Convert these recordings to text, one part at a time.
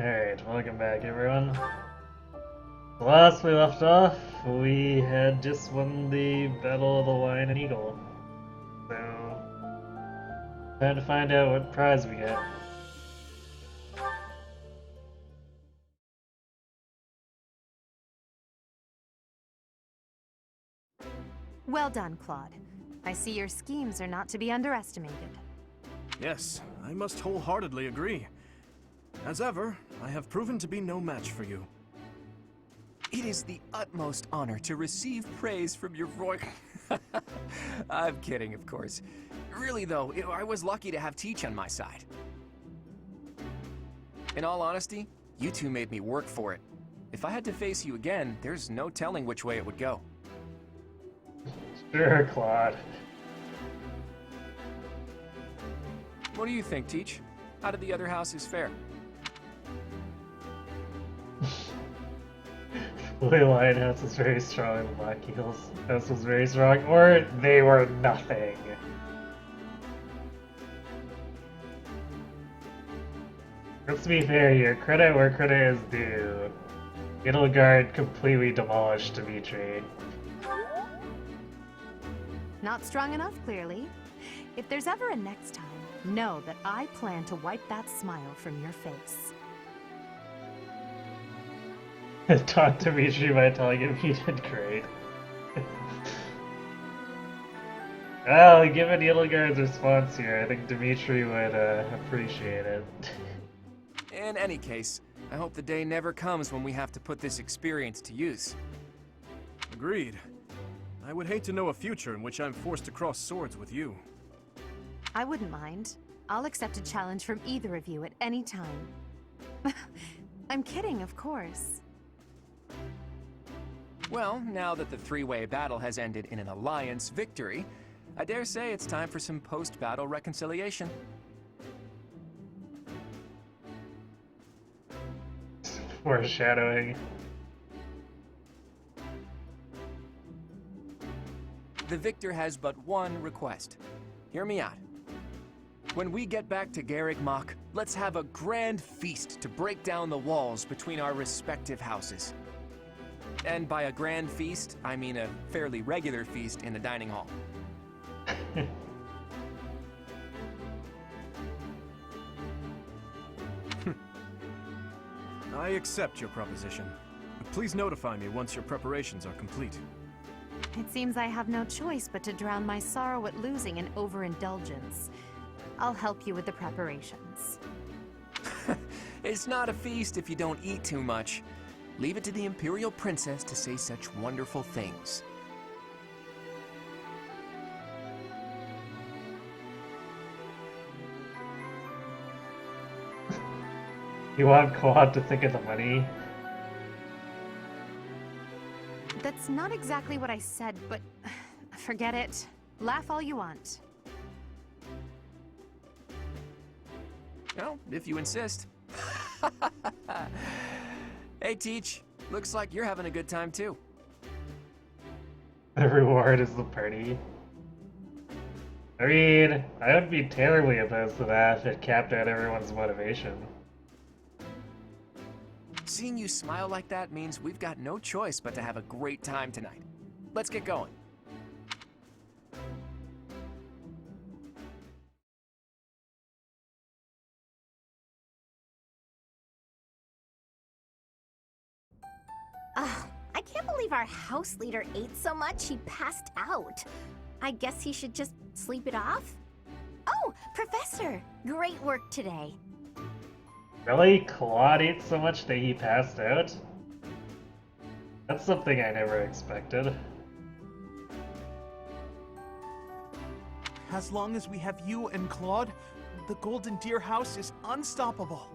Alright, welcome back everyone. The last we left off, we had just won the Battle of the Lion and Eagle. So, time to find out what prize we get. Well done, Claude. I see your schemes are not to be underestimated. Yes, I must wholeheartedly agree. As ever, I have proven to be no match for you. It is the utmost honor to receive praise from your royal... I'm kidding, of course. Really, though, I was lucky to have Teach on my side. In all honesty, you two made me work for it. If I had to face you again, there's no telling which way it would go. Sure, Claude. What do you think, Teach? How did the other houses fare? Blue Lion House was very strong, the Black Eagles House was very strong, or they were nothing. Let's be fair here, credit where credit is due. Middleguard completely demolished Dimitri. Not strong enough, clearly. If there's ever a next time, know that I plan to wipe that smile from your face. Taunt Dimitri by telling him he did great. Well, given Middleguard's response here, I think Dimitri would appreciate it. In any case, I hope the day never comes when we have to put this experience to use. Agreed. I would hate to know a future in which I'm forced to cross swords with you. I wouldn't mind. I'll accept a challenge from either of you at any time. I'm kidding, of course. Well, now that the three-way battle has ended in an alliance victory, I dare say it's time for some post-battle reconciliation. Foreshadowing. The victor has but one request. Hear me out. When we get back to Garreg Mach, let's have a grand feast to break down the walls between our respective houses. And by a grand feast, I mean a fairly regular feast in the dining hall. I accept your proposition. But please notify me once your preparations are complete. It seems I have no choice but to drown my sorrow at losing in overindulgence. I'll help you with the preparations. It's not a feast if you don't eat too much. Leave it to the Imperial Princess to say such wonderful things. You want Claude to think of the money? That's not exactly what I said, but forget it. Laugh all you want. Well, if you insist. Hey, Teach. Looks like you're having a good time, too. The reward is the party. I mean, I would be terribly opposed to that if it capped out everyone's motivation. Seeing you smile like that means we've got no choice but to have a great time tonight. Let's get going. I can't believe our house leader ate so much he passed out. I guess he should just sleep it off? Oh, Professor! Great work today. Really? Claude ate so much that he passed out? That's something I never expected. As long as we have you and Claude, the Golden Deer House is unstoppable.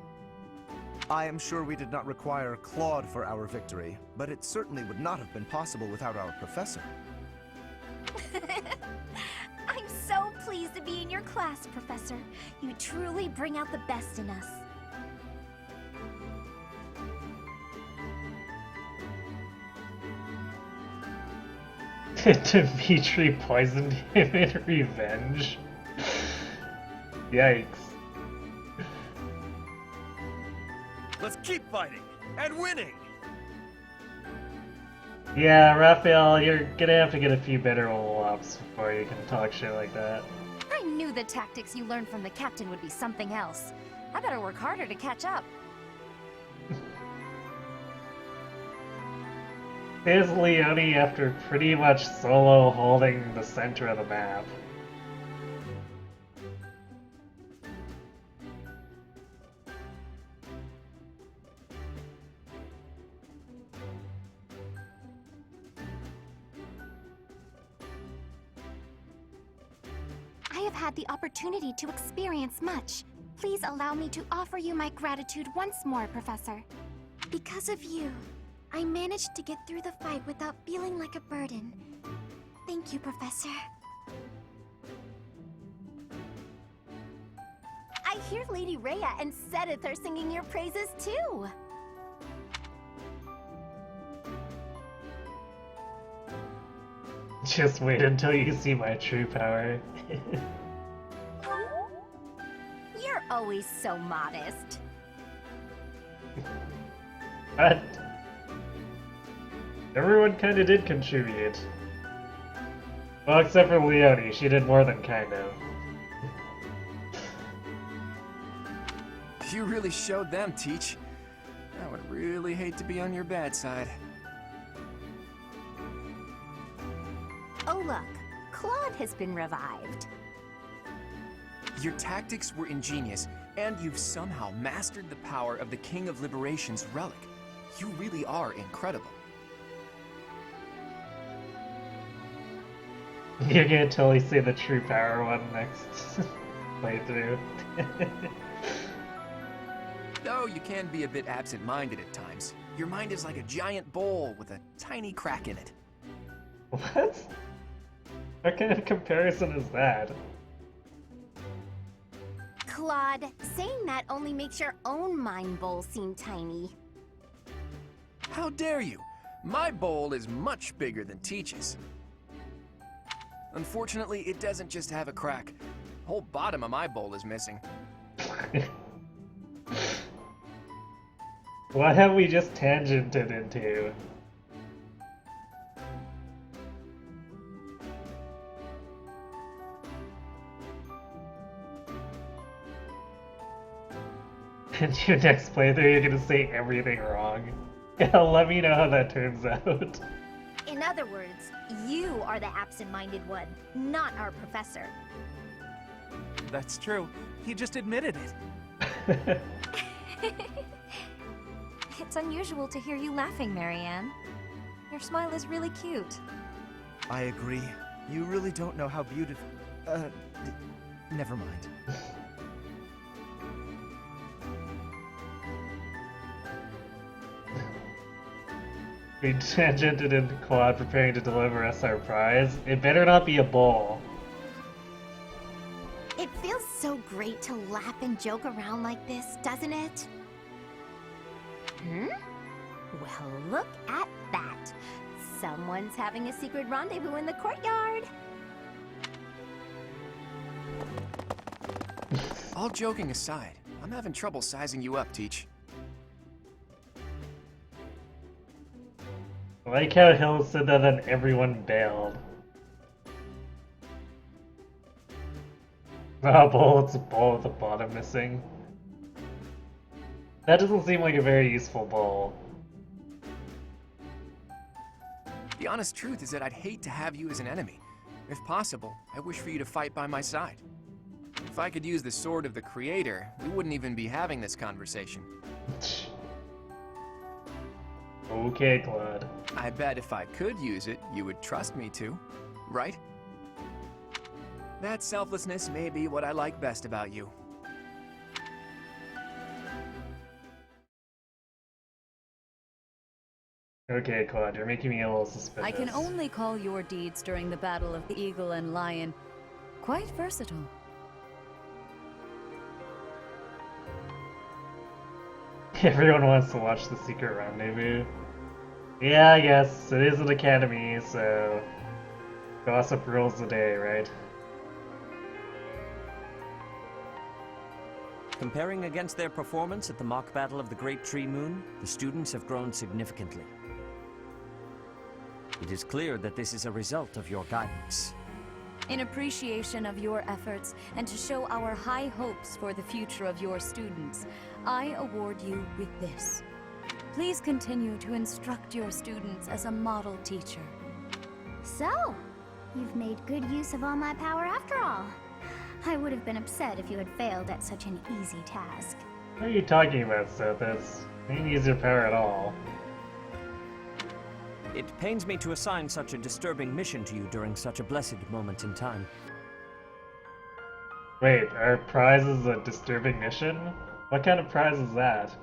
I am sure we did not require Claude for our victory, but it certainly would not have been possible without our professor. I'm so pleased to be in your class, Professor. You truly bring out the best in us. Dimitri poisoned him in revenge. Yikes. Let's keep fighting and winning! Yeah, Raphael, you're gonna have to get a few better roll-ups before you can talk shit like that. I knew the tactics you learned from the captain would be something else. I better work harder to catch up. Here's Leone after pretty much solo holding the center of the map. I have had the opportunity to experience much. Please allow me to offer you my gratitude once more, Professor. Because of you, I managed to get through the fight without feeling like a burden. Thank you, Professor. I hear Lady Rhea and Sedith are singing your praises too. Just wait until you see my true power. You're always so modest. But everyone kinda did contribute. Well, except for Leone, she did more than kind of. You really showed them, Teach. I would really hate to be on your bad side. Oh look, Claude has been revived. Your tactics were ingenious, and you've somehow mastered the power of the King of Liberation's relic. You really are incredible. You're gonna totally see the true power one next playthrough. Though you can be a bit absent-minded at times. Your mind is like a giant bowl with a tiny crack in it. What? What kind of comparison is that? Claude, saying that only makes your own mind bowl seem tiny. How dare you? My bowl is much bigger than Teach's. Unfortunately, it doesn't just have a crack. The whole bottom of my bowl is missing. What have we just tangented into? In your next playthrough, you're gonna say everything wrong. Yeah, let me know how that turns out. In other words, you are the absent-minded one, not our professor. That's true. He just admitted it. It's unusual to hear you laughing, Marianne. Your smile is really cute. I agree. You really don't know how beautiful... never mind. We tangented into Claude preparing to deliver us our prize. It better not be a bowl. It feels so great to laugh and joke around like this, doesn't it? Well, look at that. Someone's having a secret rendezvous in the courtyard. All joking aside, I'm having trouble sizing you up, Teach. I like how Hill said that and everyone bailed. Oh, bowl, it's a bowl with the bottom missing. That doesn't seem like a very useful bowl. The honest truth is that I'd hate to have you as an enemy. If possible, I wish for you to fight by my side. If I could use the sword of the Creator, we wouldn't even be having this conversation. Okay, Claude. I bet if I could use it, you would trust me to, right? That selflessness may be what I like best about you. Okay, Claude, you're making me a little suspicious. I can only call your deeds during the Battle of the Eagle and Lion quite versatile. Everyone wants to watch the secret rendezvous. Yeah, I guess. It is an academy, so... gossip rules the day, right? Comparing against their performance at the mock battle of the Great Tree Moon, the students have grown significantly. It is clear that this is a result of your guidance. In appreciation of your efforts and to show our high hopes for the future of your students, I award you with this. Please continue to instruct your students as a model teacher. So, you've made good use of all my power after all. I would have been upset if you had failed at such an easy task. What are you talking about, Sothis? You didn't use your power at all. It pains me to assign such a disturbing mission to you during such a blessed moment in time. Wait, our prize is a disturbing mission? What kind of prize is that?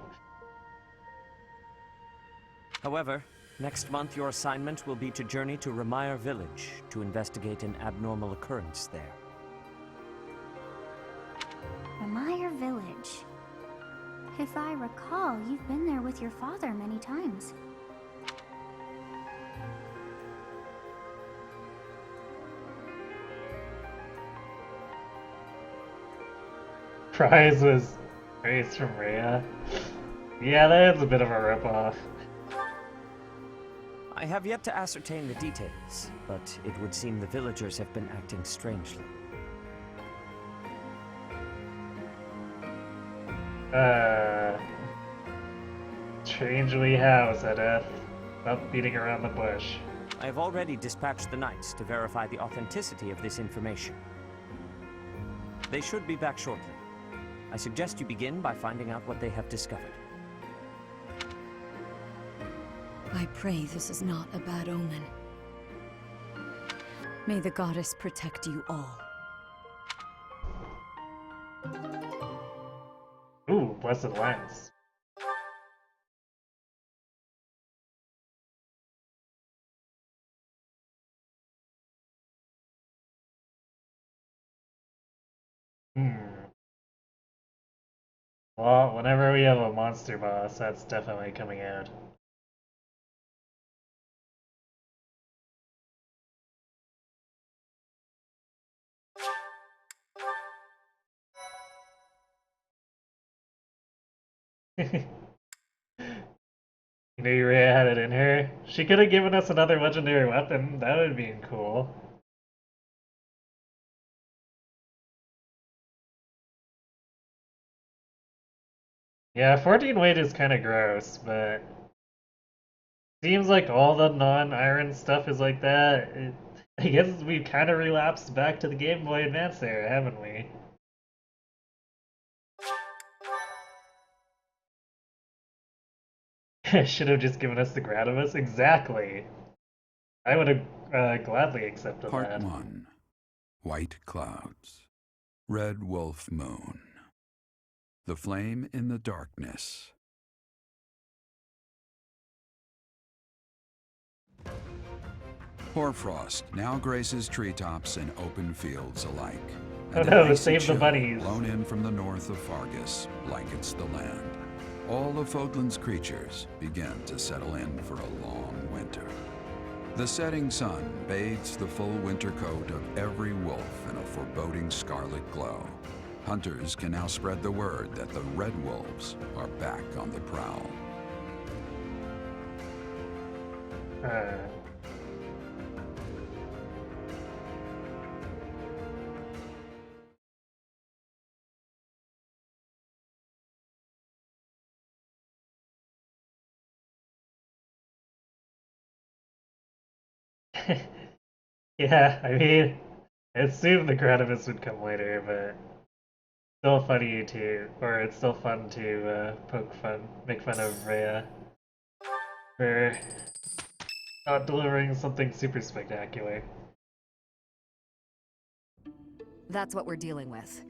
However, next month your assignment will be to journey to Ramire Village to investigate an abnormal occurrence there. Ramire Village. If I recall, you've been there with your father many times. Prize was raised from Rhea. Yeah, that is a bit of a ripoff. I have yet to ascertain the details, but it would seem the villagers have been acting strangely. Strangely how, Zedeth? Stop beating around the bush. I have already dispatched the knights to verify the authenticity of this information. They should be back shortly. I suggest you begin by finding out what they have discovered. I pray this is not a bad omen. May the goddess protect you all. Ooh, blessed lens. Well, whenever we have a monster boss, that's definitely coming out. You knew Rhea had it in her? She could have given us another legendary weapon. That would have been cool. Yeah, 14 weight is kind of gross, but seems like all the non-iron stuff is like that. I guess we've kind of relapsed back to the Game Boy Advance there, haven't we? Should have just given us the Gradimus? Exactly. I would have gladly accepted Part that. 1. White Clouds. Red Wolf Moon. The Flame in the Darkness. Hoarfrost now graces treetops and open fields alike. Oh And no, an icy save the chill bunnies. blown in from the north of Fargus blankets the land. All of Fodlan's creatures begin to settle in for a long winter. The setting sun bathes the full winter coat of every wolf in a foreboding scarlet glow. Hunters can now spread the word that the Red Wolves are back on the prowl. Yeah, I mean, I assumed the Gradimus would come later, but still funny to, or it's still fun to make fun of Rhea for not delivering something super spectacular. That's what we're dealing with.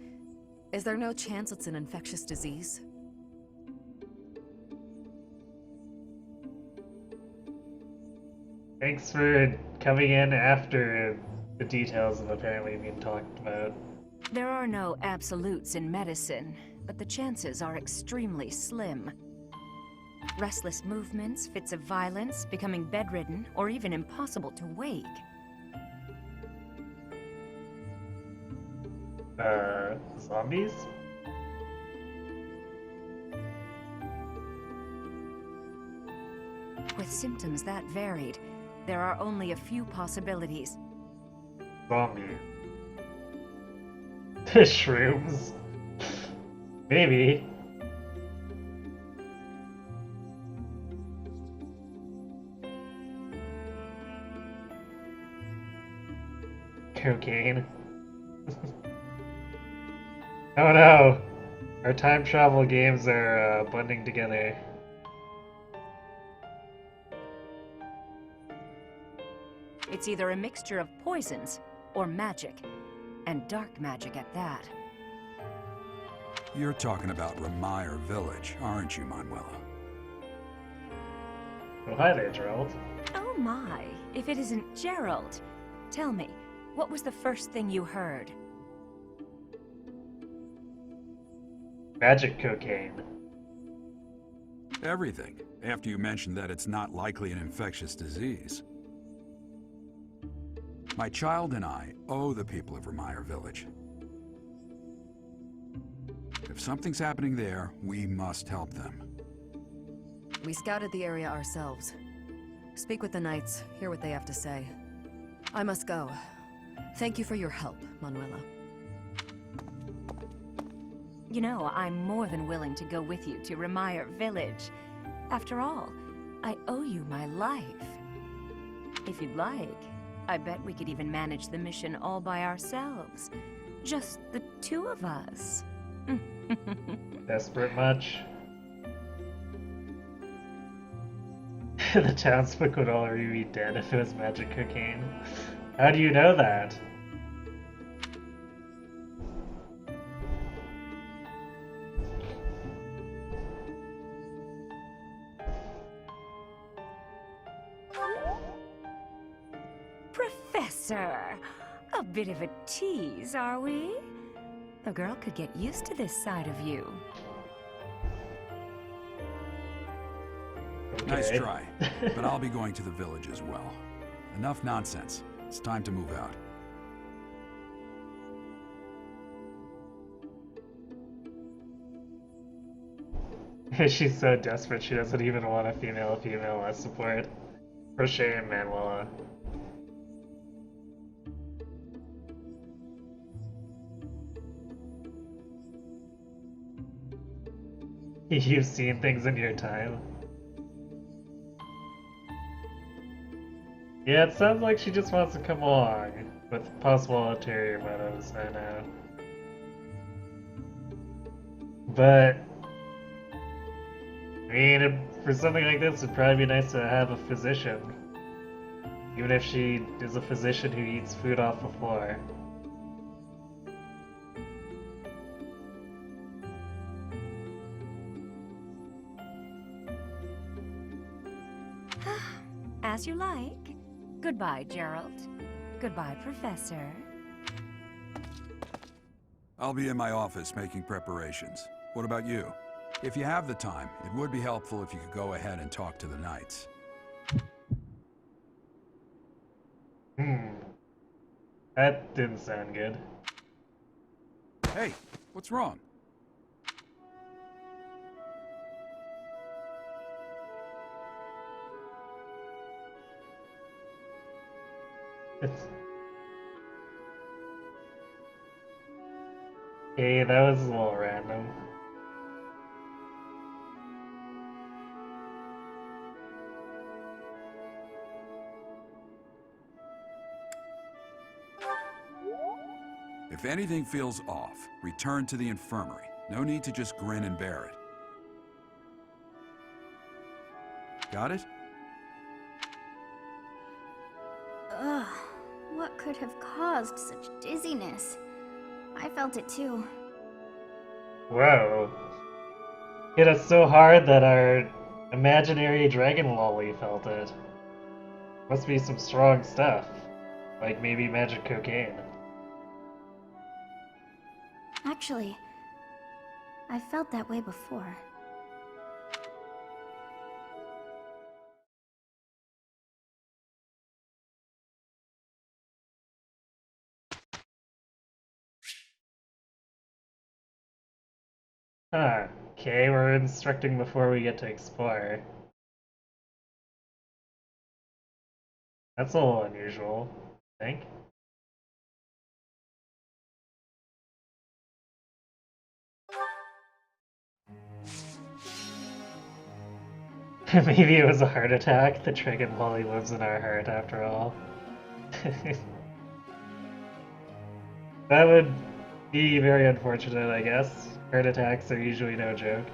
Is there no chance it's an infectious disease? Thanks for coming in after the details have apparently been talked about. There are no absolutes in medicine, but the chances are extremely slim. Restless movements, fits of violence, becoming bedridden, or even impossible to wake. Zombies? With symptoms that varied, there are only a few possibilities. Zombie. Shrooms. Maybe. Cocaine. Oh no! Our time travel games are blending together. It's either a mixture of poisons or magic, and dark magic at that. You're talking about Remire Village, aren't you, Manuela? Oh, hi there, Gerald. Oh my, if it isn't Gerald. Tell me, what was the first thing you heard? Magic cocaine. Everything, after you mentioned that it's not likely an infectious disease. My child and I owe the people of Remire Village. If something's happening there, we must help them. We scouted the area ourselves. Speak with the Knights, hear what they have to say. I must go. Thank you for your help, Manuela. You know, I'm more than willing to go with you to Remire Village. After all, I owe you my life. If you'd like, I bet we could even manage the mission all by ourselves. Just the two of us. Desperate much? The townsfolk would already be dead if it was magic cocaine. How do you know that? Professor! A bit of a tease, are we? A girl could get used to this side of you. Okay. Nice try, but I'll be going to the village as well. Enough nonsense. It's time to move out. She's so desperate she doesn't even want a female as support. For shame, Manuela. You've seen things in your time. Yeah, it sounds like she just wants to come along, with possible ulterior motives, I know. But, I mean, for something like this, it'd probably be nice to have a physician. Even if she is a physician who eats food off the floor. As you like. Goodbye, Gerald. Goodbye, Professor. I'll be in my office making preparations. What about you? If you have the time, it would be helpful if you could go ahead and talk to the Knights. That didn't sound good. Hey, what's wrong? Hey, that was a little random. If anything feels off, return to the infirmary. No need to just grin and bear it. Got it? Ugh, what could have caused such dizziness? I felt it too. Whoa. Hit us so hard that our imaginary dragon lolly felt it. Must be some strong stuff. Like maybe magic cocaine. Actually, I felt that way before. Huh. Okay, we're instructing before we get to explore. That's a little unusual, I think. Maybe it was a heart attack. The Dragon Wally lives in our heart after all. That would be very unfortunate, I guess. Heart attacks are usually no joke.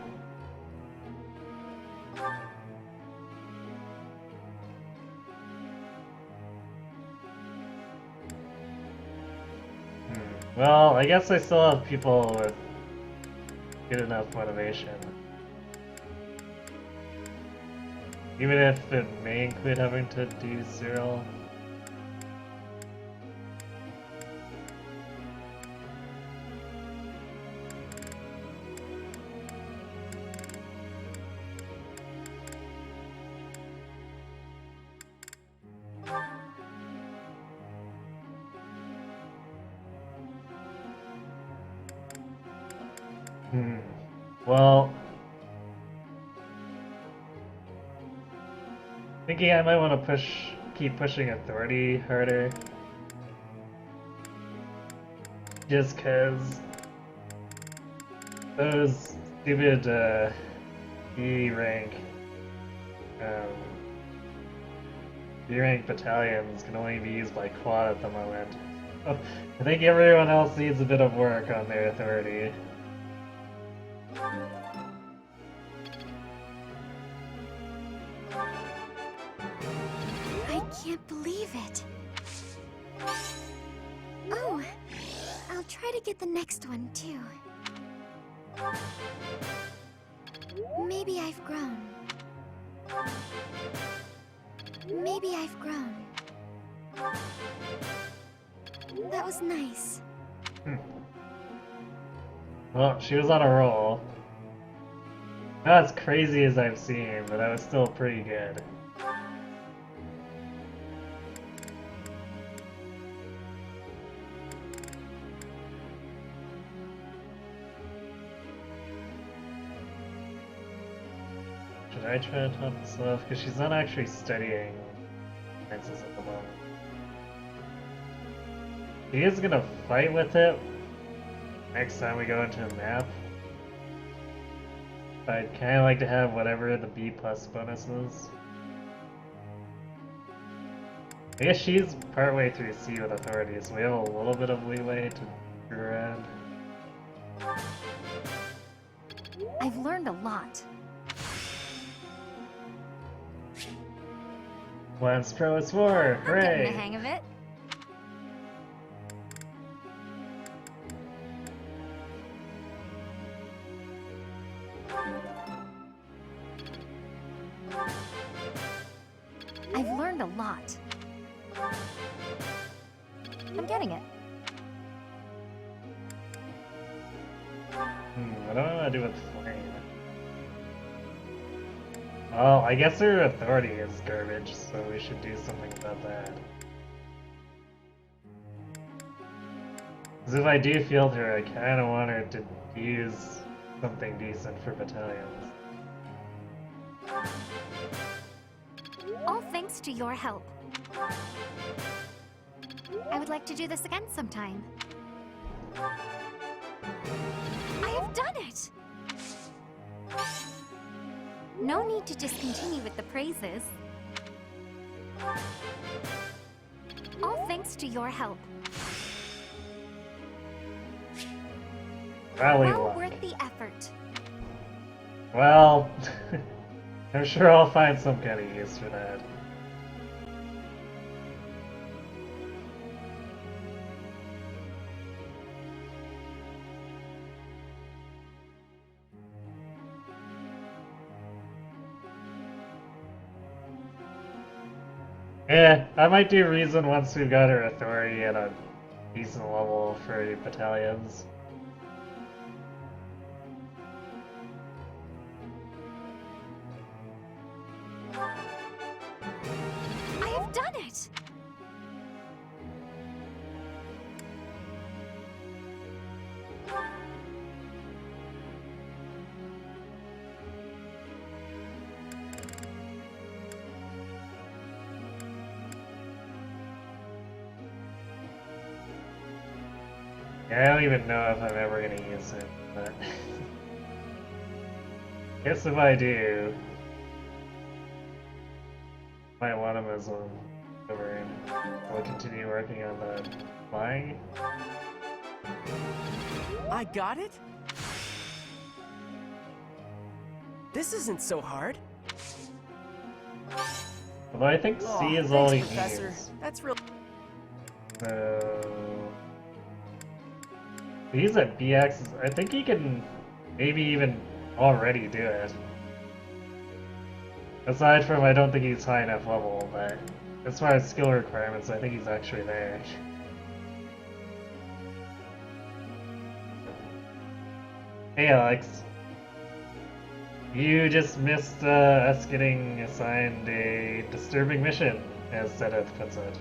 Well, I guess I still have people with good enough motivation. Even if it may include having to do Cyril. Well, thinking I might want to keep pushing authority harder. Just cause those stupid B rank battalions can only be used by quad at the moment. I think everyone else needs a bit of work on their authority. I can't believe it. Oh, I'll try to get the next one too. Maybe I've grown. Maybe I've grown. That was nice. Well, she was on a roll. Not as crazy as I've seen, but that was still pretty good. Should I try to top this off? Because she's not actually studying sciences at the moment. She is gonna fight with it next time we go into a map. But I'd kind of like to have whatever the B+ bonus is. I guess she's partway through C with authority, so we have a little bit of leeway to screw around. I've learned a lot. Lance Pro is 4! I'm Hooray! getting the hang of it. I've learned a lot. I'm getting it. What do I want to do with Flame? Well, I guess her authority is garbage, so we should do something about that. Because if I do field her, I kind of want her to use something decent for battalions. All thanks to your help. I would like to do this again sometime. I have done it! No need to discontinue with the praises. All thanks to your help. Well worth the effort. Well, I'm sure I'll find some kind of use for that. Yeah, I might do reason once we've got her authority at a decent level for battalions. I have done it! Yeah, I don't even know if I'm ever gonna use it, but guess if I do, might want him as one over. I'll continue working on the flying. I got it? This isn't so hard. Although I think Aw, C is all he thanks, Professor. needs. That's real. So he's at BX. I think he can maybe even already do it. Aside from, I don't think he's high enough level, but as far as skill requirements, I think he's actually there. Hey Alex. You just missed us getting assigned a disturbing mission, as Zenith puts it.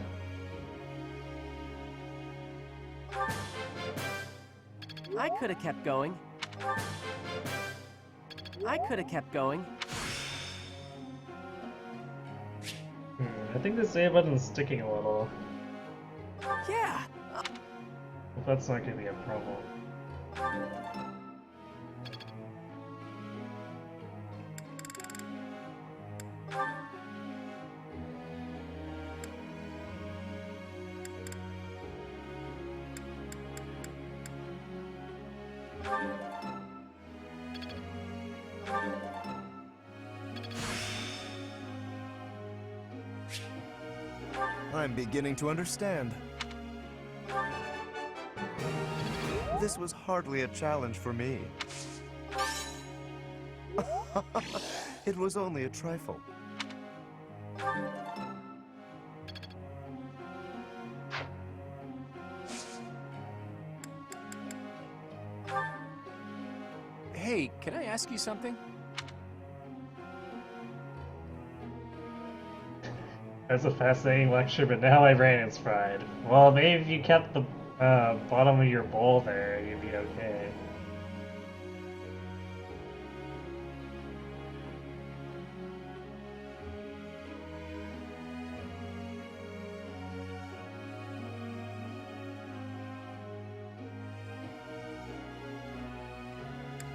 I could have kept going. I could have kept going. I think the save button's sticking a little. Yeah. If that's not gonna be a problem. I'm beginning to understand. This was hardly a challenge for me. It was only a trifle. Hey, can I ask you something? That's a fascinating lecture, but now my brain is fried. Well, maybe if you kept the bottom of your bowl there, you'd be okay.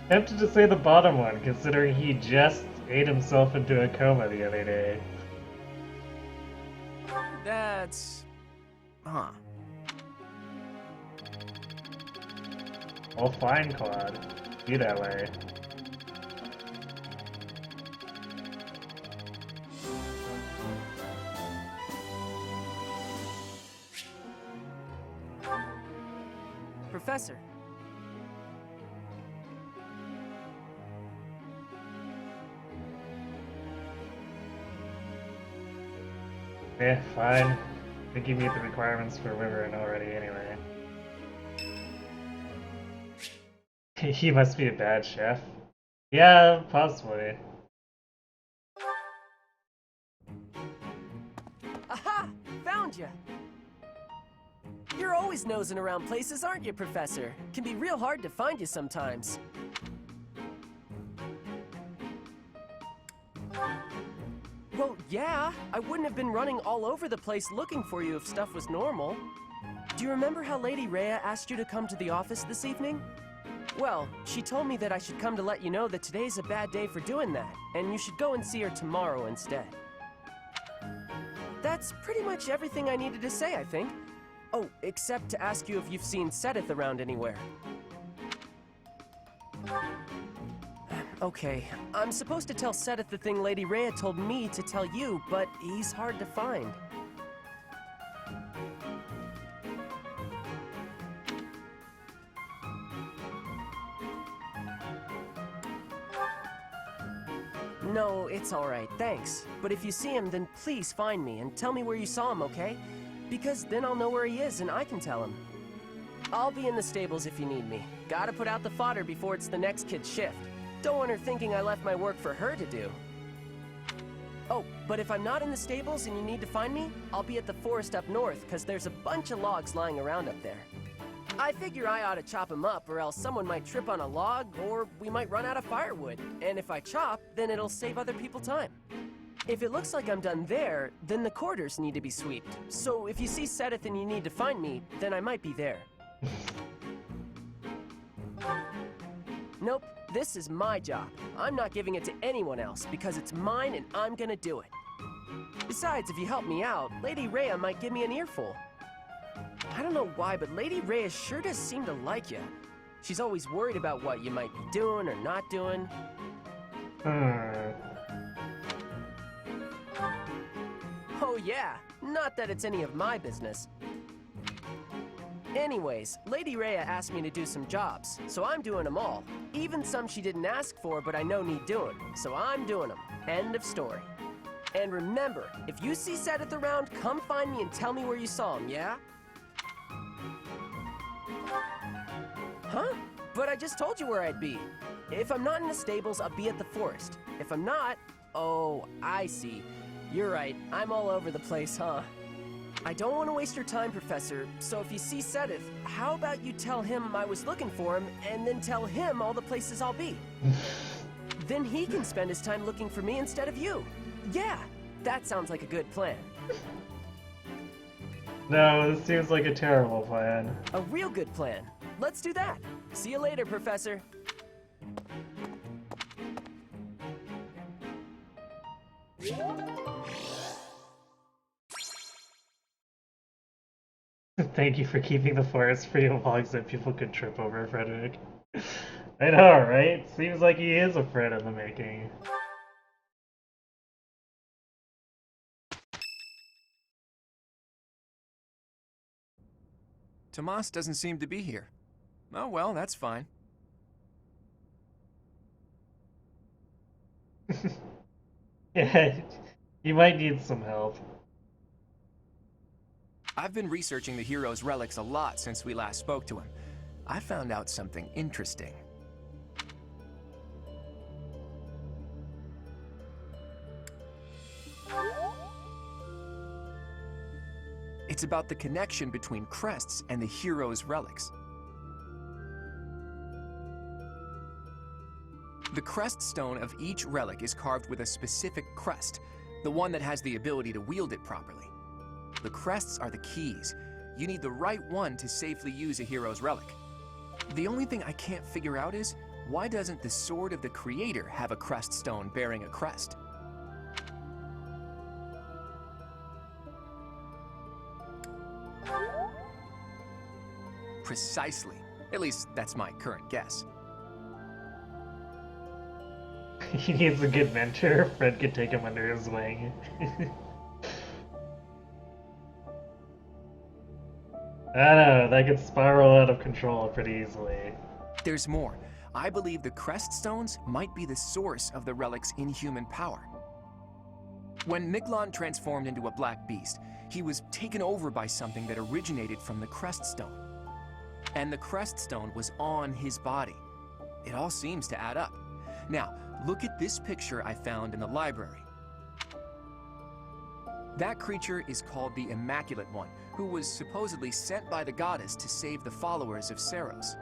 Tempted to say the bottom one, considering he just ate himself into a coma the other day. That's... Huh. Well, fine, Claude. Be that way. Professor. Eh, fine. I think you meet the requirements for Wyvern already anyway. He must be a bad chef. Yeah, possibly. Aha! Found you! You're always nosing around places, aren't you, Professor? Can be real hard to find you sometimes. Well, yeah, I wouldn't have been running all over the place looking for you if stuff was normal. Do you remember how Lady Rhea asked you to come to the office this evening? Well, she told me that I should come to let you know that today's a bad day for doing that, and you should go and see her tomorrow instead. That's pretty much everything I needed to say, I think. Oh, except to ask you if you've seen Sedith around anywhere. Okay, I'm supposed to tell Sedith the thing Lady Rhea told me to tell you, but he's hard to find. No, it's alright, thanks. But if you see him, then please find me and tell me where you saw him, okay? Because then I'll know where he is and I can tell him. I'll be in the stables if you need me. Gotta put out the fodder before it's the next kid's shift. Don't want her thinking I left my work for her to do. Oh, but if I'm not in the stables and you need to find me, I'll be at the forest up north, because there's a bunch of logs lying around up there. I figure I ought to chop them up, or else someone might trip on a log, or we might run out of firewood. And if I chop, then it'll save other people time. If it looks like I'm done there, then the quarters need to be swept. So if you see Sedith and you need to find me, then I might be there. Nope, this is my job. I'm not giving it to anyone else because it's mine and I'm gonna do it. Besides, if you help me out, Lady Rhea might give me an earful. I don't know why, but Lady Rhea sure does seem to like you. She's always worried about what you might be doing or not doing. Oh yeah, not that it's any of my business. Anyways, Lady Rhea asked me to do some jobs, so I'm doing them all. Even some she didn't ask for, but I know need doing, so I'm doing them. End of story. And remember, if you see Sedith around, come find me and tell me where you saw him, yeah? Huh? But I just told you where I'd be. If I'm not in the stables, I'll be at the forest. If I'm not... Oh, I see. You're right, I'm all over the place, huh? I don't want to waste your time, Professor, so if you see Sedith, how about you tell him I was looking for him, and then tell him all the places I'll be? Then he can spend his time looking for me instead of you. Yeah, that sounds like a good plan. No, this seems like a terrible plan. A real good plan. Let's do that. See you later, Professor. Thank you for keeping the forest free of logs that people could trip over, Frederick. I know, right? Seems like he is a friend in the making. Tomas doesn't seem to be here. Oh well, that's fine. Yeah, you might need some help. I've been researching the hero's relics a lot since we last spoke to him. I found out something interesting. It's about the connection between crests and the hero's relics. The crest stone of each relic is carved with a specific crest, the one that has the ability to wield it properly. The crests are the keys. You need the right one to safely use a hero's relic. The only thing I can't figure out is, why doesn't the Sword of the Creator have a crest stone bearing a crest? Precisely. At least, that's my current guess. He needs a good mentor. Fred could take him under his wing. I don't know, that could spiral out of control pretty easily. There's more. I believe the crest stones might be the source of the relic's inhuman power. When Miglon transformed into a black beast, he was taken over by something that originated from the crest stone. And the crest stone was on his body. It all seems to add up. Now, look at this picture I found in the library. That creature is called the Immaculate One, who was supposedly sent by the goddess to save the followers of Saros.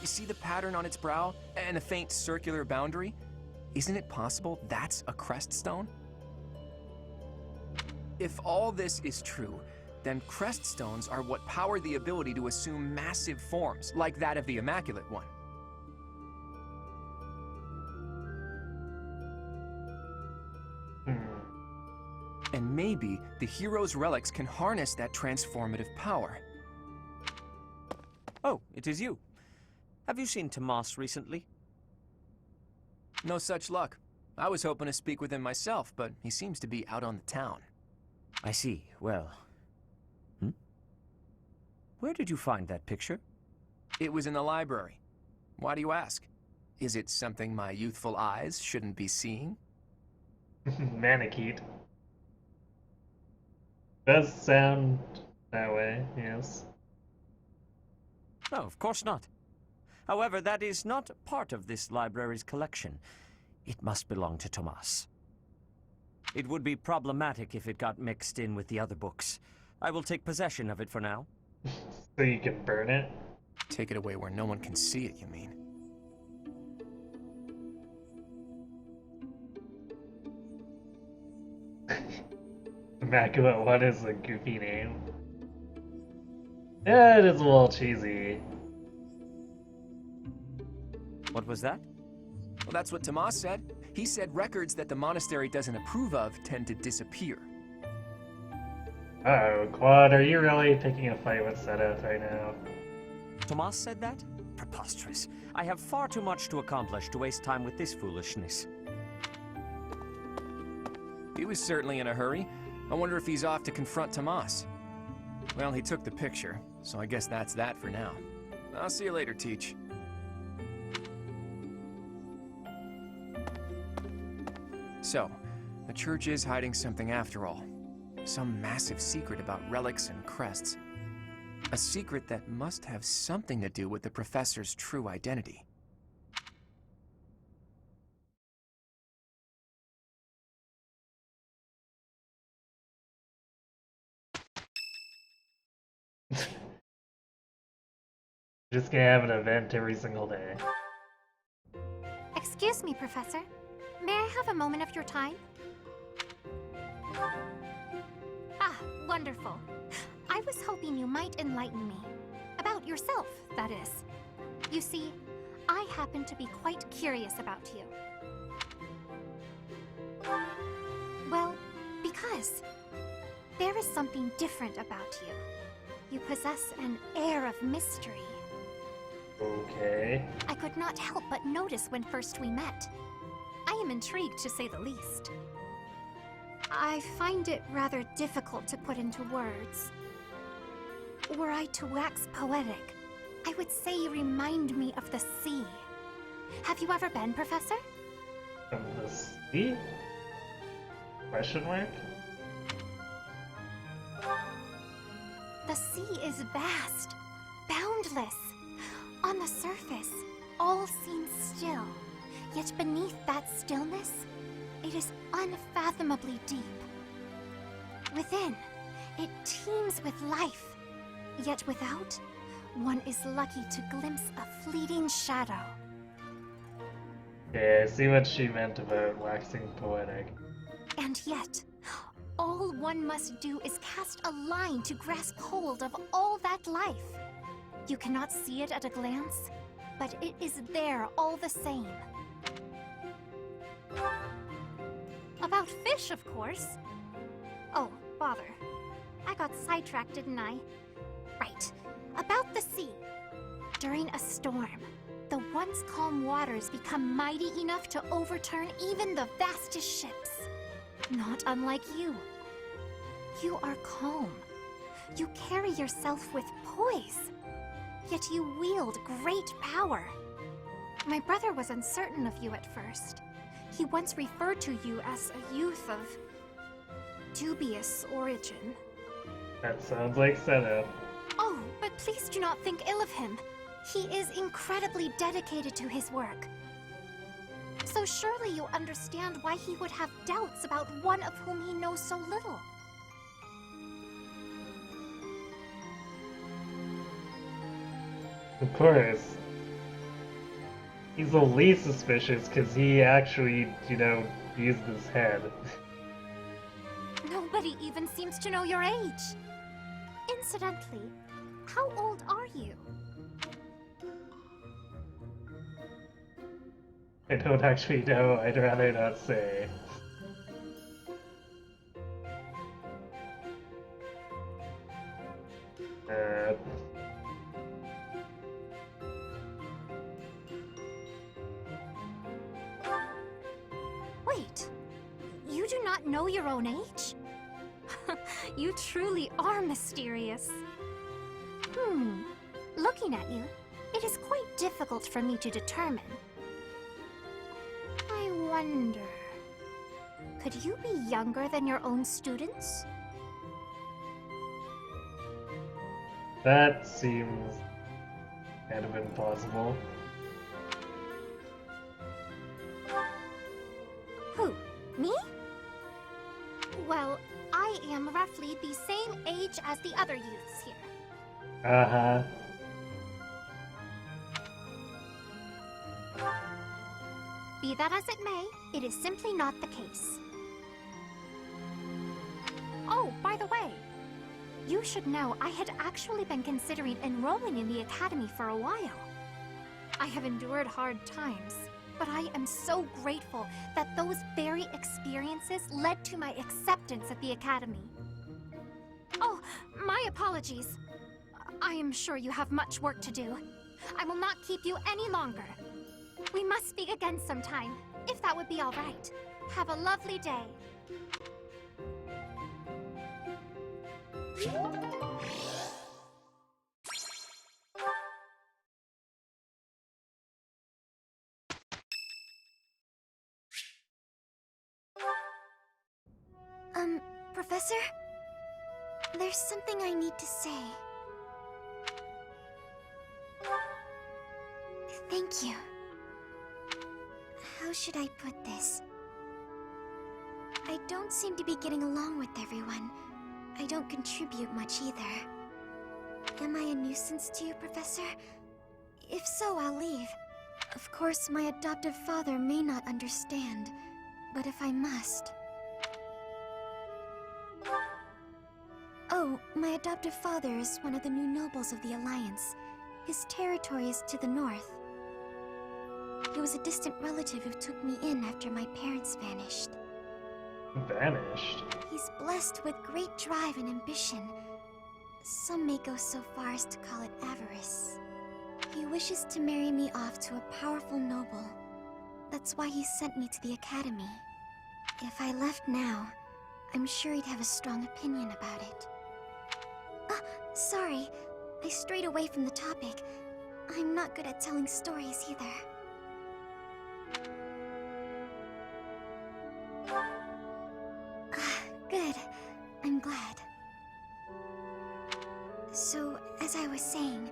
You see the pattern on its brow and the faint circular boundary? Isn't it possible that's a crest stone? If all this is true, then crest stones are what power the ability to assume massive forms, like that of the Immaculate One. And maybe the hero's relics can harness that transformative power. Oh, it is you. Have you seen Tomas recently? No such luck. I was hoping to speak with him myself, but he seems to be out on the town. I see. Well... Where did you find that picture? It was in the library. Why do you ask? Is it something my youthful eyes shouldn't be seeing? Manakete. Does sound that way, yes. No, of course not. However, that is not part of this library's collection. It must belong to Tomas. It would be problematic if it got mixed in with the other books. I will take possession of it for now. So you can burn it? Take it away where no one can see it, you mean? Immaculate One is a goofy name. Yeah, it is a little cheesy. What was that? Well, that's what Tomas said. He said records that the monastery doesn't approve of tend to disappear. Uh-oh, Claude, are you really picking a fight with Sedith right now? Tomas said that? Preposterous. I have far too much to accomplish to waste time with this foolishness. He was certainly in a hurry. I wonder if he's off to confront Tomas. Well, he took the picture, so I guess that's that for now. I'll see you later, Teach. So, the church is hiding something after all. Some massive secret about relics and crests. A secret that must have something to do with the professor's true identity. Just gonna have an event every single day. Excuse me, Professor. May I have a moment of your time? Ah, wonderful. I was hoping you might enlighten me. About yourself, that is. You see, I happen to be quite curious about you. Well, because there is something different about you. You possess an air of mystery. Okay. I could not help but notice when first we met. I am intrigued, to say the least. I find it rather difficult to put into words. Were I to wax poetic, I would say you remind me of the sea. Have you ever been, Professor? From the sea? Question mark? The sea is vast, boundless. On the surface, all seems still. Yet beneath that stillness, it is unfathomably deep. Within, it teems with life. Yet without, one is lucky to glimpse a fleeting shadow. Yeah, I see what she meant about waxing poetic. And yet, all one must do is cast a line to grasp hold of all that life. You cannot see it at a glance, but it is there all the same. About fish, of course. Oh, bother. I got sidetracked, didn't I? Right. About the sea. During a storm, the once calm waters become mighty enough to overturn even the vastest ships. Not unlike you. You are calm. You carry yourself with poise. Yet you wield great power. My brother was uncertain of you at first. He once referred to you as a youth of dubious origin. That sounds like setup. Oh, but please do not think ill of him. He is incredibly dedicated to his work. So surely you understand why he would have doubts about one of whom he knows so little. Of course. He's the least suspicious because he actually, used his head. Nobody even seems to know your age. Incidentally, how old are you? I don't actually know, I'd rather not say. Wait, you do not know your own age? You truly are mysterious. Looking at you, it is quite difficult for me to determine. I wonder... could you be younger than your own students? That seems kind of impossible. Who? Me? Well, I am roughly the same age as the other youths here. Uh-huh. Be that as it may, it is simply not the case. Oh, by the way, you should know I had actually been considering enrolling in the academy for a while. I have endured hard times, but I am so grateful that those very experiences led to my acceptance at the Academy. Oh, my apologies. I am sure you have much work to do. I will not keep you any longer. We must speak again sometime, if that would be all right. Have a lovely day. Professor? There's something I need to say. Thank you. How should I put this? I don't seem to be getting along with everyone. I don't contribute much either. Am I a nuisance to you, Professor? If so, I'll leave. Of course, my adoptive father may not understand, but if I must... Oh, my adoptive father is one of the new nobles of the Alliance. His territory is to the north. He was a distant relative who took me in after my parents vanished. Vanished? He's blessed with great drive and ambition. Some may go so far as to call it avarice. He wishes to marry me off to a powerful noble. That's why he sent me to the Academy. If I left now, I'm sure he'd have a strong opinion about it. Sorry, I strayed away from the topic. I'm not good at telling stories either. Good. I'm glad. So, as I was saying,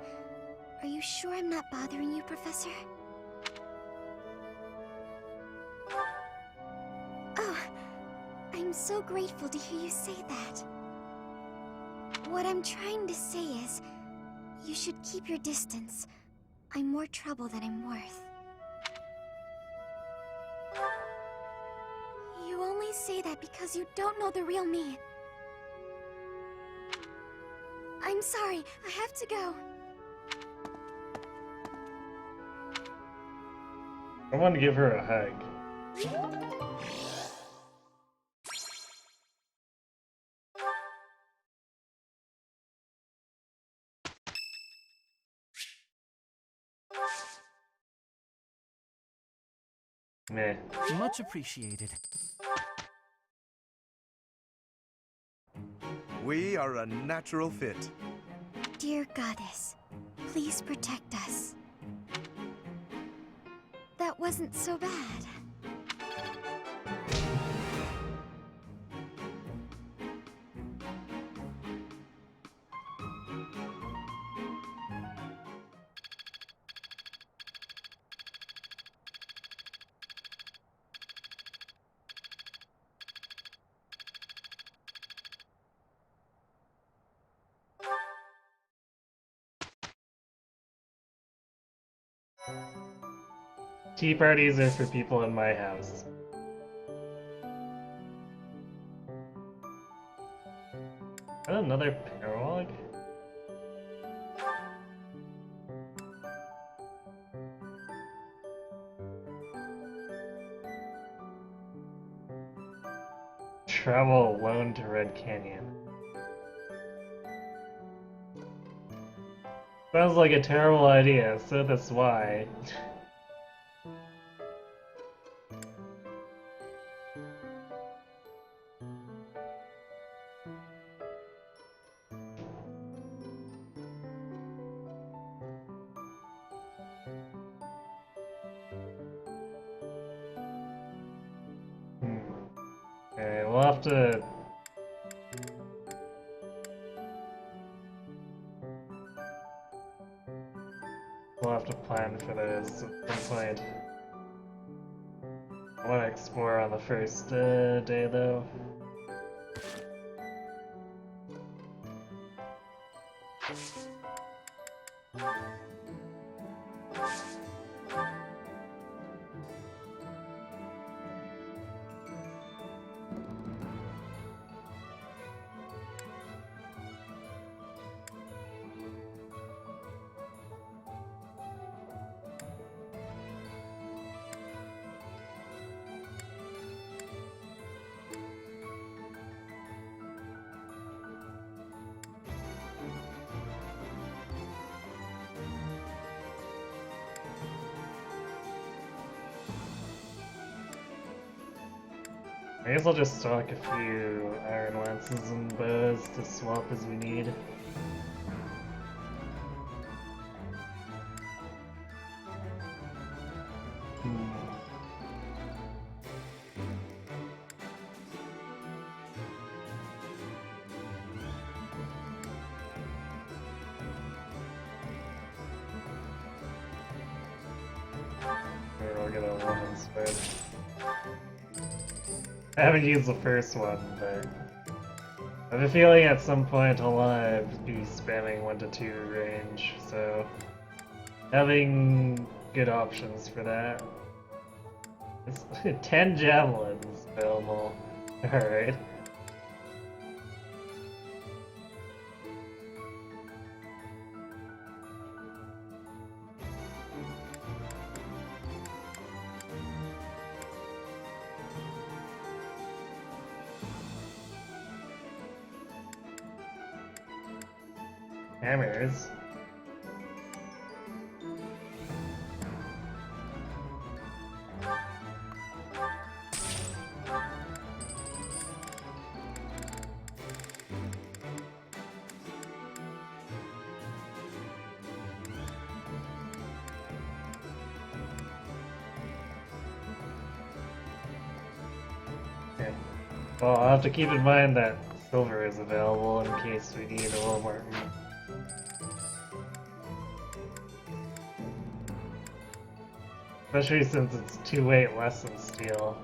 are you sure I'm not bothering you, Professor? Oh, I'm so grateful to hear you say that. What I'm trying to say is, you should keep your distance. I'm more trouble than I'm worth. You only say that because you don't know the real me. I'm sorry, I have to go. I want to give her a hug. Meh. Much appreciated. We are a natural fit. Dear Goddess, please protect us. That wasn't so bad. Tea parties are for people in my house. Another paralog? Travel alone to Red Canyon. Sounds like a terrible idea, so that's why. Okay, we'll have to... We'll have to plan for those at some point. I want to explore on the first day, though. I guess I'll just stock a few iron lances and bows to swap as we need. Or I'll get a woman spread. I haven't used the first one, but I have a feeling at some point I'll be spamming 1 to 2 range, so having good options for that. It's 10 javelins available. Alright. Hammers. Okay. Well, I'll have to keep in mind that silver is available in case we need a little more. Especially since it's 2 weight less than steel.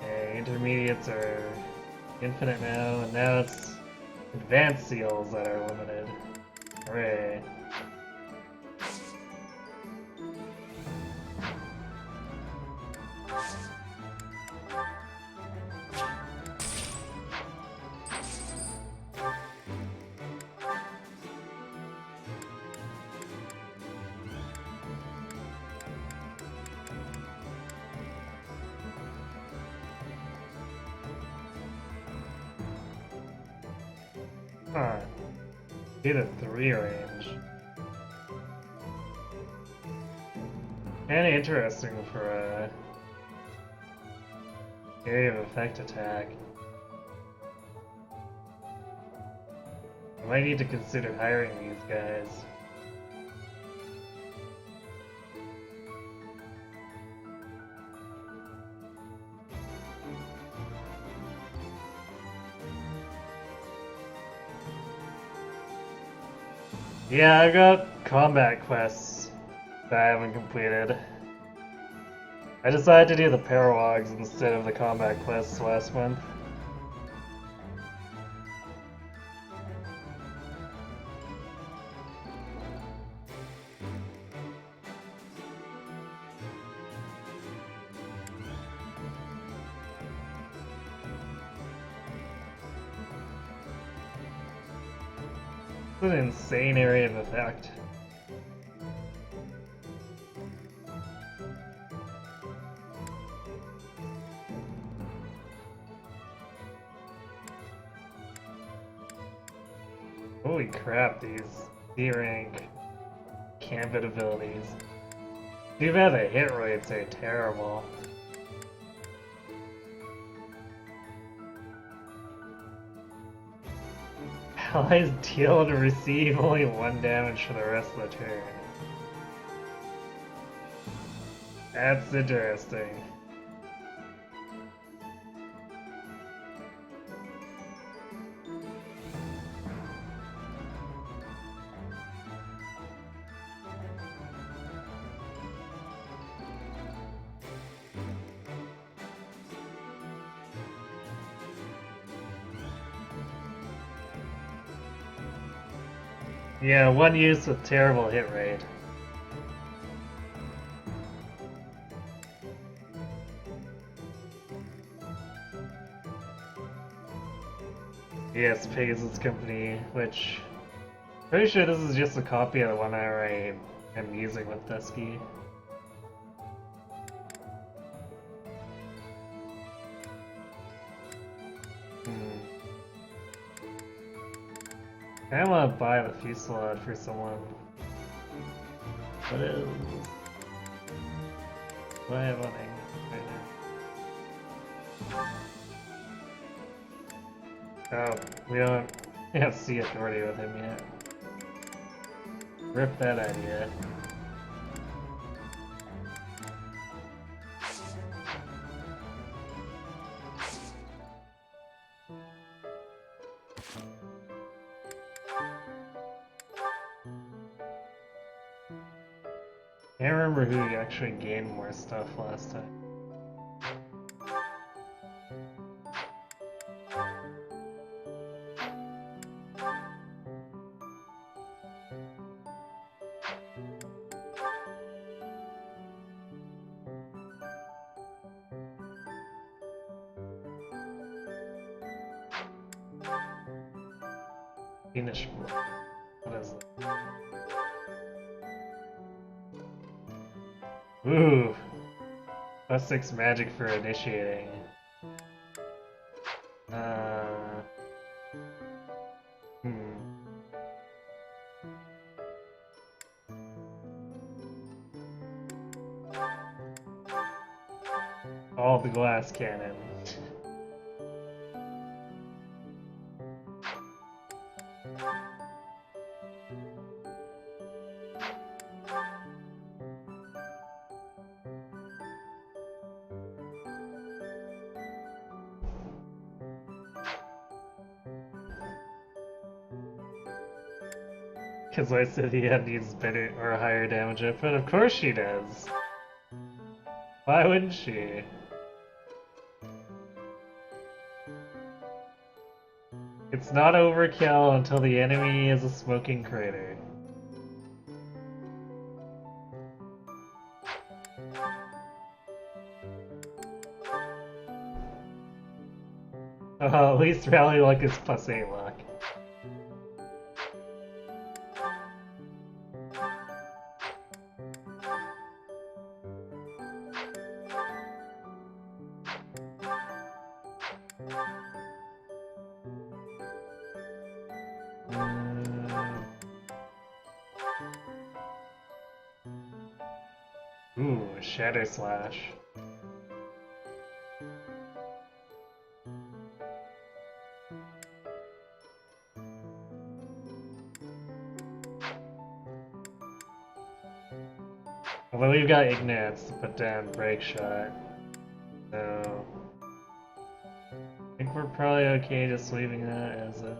Okay, intermediates are infinite now, and now it's advanced seals that are limited. Hooray. Huh. Hit a 3 range. Kinda interesting for a area of effect attack. I might need to consider hiring these guys. Yeah, I got combat quests that I haven't completed. I decided to do the parawogs instead of the combat quests last month. It's an insane area of effect. Holy crap, these D-rank Gambit abilities. Too bad the hit rates are terrible. Allies deal and receive only 1 damage for the rest of the turn. That's interesting. Yeah, 1 use with terrible hit rate. Yes, Pegasus Company, which... Pretty sure this is just a copy of the one I am using with Dusky. I want to buy the fuselage for someone. What is... What do I have on right now? Oh, we don't have sea authority with him yet. Rip that idea. I can't remember who actually gained more stuff last time. Finish. What is it? Ooh! +6 magic for initiating. All the glass cannon. Because I said he needs better or higher damage output. Of course she does. Why wouldn't she? It's not overkill until the enemy is a smoking crater. Oh, at least rally luck is +8 luck. Ooh, Shadow Slash. Although we've got Ignates to put down Break Shot, so I think we're probably okay just leaving that as a...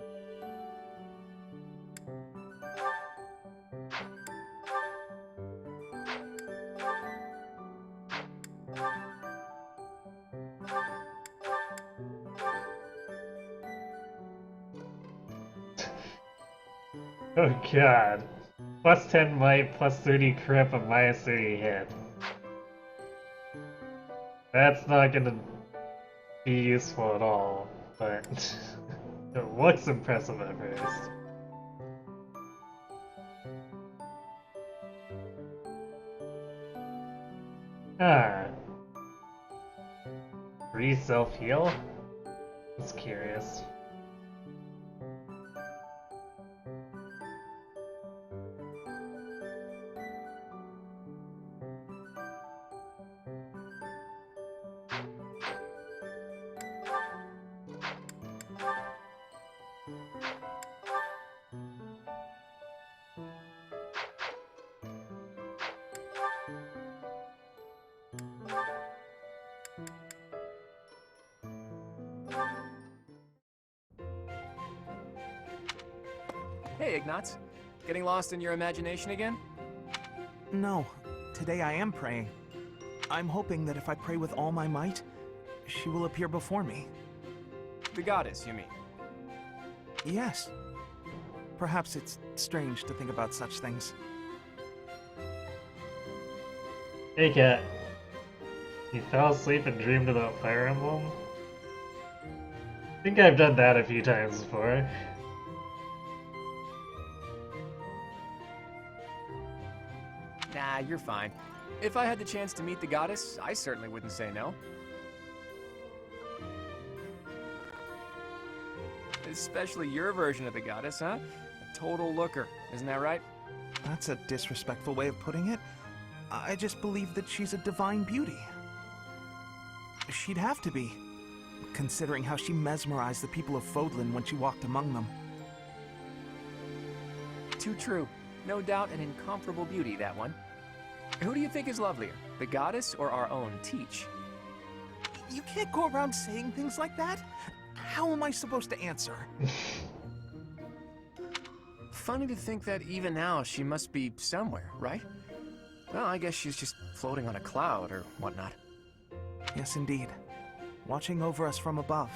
Oh god. +10 might, +30 crip, and -30 hit. That's not gonna be useful at all, but it looks impressive at first. Ah. Free self-heal? That's curious. Hey, Ignatz. Getting lost in your imagination again? No, today I am praying. I'm hoping that if I pray with all my might, she will appear before me. The goddess, you mean? Yes. Perhaps it's strange to think about such things. Hey cat. You fell asleep and dreamed about Fire Emblem? I think I've done that a few times before. Nah, you're fine. If I had the chance to meet the goddess, I certainly wouldn't say no. Especially your version of the goddess, huh? total looker, isn't that right? That's a disrespectful way of putting it. I just believe that she's a divine beauty. She'd have to be, considering how she mesmerized the people of Fodlan when she walked among them. Too true. No doubt an incomparable beauty, that one. Who do you think is lovelier, the goddess or our own Teach? You can't go around saying things like that. How am I supposed to answer? Funny to think that even now she must be somewhere, right? Well, I guess she's just floating on a cloud or whatnot. Yes, indeed. Watching over us from above.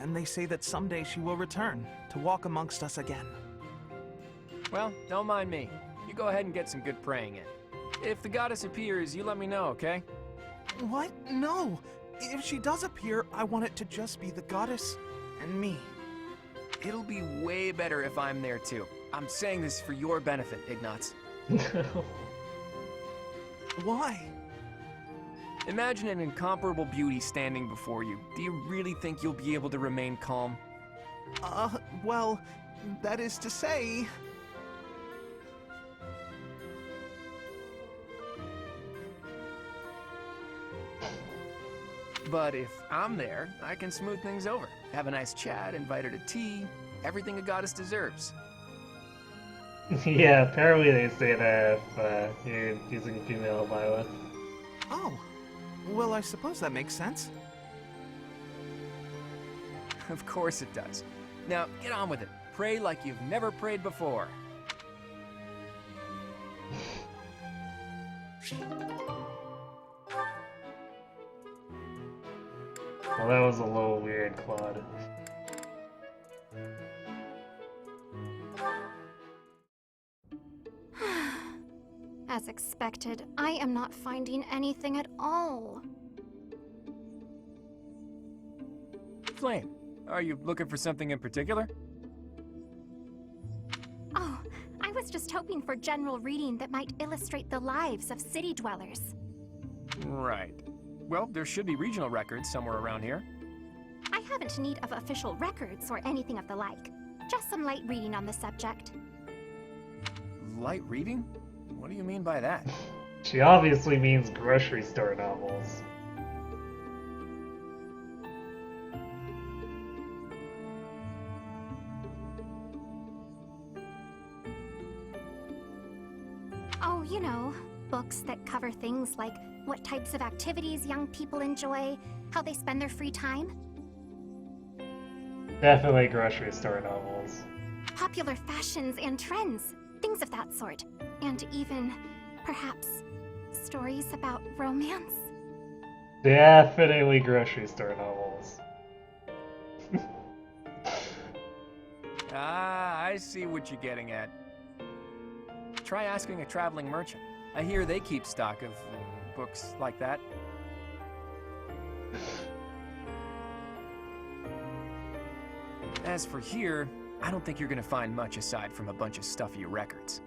And they say that someday she will return to walk amongst us again. Well, don't mind me. You go ahead and get some good praying in. If the goddess appears, you let me know, okay? What? No! If she does appear, I want it to just be the goddess and me. It'll be way better if I'm there too. I'm saying this for your benefit, Ignatz. Why? Imagine an incomparable beauty standing before you. Do you really think you'll be able to remain calm? Well, that is to say... But if I'm there, I can smooth things over. Have a nice chat, invite her to tea. Everything a goddess deserves. Yeah, apparently they say that if you're using female Lilith. Oh. Well, I suppose that makes sense. Of course it does. Now, get on with it. Pray like you've never prayed before. Well, that was a little weird, Claude. As expected, I am not finding anything at all. Flame, are you looking for something in particular? Oh, I was just hoping for general reading that might illustrate the lives of city dwellers. Right. Well, there should be regional records somewhere around here. I haven't need of official records or anything of the like. Just some light reading on the subject. Light reading? What do you mean by that? She obviously means grocery store novels. Oh, you know, books that cover things like what types of activities young people enjoy, how they spend their free time. Definitely grocery store novels. Popular fashions and trends, things of that sort. And even, perhaps, stories about romance? Definitely grocery store novels. Ah, I see what you're getting at. Try asking a traveling merchant. I hear they keep stock of books like that. As for here, I don't think you're gonna find much aside from a bunch of stuffy records.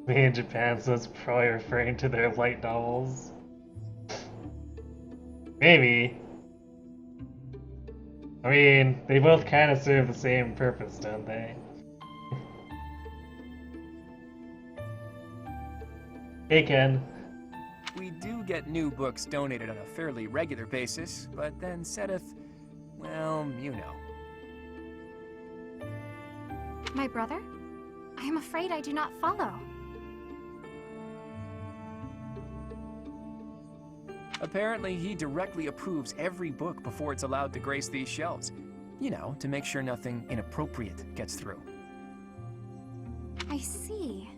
Me in Japan, so it's probably referring to their light novels. Maybe. I mean, they both kind of serve the same purpose, don't they? Hey, Ken. We do get new books donated on a fairly regular basis, but then Sedith, well, you know. My brother? I am afraid I do not follow. Apparently, he directly approves every book before it's allowed to grace these shelves. You know, to make sure nothing inappropriate gets through. I see.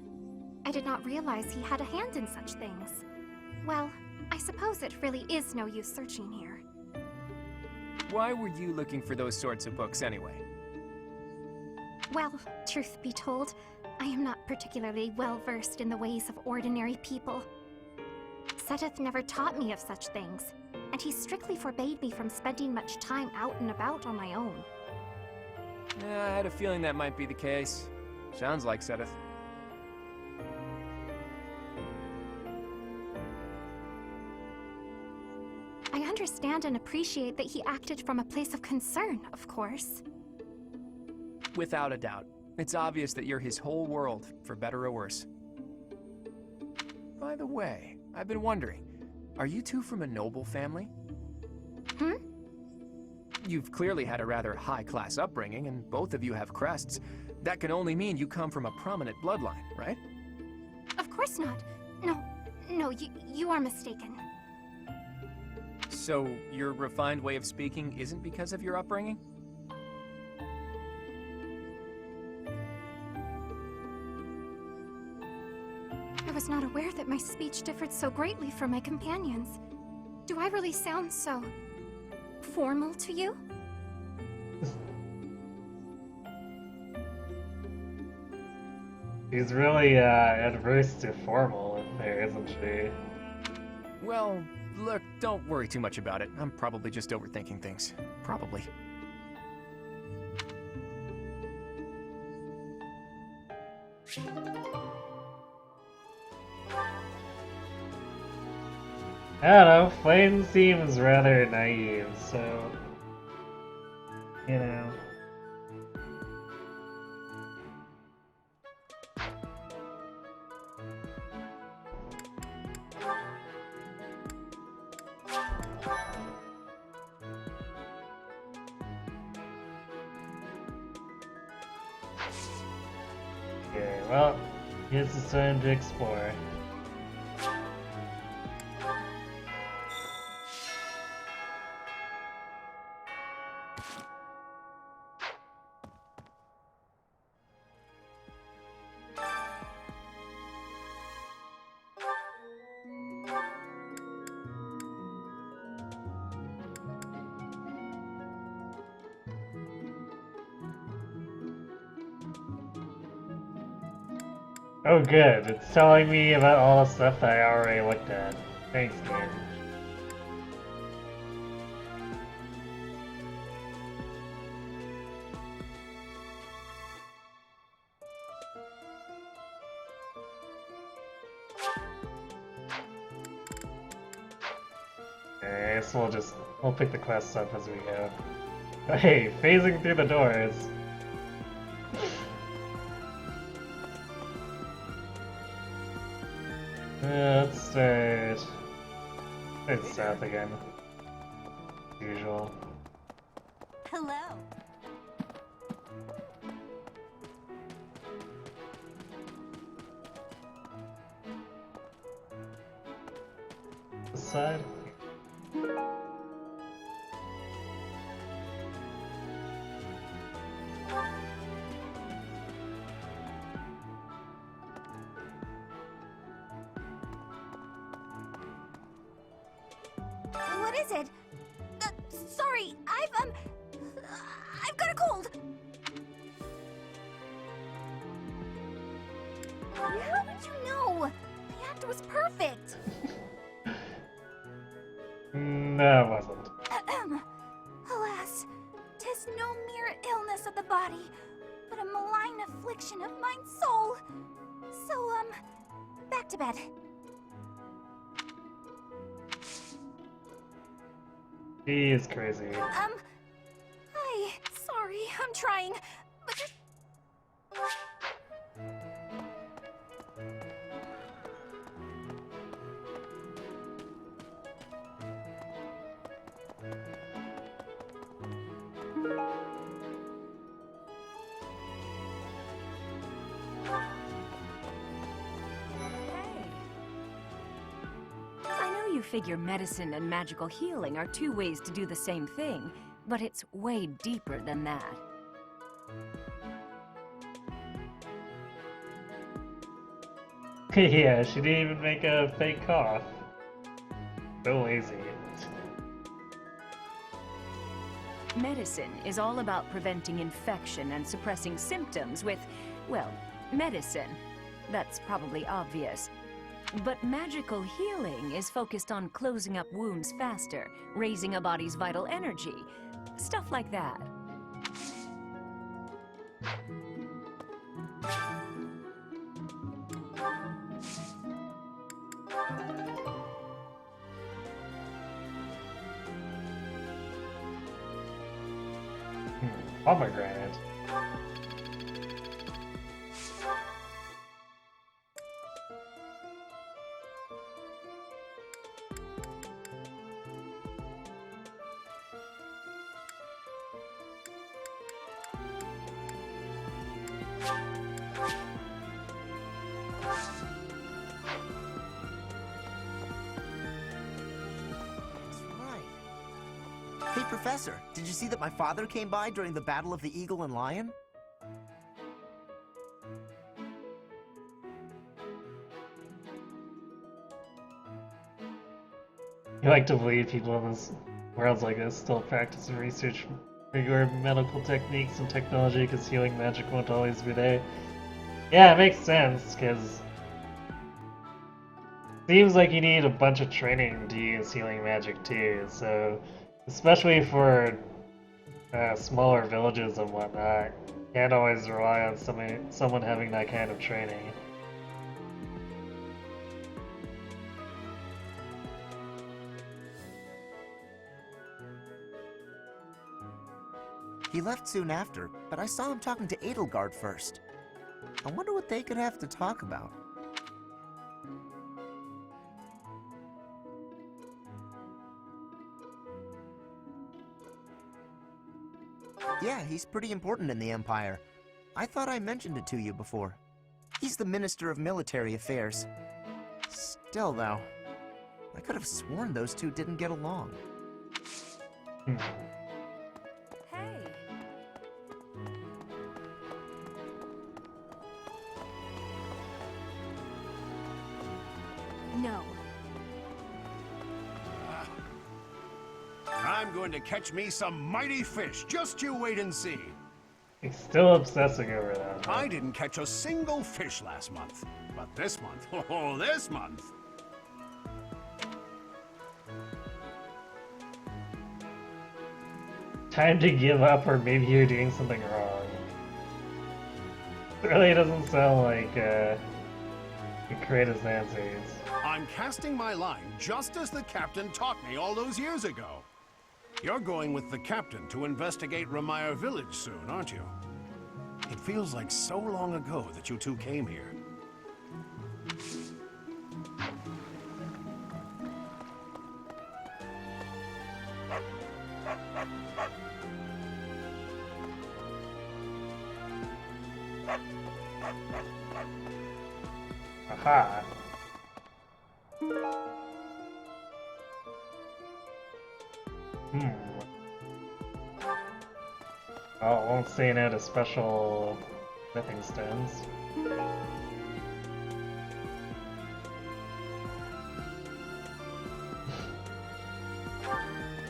I did not realize he had a hand in such things. Well, I suppose it really is no use searching here. Why were you looking for those sorts of books anyway? Well, truth be told, I am not particularly well versed in the ways of ordinary people. Sedith never taught me of such things, and he strictly forbade me from spending much time out and about on my own. Yeah, I had a feeling that might be the case. Sounds like Sedith. understand and appreciate that he acted from a place of concern, of course. Without a doubt. It's obvious that you're his whole world, for better or worse. By the way, I've been wondering, are you two from a noble family? Hmm? You've clearly had a rather high-class upbringing, and both of you have crests. That can only mean you come from a prominent bloodline, right? Of course not. No, you are mistaken. So, your refined way of speaking isn't because of your upbringing? I was not aware that my speech differed so greatly from my companions. Do I really sound so formal to you? She's really adverse to formal in there, isn't she? Well, look, don't worry too much about it. I'm probably just overthinking things. Probably. I don't know, Flame seems rather naive, so... You know... Okay, well, guess it's time to explore. Oh good, it's telling me about all the stuff that I already looked at. Thanks, game. Okay, so we'll pick the quests up as we go. Hey, phasing through the doors. Let's start south again. As usual. Hello. This side? What is it? Sorry, I've got a cold. How did you know? The actor was perfect. No, it wasn't. Alas, 'tis no mere illness of the body, but a malign affliction of mine soul. So, back to bed. He is crazy. Hi. Sorry, I'm trying, but just... I know you figure medicine and magical healing are two ways to do the same thing, but it's way deeper than that. Yeah, she didn't even make a fake cough. So lazy. Medicine is all about preventing infection and suppressing symptoms with, well, medicine. That's probably obvious. But magical healing is focused on closing up wounds faster, raising a body's vital energy, stuff like that. Pomegranate. Hey, Professor, did you see that my father came by during the Battle of the Eagle and Lion? You like to believe people in this worlds like this still practice and research regular medical techniques and technology because healing magic won't always be there. Yeah, it makes sense, because seems like you need a bunch of training to use healing magic too, so especially for smaller villages and whatnot, can't always rely on someone having that kind of training. He left soon after, but I saw him talking to Edelgard first. I wonder what they could have to talk about. Yeah, he's pretty important in the Empire. I thought I mentioned it to you before. He's the Minister of Military Affairs. Still, though, I could have sworn those two didn't get along. Hey. No. I'm going to catch me some mighty fish. Just you wait and see. He's still obsessing over that. I didn't catch a single fish last month. But this month, oh, this month. Time to give up, or maybe you're doing something wrong. It really doesn't sound like the greatest answers. I'm casting my line just as the captain taught me all those years ago. You're going with the captain to investigate Ramire Village soon, aren't you? It feels like so long ago that you two came here. Aha. Oh, it won't say no to special smithing stones.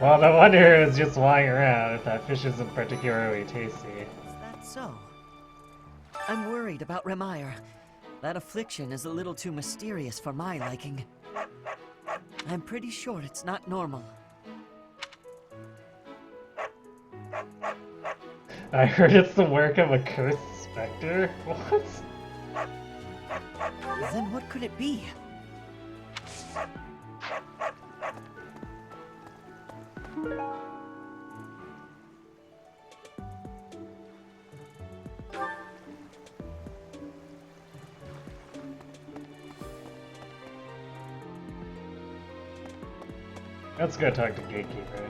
Well, no wonder it was just lying around if that fish isn't particularly tasty. Is that so? I'm worried about Ramire. That affliction is a little too mysterious for my liking. I'm pretty sure it's not normal. I heard it's the work of a cursed specter? What? Then what could it be? Let's go talk to Gatekeeper.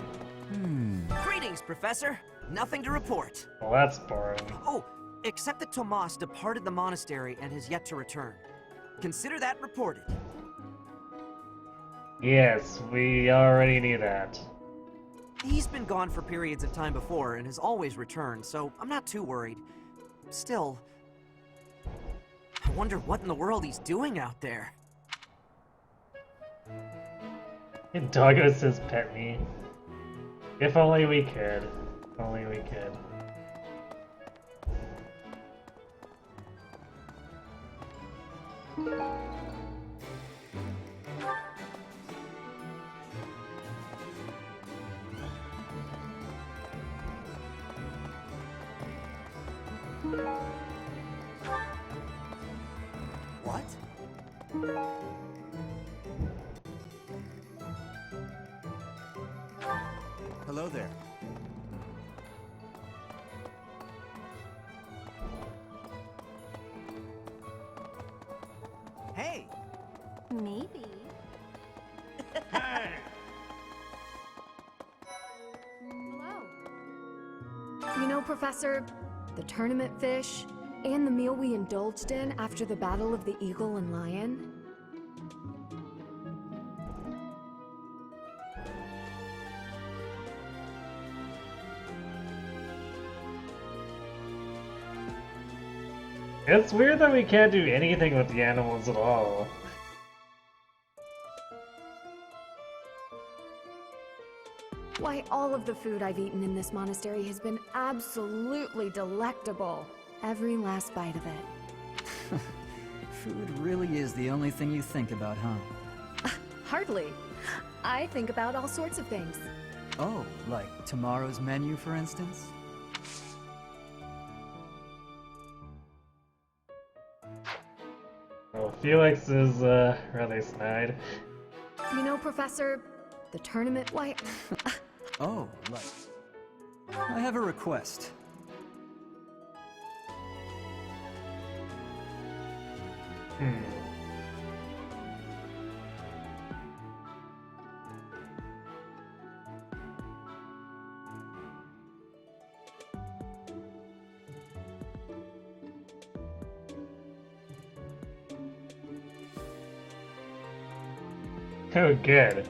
Greetings, Professor. Nothing to report. Well, that's boring. Oh, except that Tomas departed the monastery and has yet to return. Consider that reported. Yes, we already knew that. He's been gone for periods of time before and has always returned, so I'm not too worried. Still, I wonder what in the world he's doing out there. Doggo says pet me. If only we could. If only we could. What? Hello there. Hey! Maybe. Hello. You know, Professor, the tournament fish, and the meal we indulged in after the Battle of the Eagle and Lion? It's weird that we can't do anything with the animals at all. Why, all of the food I've eaten in this monastery has been absolutely delectable. Every last bite of it. Food really is the only thing you think about, huh? Hardly. I think about all sorts of things. Oh, like tomorrow's menu, for instance? Well, Felix is rather snide. You know, Professor, the tournament, why... Oh, like... I have a request. Oh, good.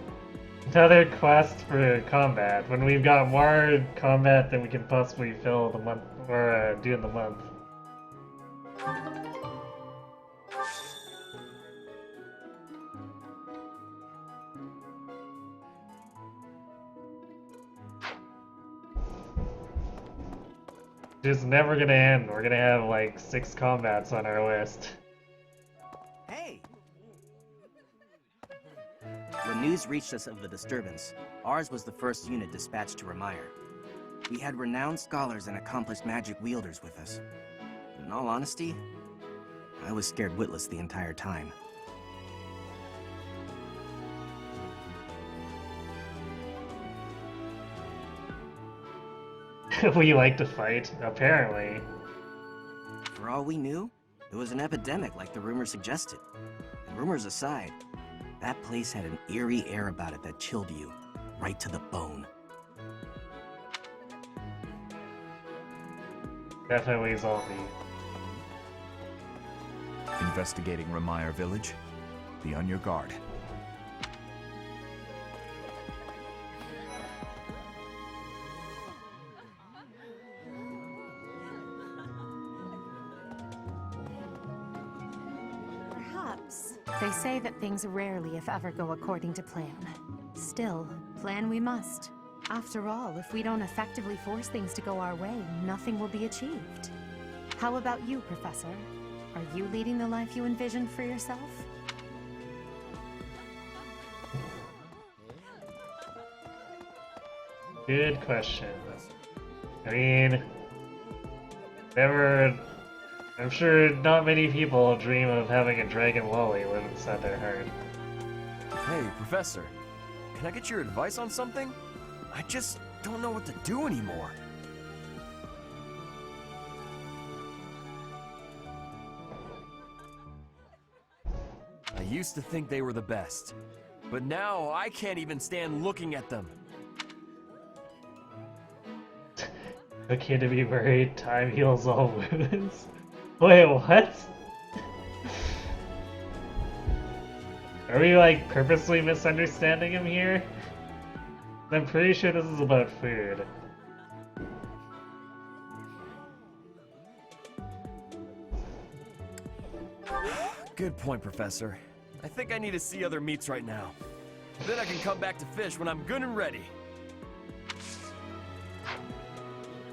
Another quest for combat, when we've got more combat than we can possibly fill the month, or do in the month. Just never gonna end. We're gonna have like 6 combats on our list. Hey! When news reached us of the disturbance, ours was the first unit dispatched to Remire. We had renowned scholars and accomplished magic wielders with us. In all honesty, I was scared witless the entire time. We like to fight, apparently. For all we knew, it was an epidemic like the rumors suggested. And rumors aside, that place had an eerie air about it that chilled you, right to the bone. Definitely zombie. Investigating Remire Village. Be on your guard. Perhaps. They say that things rarely, if ever, go according to plan. Still, plan we must. After all, if we don't effectively force things to go our way, nothing will be achieved. How about you, Professor? Are you leading the life you envisioned for yourself? Good question. I mean, I'm sure not many people dream of having a dragon lolly live inside their heart. Hey, Professor. Can I get your advice on something? I just don't know what to do anymore. I used to think they were the best, but now I can't even stand looking at them. Okay to be worried, time heals all wounds. Wait, what? Are we like purposely misunderstanding him here? I'm pretty sure this is about food. Good point, Professor. I think I need to see other meats right now. Then I can come back to fish when I'm good and ready.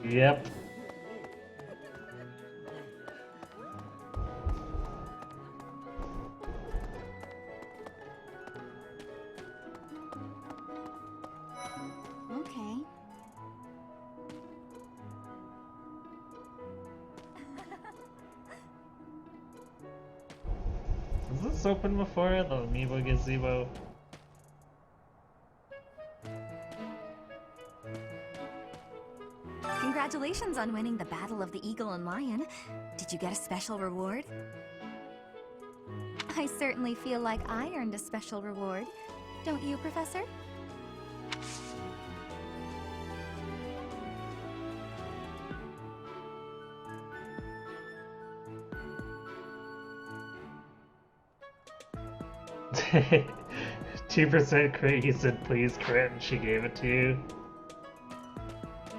Yep. Okay. Was this open before, the Amiibo Gazebo? Congratulations on winning the Battle of the Eagle and Lion. Did you get a special reward? I certainly feel like I earned a special reward. Don't you, Professor? %2% crit, you said please crit, and she gave it to you.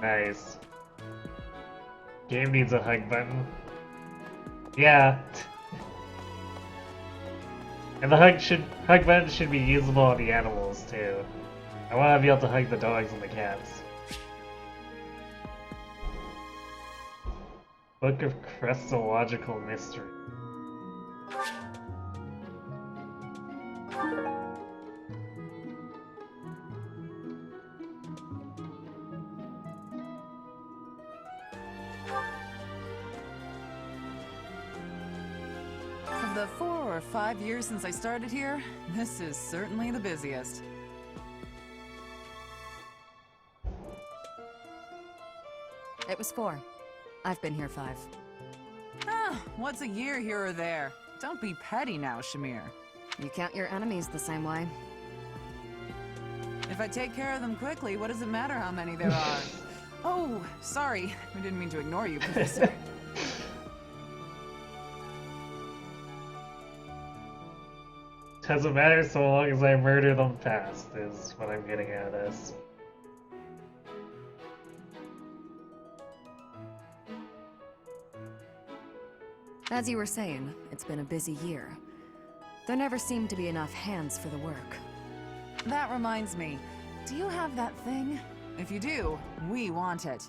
Nice. Game needs a hug button. Yeah. And the hug button should be usable on the animals too. I want to be able to hug the dogs and the cats. Book of Crestological Mystery. Of the 4 or 5 years since I started here, this is certainly the busiest. It was 4. I've been here 5. Ah, what's a year here or there? Don't be petty now, Shamir. You count your enemies the same way. If I take care of them quickly, what does it matter how many there are? Oh, sorry. I didn't mean to ignore you, Professor. Doesn't matter so long as I murder them fast, is what I'm getting at this. As you were saying, it's been a busy year. There never seemed to be enough hands for the work. That reminds me. Do you have that thing? If you do, we want it.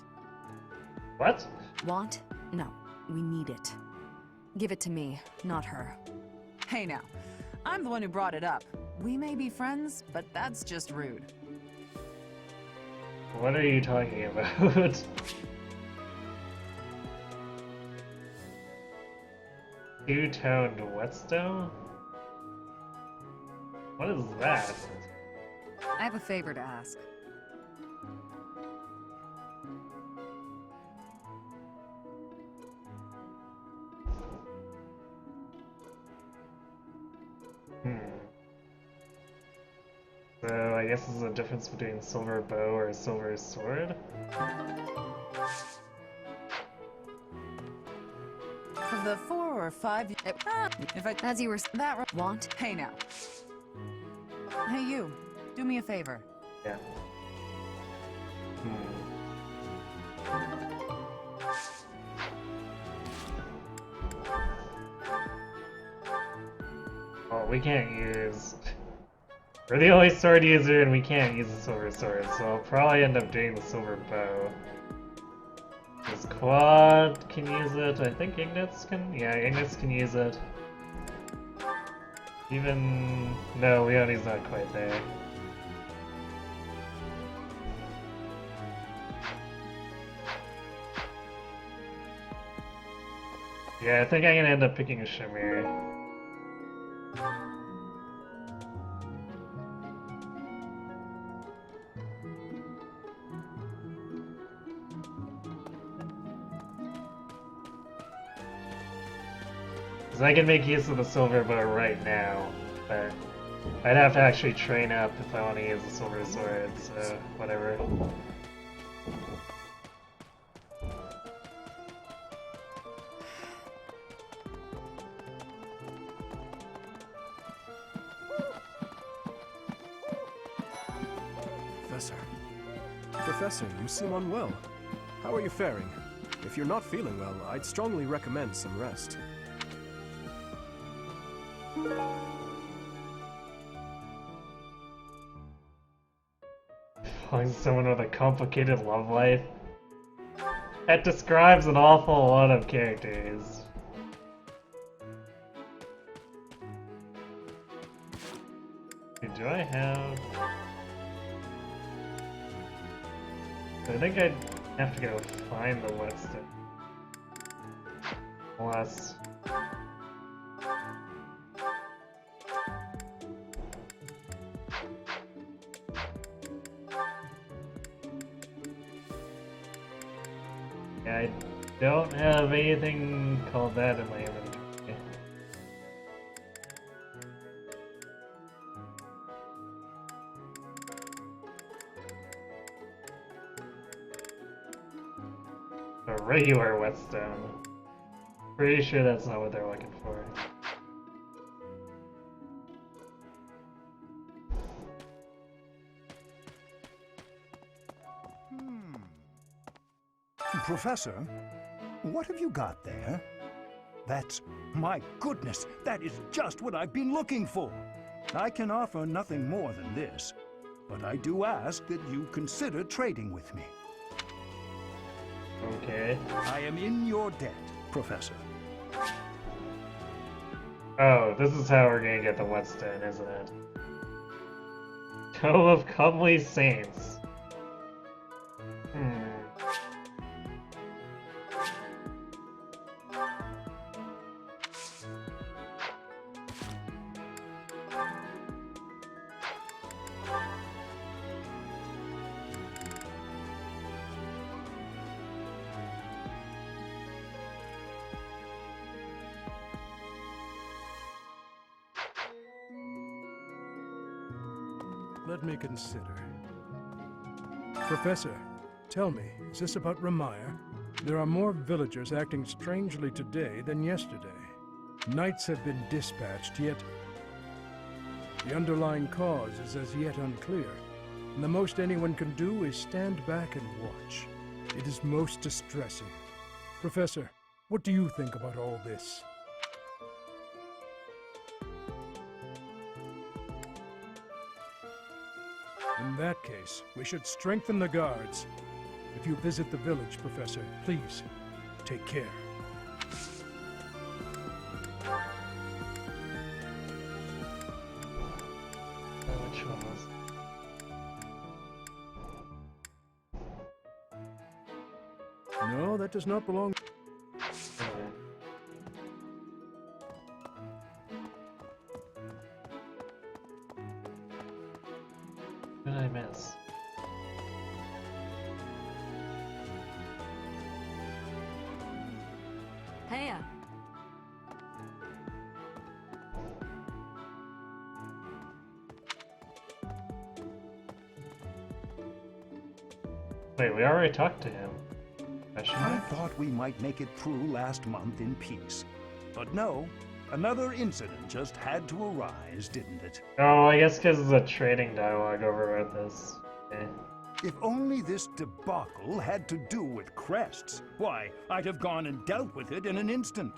What? Want? No. We need it. Give it to me, not her. Hey now. I'm the one who brought it up. We may be friends, but that's just rude. What are you talking about? Two-toned whetstone? What is that? I have a favor to ask. So I guess there's a difference between silver bow or silver sword? Of the 4 or 5 if I as you were that want. Hey now. Hey you, do me a favor. Yeah. Oh, we can't use... We're the only sword user and we can't use the silver sword, so I'll probably end up doing the silver bow. Because Quad can use it, I think Ignatz can? Yeah, Ignatz can use it. Even... No, Leonie's not quite there. Yeah, I think I'm gonna end up picking a Shamir. Because I can make use of the silver bow right now, but I'd have to actually train up if I want to use the silver sword, so whatever. Professor, you seem unwell. How are you faring? If you're not feeling well, I'd strongly recommend some rest. Find someone with a complicated love life? That describes an awful lot of characters. Do I have... I think I'd have to go find the whetstone. Unless... Yeah, I don't have anything called that in my inventory. A regular whetstone. Pretty sure that's not what they're looking for. Professor, what have you got there? That's... my goodness, that is just what I've been looking for. I can offer nothing more than this, but I do ask that you consider trading with me. Okay. I am in your debt, Professor. Oh, this is how we're gonna get the whetstone, isn't it? Toe of Comely Saints. Let me consider. Professor, tell me, is this about Remire? There are more villagers acting strangely today than yesterday. Knights have been dispatched, yet the underlying cause is as yet unclear. And the most anyone can do is stand back and watch. It is most distressing. Professor, what do you think about all this? In that case, we should strengthen the guards. If you visit the village, Professor, please, take care. Which one was it? No, that does not belong. What did I miss? Heya. Wait, we already talked to him. I thought we might make it through last month in peace. But no, another incident just had to arise, didn't it? Oh, I guess because it's a trading dialogue over with this. Okay. If only this debacle had to do with crests, why, I'd have gone and dealt with it in an instant.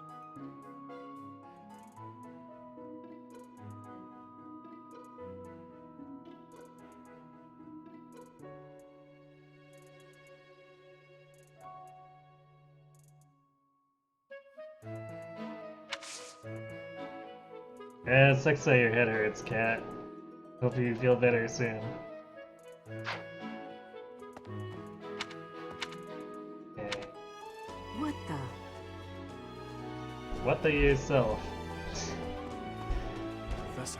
Yeah, it sucks that your head hurts, Cat. Hope you feel better soon. Okay. What the? What the yourself? Professor.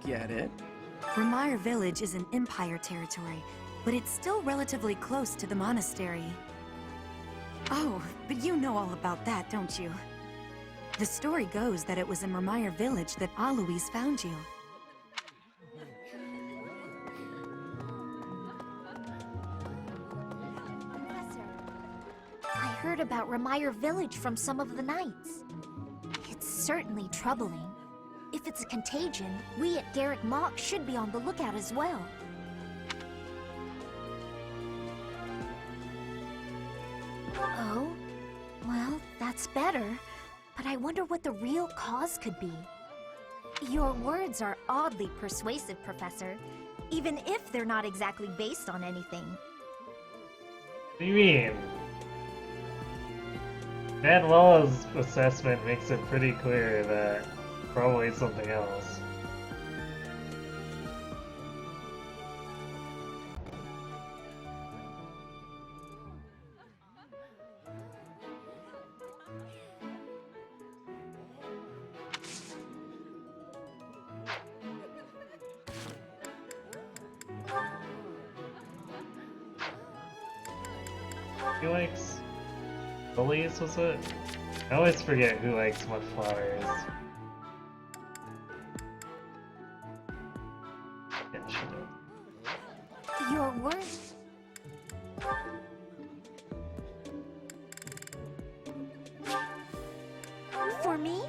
Get it? Remire Village is in Empire territory, but it's still relatively close to the monastery. Oh, but you know all about that, don't you? The story goes that it was in Remire Village that Alois found you. I heard about Remire Village from some of the knights. It's certainly troubling. If it's a contagion, we at Garrick Mach should be on the lookout as well. Oh? Well, that's better. But I wonder what the real cause could be. Your words are oddly persuasive, Professor, even if they're not exactly based on anything. What do you mean? Manuela's assessment makes it pretty clear that probably something else. Who likes lilies, was it? I always forget who likes what flowers. Yeah, she does. Your words. For me?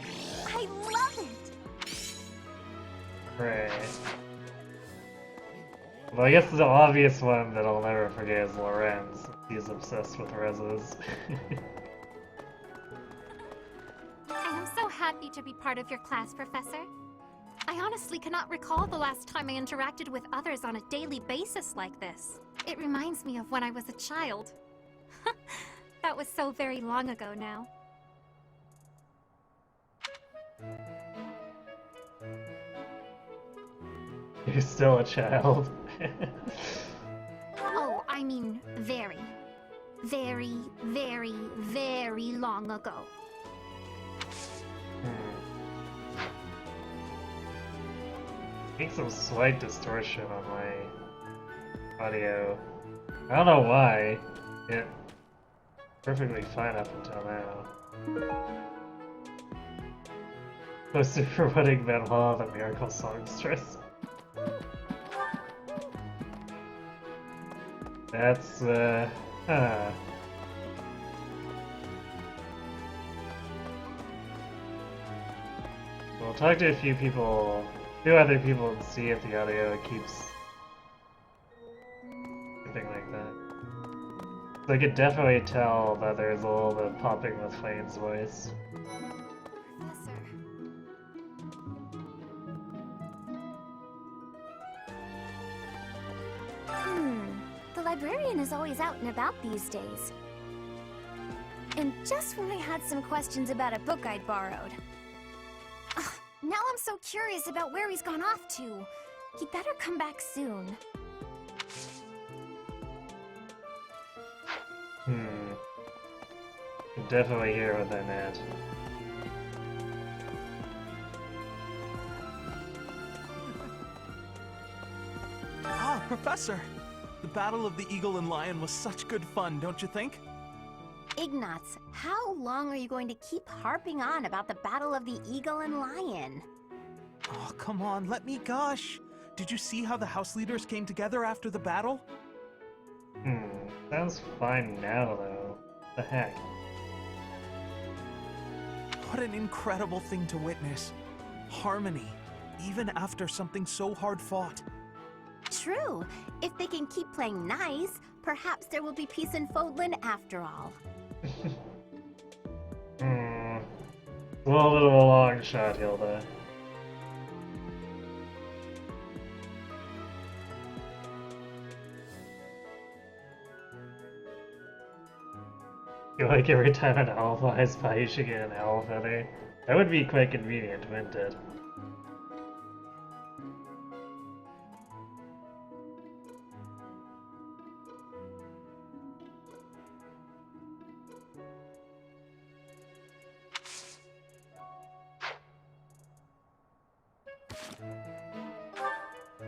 I love it! Right. Well, I guess the obvious one that I'll never forget is Lorenz. He's obsessed with roses. I am so happy to be part of your class, Professor. I honestly cannot recall the last time I interacted with others on a daily basis like this. It reminds me of when I was a child. That was so very long ago now. You're still a child. Oh, I mean very, very, very, very long ago. Getting some slight distortion on my audio. I don't know why. It's perfectly fine up until now. Posted for Wedding Manhwa, the Miracle Songstress. That's, We'll talk to a few other people and see if the audio keeps something like that. So I could definitely tell that there's a little bit of popping with Flane's voice. Professor. The librarian is always out and about these days. And just when I had some questions about a book I'd borrowed. Now I'm so curious about where he's gone off to. He better come back soon. Can definitely hear what they're at. Ah, Professor! The Battle of the Eagle and Lion was such good fun, don't you think? Ignatz, how long are you going to keep harping on about the Battle of the Eagle and Lion? Oh, come on, let me gush! Did you see how the house leaders came together after the battle? Sounds fine now, though. The heck? What an incredible thing to witness. Harmony, even after something so hard fought. True. If they can keep playing nice, perhaps there will be peace in Fodlan after all. A little bit of a long shot, Hilda. I feel like every time an owl flies by, you should get an owl feather. That would be quite convenient, wouldn't it?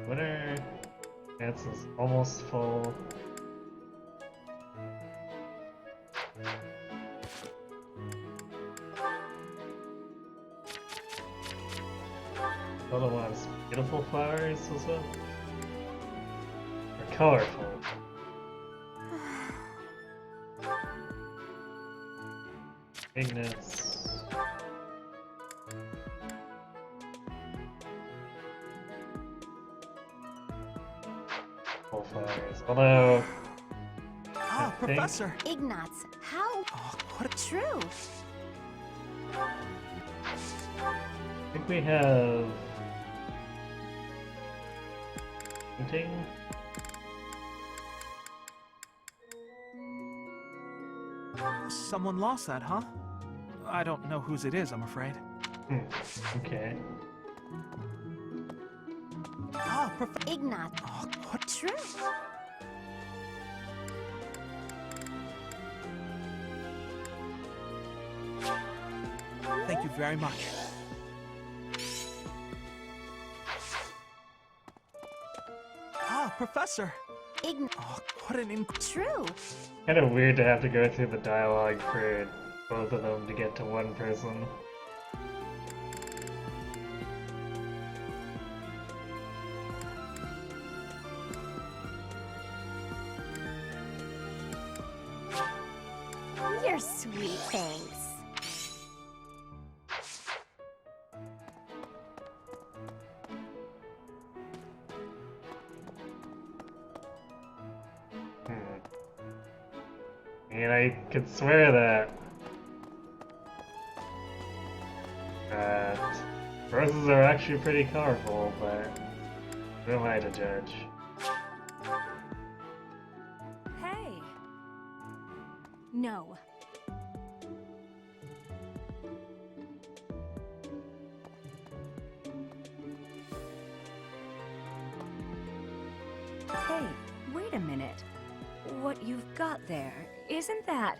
Winner. That's almost full. Other one's beautiful flowers, was it? Or colorful? Ignatz. Full flowers. Although. Ah, Professor! Ignatz, how? Oh, what a true. I think we have painting. Someone lost that, huh? I don't know whose it is, I'm afraid. Okay. Ah, Ignatz. Oh, what? True. Thank you very much. Ah, Professor! Oh, what an True. Kind of weird to have to go through the dialogue for both of them to get to one person. You're sweet, thanks. And I could swear that roses are actually pretty colorful, but who am I to judge? Hey! No. Hey, wait a minute. What you've got there, isn't that...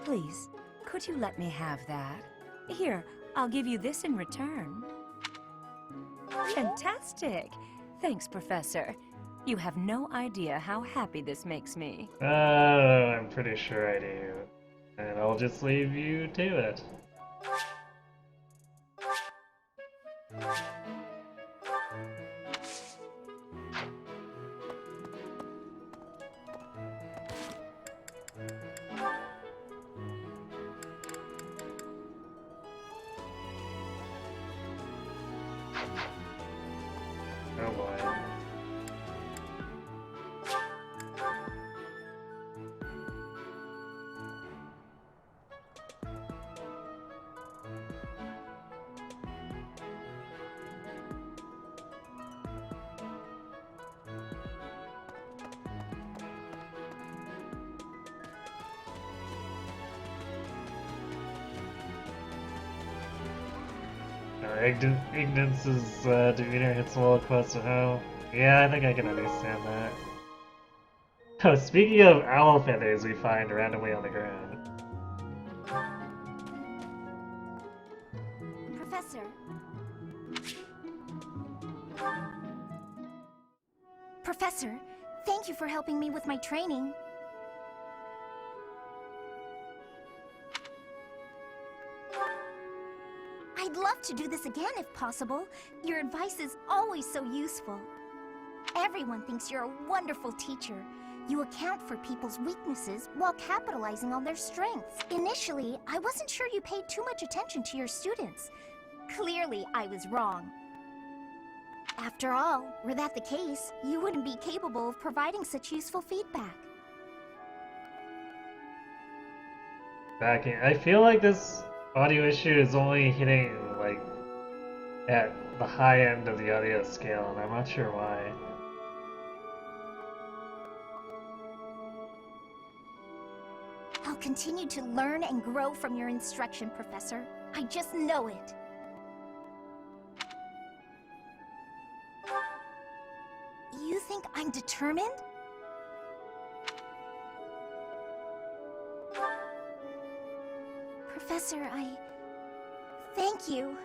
Please, could you let me have that? Here, I'll give you this in return. Fantastic! Thanks, Professor. You have no idea how happy this makes me. I'm pretty sure I do. And I'll just leave you to it. Oh boy. Ignitz's demeanor hits a little close to home. Yeah, I think I can understand that. Oh, speaking of owl feathers we find randomly on the ground. Professor. Professor, thank you for helping me with my training. I'd love to do this again if possible. Your advice is always so useful. Everyone thinks you're a wonderful teacher. You account for people's weaknesses while capitalizing on their strengths. Initially, I wasn't sure you paid too much attention to your students. Clearly, I was wrong. After all, were that the case, you wouldn't be capable of providing such useful feedback. Backing. I feel like this audio issue is only hitting, like, at the high end of the audio scale, and I'm not sure why. I'll continue to learn and grow from your instruction, Professor. I just know it. You think I'm determined? Professor, thank you.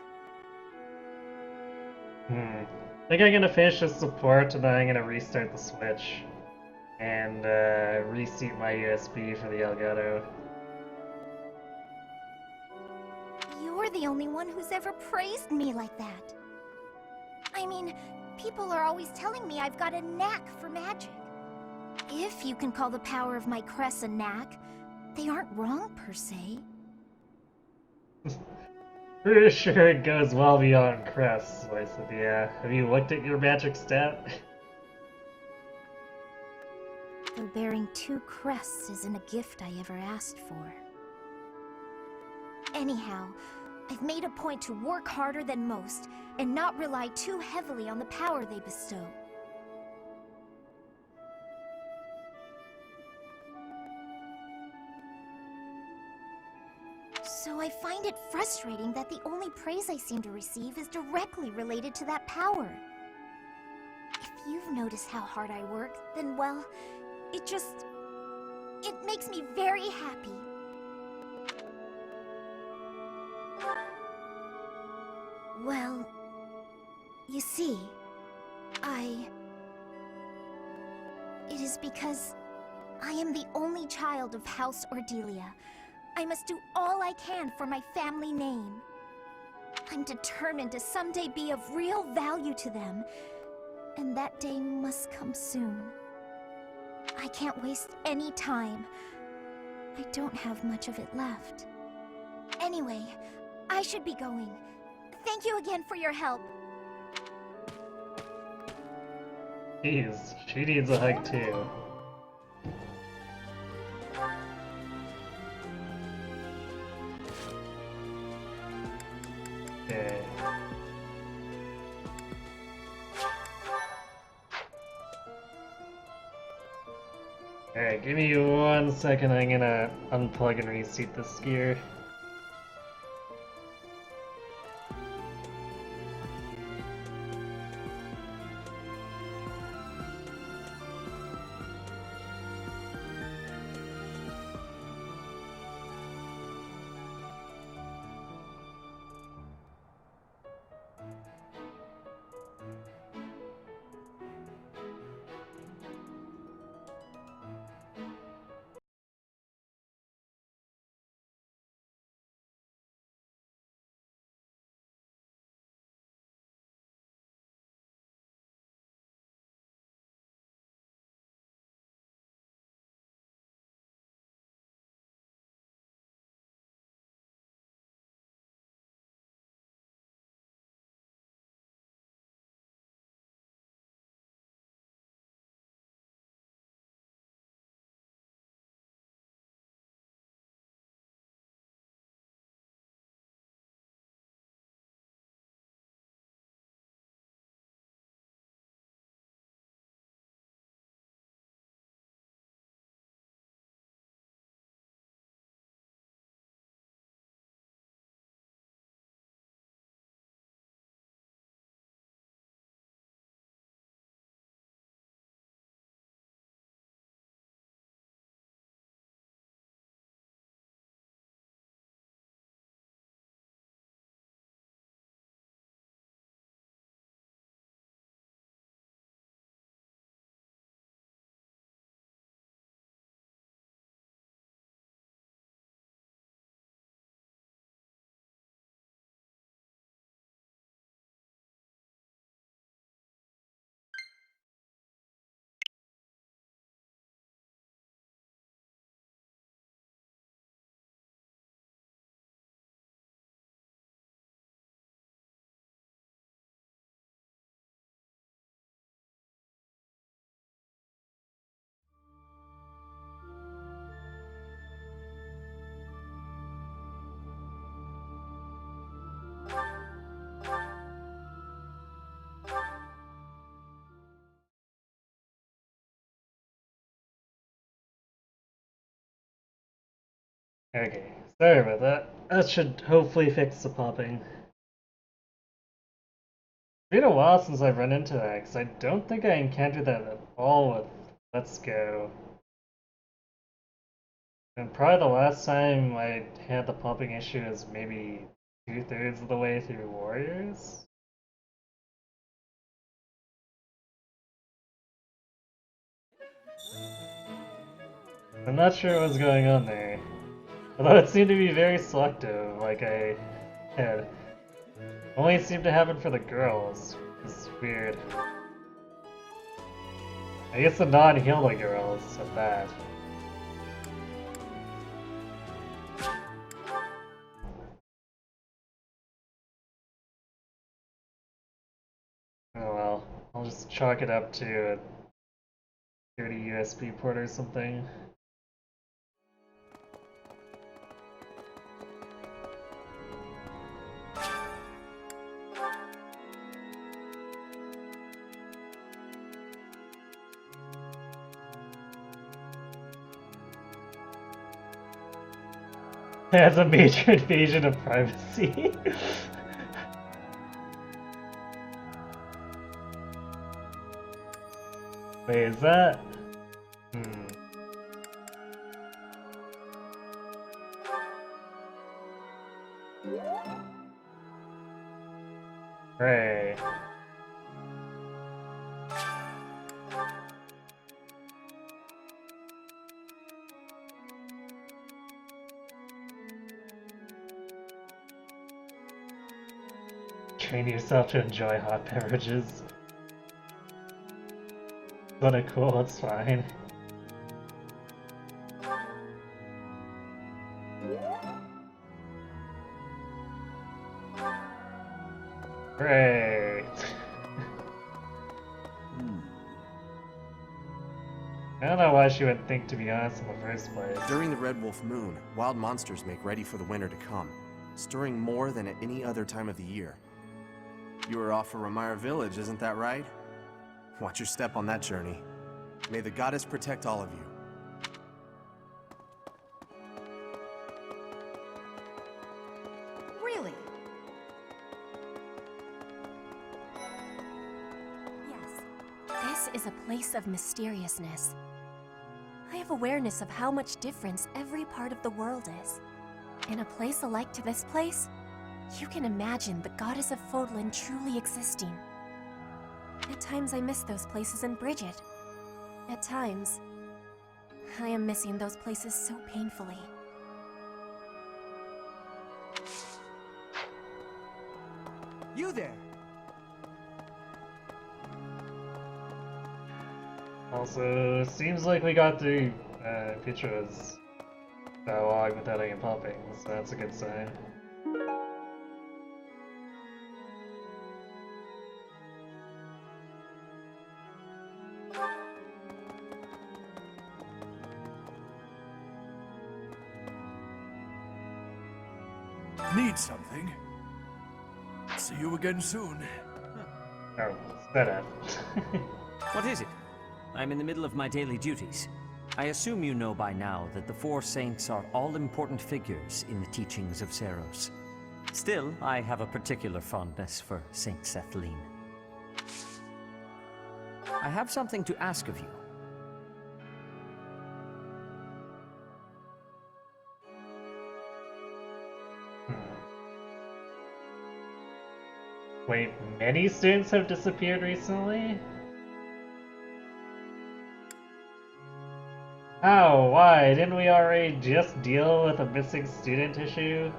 I think I'm gonna finish this support and then I'm gonna restart the Switch and reseat my USB for the Elgato. You're the only one who's ever praised me like that. I mean, people are always telling me I've got a knack for magic. If you can call the power of my crest a knack, they aren't wrong per se. Pretty sure it goes well beyond crests, I said, yeah. Have you looked at your magic stat? Though bearing 2 crests isn't a gift I ever asked for. Anyhow, I've made a point to work harder than most, and not rely too heavily on the power they bestow. So I find it frustrating that the only praise I seem to receive is directly related to that power. If you've noticed how hard I work, then well, it makes me very happy. Well, you see, because I am the only child of House Ordelia. I must do all I can for my family name. I'm determined to someday be of real value to them, and that day must come soon. I can't waste any time. I don't have much of it left. Anyway, I should be going. Thank you again for your help. Jeez, she needs a hug too. Okay. Alright, give me 1 second, I'm gonna unplug and reseat this gear. Okay, sorry about that. That should hopefully fix the popping. It's been a while since I've run into that, because I don't think I encountered that at all with Let's Go. And probably the last time I had the popping issue is maybe 2/3 of the way through Warriors? I'm not sure what was going on there. Although it seemed to be very selective, like I had. Only seemed to happen for the girls. It's weird. I guess the non-Hilda girls at that. Oh well, I'll just chalk it up to a dirty USB port or something. That's a major invasion of privacy. Wait, is that? Right. train yourself to enjoy hot beverages. Kinda cool, it's fine. Great. I don't know why she would think to be honest in the first place. During the Red Wolf Moon, wild monsters make ready for the winter to come, stirring more than at any other time of the year. You were off for Ramire Village, isn't that right? Watch your step on that journey. May the goddess protect all of you. Really? Yes. This is a place of mysteriousness. I have awareness of how much difference every part of the world is. In a place alike to this place, you can imagine the goddess of Fodlan truly existing. At times I miss those places in Bridget. At times, I am missing those places so painfully. You there! Also, seems like we got the pictures dialogue without any popping, so that's a good sign. Need something? See you again soon. Oh, set up. What is it? I'm in the middle of my daily duties. I assume you know by now that the four saints are all-important figures in the teachings of Seros. Still, I have a particular fondness for Saint Sethlene. I have something to ask of you. Wait, many students have disappeared recently? How? Why? Didn't we already just deal with a missing student issue?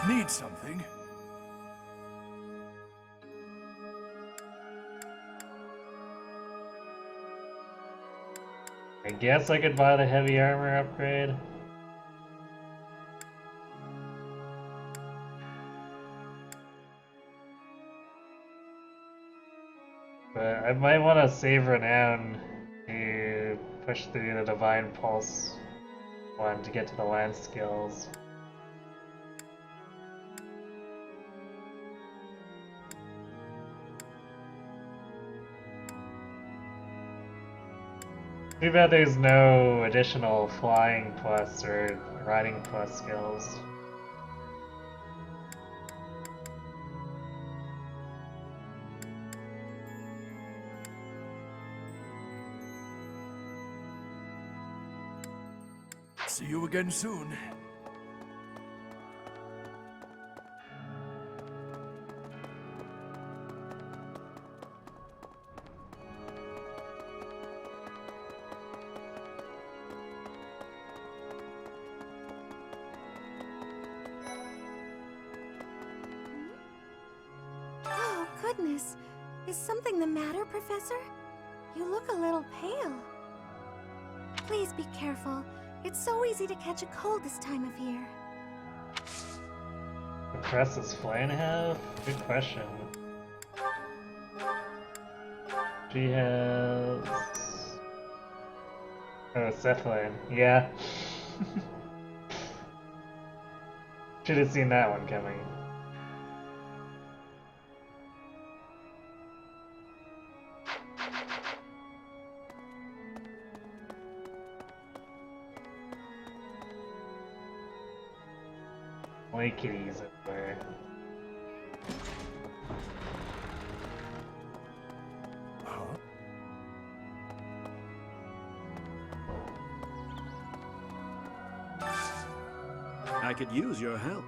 Need something? I guess I could buy the heavy armor upgrade. But I might want to save Renown to push through the Divine Pulse one to get to the land skills. Too bad there's no additional flying plus or riding plus skills. See you again soon. Oh, goodness. Is something the matter, Professor? You look a little pale. Please be careful. It's so easy to catch a cold this time of year. What crest does Flan have? Good question. She has... Oh, Cephalin. Yeah. Should have seen that one coming. Only kitties everywhere. I could use your help.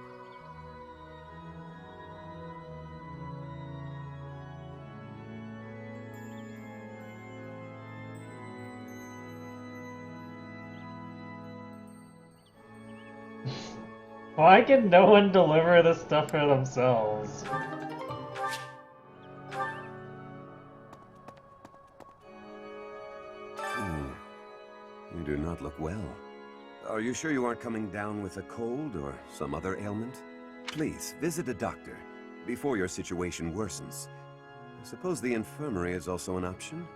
Why can no one deliver this stuff for themselves? You do not look well. Are you sure you aren't coming down with a cold or some other ailment? Please, visit a doctor before your situation worsens. I suppose the infirmary is also an option.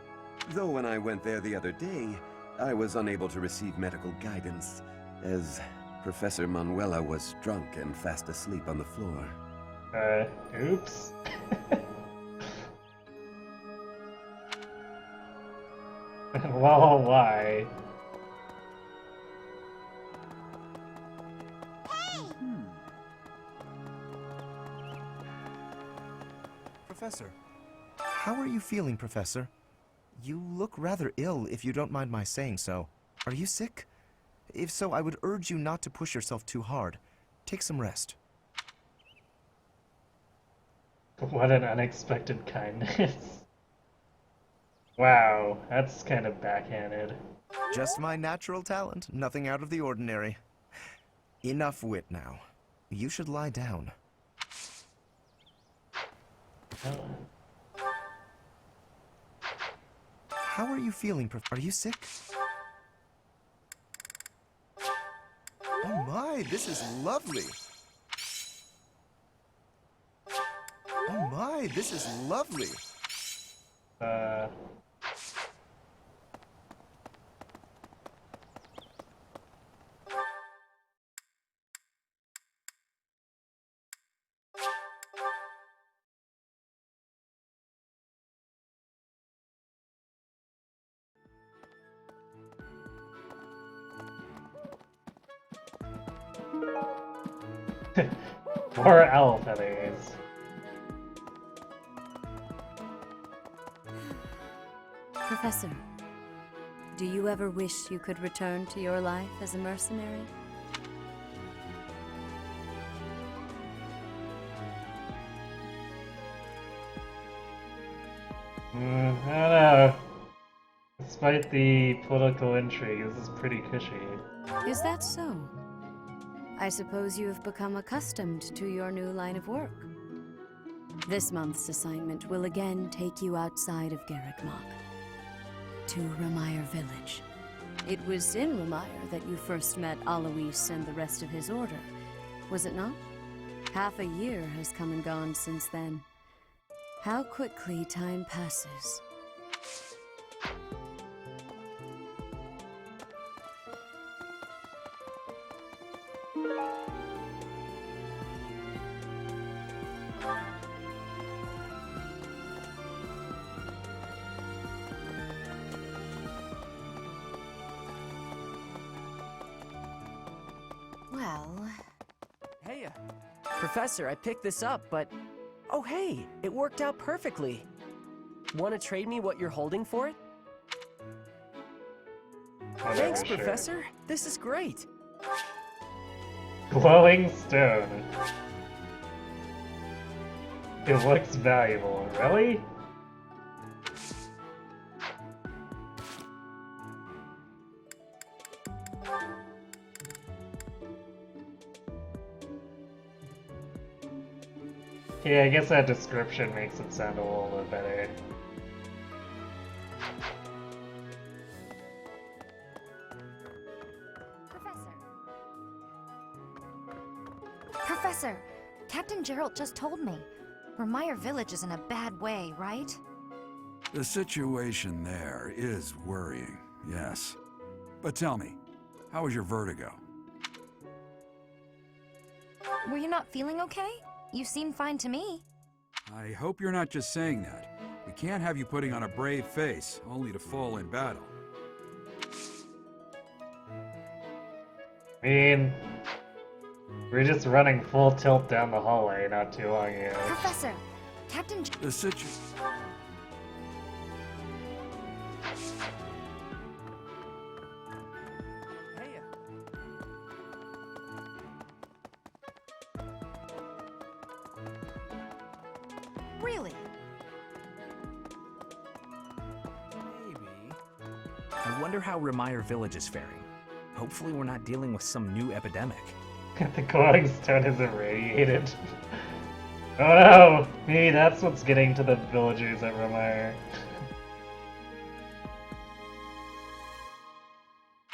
Though when I went there the other day, I was unable to receive medical guidance, as Professor Manuela was drunk and fast asleep on the floor. Oops. Well, why? Professor. How are you feeling, Professor? You look rather ill, if you don't mind my saying so. Are you sick? If so, I would urge you not to push yourself too hard. Take some rest. What an unexpected kindness. Wow, that's kind of backhanded. Just my natural talent, nothing out of the ordinary. Enough wit now. You should lie down. How are you feeling, Are you sick? Oh my, this is lovely. Oh my, this is lovely. More owl feathers. Professor, do you ever wish you could return to your life as a mercenary? I don't know. Despite the political intrigue, this is pretty cushy. Is that so? I suppose you have become accustomed to your new line of work. This month's assignment will again take you outside of Garrigmok, to Remire Village. It was in Remire that you first met Alois and the rest of his order, was it not? Half a year has come and gone since then. How quickly time passes. Well... Hey, Professor, I picked this up, but... Oh hey, it worked out perfectly. Want to trade me what you're holding for it? Thanks, sure. Professor. This is great. Glowing stone. It looks valuable, really? Yeah, I guess that description makes it sound a little bit better. Professor, Captain Gerald just told me. Remire Village is in a bad way, right? The situation there is worrying, yes. But tell me, how was your vertigo? Were you not feeling okay? You seem fine to me. I hope you're not just saying that. We can't have you putting on a brave face, only to fall in battle. I mean, we're just running full tilt down the hallway not too long ago. Professor, Captain The situation... Really? I wonder how Remire Village is faring. Hopefully we're not dealing with some new epidemic. The glowing stone is irradiated. Oh no! Maybe that's what's getting to the villagers at Romire.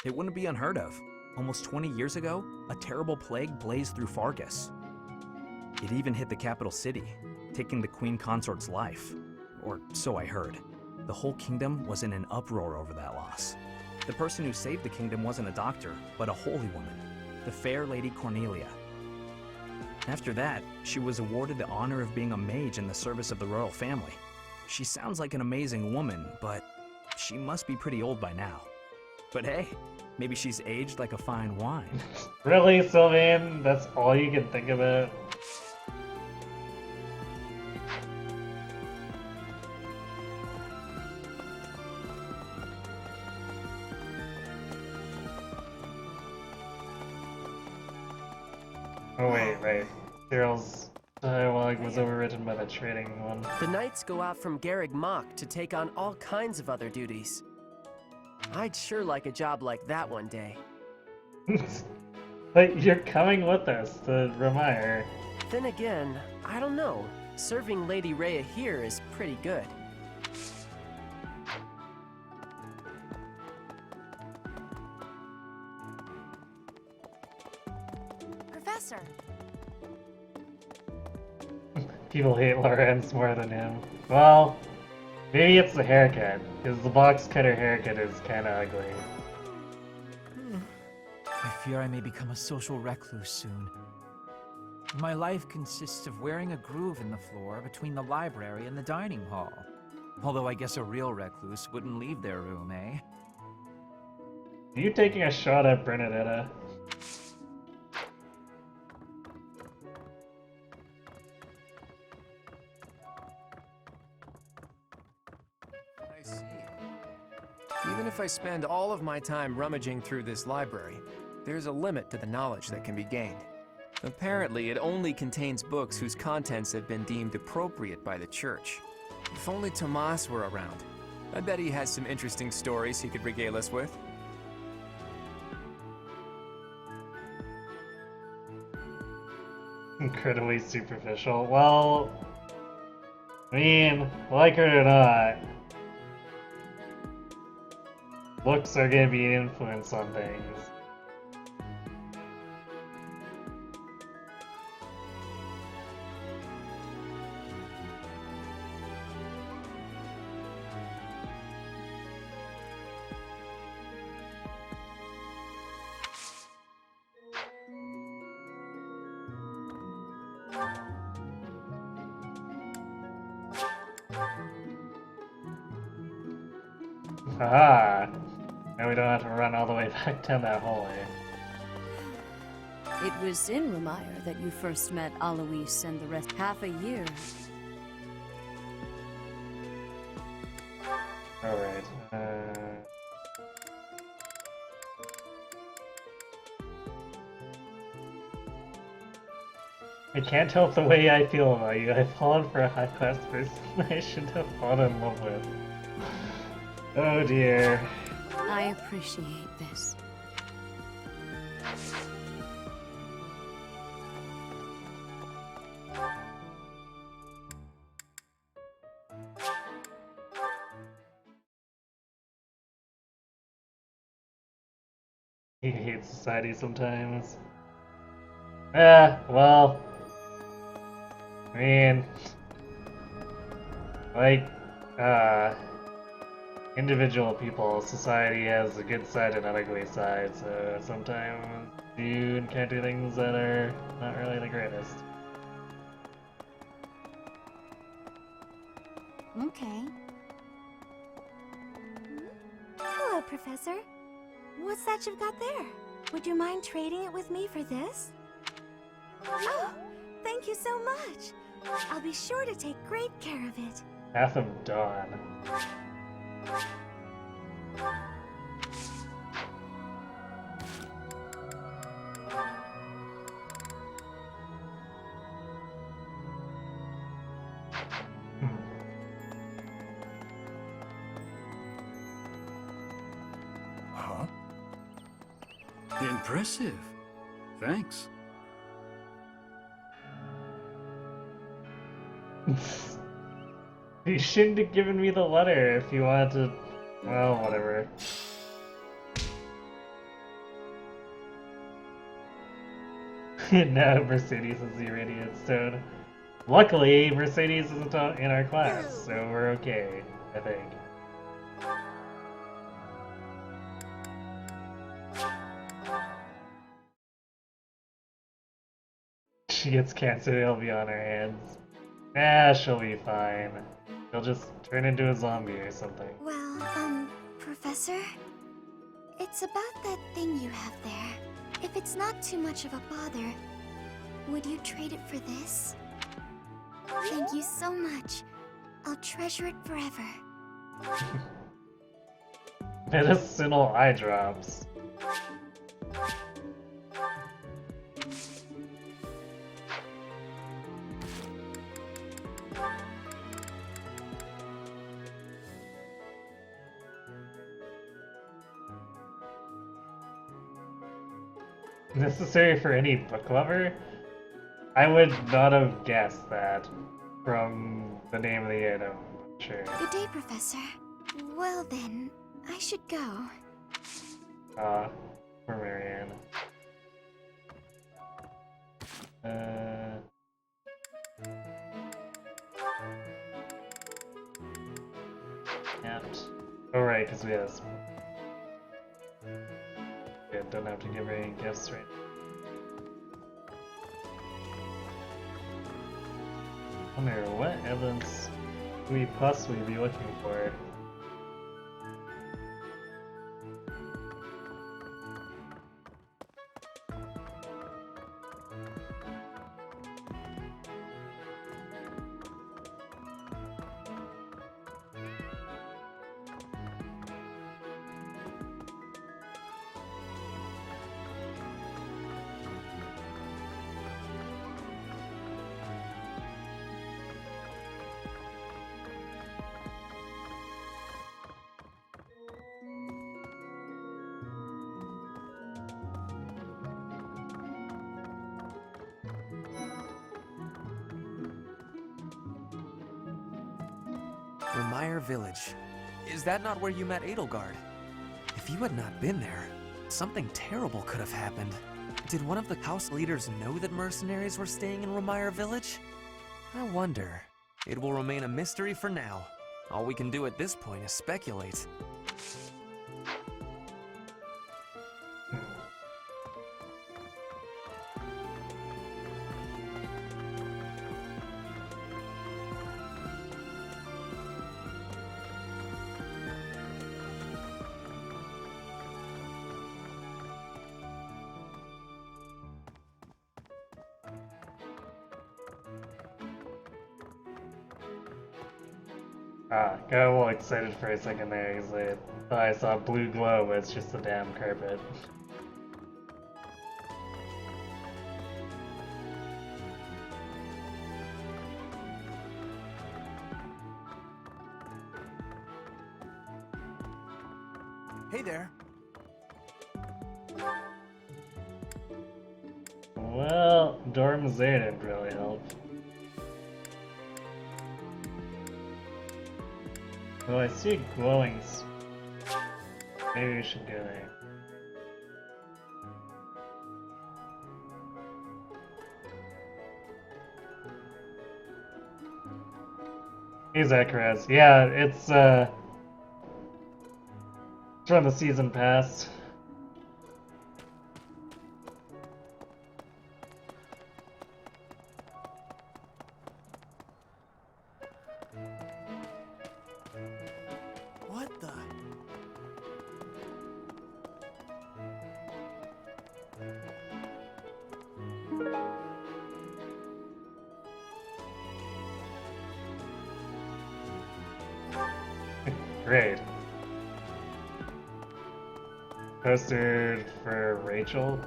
It wouldn't be unheard of. Almost 20 years ago, a terrible plague blazed through Fargus. It even hit the capital city, taking the queen consort's life. Or so I heard. The whole kingdom was in an uproar over that loss. The person who saved the kingdom wasn't a doctor, but a holy woman, the fair Lady Cornelia. After that, she was awarded the honor of being a mage in the service of the royal family. She sounds like an amazing woman, but she must be pretty old by now. But hey, maybe she's aged like a fine wine. Really, Sylvain? That's all you can think about? Oh wait, right. Cyril's dialogue was overwritten by the trading one. The knights go out from Garreg Mach to take on all kinds of other duties. I'd sure like a job like that one day. But you're coming with us to Romire. Then again, I don't know. Serving Lady Rhea here is pretty good. Professor! People hate Lorenz more than him. Well, maybe it's the haircut, because the box cutter haircut is kinda ugly. I fear I may become a social recluse soon. My life consists of wearing a groove in the floor between the library and the dining hall. Although I guess a real recluse wouldn't leave their room, eh? Are you taking a shot at Bernadetta? I see. Even if I spend all of my time rummaging through this library, there's a limit to the knowledge that can be gained. Apparently, it only contains books whose contents have been deemed appropriate by the church. If only Tomas were around. I bet he has some interesting stories he could regale us with. Incredibly superficial. Well, I mean, like it or not, looks are gonna be an influence on things. Haha! Now we don't have to run all the way back down that hallway. It was in Romire that you first met Alois and the rest. Half a year. Alright, I can't help the way I feel about you. I've fallen for a high-class person I shouldn't have fallen in love with. Oh dear. I appreciate this. He hates society sometimes. Yeah, well, I mean, like, individual people, society has a good side and an ugly side, so sometimes you encounter things that are not really the greatest. Okay. Hello, Professor. What's that you've got there? Would you mind trading it with me for this? Oh, thank you so much. I'll be sure to take great care of it. Path of Dawn. Huh? Impressive. Thanks. You shouldn't have given me the letter if you wanted to... Well, whatever. Now Mercedes is the Irradiant Stone. Luckily, Mercedes isn't in our class, so we're okay, I think. She gets cancer, it'll be on her hands. She'll be fine. She'll just turn into a zombie or something. Well, Professor? It's about that thing you have there. If it's not too much of a bother, would you trade it for this? Thank you so much. I'll treasure it forever. Medicinal eye drops. Necessary for any book lover? I would not have guessed that from the name of the item. Sure. Good day, Professor. Well then, I should go. Poor Marianne. Can't. Oh right, because we have this. Yeah, don't have to give her any gifts right now. I wonder what evidence could we possibly be looking for? Remire Village. Is that not where you met Edelgard? If you had not been there, something terrible could have happened. Did one of the house leaders know that mercenaries were staying in Remire Village? I wonder. It will remain a mystery for now. All we can do at this point is speculate. Got a little excited for a second there because I thought I saw blue glow, but it's just the damn carpet. Hey there. Well, dorms there didn't really help. Well, I see glowing. Maybe we should go there. Hey, Zacharias. Yeah, it's from the season pass. What the? Great. Poster for Rachel.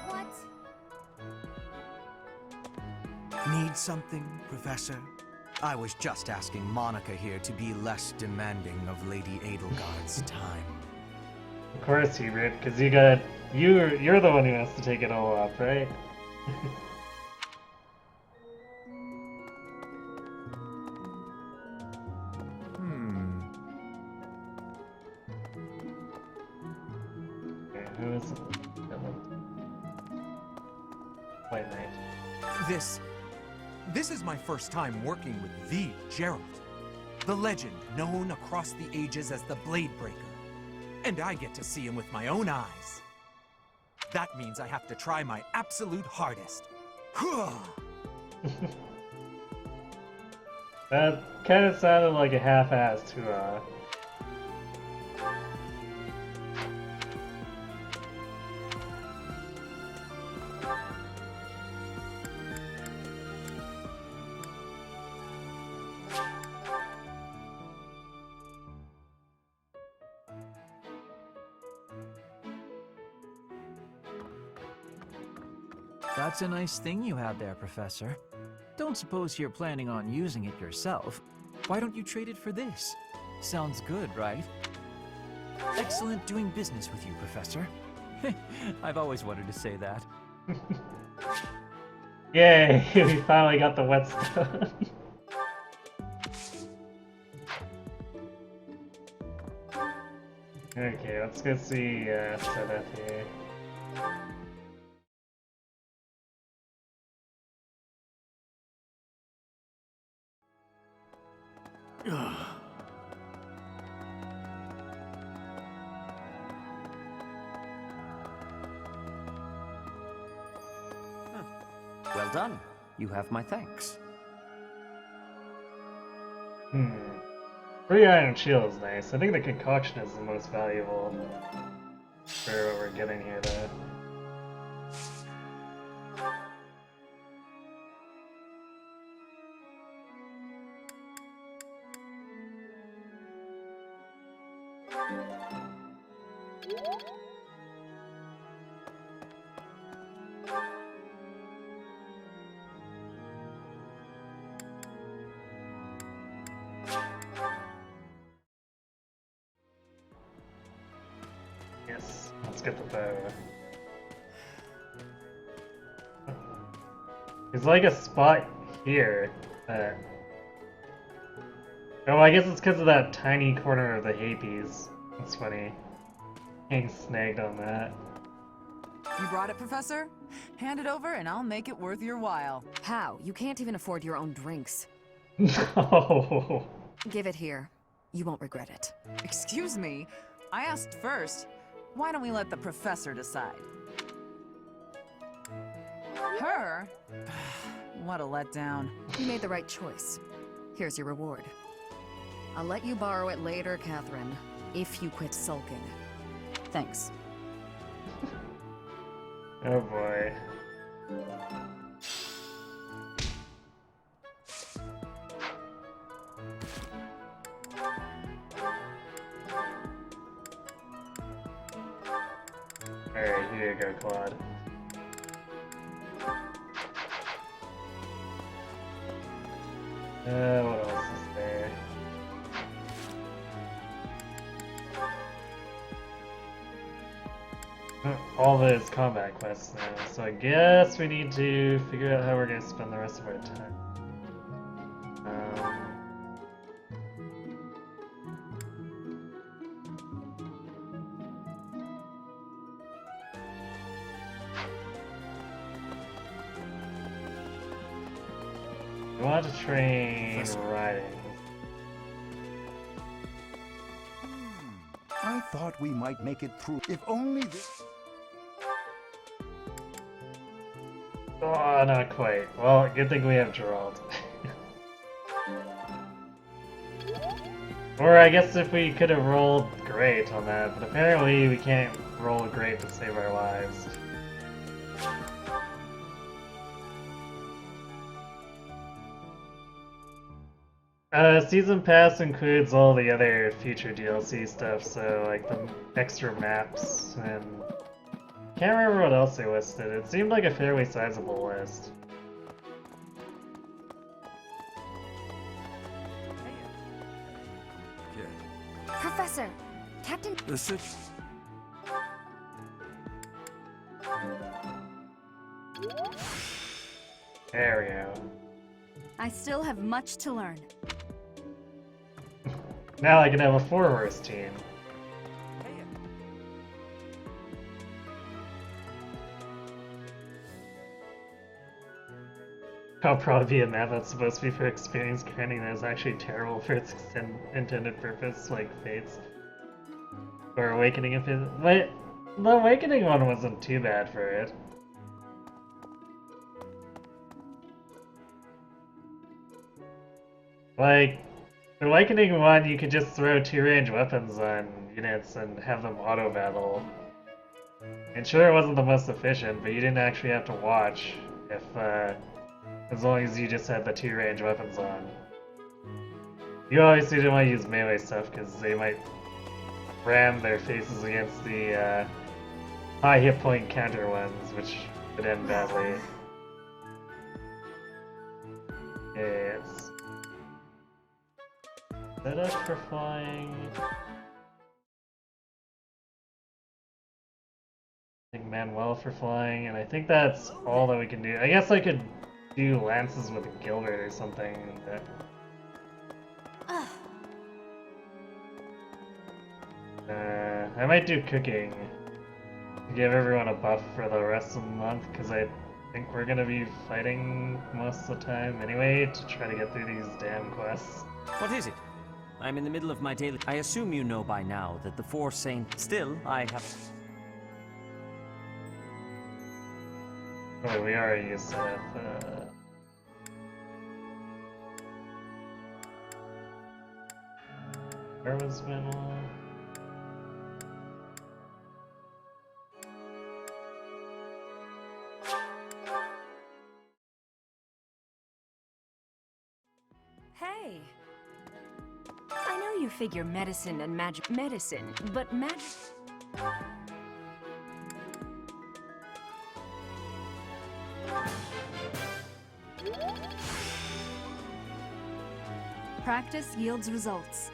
What? Need something, Professor? I was just asking Monica here to be less demanding of Lady Edelgard's time. course, Hubert, because you're the one who has to take it all up, right? Okay, who is it? White Knight. This is my first time working with the Gerald. The legend known across the ages as the Blade Breaker. And I get to see him with my own eyes. That means I have to try my absolute hardest. That kind of sounded like a half-assed hurrah. That's a nice thing you have there, Professor. Don't suppose you're planning on using it yourself. Why don't you trade it for this? Sounds good, right? Excellent doing business with you, Professor. I've always wanted to say that. Yay! We finally got the whetstone. Okay, let's go see Sedath here. Well done. You have my thanks. 3 iron shield is nice. I think the concoction is the most valuable for what we're getting here, though. Yes, let's get the bow. There's like a spot here that... Oh, I guess it's because of that tiny corner of the Hapes. That's funny. Getting snagged on that. You brought it, Professor? Hand it over and I'll make it worth your while. How? You can't even afford your own drinks. No. Give it here. You won't regret it. Excuse me? I asked first. Why don't we let the Professor decide? Her? What a letdown. You made the right choice. Here's your reward. I'll let you borrow it later, Catherine, if you quit sulking. Thanks. Oh boy. Alright, here you go, Claude. What else is there? All those combat quests now, so I guess we need to figure out how we're gonna spend the rest of our time. I want to train riding. I thought we might make it through. If only this... Oh, not quite. Well, good thing we have Gerald. Or I guess if we could have rolled great on that, but apparently we can't roll great to save our lives. Season Pass includes all the other future DLC stuff, so like the extra maps and... Can't remember what else they listed. It seemed like a fairly sizable list. Professor, Captain... There we go. I still have much to learn. Now I can have a 4-horse team. I'll probably be a map that's supposed to be for experience grinding that is actually terrible for its intended purpose, like Fates. Or Awakening if it. Wait, the Awakening one wasn't too bad for it. Like, the Awakening one, you could just throw 2-range weapons on units and have them auto-battle. And sure, it wasn't the most efficient, but you didn't actually have to watch if, as long as you just had the 2-range weapons on. You obviously didn't want to use melee stuff because they might ram their faces against the high hit point counter ones, which would end badly. Okay, it's set up for flying. I think Manuel for flying, and I think that's all that we can do. I guess I could do lances with Gilbert or something. But... I might do cooking to give everyone a buff for the rest of the month, because I think we're gonna be fighting most of the time anyway to try to get through these damn quests. What is it? I'm in the middle of my daily... I assume you know by now that the Four Saints... Still, I have... Oh, we already used that. Where was Manuel? Hey! I know you figure medicine and magic... Medicine, but magic... Practice yields results.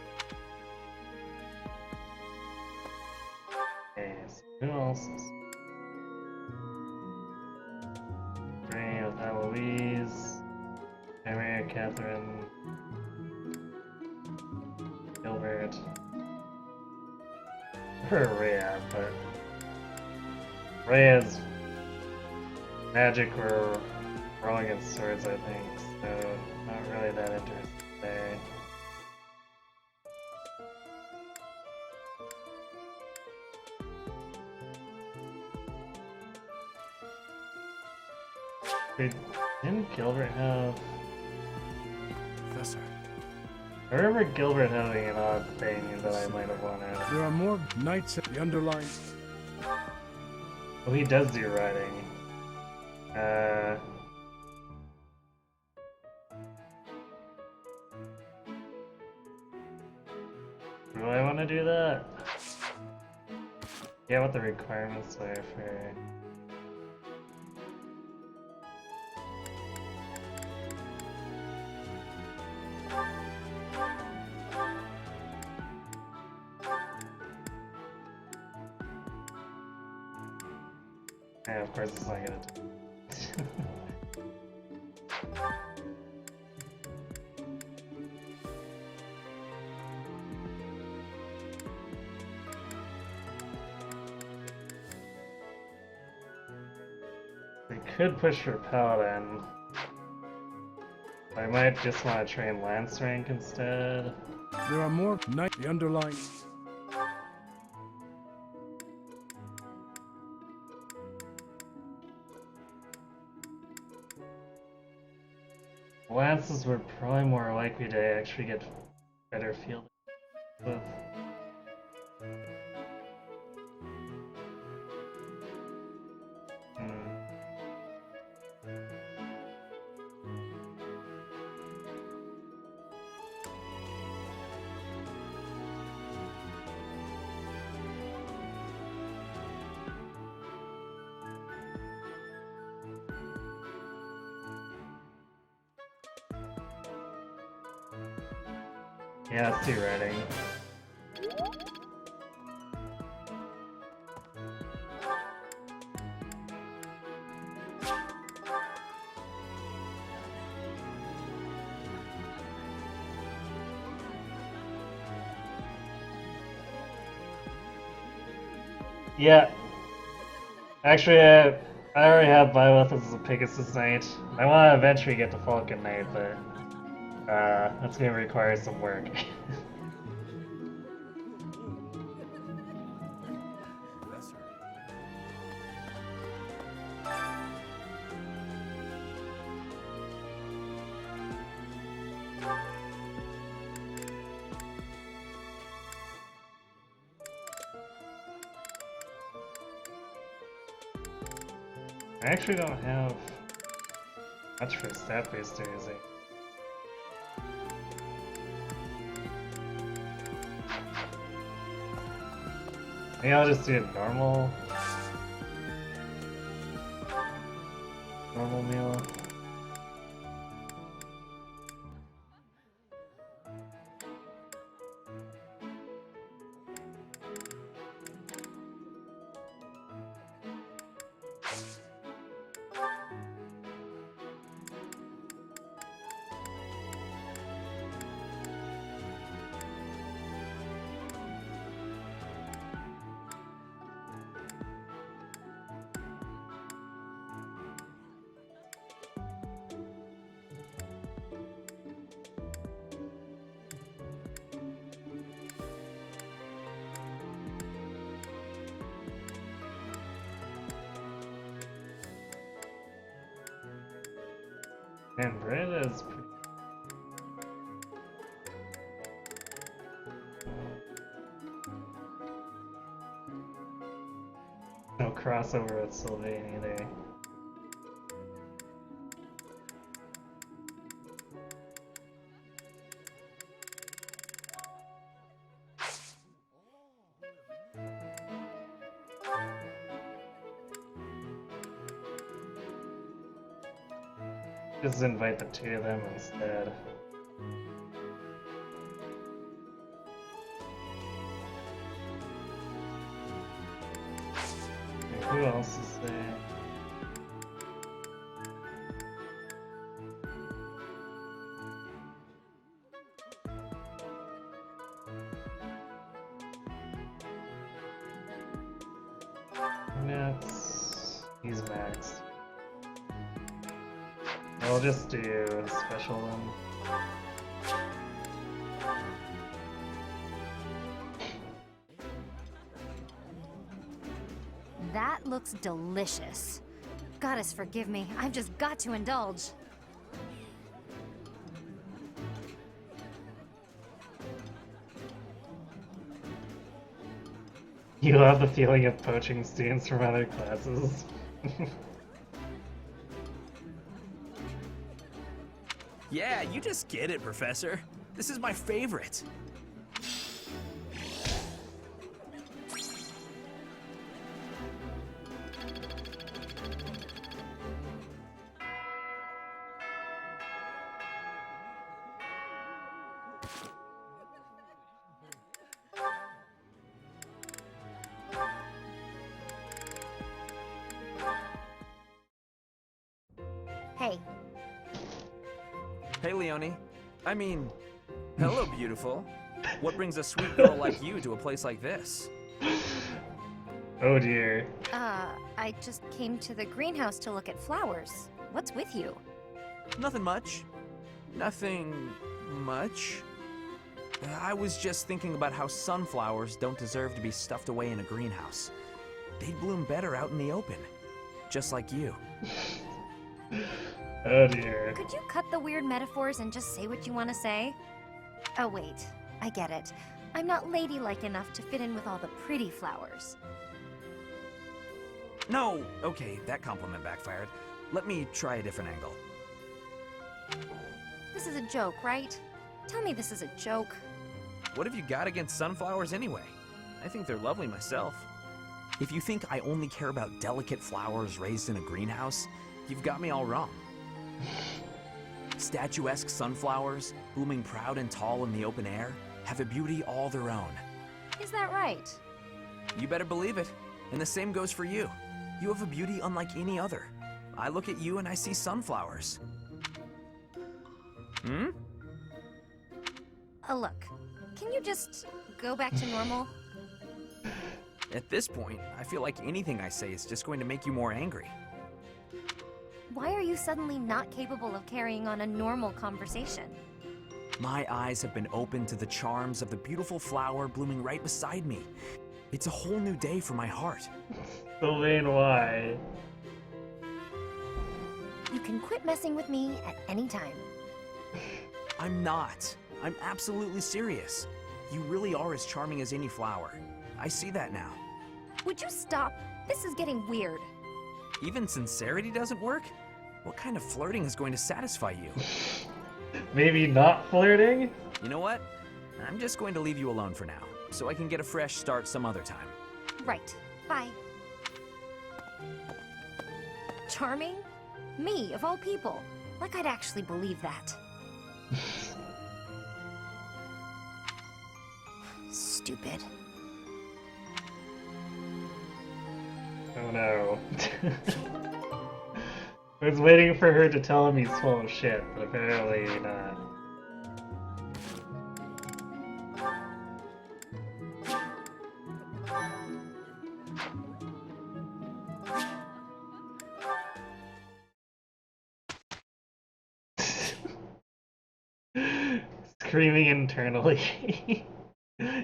Okay, so who else is... Green with Eloise, Maria, Catherine, Gilbert, or Rhea, but Rhea's magic or rolling against swords, I think, so not really that interested there. Wait, didn't Gilbert have... Professor. I remember Gilbert having an odd thing that I might have wanted. There are more knights at the underlying... Oh, he does do riding. Do I want to do that? Yeah, what the requirements are for... Yeah, of course it's not gonna do. We could push for Paladin. I might just want to train Lance rank instead. There are more knights at the underlying... Lances were probably more likely to actually get better field with. Yeah, let's do riding. Yeah. Actually, I already have Byleth as a Pegasus Knight. I want to eventually get to Falcon Knight, but that's going to require some work. I actually don't have much for stat-based using. Maybe I'll just do a normal meal. Man, bread is pretty... No crossover with Sylvain either. Just invite the two of them instead. Okay, who else is there? He's maxed. I'll just do special then. That looks delicious. Goddess forgive me, I've just got to indulge. You have the feeling of poaching students from other classes. Yeah, you just get it, Professor. This is my favorite. Hey. Hey, Leonie. I mean, hello, beautiful. What brings a sweet girl like you to a place like this? Oh dear. I just came to the greenhouse to look at flowers. What's with you? Nothing much. Nothing much. I was just thinking about how sunflowers don't deserve to be stuffed away in a greenhouse. They'd bloom better out in the open. Just like you. Oh dear. Could you cut the weird metaphors and just say what you want to say? Oh wait, I get it. I'm not ladylike enough to fit in with all the pretty flowers. No, okay, that compliment backfired. Let me try a different angle. This is a joke, right? Tell me this is a joke. What have you got against sunflowers anyway? I think they're lovely myself. If you think I only care about delicate flowers raised in a greenhouse, you've got me all wrong. Statuesque sunflowers, blooming proud and tall in the open air, have a beauty all their own. Is that right? You better believe it. And the same goes for you. You have a beauty unlike any other. I look at you and I see sunflowers. Hmm? Look, can you just go back to normal? At this point, I feel like anything I say is just going to make you more angry. Why are you suddenly not capable of carrying on a normal conversation? My eyes have been opened to the charms of the beautiful flower blooming right beside me. It's a whole new day for my heart. Sylvain, why? You can quit messing with me at any time. I'm not. I'm absolutely serious. You really are as charming as any flower. I see that now. Would you stop? This is getting weird. Even sincerity doesn't work? What kind of flirting is going to satisfy you? Maybe not flirting? You know what? I'm just going to leave you alone for now, so I can get a fresh start some other time. Right. Bye. Charming? Me, of all people. Like I'd actually believe that. Stupid. Oh no. I was waiting for her to tell him he's full of shit, but apparently not. Screaming internally.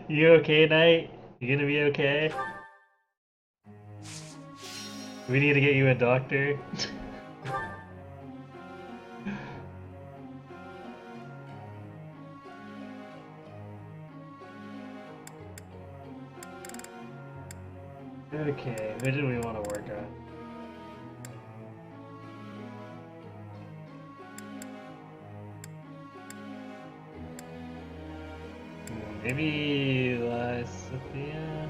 You okay, Knight? You gonna be okay? We need to get you a doctor. Okay, who do we want to work on? Maybe Sophia?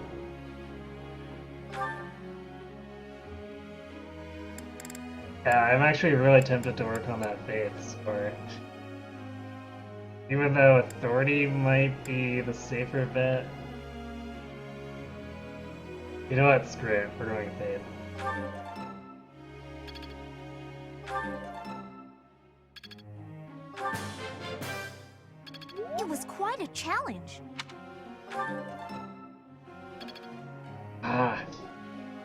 Yeah, I'm actually really tempted to work on that Faith's part. Even though Authority might be the safer bet. You know what? Screw it. We're going Faith. It was quite a challenge. Ah.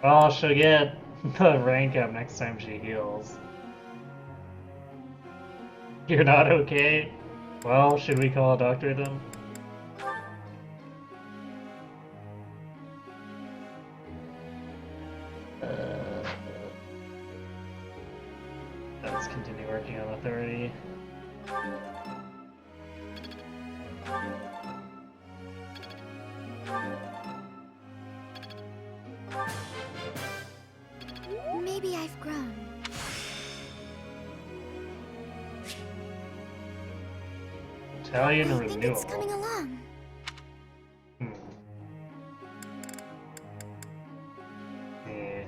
Well, she'll get the rank up next time she heals. You're not okay? Well, should we call a doctor then? Let's continue working on Authority. Maybe I've grown. Italian I renewal. think it's coming along. Yeah.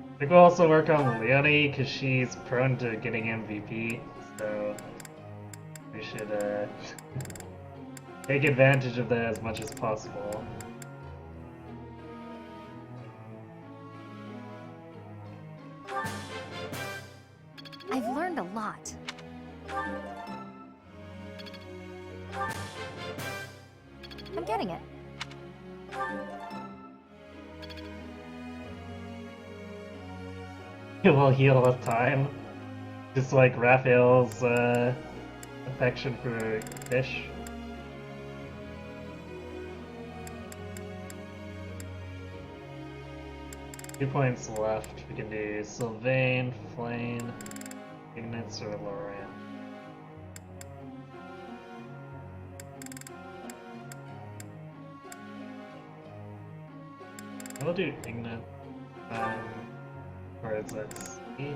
I think we'll also work on Leonie because she's prone to getting MVP, so we should take advantage of that as much as possible. I've learned a lot. I'm getting it. It will heal with time. Just like Raphael's affection for fish. Two points left. We can do Sylvain, Flame, Ignitz, or Loran. I'll do Ignite. Where is that? C?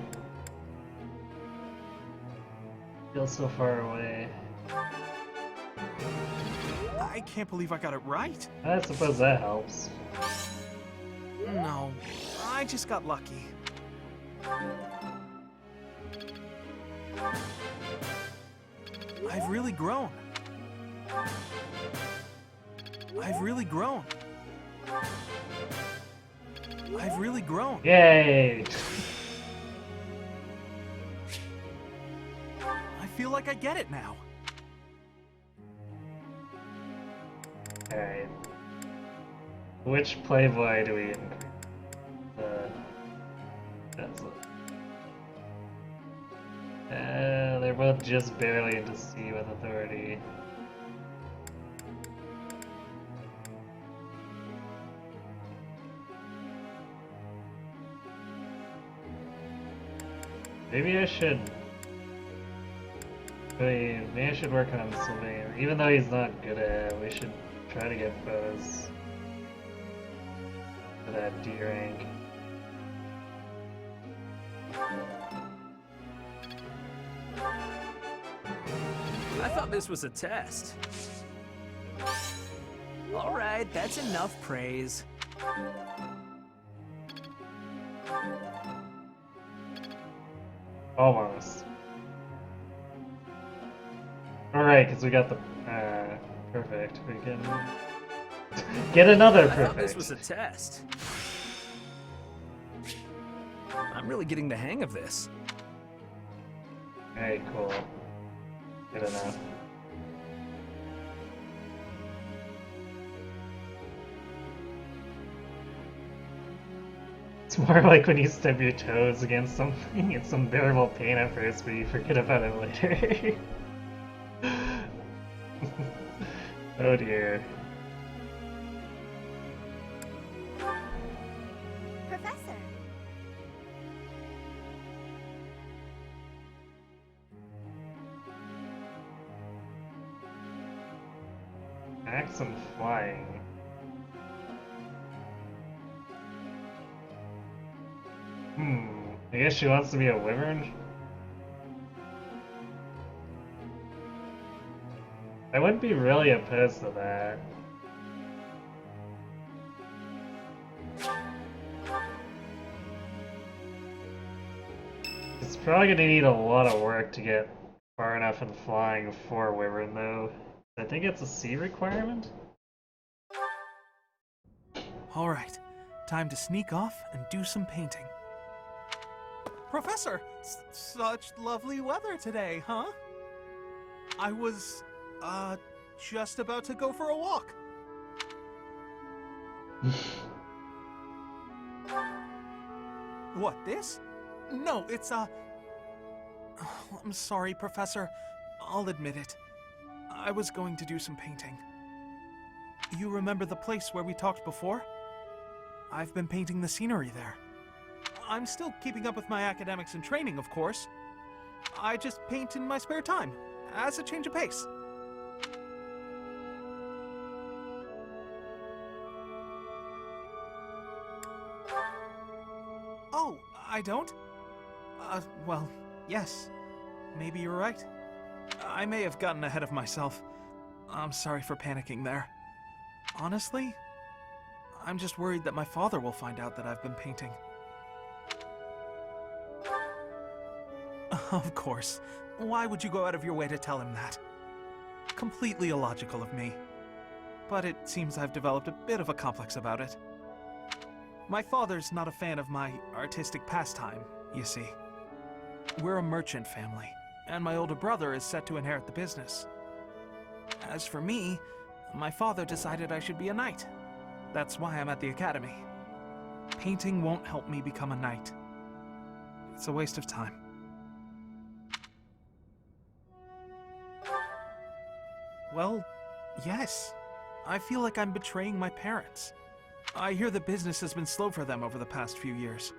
Feels so far away. I can't believe I got it right. I suppose that helps. No, I just got lucky. I've really grown. I've really grown. I've really grown. Yay! I feel like I get it now. Alright. Which Playboy do we increase? That's it. They're both just barely into C with authority. Maybe I should. Maybe I should work on Sylvain. Even though he's not good at it, we should try to get Buzz for that D rank. I thought this was a test. Alright, that's enough praise. Almost. Alright, because we got the perfect. We can get another perfect. I thought this was a test. I'm really getting the hang of this. Hey, cool. Good enough. It's more like when you stub your toes against something, it's unbearable pain at first, but you forget about it later. Oh dear. Professor. Axe and flying. I guess she wants to be a wyvern? I wouldn't be really opposed to that. It's probably gonna need a lot of work to get far enough in flying for wyvern though. I think it's a C requirement? Alright, time to sneak off and do some painting. Professor, such lovely weather today, huh? I was, just about to go for a walk. What, this? No, it's, I'm sorry, Professor. I'll admit it. I was going to do some painting. You remember the place where we talked before? I've been painting the scenery there. I'm still keeping up with my academics and training, of course. I just paint in my spare time, as a change of pace. Oh, I don't? Well, yes. Maybe you're right. I may have gotten ahead of myself. I'm sorry for panicking there. Honestly, I'm just worried that my father will find out that I've been painting. Of course. Why would you go out of your way to tell him that? Completely illogical of me. But it seems I've developed a bit of a complex about it. My father's not a fan of my artistic pastime, you see. We're a merchant family, and my older brother is set to inherit the business. As for me, my father decided I should be a knight. That's why I'm at the academy. Painting won't help me become a knight. It's a waste of time. Well, yes. I feel like I'm betraying my parents. I hear the business has been slow for them over the past few years.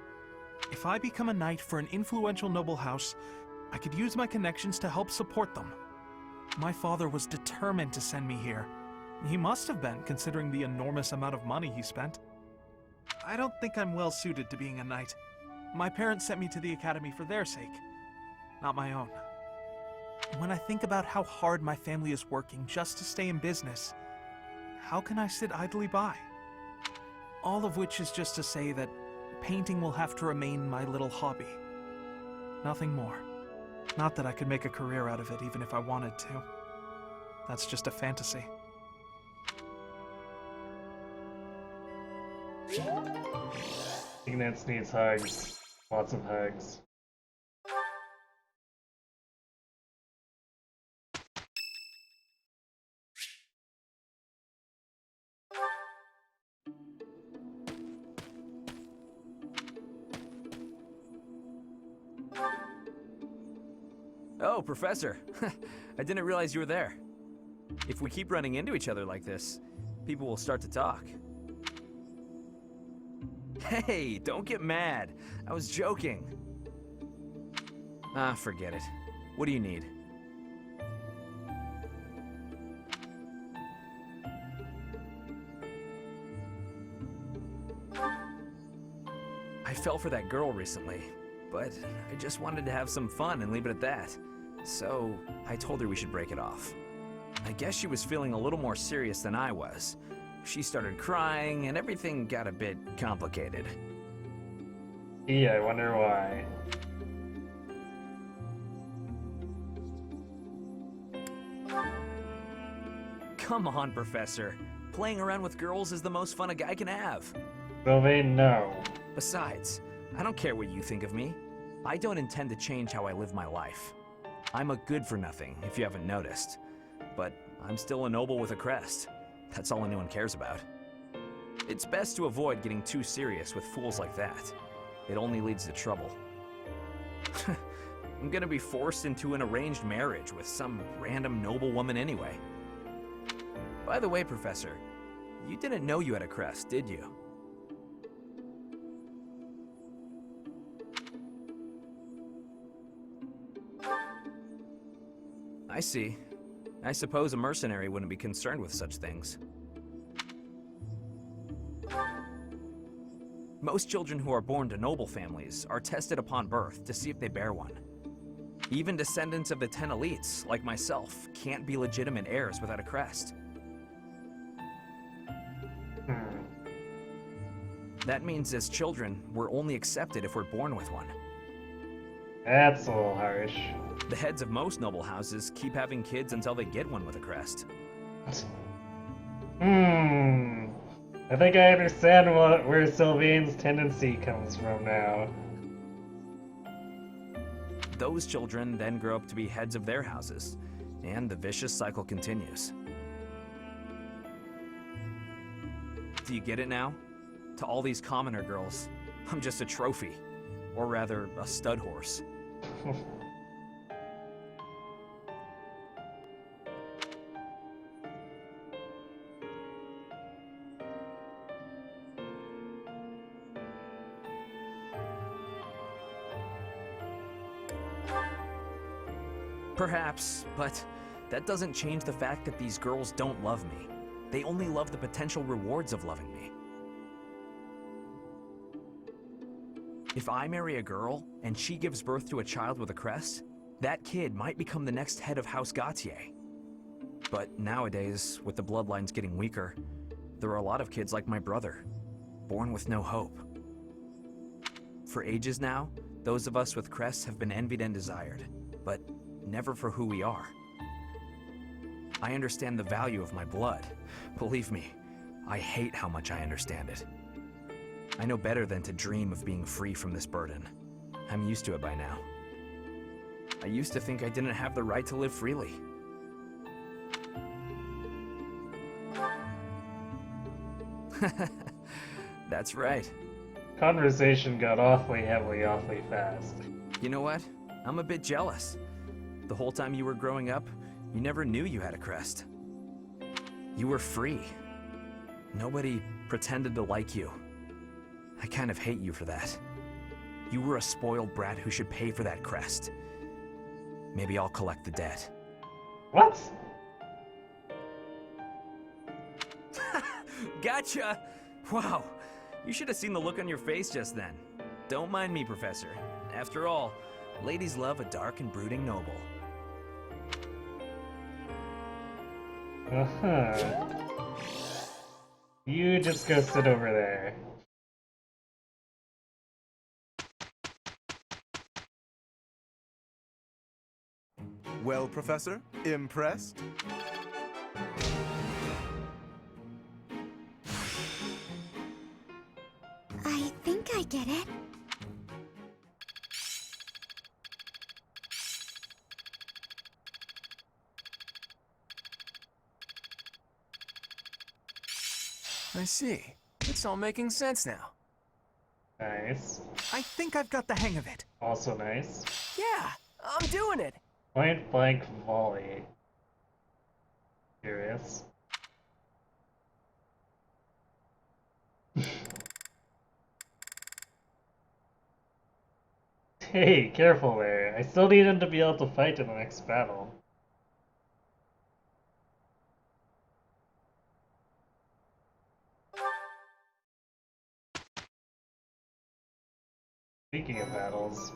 If I become a knight for an influential noble house, I could use my connections to help support them. My father was determined to send me here. He must have been, considering the enormous amount of money he spent. I don't think I'm well suited to being a knight. My parents sent me to the academy for their sake, not my own. When I think about how hard my family is working just to stay in business, how can I sit idly by? All of which is just to say that painting will have to remain my little hobby. Nothing more. Not that I could make a career out of it even if I wanted to. That's just a fantasy. Ignatz needs hugs. Lots of hugs. Oh, Professor. I didn't realize you were there. If we keep running into each other like this, people will start to talk. Hey, don't get mad. I was joking. Ah, forget it. What do you need? I fell for that girl recently, but I just wanted to have some fun and leave it at that. So, I told her we should break it off. I guess she was feeling a little more serious than I was. She started crying, and everything got a bit complicated. Gee, I wonder why. Come on, Professor. Playing around with girls is the most fun a guy can have. Sylvain, no. Besides, I don't care what you think of me. I don't intend to change how I live my life. I'm a good-for-nothing, if you haven't noticed. But I'm still a noble with a crest. That's all anyone cares about. It's best to avoid getting too serious with fools like that. It only leads to trouble. I'm gonna be forced into an arranged marriage with some random noble woman anyway. By the way, Professor, you didn't know you had a crest, did you? I see. I suppose a mercenary wouldn't be concerned with such things. Most children who are born to noble families are tested upon birth to see if they bear one. Even descendants of the 10 elites, like myself, can't be legitimate heirs without a crest. That means as children, we're only accepted if we're born with one. That's a little harsh. The heads of most noble houses keep having kids until they get one with a crest. I think I understand where Sylvain's tendency comes from now. Those children then grow up to be heads of their houses, and the vicious cycle continues. Do you get it now? To all these commoner girls, I'm just a trophy. Or rather, a stud horse. Perhaps, but that doesn't change the fact that these girls don't love me. They only love the potential rewards of loving me. If I marry a girl, and she gives birth to a child with a crest, that kid might become the next head of House Gautier. But nowadays, with the bloodlines getting weaker, there are a lot of kids like my brother, born with no hope. For ages now, those of us with crests have been envied and desired, but never for who we are. I understand the value of my blood. Believe me, I hate how much I understand it. I know better than to dream of being free from this burden. I'm used to it by now. I used to think I didn't have the right to live freely. That's right. Conversation got awfully fast. You know what? I'm a bit jealous. The whole time you were growing up, you never knew you had a crest. You were free. Nobody pretended to like you. I kind of hate you for that. You were a spoiled brat who should pay for that crest. Maybe I'll collect the debt. What? Gotcha! Wow, you should have seen the look on your face just then. Don't mind me, Professor. After all, ladies love a dark and brooding noble. You just go sit over there. Well, Professor, impressed? I think I get it. I see. It's all making sense now. Nice. I think I've got the hang of it. Also nice. Yeah, I'm doing it. Point blank volley. Curious. Hey, careful there. I still need him to be able to fight in the next battle. Speaking of battles.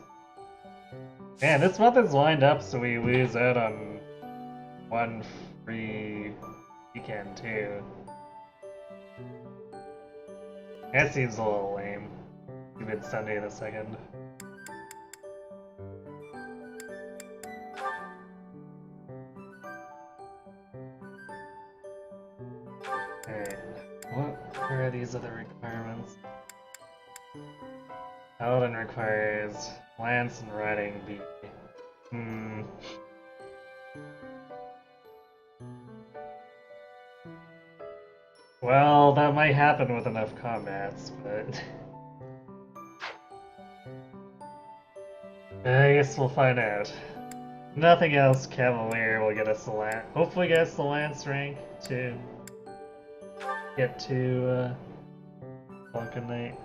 Man, this month is lined up so we lose out on one free weekend too. That seems a little lame. Even Sunday the 2nd. Alright, where are these other requirements? Paladin requires lance and riding B. Well, that might happen with enough combats, but I guess we'll find out. Nothing else, Cavalier will get us the lance. Hopefully, get us the lance rank to get to Vulcan Knight.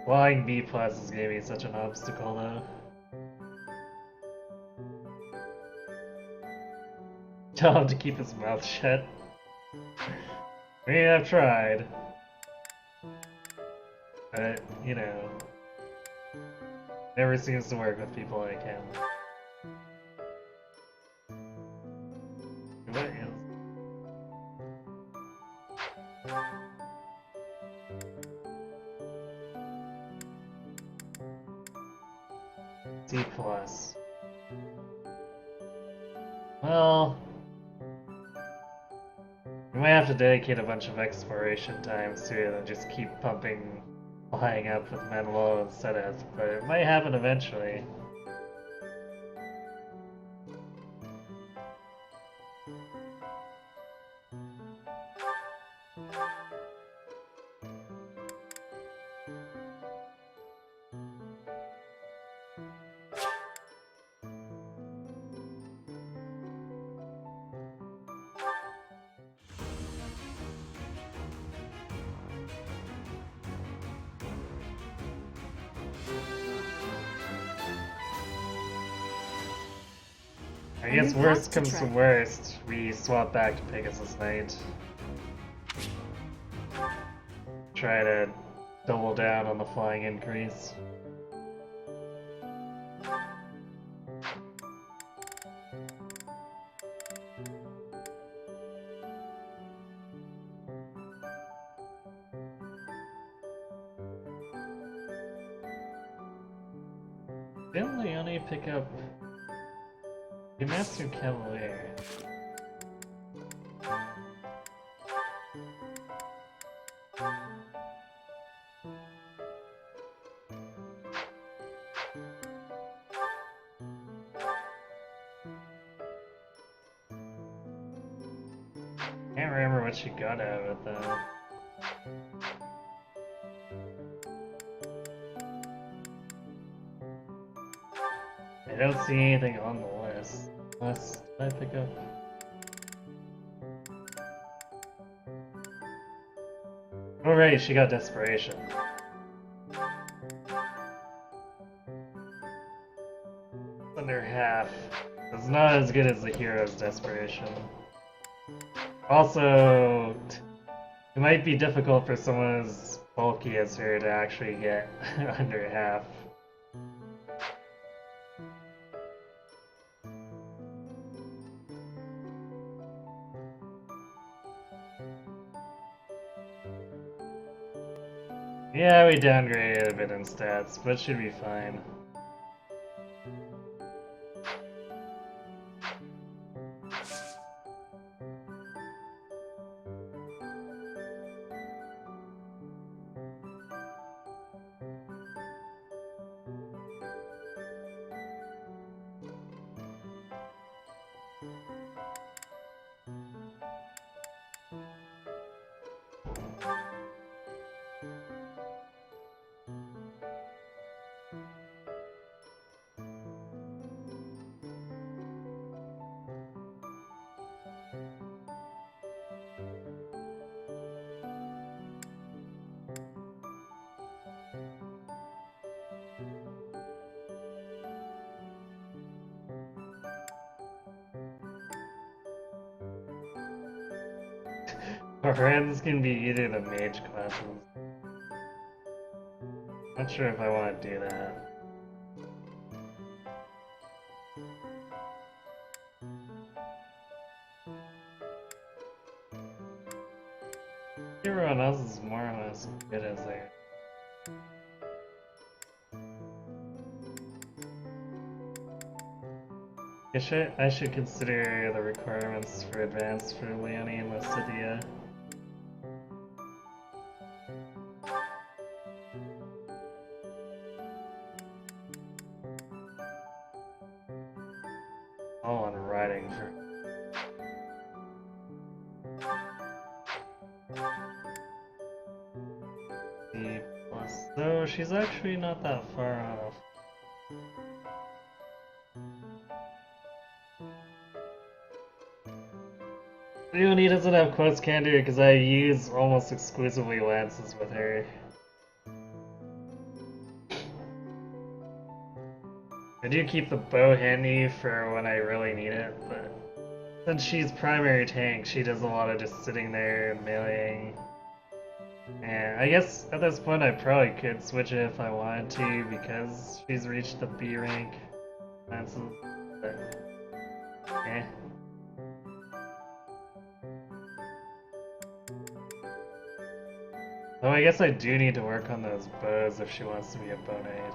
Flying B plus is gonna be such an obstacle, though. Tell him to keep his mouth shut. I mean, I've tried. But, you know, never seems to work with people like him. What is... C plus. Well, we might have to dedicate a bunch of exploration times to it and just keep pumping flying up with Menlo instead of, but it might happen eventually. I guess worst comes to worst, we swap back to Pegasus Knight. Try to double down on the flying increase. Didn't Leone pick up Master Cavalier? Can't remember what she got out of it though. I don't see anything on the list. Unless I pick up. Oh right, she got Desperation. Under half. It's not as good as the hero's Desperation. Also, it might be difficult for someone as bulky as her to actually get under half. Yeah, we downgraded a bit in stats, but should be fine. Friends can be either the mage classes. Not sure if I want to do that. Everyone else is more or less good as they are. I should consider the requirements for advance for Leonie and Lucidia. All on writing for. C plus. So she's actually not that far off. Leonie doesn't have close candor because I use almost exclusively lances with her. I do keep the bow handy for when I really need it, but since she's primary tank, she does a lot of just sitting there and meleeing. And I guess at this point I probably could switch it if I wanted to because she's reached the B rank lances, but eh. Oh, I guess I do need to work on those bows if she wants to be a bonaid.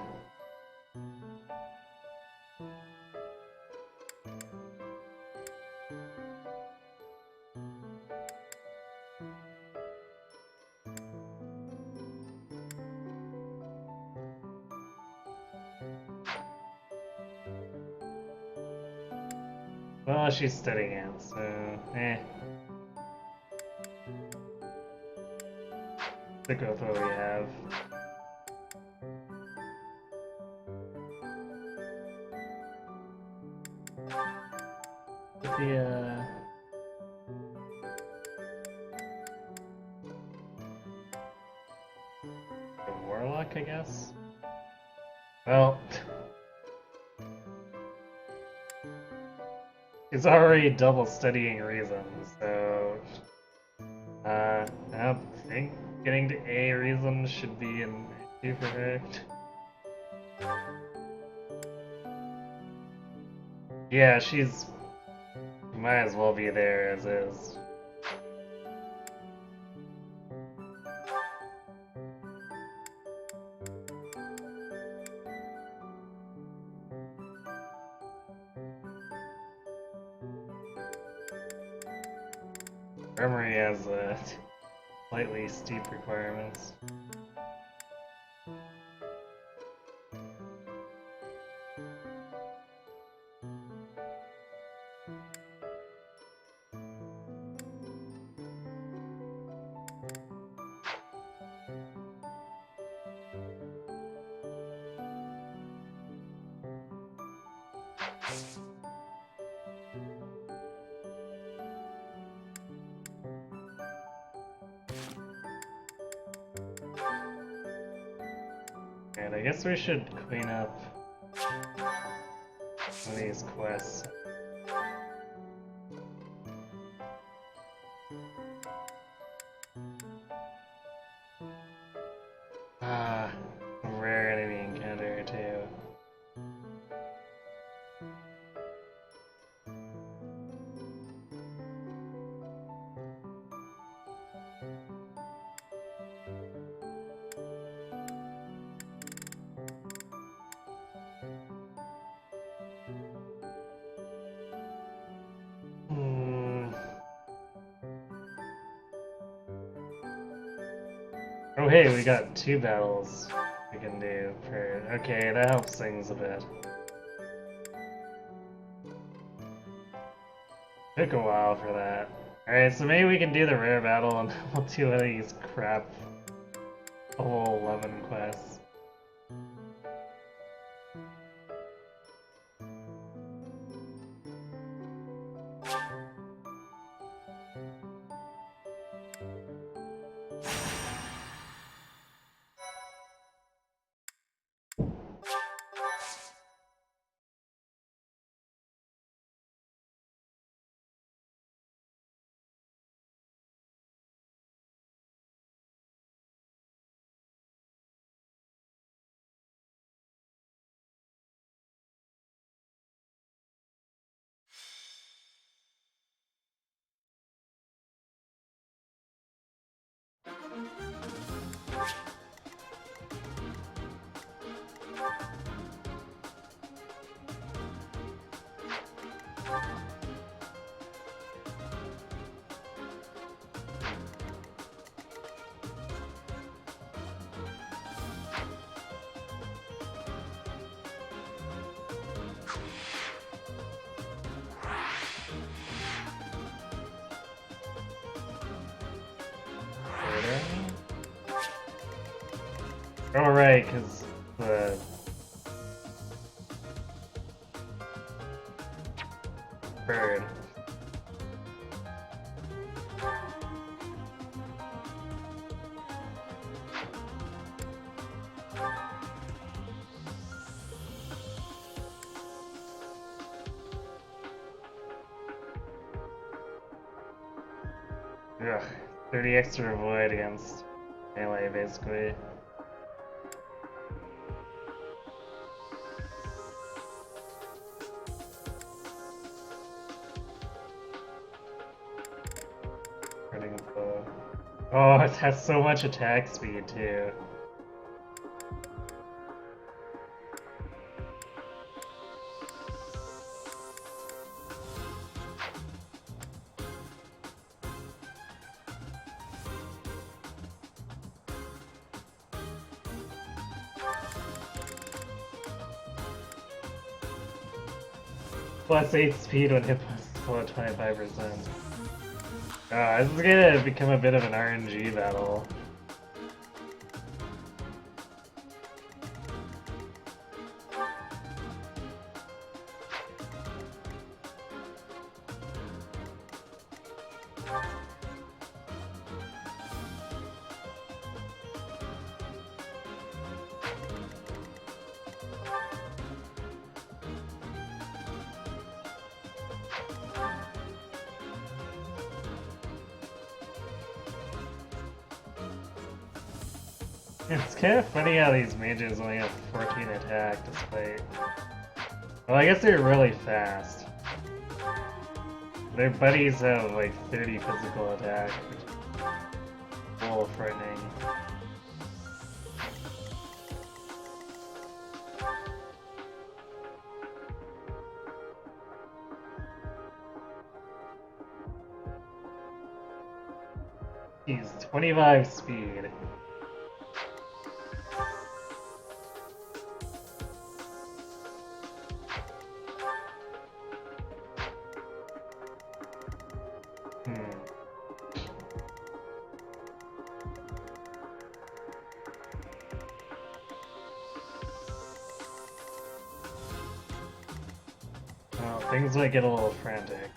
Well, she's studying it, so eh. Stick with what we have. The warlock, I guess. Well, it's already double studying reason, so I don't think getting to A reason should be an issue for her. Yeah, she's might as well be there as is. Armory has slightly steep requirements. And I guess we should clean up some of these quests. Ah, some rare enemy encounter too. Oh hey, we got 2 battles we can do for... Okay, that helps things a bit. Took a while for that. Alright, so maybe we can do the rare battle and we'll do one of these crap level 11 quests. Oh, right, because the bird. Ugh, 30 extra avoid against melee, basically. Oh, it has so much attack speed too. Plus 8 speed when hit below 25%. This is gonna become a bit of an RNG battle. It's kind of funny how these mages only have 14 attack despite... Well, I guess they're really fast. Their buddies have like 30 physical attack, which is a little frightening. He's 25 speed. Well, things might get a little frantic.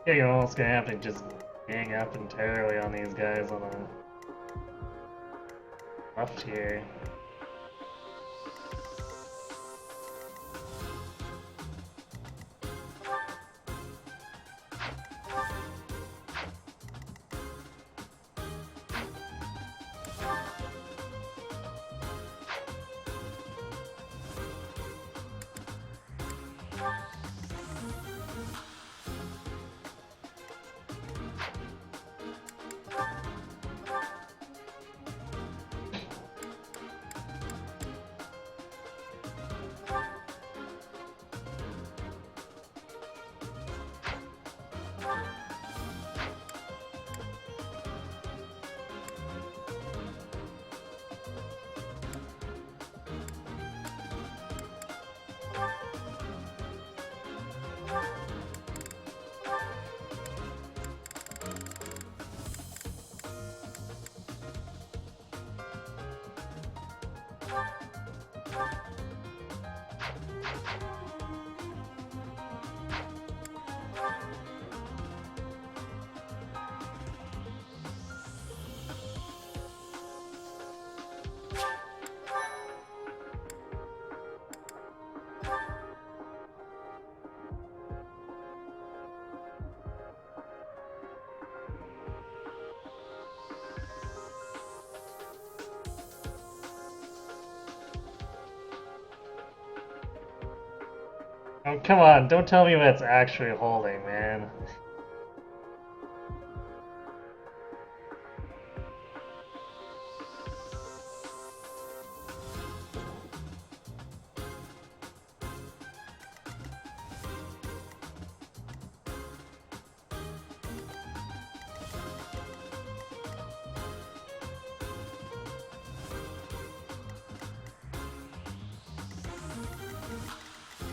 Yeah, you're almost gonna have to just gang up entirely on these guys on a left here. Oh, come on, don't tell me what it's actually holding, man.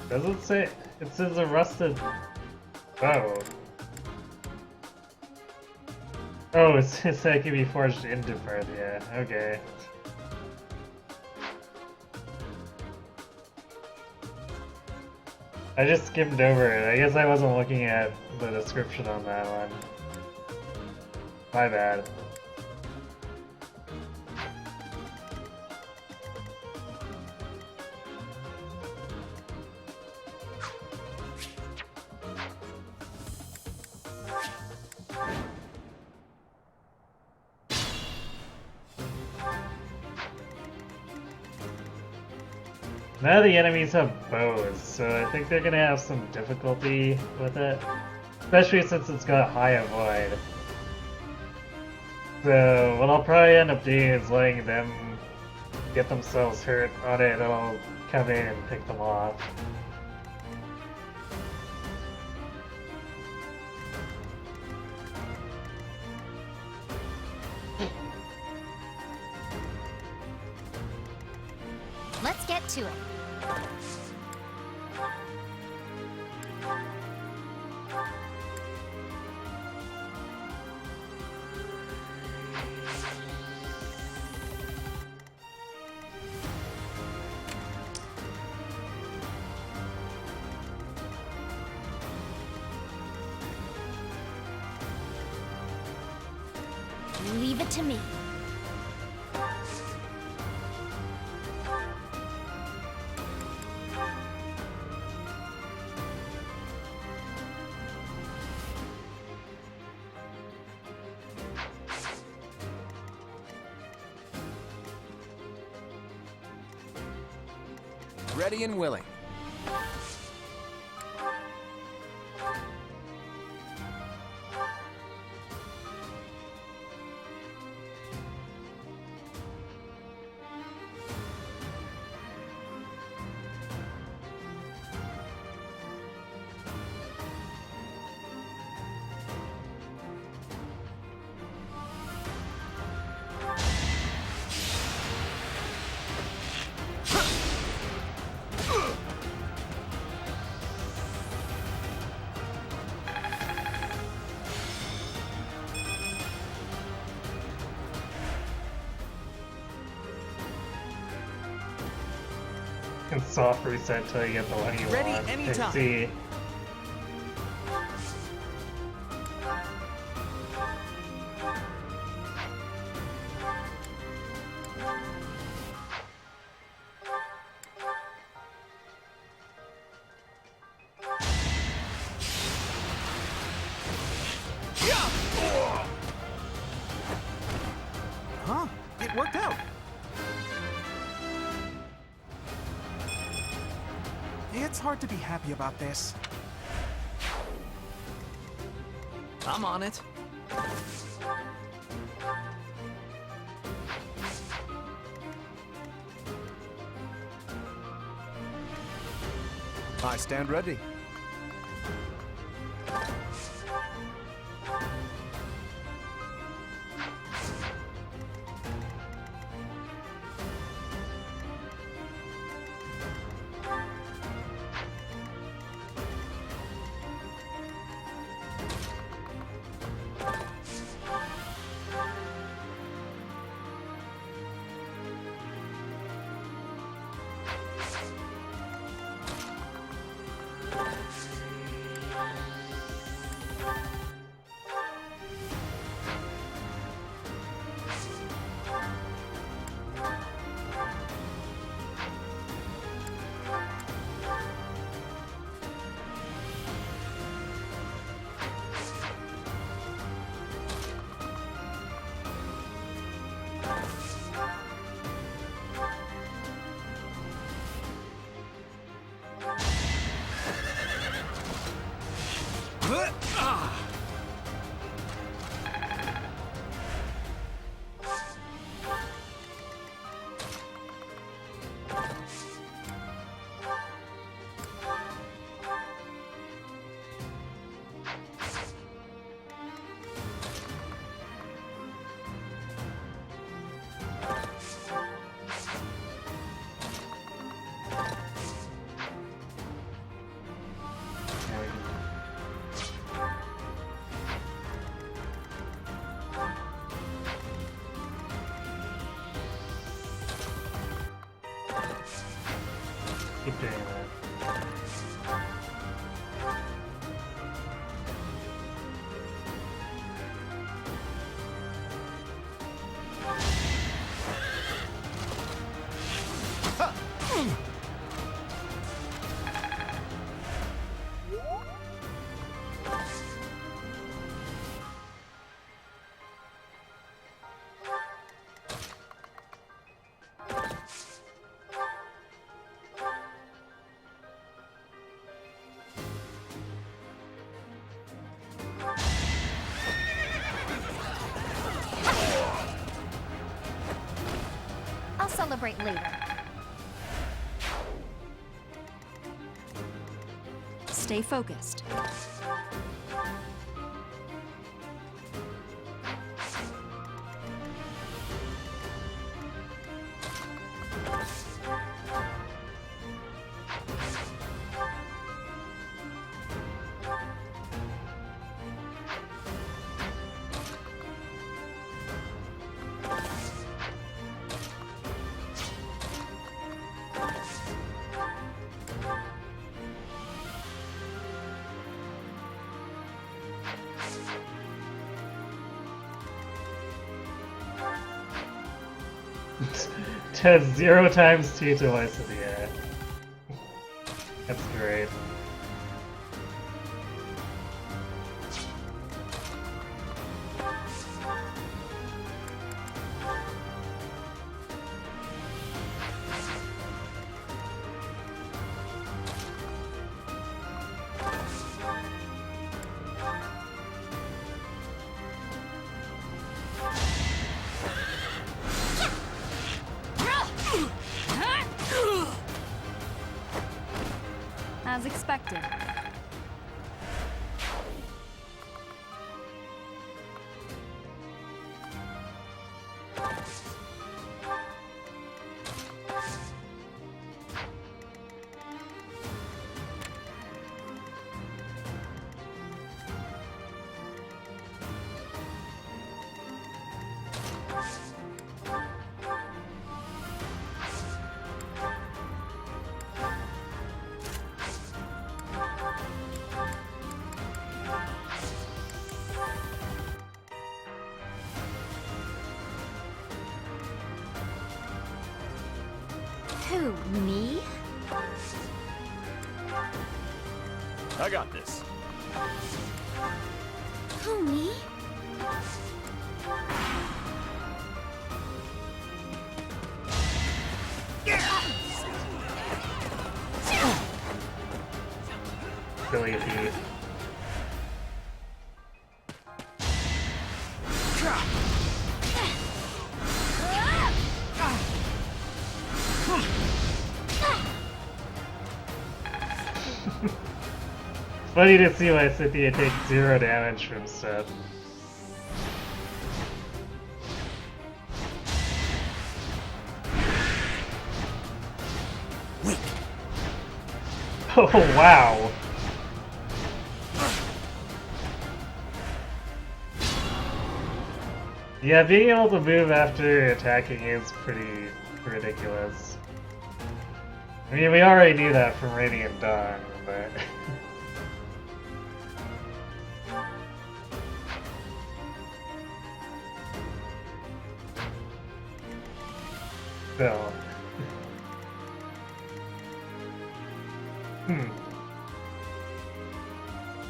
Does it say? It says a rusted bow. Oh, it says that can be forged into part, yeah, okay. I just skimmed over it. I guess I wasn't looking at the description on that one. My bad. None of the enemies have bows, so I think they're gonna have some difficulty with it. Especially since it's got high avoid. So what I'll probably end up doing is letting them get themselves hurt on it and I'll come in and pick them off. Let's get to it. Leave it to me. Ready and willing. And soft reset until you get the one you Ready want. anytime. See. Huh? It worked out. It's hard to be happy about this. I'm on it. I stand ready. Keep doing that. I'll celebrate later. Stay focused. It has 0 times 2 twice in the air. That's great. As expected. Who, me? I got this. Who, me? Billy Thief. Funny to see why Cynthia takes 0 damage from stuff. Oh, wow. Yeah, being able to move after attacking is pretty ridiculous. I mean, we already knew that from Radiant Dawn, but... Still.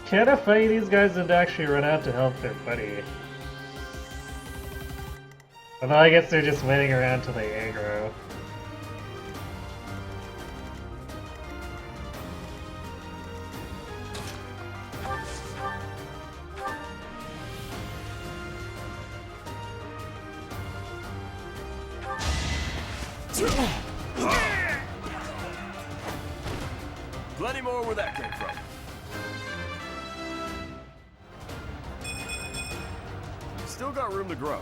Can't I fight these guys and actually run out to help their buddy? Although I guess they're just waiting around till they aggro. Plenty more where that came from. Still got room to grow.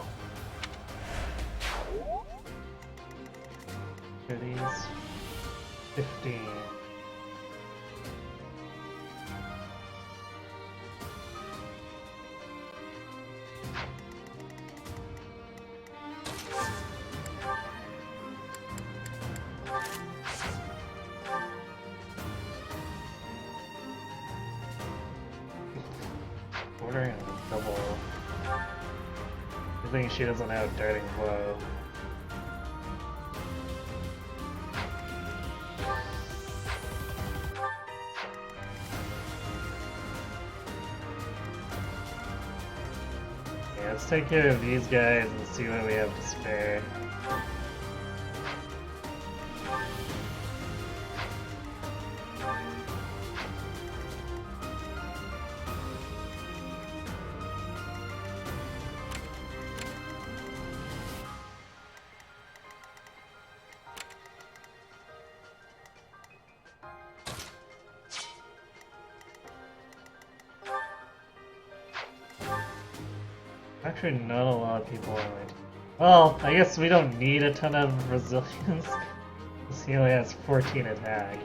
Goodies. 15. Ordering a double. I think she doesn't have darting blow. Yeah, let's take care of these guys and see what we have to spare. Actually, not a lot of people are like... Well, I guess we don't need a ton of resilience. He only has 14 attack.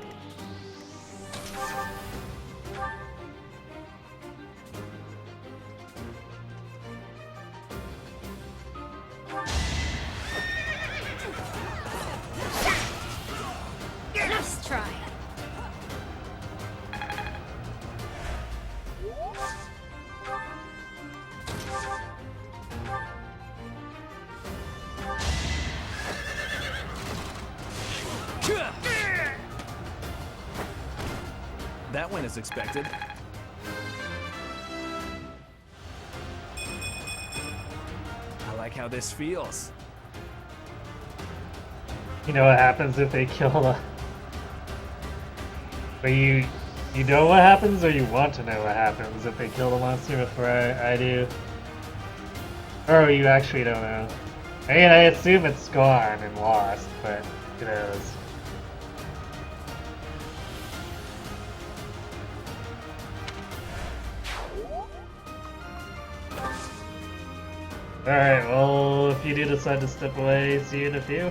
Nice try. That went as expected. I like how this feels. You know what happens if they kill the... But you know what happens, or you want to know what happens if they kill the monster before I do? Or you actually don't know? I mean, I assume it's gone and lost, but who knows? Alright, well, if you do decide to step away, see you in a few.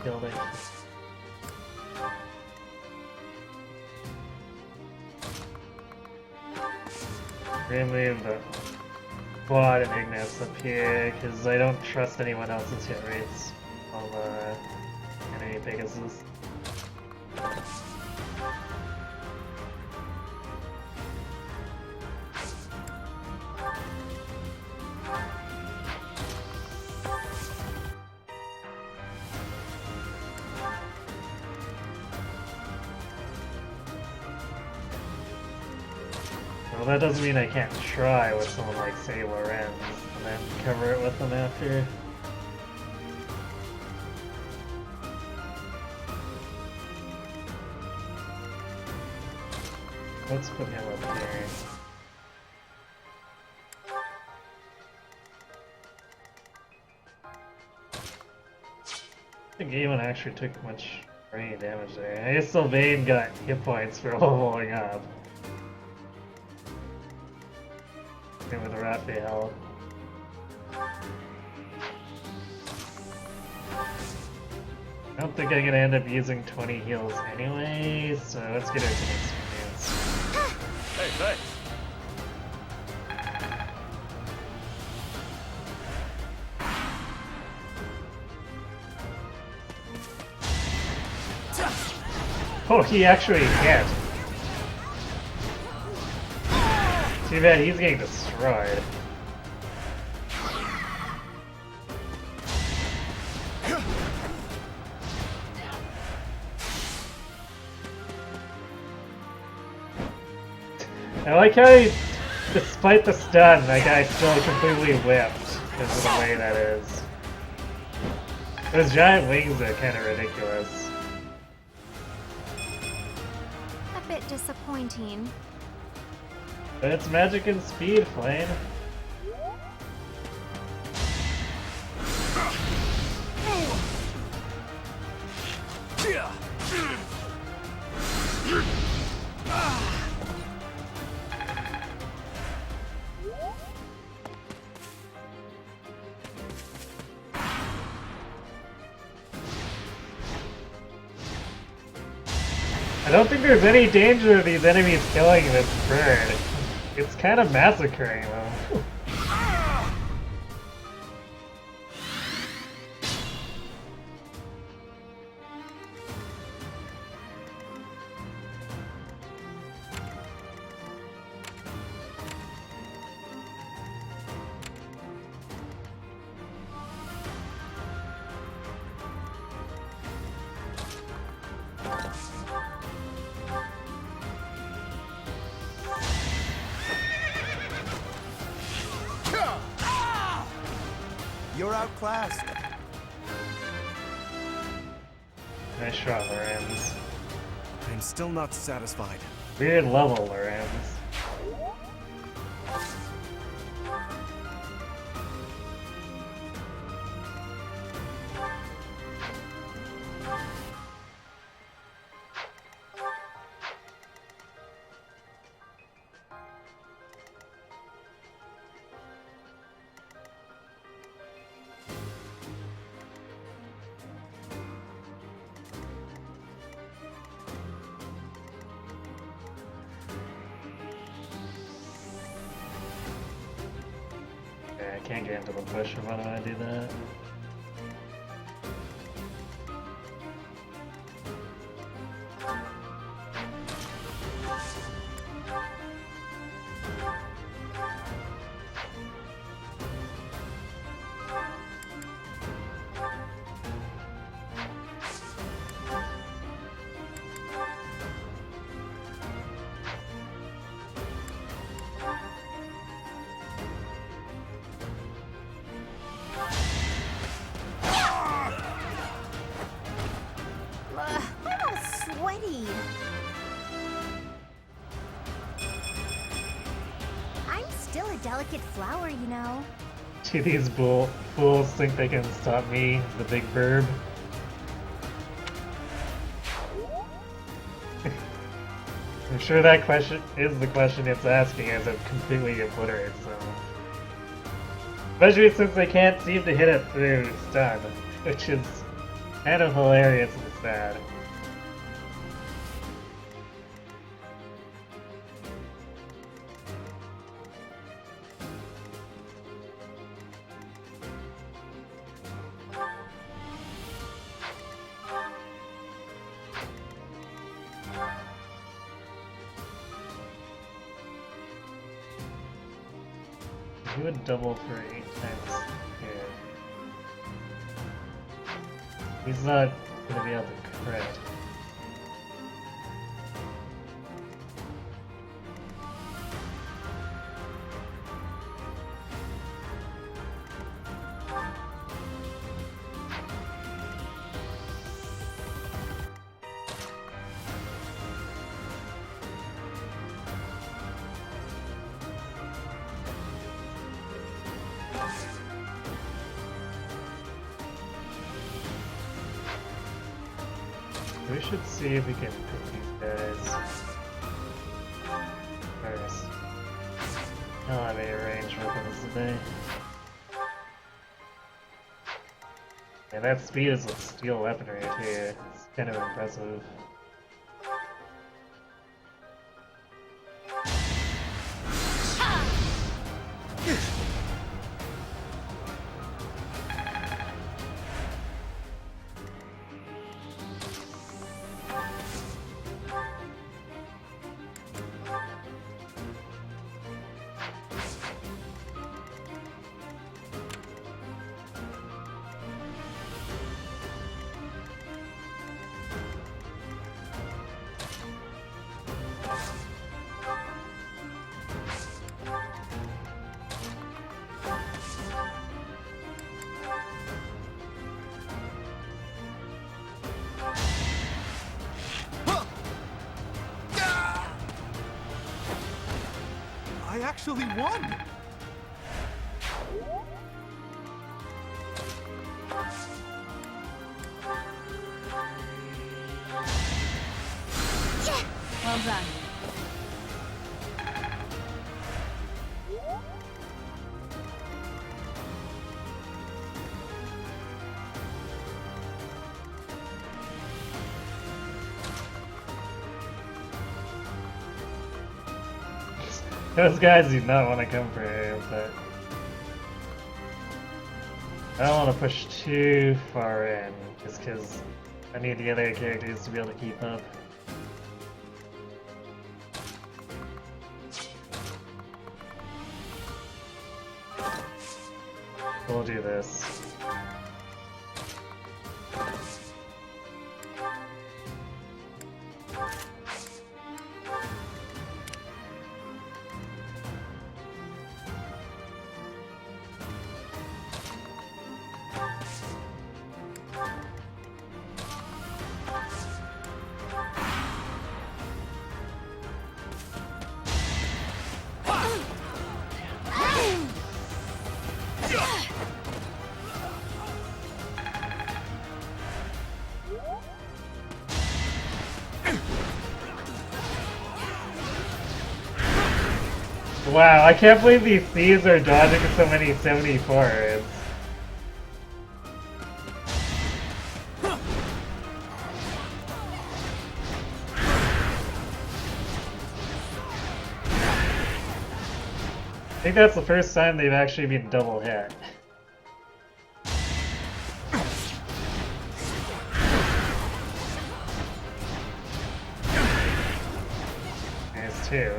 Killed it. Remove the Quad and Ignis up here, because I don't trust anyone else's hit rates of enemy Pegasus. Well, that doesn't mean I can't try with someone like, say, Lorenz, and then cover it with them after. Let's put him up here. I think Gaiman actually took much brain damage there. I guess Sylvain got hit points for leveling up. Same with Raphael. I don't think I'm gonna end up using 20 heals anyway, so let's get her some experience. Hey, thanks. Oh, he actually hit. Too bad he's getting destroyed. I like how he, despite the stun, that guy still completely whipped because of the way that is. Those giant wings are kind of ridiculous. A bit disappointing. But it's magic and speed, Flame. I don't think there's any danger of these enemies killing this bird. It's kind of massacring them. You're outclassed. Nice shot, Lorenz. I'm still not satisfied. Weird level, Lorenz. I can't get into the bush if I don't want to do that. I'm all sweaty. I'm still a delicate flower, you know. Do these fools think they can stop me, the big burb? I'm sure that question is the question it's asking as it completely obliterates them. Especially since they can't seem to hit it through stun, which is kind of hilarious and sad. He would double for 8 times here. He's not gonna be able to crit. should see if we can pick these guys first. I don't have any range weapons today. And that speed is with steel weaponry too. It's kind of impressive. I actually won! Well done. Those guys do not want to come for him, but I don't want to push too far in, just because I need the other characters to be able to keep up. We'll do this. Wow, I can't believe these thieves are dodging so many 74s. I think that's the first time they've actually been double hit. There's two.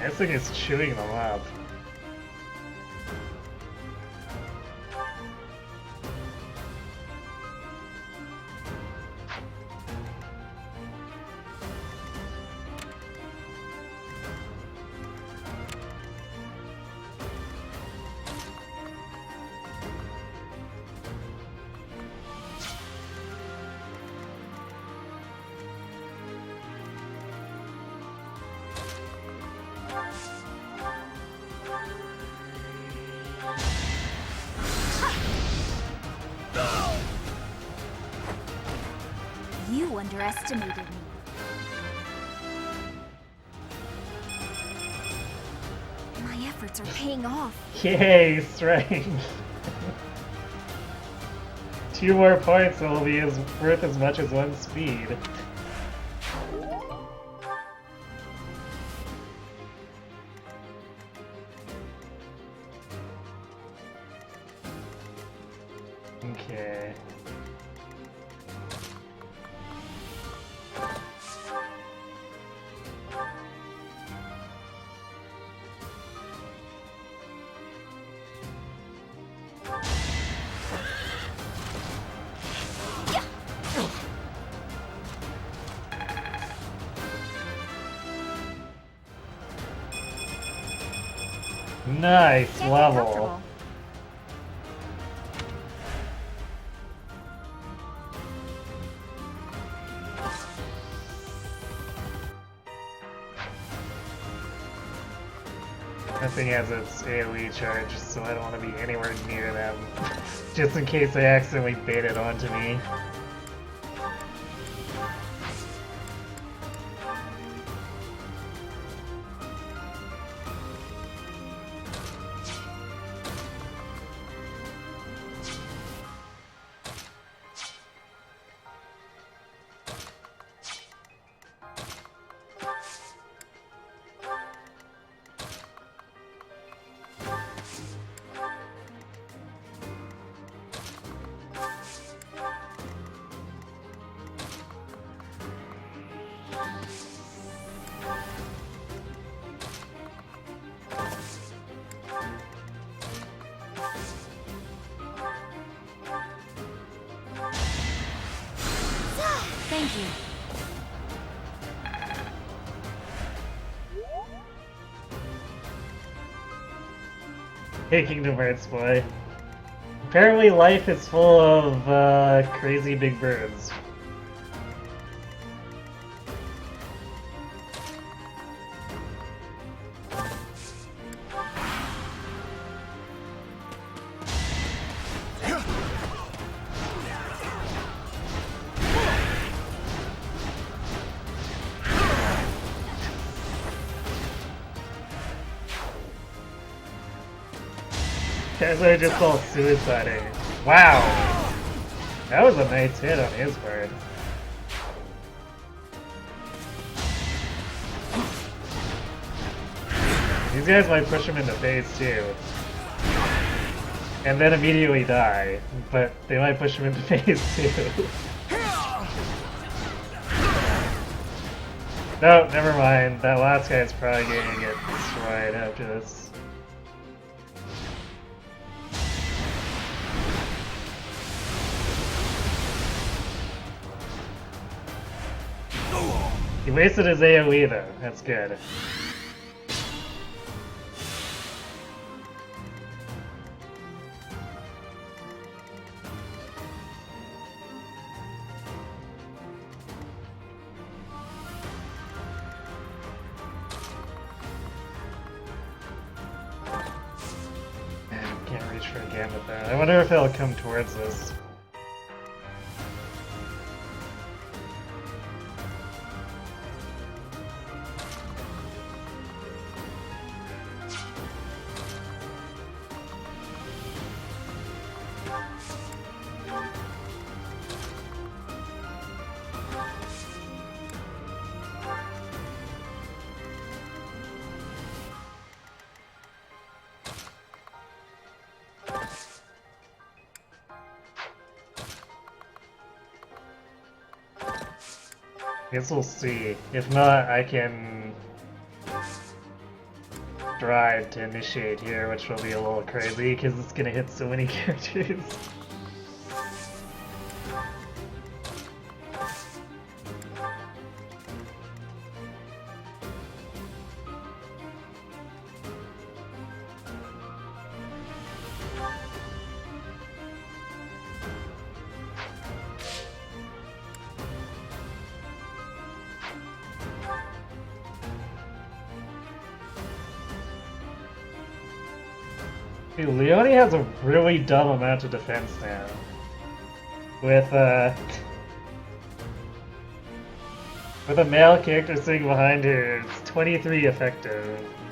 This thing is chewing them up. You underestimated me. My efforts are paying off. Yay, strength! 2 more points will be worth as much as 1 speed. Okay. Nice level. Nothing has its AoE charge, so I don't want to be anywhere near them. Just in case they accidentally bait it onto me. Thank you. Hey, Kingdom Hearts boy. Apparently life is full of crazy big birds. Guys are just all suiciding. Wow! That was a nice hit on his part. These guys might push him into phase 2. And then immediately die. But they might push him into phase 2. No, never mind. That last guy's probably gonna get destroyed after this. He wasted his AoE though, that's good. Man, can't reach for a gambit there. I wonder if he'll come towards us. Guess we'll see. If not, I can drive to initiate here, which will be a little crazy because it's gonna hit so many characters. Dude, Leone has a really dumb amount of defense now. With a male character sitting behind her, it's 23 effective,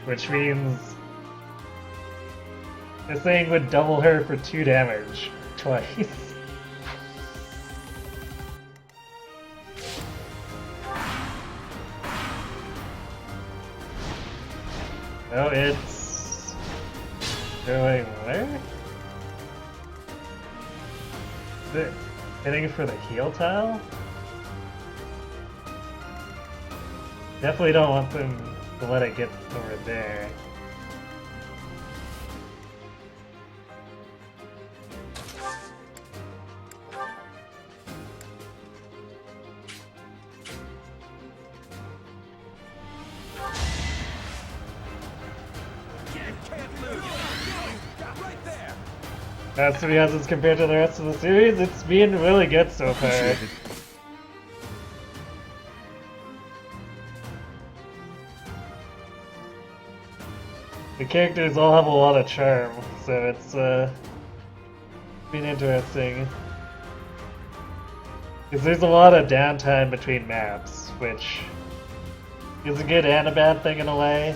which means this thing would double her for 2 damage twice. No, it's going where? Is it hitting for the heal tile? Definitely don't want them to let it get over there. That's to be honest, compared to the rest of the series, it's been really good so far. The characters all have a lot of charm, so it's been interesting. Because there's a lot of downtime between maps, which is a good and a bad thing in a way.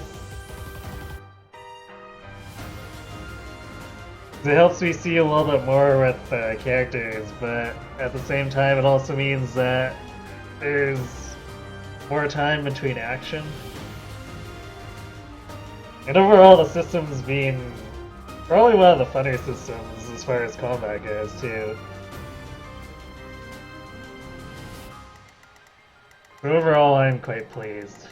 It helps me see a little bit more with characters, but at the same time it also means that there's more time between action. And overall the system's been probably one of the funnier systems as far as combat goes too. But overall I'm quite pleased.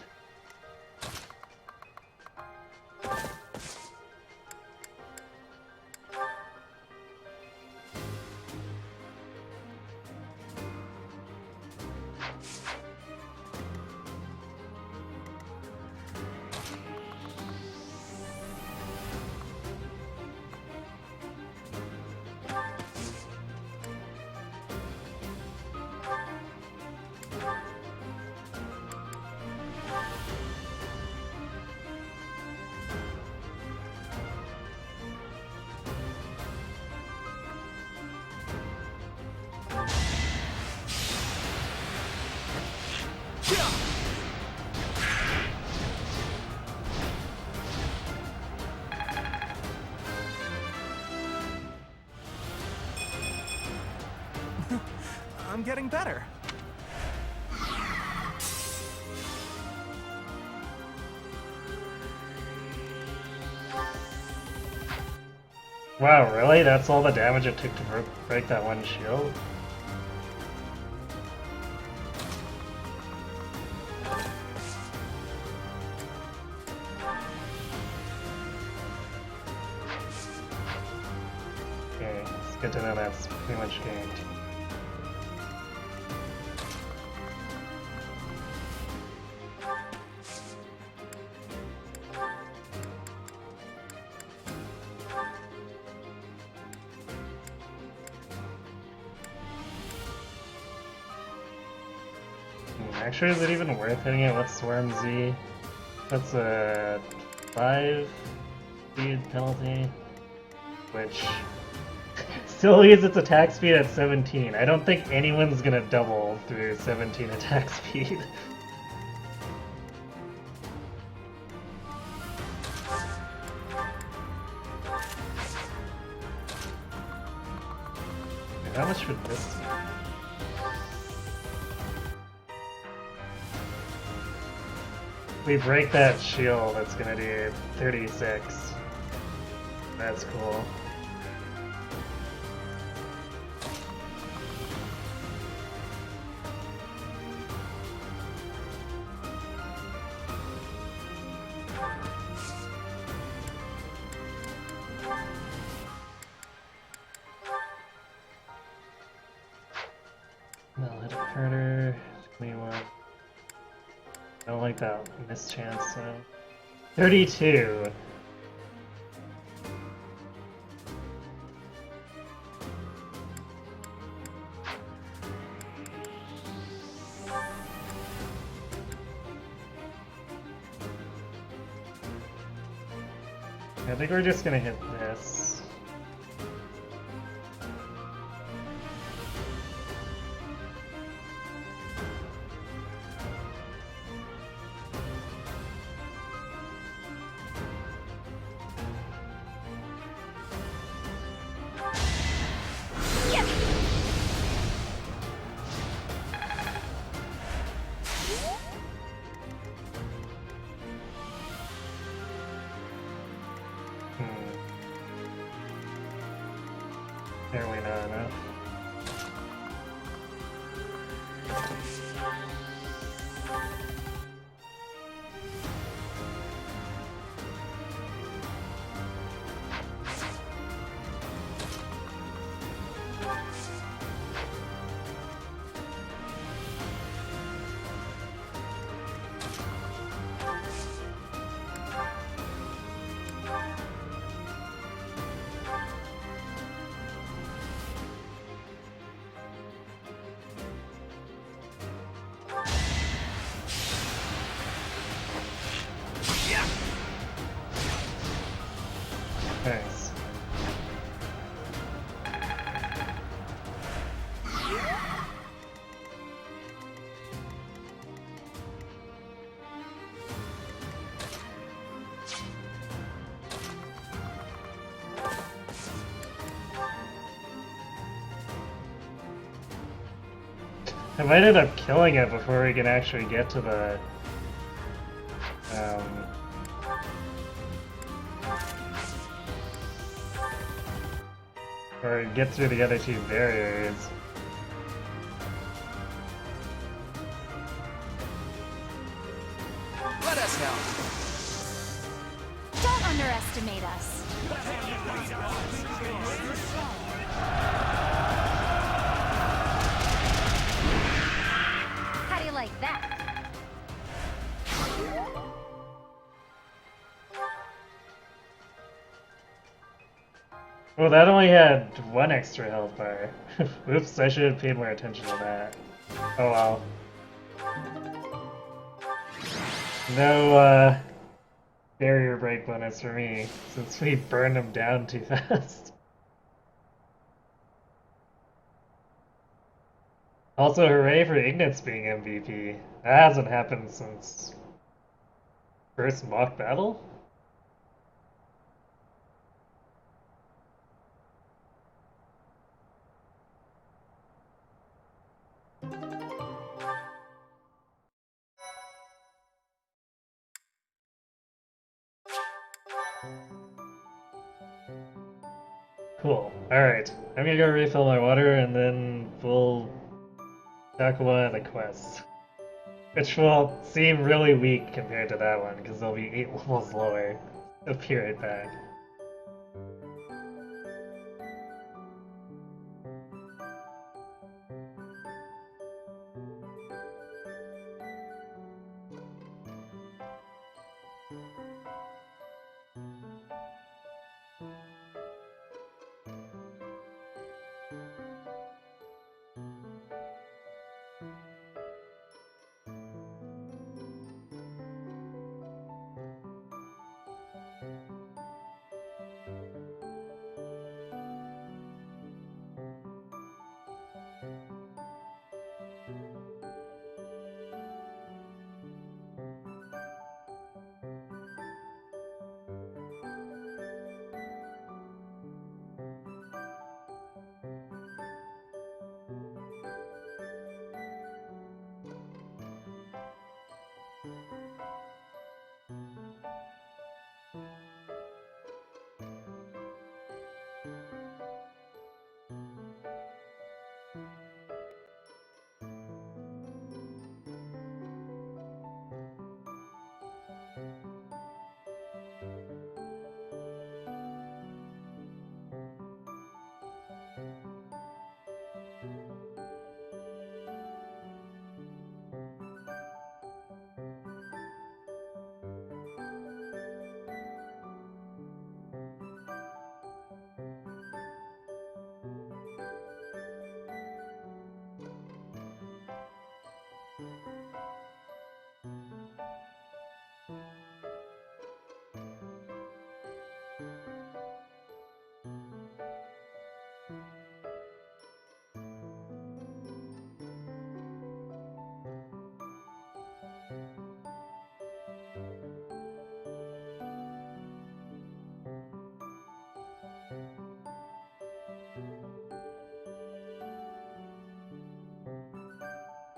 I'm getting better. Wow, really? That's all the damage it took to break that one shield? Okay, it's good to know that's pretty much gained. Actually, is it even worth hitting it with Swarm Z? That's a 5 speed penalty, which still leaves its attack speed at 17. I don't think anyone's gonna double through 17 attack speed. How much would this be? We break that shield, it's gonna do 36. That's cool. No, hit it harder. Clean one. I don't like that mischance, so. 32! I think we're just gonna hit this. Apparently not enough. Nice. I might end up killing it before we can actually get to the or get through the other two barriers. Let us help. Don't underestimate us. How do you like that? Well, that only had one extra health bar. Oops, I should have paid more attention to that. Oh well. No, barrier break bonus for me, since we burned him down too fast. Also, hooray for Ignatz being MVP. That hasn't happened since first mock battle? Cool. Alright. I'm gonna go refill my water and then we'll tackle one of the quests. Which will seem really weak compared to that one, because they'll be 8 levels lower. I'll be right back.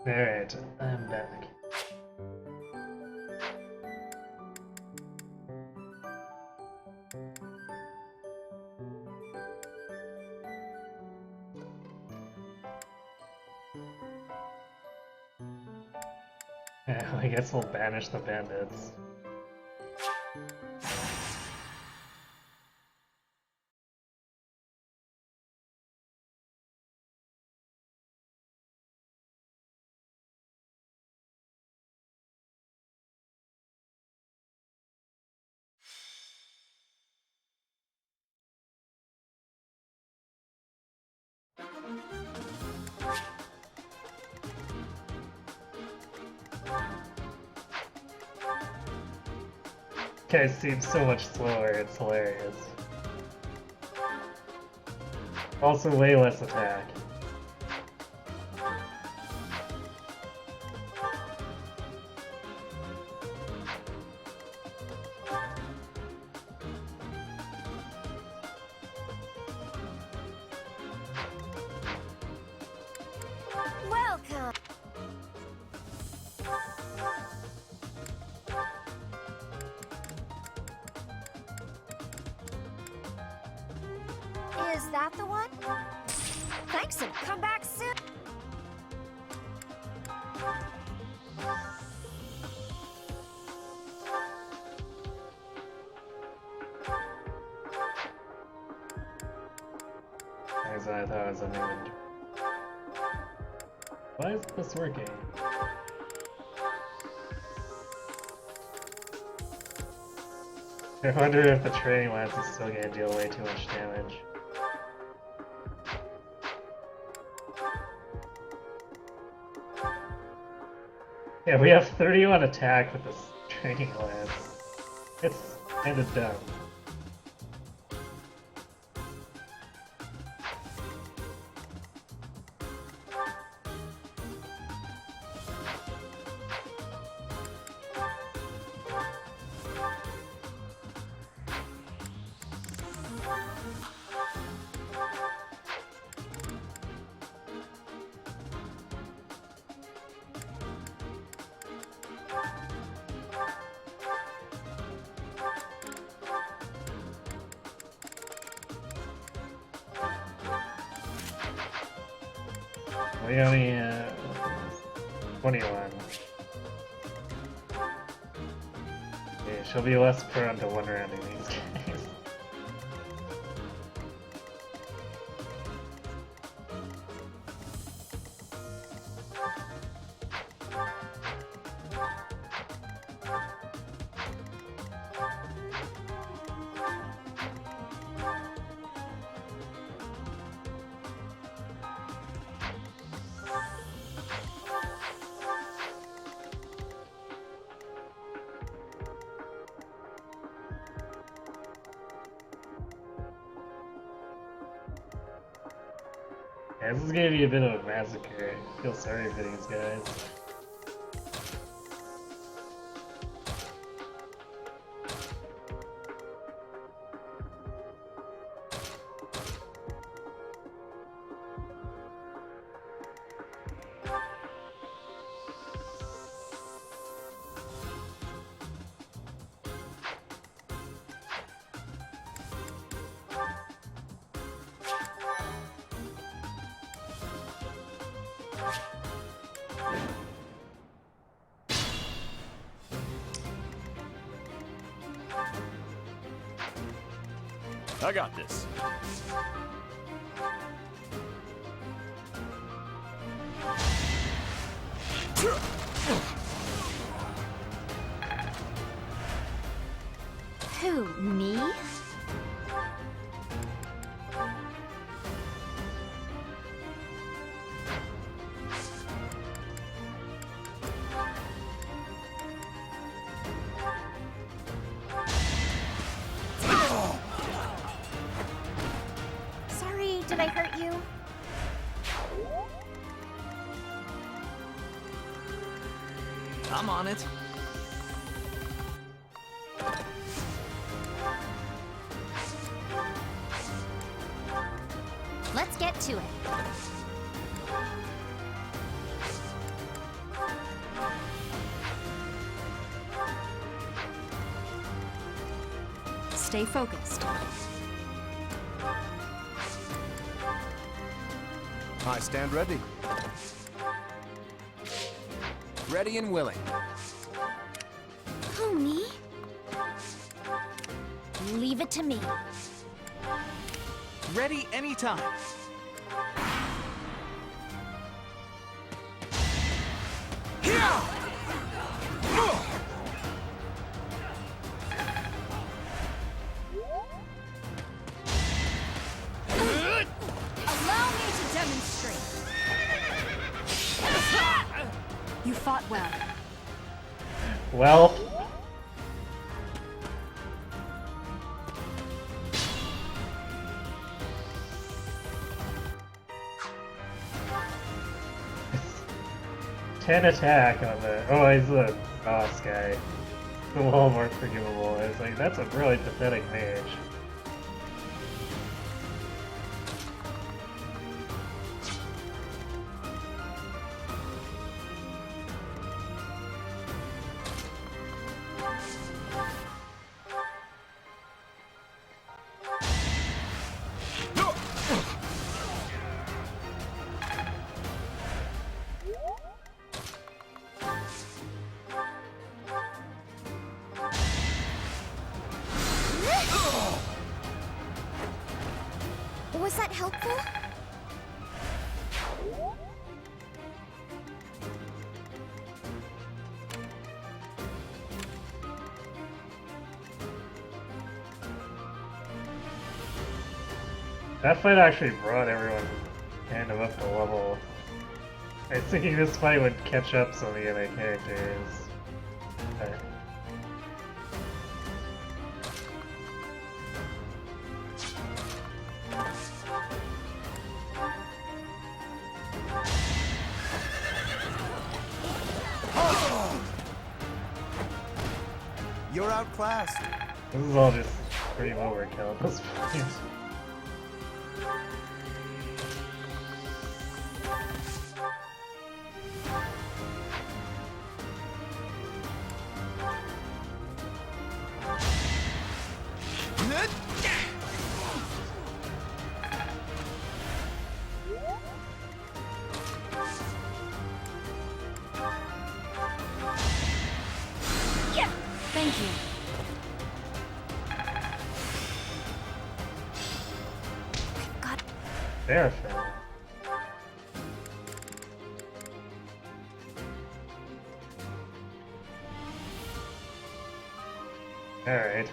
Alright, I'm back. Yeah, I guess we'll banish the bandits. Guys seem so much slower, it's hilarious. Also way less attack. Welcome! Is that the one? Thanks and come back soon! As I thought it was an inventory. Why is this working? I wonder if the training lance is still gonna deal way too much damage. Yeah, we have 31 attack with this training lance. It's kinda dumb. We only 21. Okay, she'll be less prone to one-rounding these guys. Yeah, this is gonna be a bit of a massacre. I feel sorry for these guys. I got this. Who, me? Sorry, did I hurt you? I'm on it. Let's get to it. Stay focused. I stand ready. Ready and willing. Who, me? Leave it to me. Ready anytime. Allow me to demonstrate. You fought well. Well, 10 attack on the... Oh, he's the boss guy. It's a little more forgivable. It's like, that's a really pathetic mage. Was that helpful? That fight actually brought everyone kind of up to level. I was thinking this fight would catch up some of the other characters. But... You're outclassed. This is all just pretty overkill at this point. Thank you. Terrifying. Alright.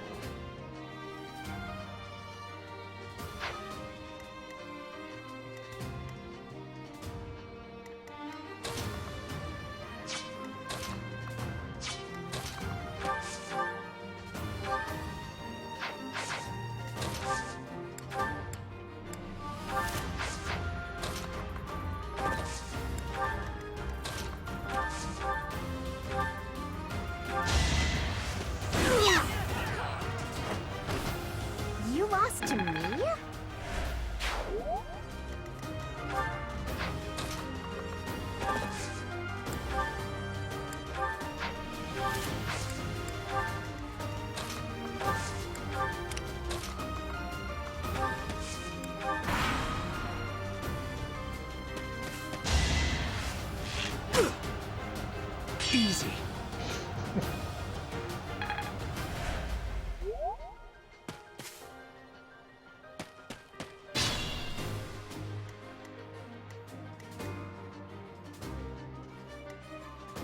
You lost to me? Easy.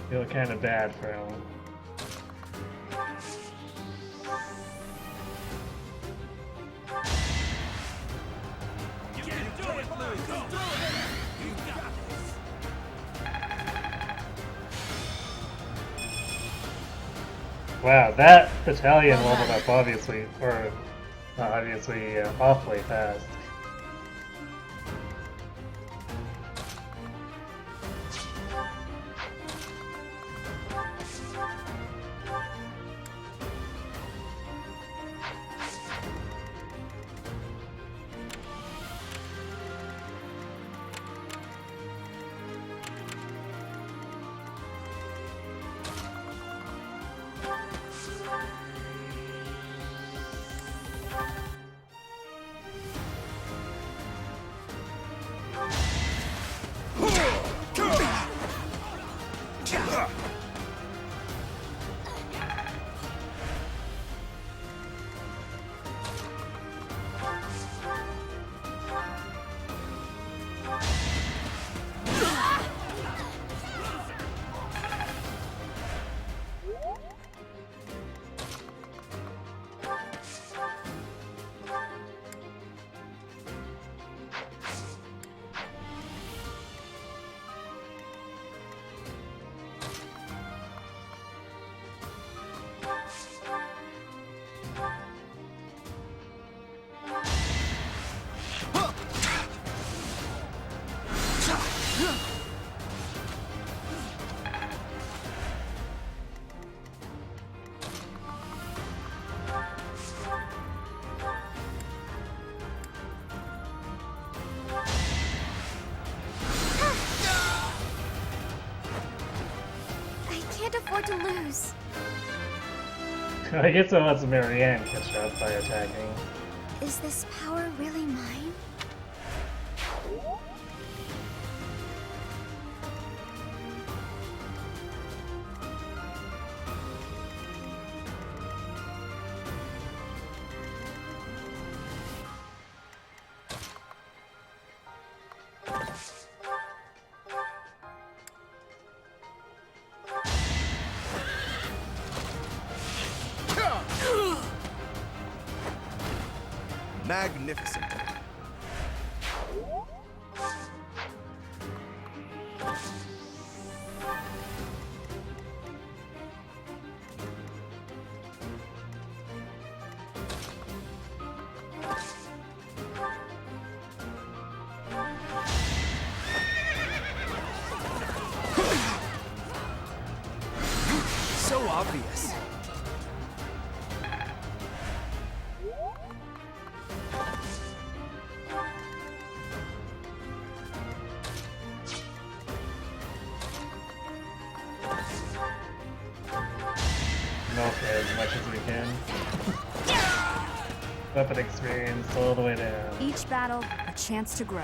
Feel kind of bad for him. Wow, that battalion leveled up obviously, or not obviously, awfully fast. hard to lose. I guess it lets Marianne catch up by attacking. Is this power really mine? Magnificent. So obvious. Milk it as much as we can. Weapon experience all the way down. Each battle, a chance to grow.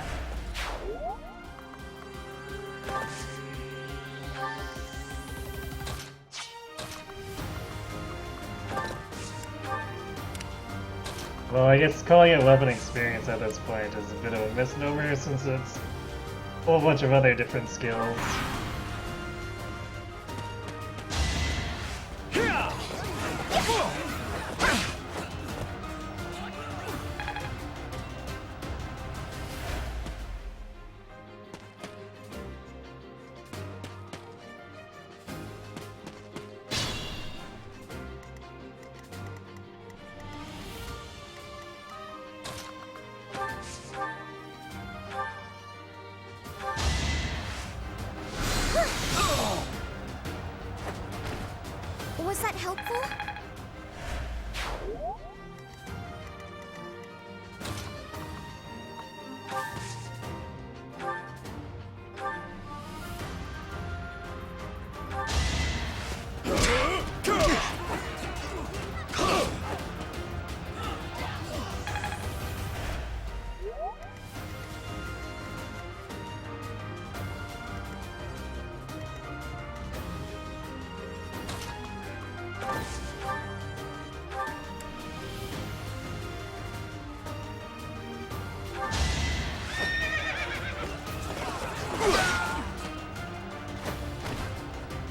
Well, I guess calling it weapon experience at this point is a bit of a misnomer since it's a whole bunch of other different skills. Was that helpful?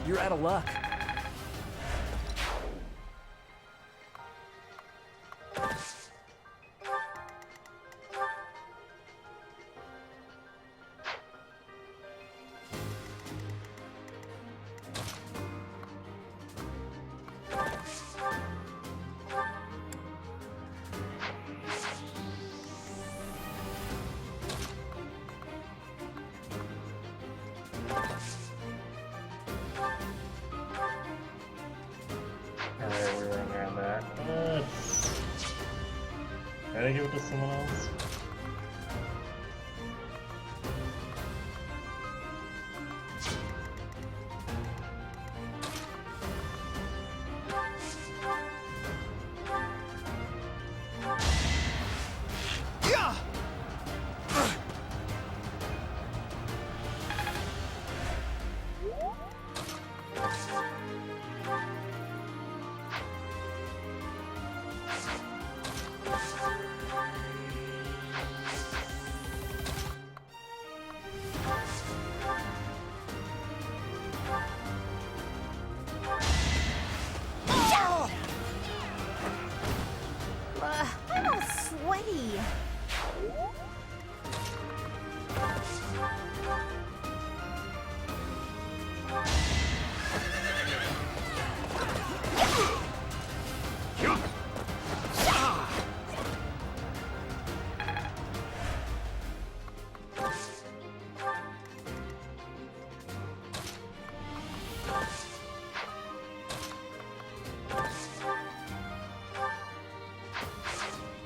You're out of luck. Alright, we're running around that. Let's try to give it to someone else. I'm all sweaty.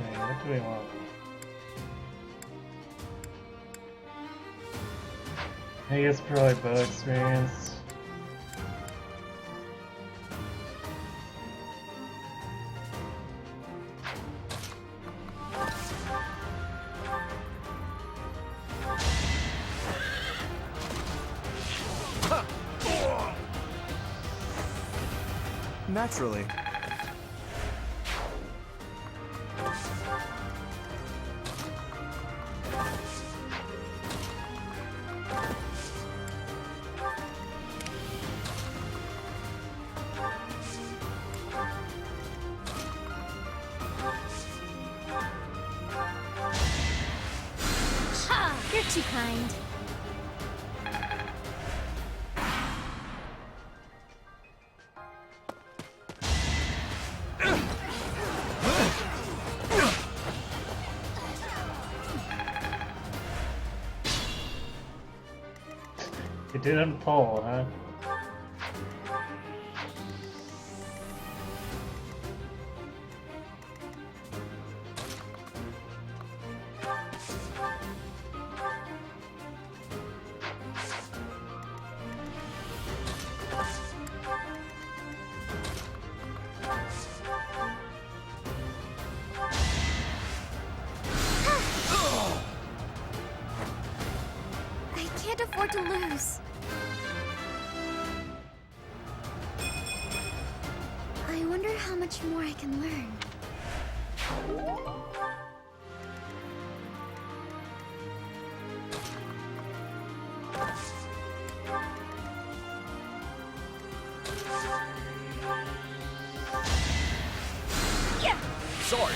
Okay, what do we want? I guess probably bow experience. Naturally. Ha! You're too kind. You didn't pull, huh? I can't afford to lose. I wonder how much more I can learn. Yeah! Sorry.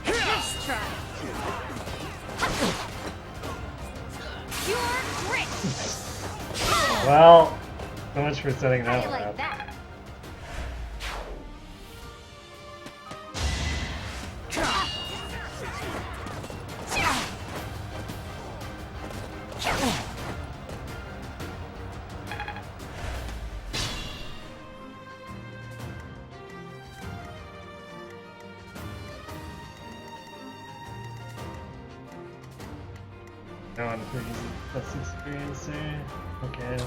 Nice try. Pure grit. Well, so much for setting How that you one like up. that? Going for easy plus experience there. Okay.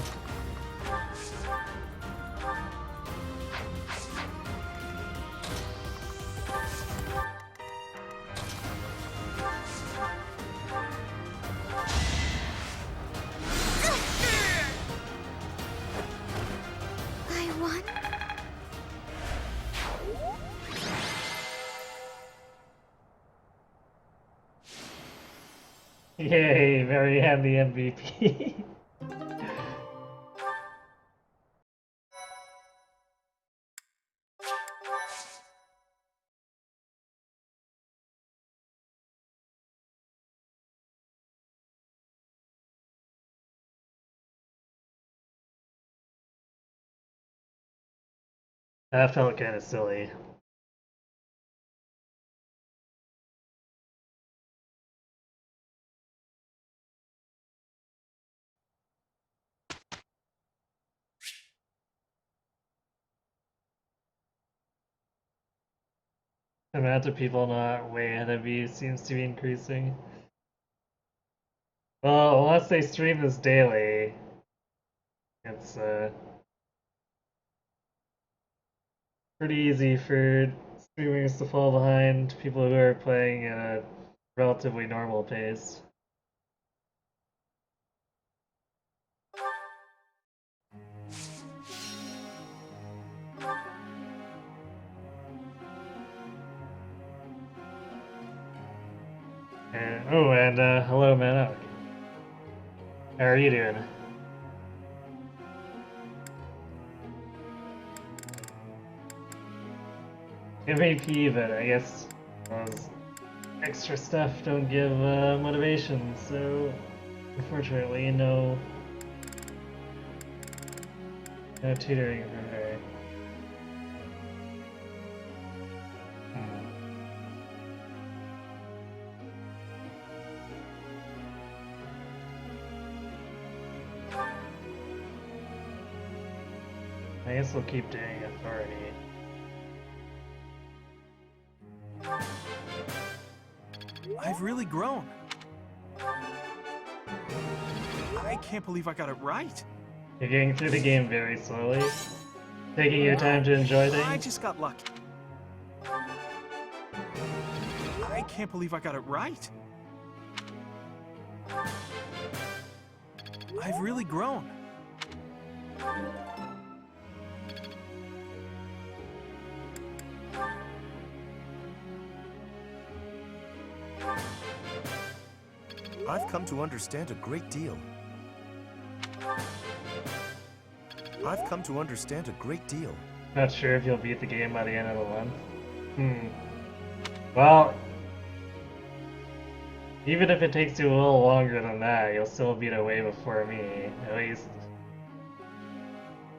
I won. Yay, very handy MVP. That felt kind of silly. The amount of people not way ahead of you seems to be increasing. Well, unless they stream this daily, it's pretty easy for streamers to fall behind people who are playing at a relatively normal pace. And hello, Manok. How are you doing? MVP, but I guess those extra stuff don't give motivation, so unfortunately, no tutoring from her. I guess we'll keep doing authority. I've really grown. I I can't believe I got it right. You're getting through the game very slowly, taking your time to enjoy I things. just got lucky. I can't believe I got it right. I've really grown. I've come to understand a great deal. I've come to understand a great deal. Not sure if you'll beat the game by the end of the month. Well, even if it takes you a little longer than that, you'll still beat it way before me, at least.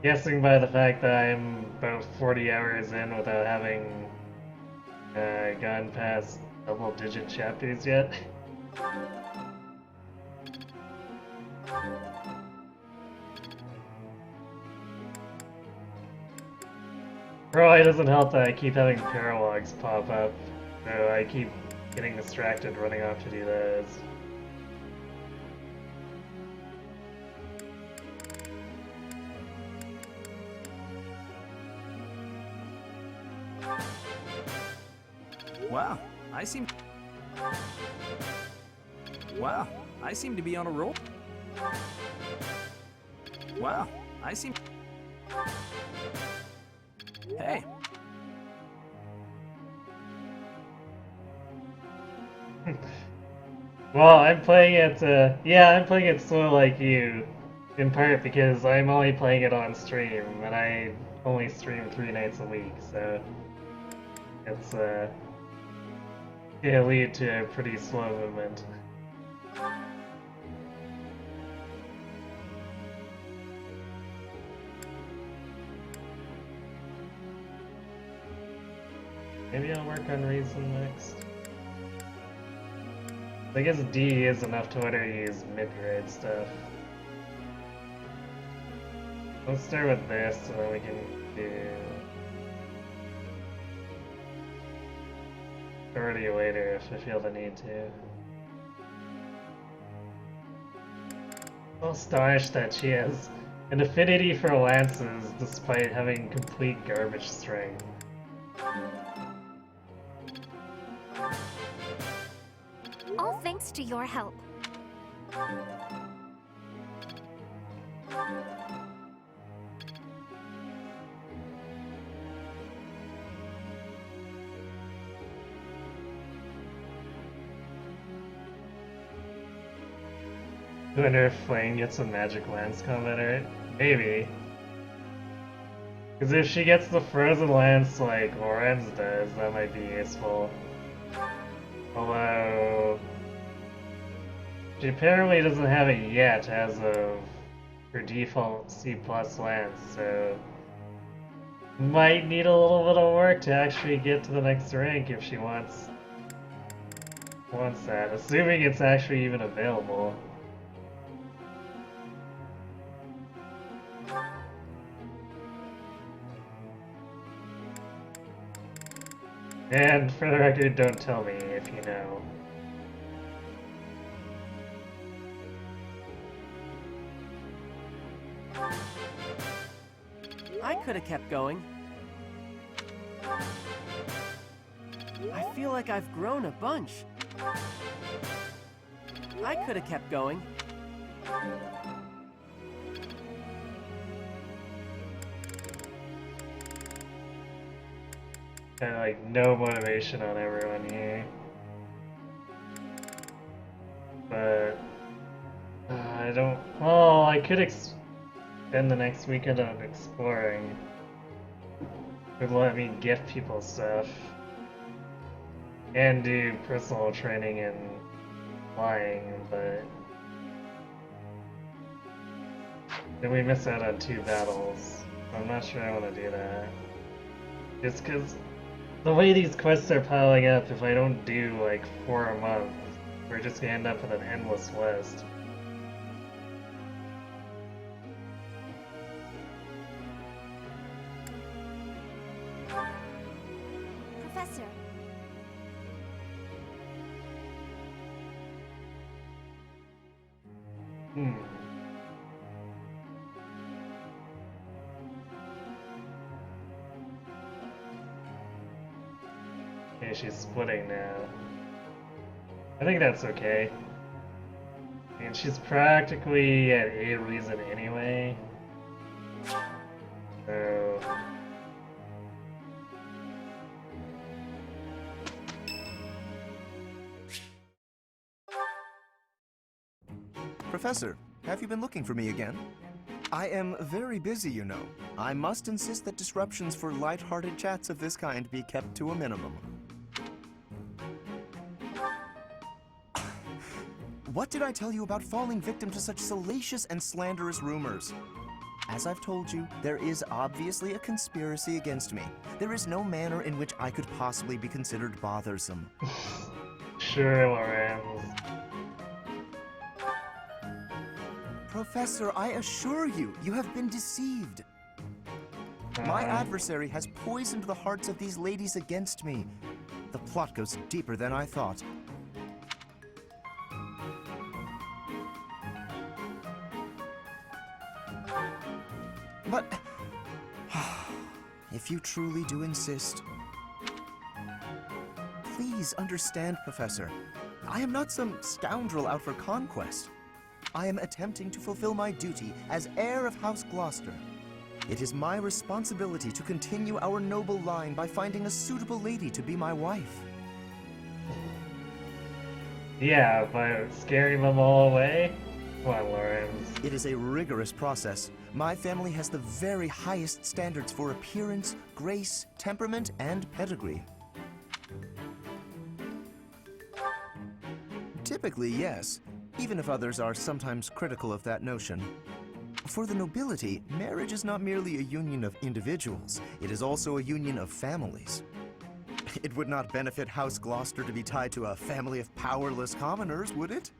Guessing by the fact that I'm about 40 hours in without having gone past double-digit chapters yet. Probably doesn't help that I keep having paralogs pop up, so I keep getting distracted running off to do those. Wow, I seem to be on a roll. Wow, I seem... Hey. Well, I'm playing it, I'm playing it slow like you, in part because I'm only playing it on stream, and I only stream 3 nights a week, so it's, gonna lead to a pretty slow movement. Maybe I'll work on Reason next. I guess D is enough to let her use mid-grade stuff. Let's start with this so then we can do authority later if I feel the need to. I'm astonished that she has an affinity for lances despite having complete garbage strength. All thanks to your help. I wonder if Flame gets a magic lance combat, right? Maybe. Because if she gets the frozen lance like Lorenz does, that might be useful. Although she apparently doesn't have it yet as of her default C+ lance, so might need a little bit of work to actually get to the next rank if she wants that, assuming it's actually even available. And for the record, don't tell me if you know. I could have kept going. I feel like I've grown a bunch. I could have kept going. Kind of like no motivation on everyone here. But I don't. Oh, I could spend the next weekend on exploring. Would let me gift people stuff and do personal training and flying, but then we miss out on 2 battles. So I'm not sure I want to do that. Just because the way these quests are piling up, if I don't do like 4 a month, we're just gonna end up with an endless list. Professor. unfortunately she's splitting now. I think that's okay. I mean, she's practically at A reason anyway. So... Professor, have you been looking for me again? I am very busy, you know. I must insist that disruptions for light-hearted chats of this kind be kept to a minimum. What did I tell you about falling victim to such salacious and slanderous rumors? As I've told you, there is obviously a conspiracy against me. There is no manner in which I could possibly be considered bothersome. Sure, Lorenz. Professor, I assure you, you have been deceived. My adversary has poisoned the hearts of these ladies against me. The plot goes deeper than I thought. But if you truly do insist, please understand, Professor. I am not some scoundrel out for conquest. I am attempting to fulfill my duty as heir of House Gloucester. It is my responsibility to continue our noble line by finding a suitable lady to be my wife. Yeah, by scaring them all away? Come on, Lorenz. It is a rigorous process. My family has the very highest standards for appearance, grace, temperament, and pedigree. Typically, yes, even if others are sometimes critical of that notion. For the nobility, marriage is not merely a union of individuals, it is also a union of families. It would not benefit House Gloucester to be tied to a family of powerless commoners, would it?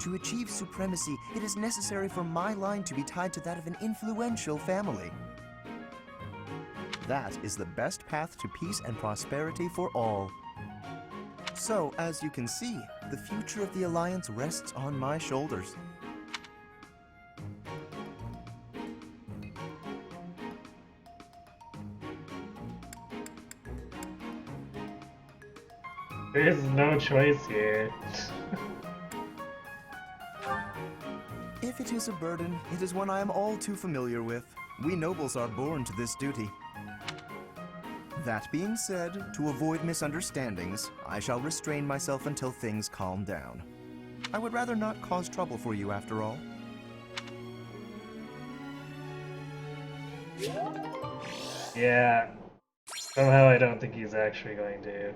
To achieve supremacy, it is necessary for my line to be tied to that of an influential family. That is the best path to peace and prosperity for all. So, as you can see, the future of the Alliance rests on my shoulders. There's no choice here. If it is a burden, it is one I am all too familiar with. We nobles are born to this duty. That being said, to avoid misunderstandings, I shall restrain myself until things calm down. I would rather not cause trouble for you after all. Yeah. Somehow I don't think he's actually going to.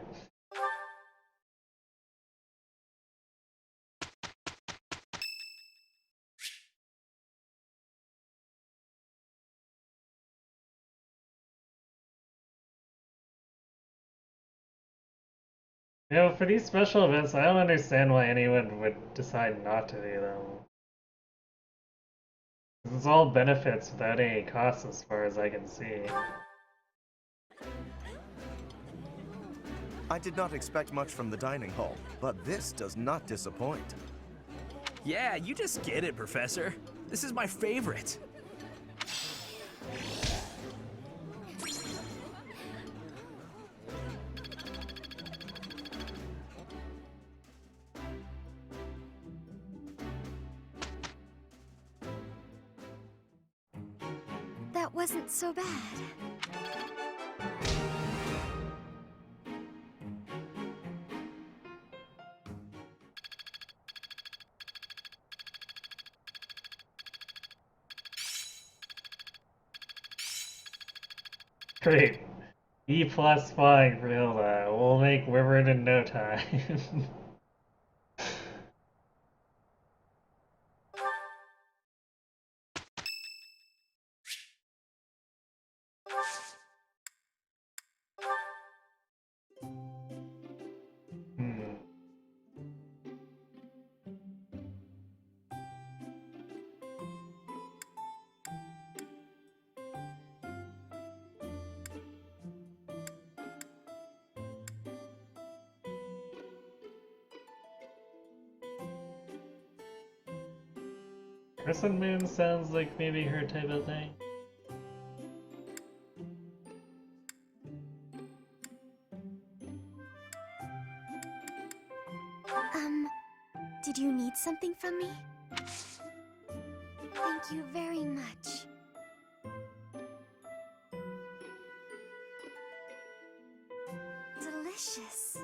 You know, for these special events, I don't understand why anyone would decide not to do them. It's all benefits without any costs as far as I can see. I did not expect much from the dining hall, but this does not disappoint. Yeah, you just get it, Professor. This is my favorite. That wasn't so bad. Great. E+ flying for Hilda. We'll make Wyvern in no time. Crescent Moon sounds like maybe her type of thing. delicious.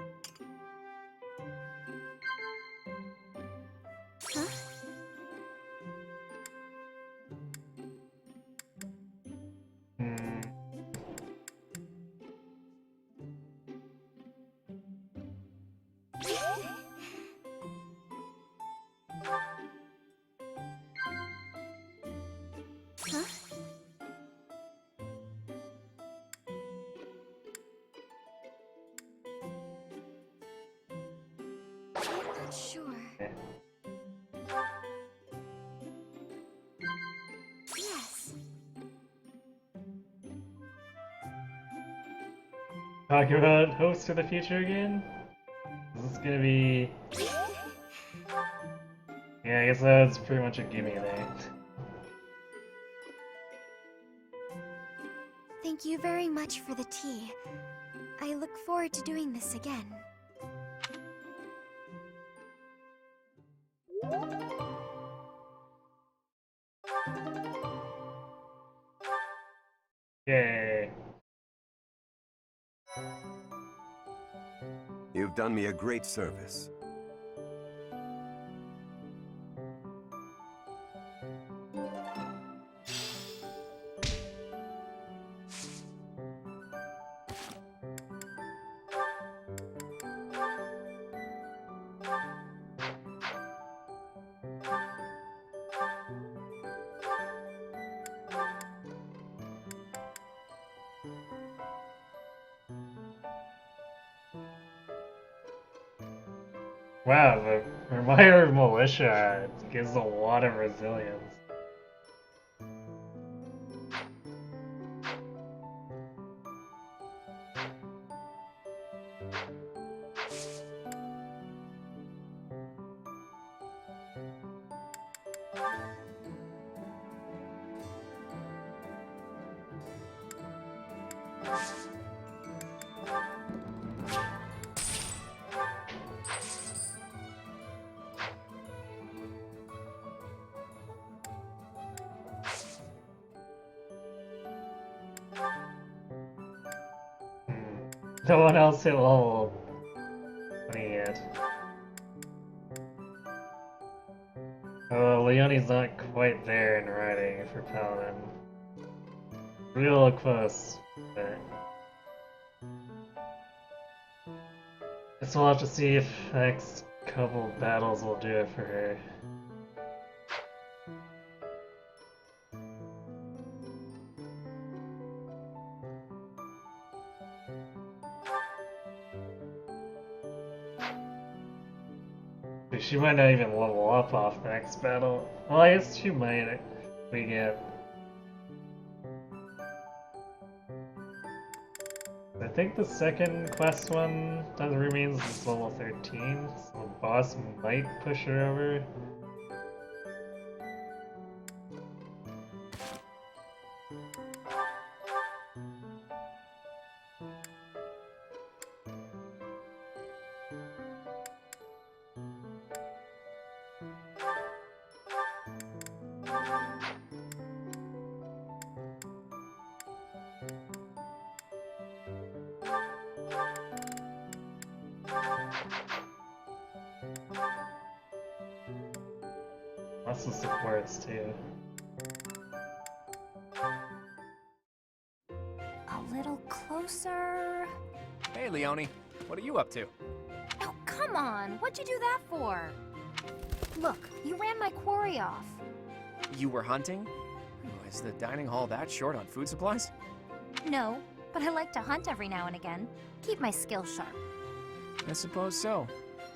Huh? Huh? I'm not sure. Yes. Talking about hopes for the future again? Is this gonna be... Yeah, I guess that's pretty much a gimme there. Thank you very much for the tea. I look forward to doing this again. Yay. You've done me a great service. Wow, the Reminder Militia gives a lot of resilience. No one else hit level 20 yet. Oh, Leonie's not quite there in riding for Paladin. Real close, but... Guess we'll have to see if the next couple battles will do it for her. She might not even level up off the next battle. Well, I guess she might if we get... I think the second quest one that remains is level 13, so the boss might push her over. Lots of supports too. A little closer. Hey, Leonie. What are you up to? Oh, come on. What'd you do that for? Look, you ran my quarry off. You were hunting? Is the dining hall that short on food supplies? No, but I like to hunt every now and again. Keep my skills sharp. I suppose so.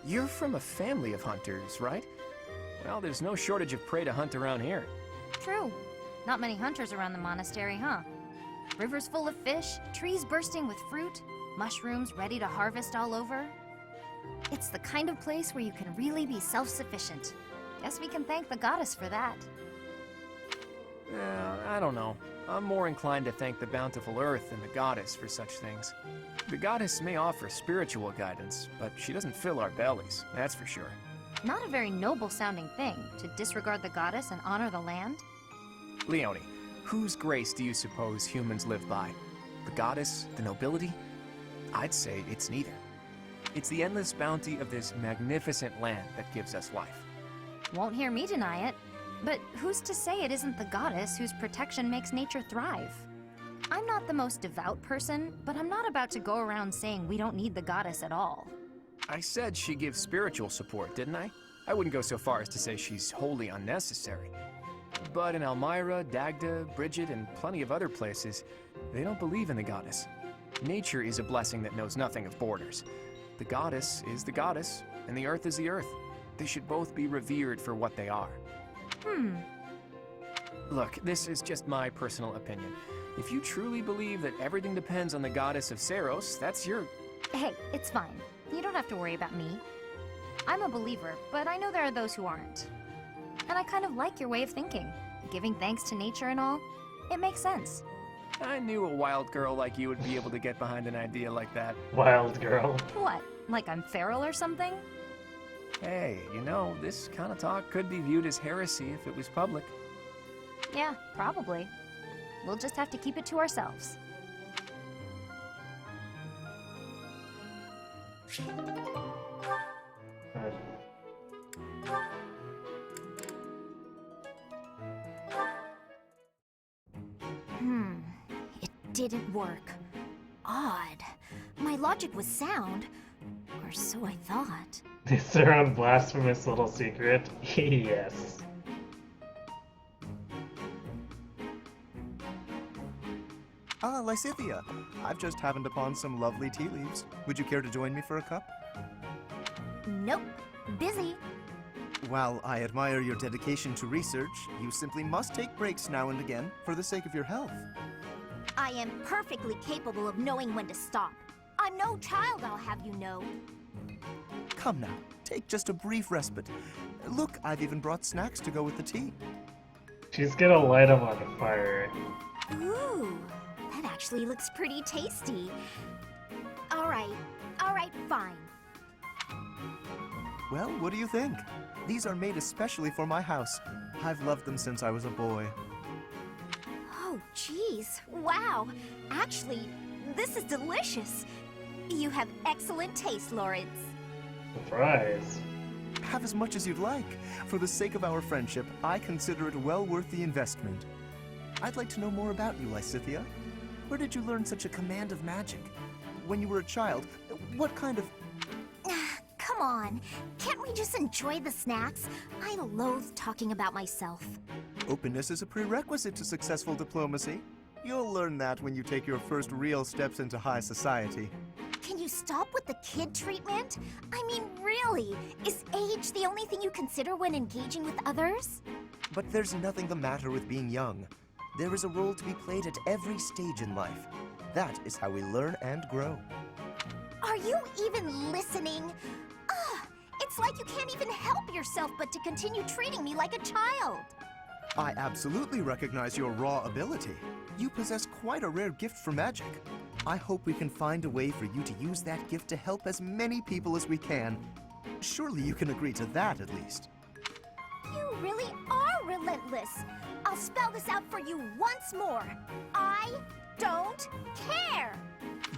You're from a family of hunters, right? Well, there's no shortage of prey to hunt around here. True. Not many hunters around the monastery, huh? Rivers full of fish, trees bursting with fruit, mushrooms ready to harvest all over. It's the kind of place where you can really be self-sufficient. Guess we can thank the goddess for that. I don't know. I'm more inclined to thank the bountiful earth than the goddess for such things. The goddess may offer spiritual guidance, but she doesn't fill our bellies, that's for sure. Not a very noble-sounding thing, to disregard the goddess and honor the land. Leonie, whose grace do you suppose humans live by? The goddess? The nobility? I'd say it's neither. It's the endless bounty of this magnificent land that gives us life. Won't hear me deny it. But who's to say it isn't the goddess whose protection makes nature thrive? I'm not the most devout person, but I'm not about to go around saying we don't need the goddess at all. I said she gives spiritual support, didn't I? I wouldn't go so far as to say she's wholly unnecessary. But in Elmira, Dagda, Bridget, and plenty of other places, they don't believe in the goddess. Nature is a blessing that knows nothing of borders. The goddess is the goddess, and the earth is the earth. They should both be revered for what they are. Look, this is just my personal opinion. If you truly believe that everything depends on the goddess of Seros, that's your... Hey, it's fine. You don't have to worry about me. I'm a believer, but I know there are those who aren't. And I kind of like your way of thinking. Giving thanks to nature and all. It makes sense. I knew a wild girl like you would be able to get behind an idea like that. Wild girl. What? Like I'm feral or something? Hey, you know, this kind of talk could be viewed as heresy if it was public. Yeah, probably. We'll just have to keep it to ourselves. It didn't work. Odd. My logic was sound. Or so I thought. Is there a blasphemous little secret? Yes. Ah, Lysithea. I've just happened upon some lovely tea leaves. Would you care to join me for a cup? Nope. Busy. While I admire your dedication to research, you simply must take breaks now and again for the sake of your health. I am perfectly capable of knowing when to stop. I'm no child, I'll have you know. Come now, take just a brief respite. Look, I've even brought snacks to go with the tea. She's gonna light him on fire. Ooh, that actually looks pretty tasty. Alright, fine. Well, what do you think? These are made especially for my house. I've loved them since I was a boy. Oh, geez. Wow. Actually, this is delicious. You have excellent taste, Lawrence. Surprise. Have as much as you'd like. For the sake of our friendship, I consider it well worth the investment. I'd like to know more about you, Lysithea. Where did you learn such a command of magic? When you were a child, what kind of... Come on. Can't we just enjoy the snacks? I loathe talking about myself. Openness is a prerequisite to successful diplomacy. You'll learn that when you take your first real steps into high society. Can you stop with the kid treatment? I mean, really? Is age the only thing you consider when engaging with others? But there's nothing the matter with being young. There is a role to be played at every stage in life. That is how we learn and grow. Are you even listening? Ugh, it's like you can't even help yourself but to continue treating me like a child. I absolutely recognize your raw ability. You possess quite a rare gift for magic. I hope we can find a way for you to use that gift to help as many people as we can. Surely you can agree to that, at least. You really are relentless. I'll spell this out for you once more. I don't care.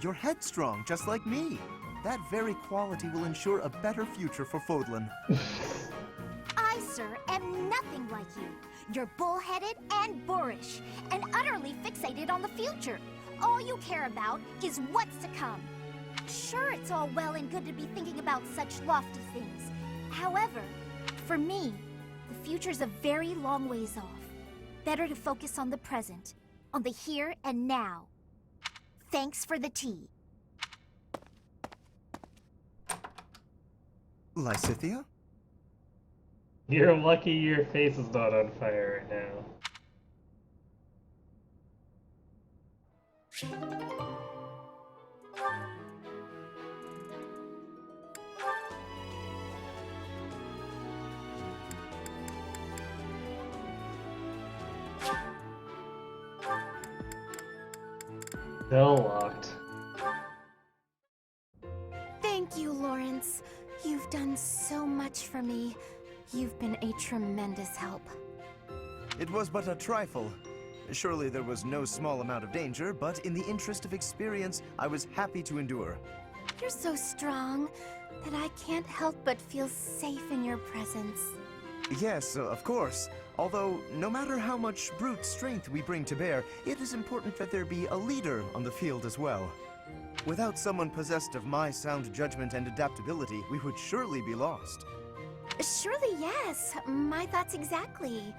You're headstrong, just like me. That very quality will ensure a better future for Fodlan. I, sir, am nothing like you. You're bullheaded and boorish, and utterly fixated on the future. All you care about is what's to come. Sure, it's all well and good to be thinking about such lofty things. However, for me, the future's a very long ways off. Better to focus on the present, on the here and now. Thanks for the tea. Lysithea? You're lucky your face is not on fire right now. Still locked. Thank you, Lawrence. You've done so much for me. You've been a tremendous help. It was but a trifle. Surely there was no small amount of danger, but in the interest of experience, I was happy to endure. You're so strong that I can't help but feel safe in your presence. Yes, of course. Although, no matter how much brute strength we bring to bear, it is important that there be a leader on the field as well. Without someone possessed of my sound judgment and adaptability, we would surely be lost. Surely, yes. My thoughts exactly.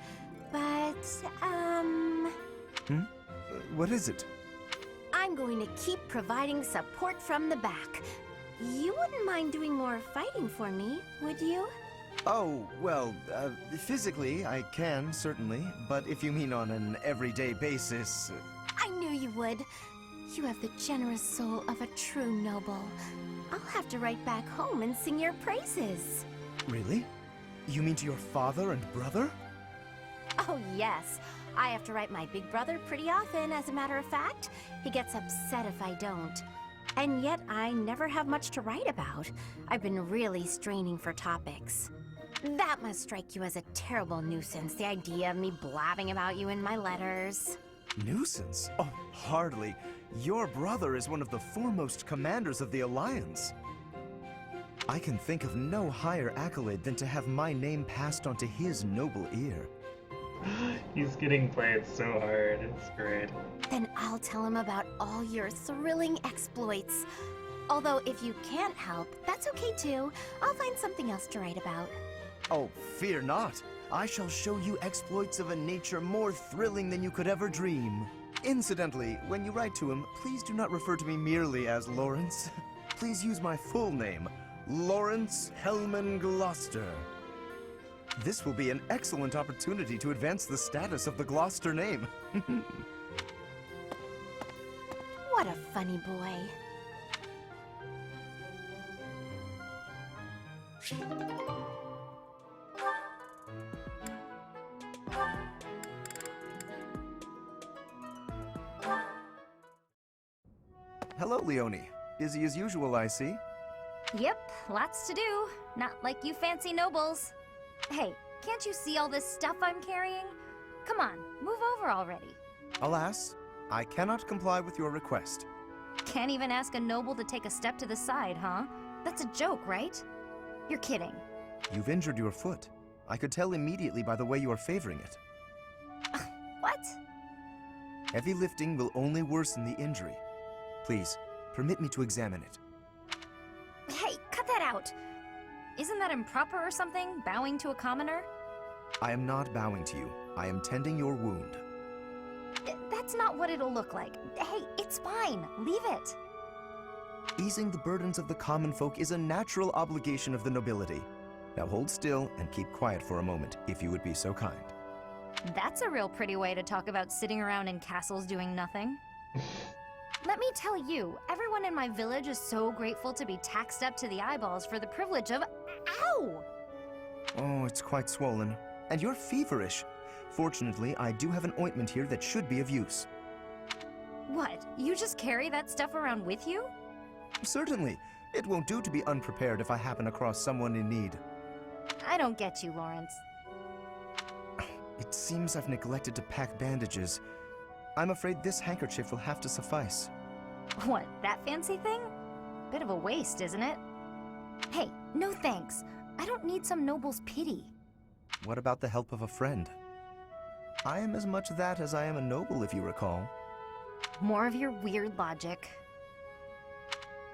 But, What is it? I'm going to keep providing support from the back. You wouldn't mind doing more fighting for me, would you? Oh, well, physically, I can, certainly. But if you mean on an everyday basis... I knew you would. You have the generous soul of a true noble. I'll have to write back home and sing your praises. Really? You mean to your father and brother? Oh, yes. I have to write my big brother pretty often, as a matter of fact. He gets upset if I don't. And yet, I never have much to write about. I've been really straining for topics. That must strike you as a terrible nuisance, the idea of me blabbing about you in my letters. Nuisance? Oh, hardly. Your brother is one of the foremost commanders of the Alliance. I can think of no higher accolade than to have my name passed on to his noble ear. He's getting played so hard, it's great. Then I'll tell him about all your thrilling exploits. Although if you can't help, that's okay too. I'll find something else to write about. Oh, fear not. I shall show you exploits of a nature more thrilling than you could ever dream. Incidentally, when you write to him, please do not refer to me merely as Lawrence. Please use my full name, Lawrence Hellman Gloucester. This will be an excellent opportunity to advance the status of the Gloucester name. What a funny boy. Hello, Leonie. Busy as usual, I see. Yep, lots to do. Not like you fancy nobles. Hey, can't you see all this stuff I'm carrying? Come on, move over already. Alas, I cannot comply with your request. Can't even ask a noble to take a step to the side, huh? That's a joke, right? You're kidding. You've injured your foot. I could tell immediately by the way you are favoring it. What? Heavy lifting will only worsen the injury. Please, permit me to examine it. Hey, cut that out! Isn't that improper or something, bowing to a commoner? I am not bowing to you. I am tending your wound. That's not what it'll look like. Hey, it's fine. Leave it. Easing the burdens of the common folk is a natural obligation of the nobility. Now hold still and keep quiet for a moment, if you would be so kind. That's a real pretty way to talk about sitting around in castles doing nothing. Let me tell you, everyone in my village is so grateful to be taxed up to the eyeballs for the privilege of... Ow! Oh, it's quite swollen. And you're feverish. Fortunately, I do have an ointment here that should be of use. What? You just carry that stuff around with you? Certainly. It won't do to be unprepared if I happen across someone in need. I don't get you, Lawrence. It seems I've neglected to pack bandages. I'm afraid this handkerchief will have to suffice. What, that fancy thing? Bit of a waste, isn't it? Hey, no thanks. I don't need some noble's pity. What about the help of a friend? I am as much that as I am a noble, if you recall. More of your weird logic.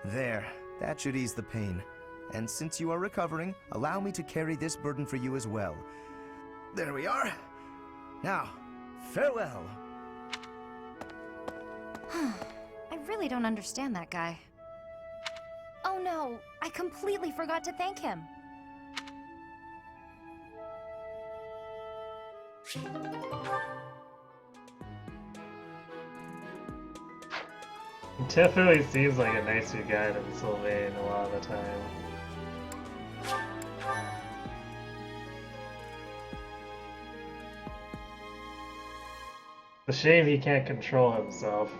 There, that should ease the pain. And since you are recovering, allow me to carry this burden for you as well. There we are. Now, farewell. I really don't understand that guy. Oh no, I completely forgot to thank him. He definitely seems like a nicer guy than Sylvain a lot of the time. It's a shame he can't control himself.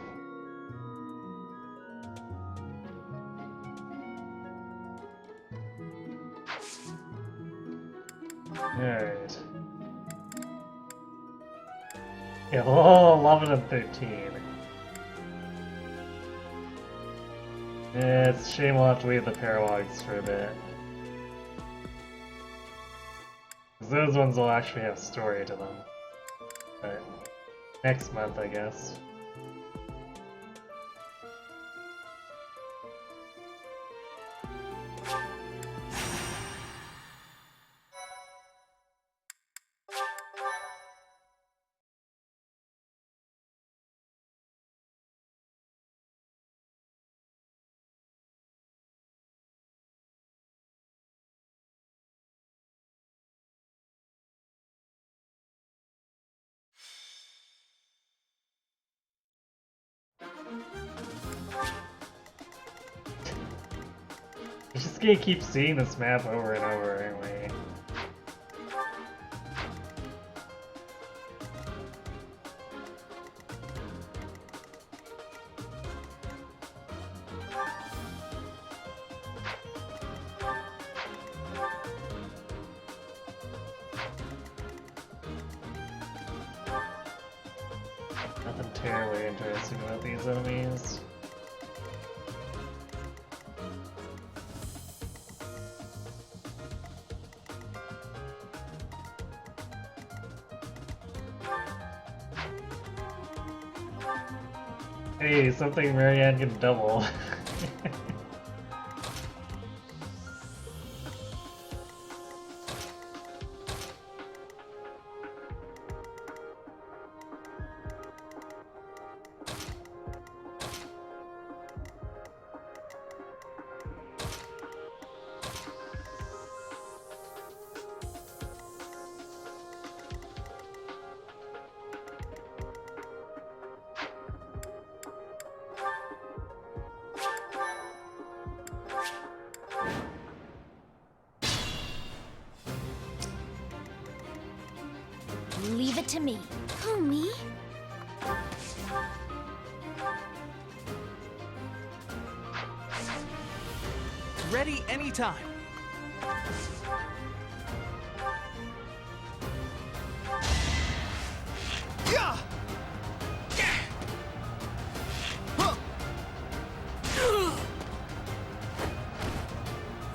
Alright. Yeah, oh, 11 and 13. It's a shame we'll have to leave the paralogs for a bit. 'Cause those ones will actually have story to them. But next month, I guess. You're just gonna keep seeing this map over and over anyway. Nothing terribly interesting about these enemies. Hey, something Marianne can double. Leave it to me. Who, me? Ready anytime. Yeah!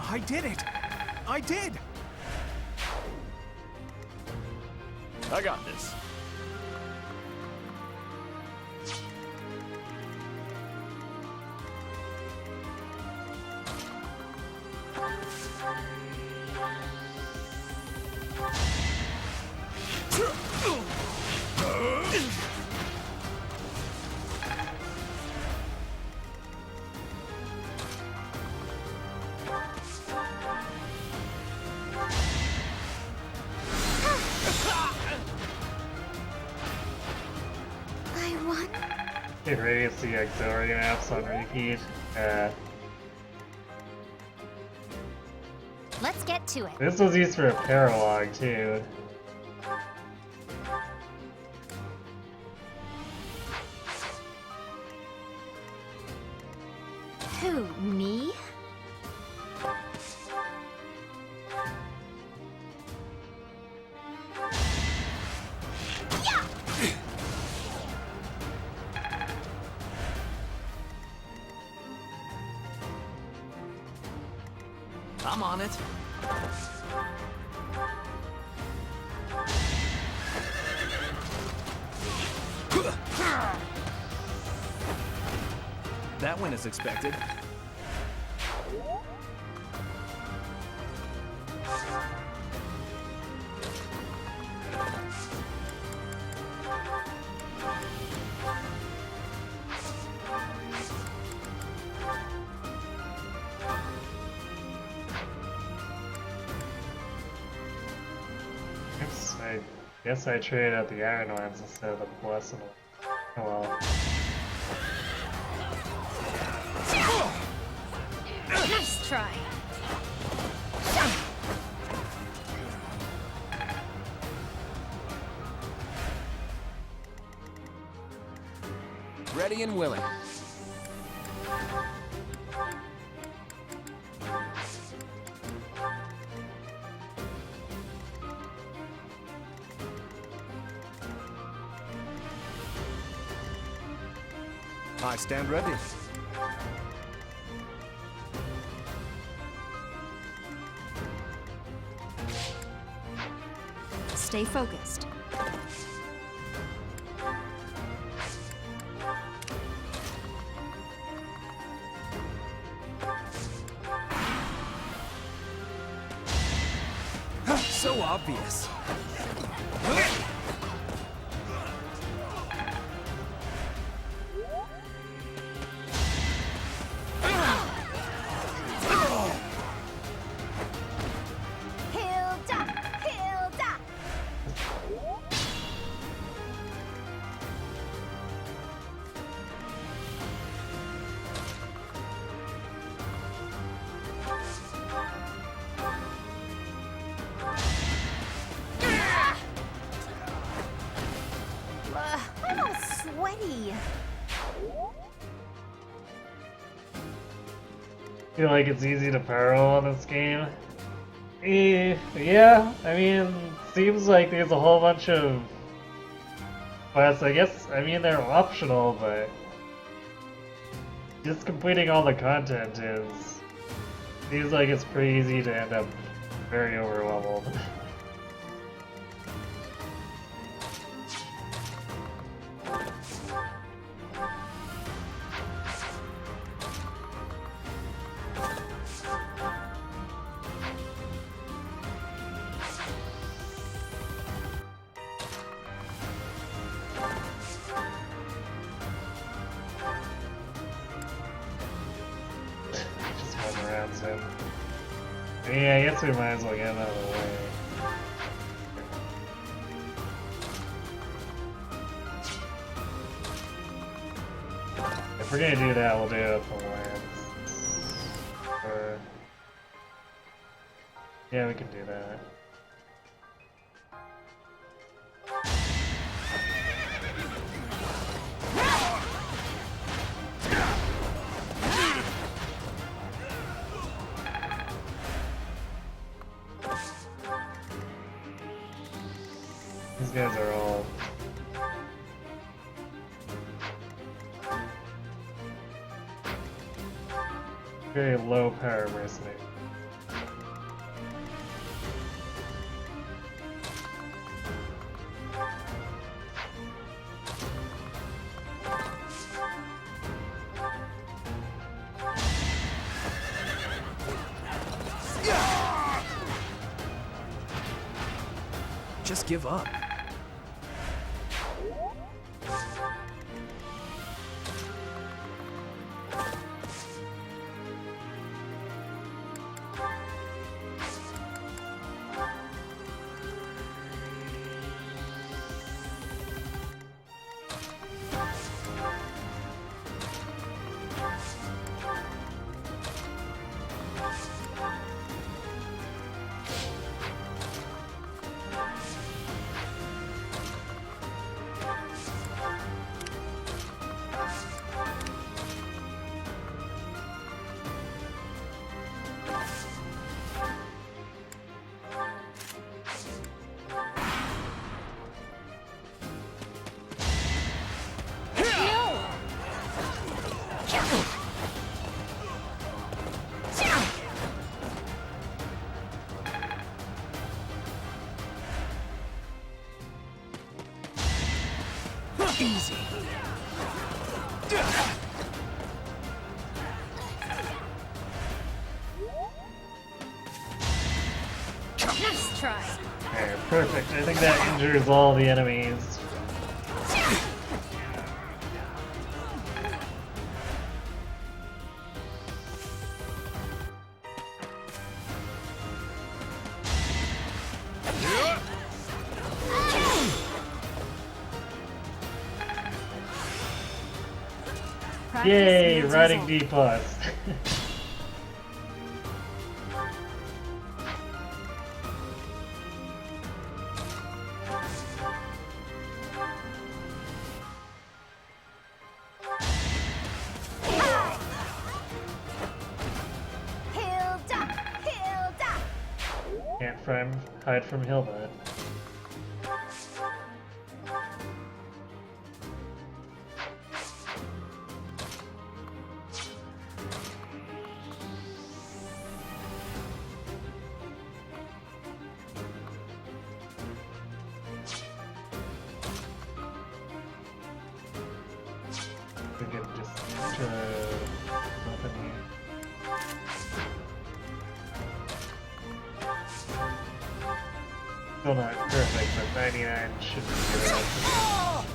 I did it! I did! I got this. Get ready to see auxiliary maps on repeat. Let's get to it. This was used for a paralog too. Who, me? I'm on it. That went as expected. I guess I traded out the iron ones instead of the blessed ones. Oh well. Nice try. Ready and willing. I stand ready. Stay focused. So obvious. Hilda! Hilda! I'm all sweaty. Feel like it's easy to power on this game. Yeah, I mean, seems like there's a whole bunch of quests. I guess, I mean, they're optional, but just completing all the content seems like it's pretty easy to end up very overleveled. Just one around him. Yeah, I guess we might as well get him out of the way. If we're gonna do that, we'll do it with the lance. Or... yeah, we can do that. These guys are all very low power mercenary. Just give up. Easy. Nice try. Alright, perfect. I think that injures all the enemies. Yay, riding D+. Hilda! Hilda! Can't hide from Hilda. We could just nothing here. Still not perfect, but 99 should be good enough.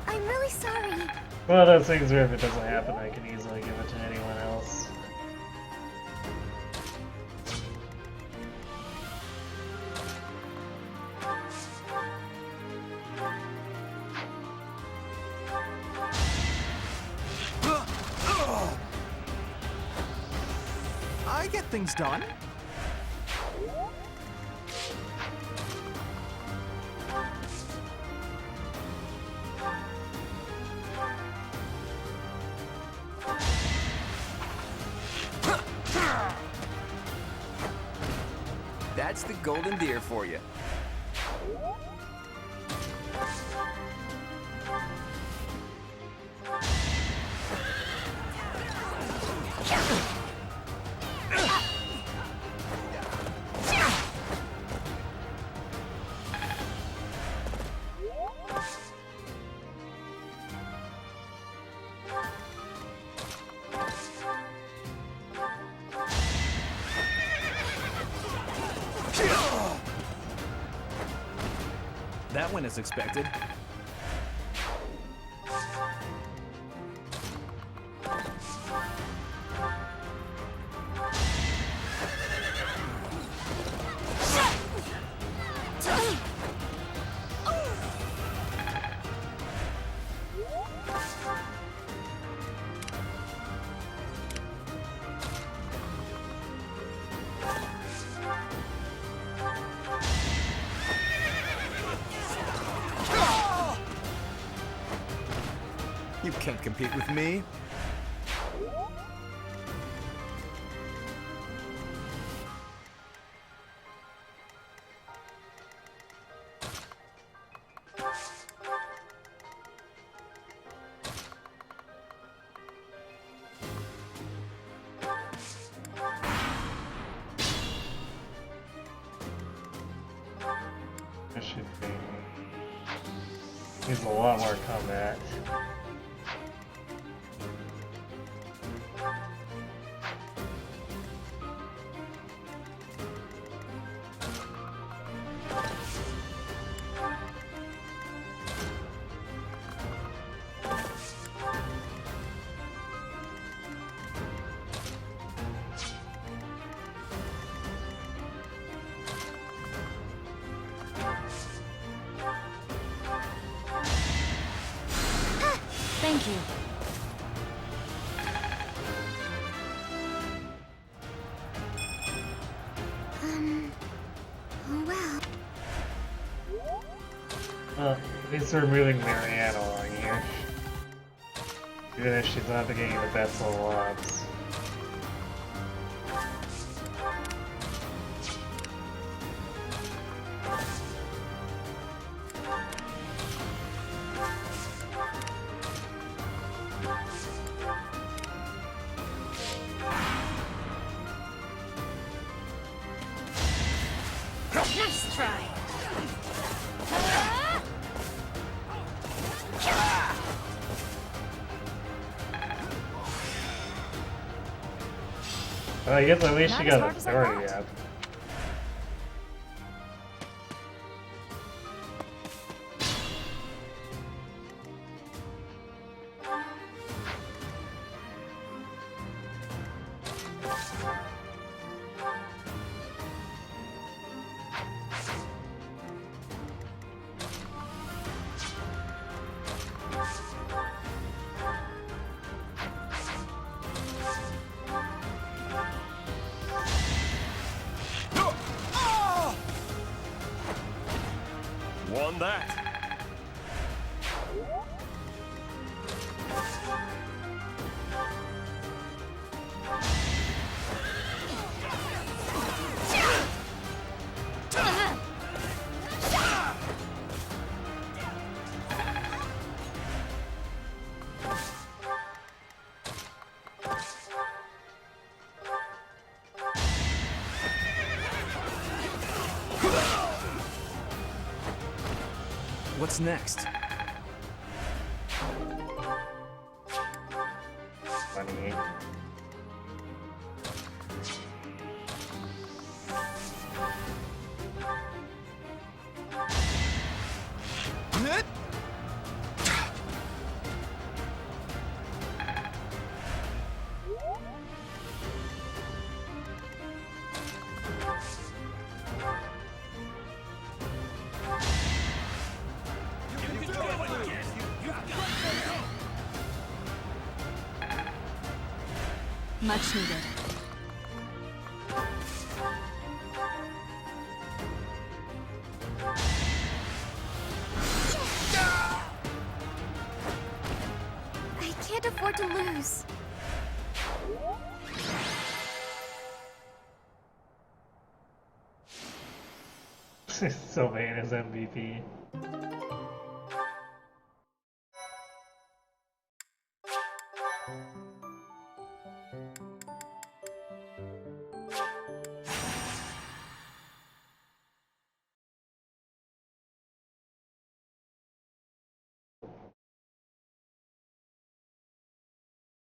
I'm really sorry. One of those things where if it doesn't happen, I can easily give it to anyone else. I get things done. That's the golden deer for you. That went as expected. You can't compete with me. This should be. Needs a lot more combat. Thank you. Well. Well, at least we're moving Marianne along here. Even if she's not getting the best level ups. Nice try. Well, I guess at least she Not as got hard as I authority thought. up. Won that. What's next? funny. Much needed. I can't afford to lose. Sylvain is MVP.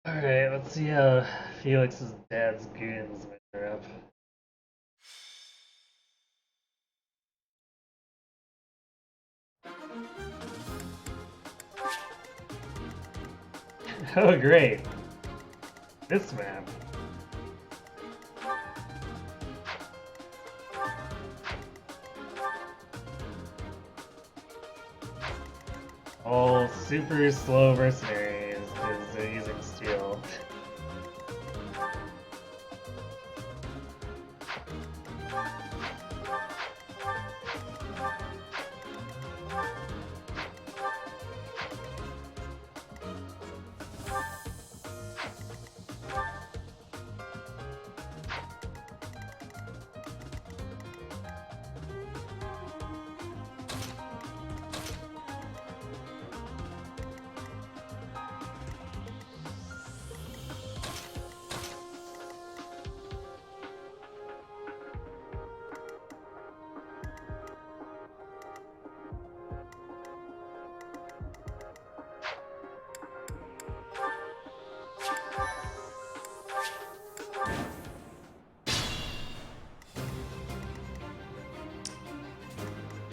Alright, let's see how Felix's dad's goons measure up. Oh great! This map. All super slow mercenaries because they're using steel.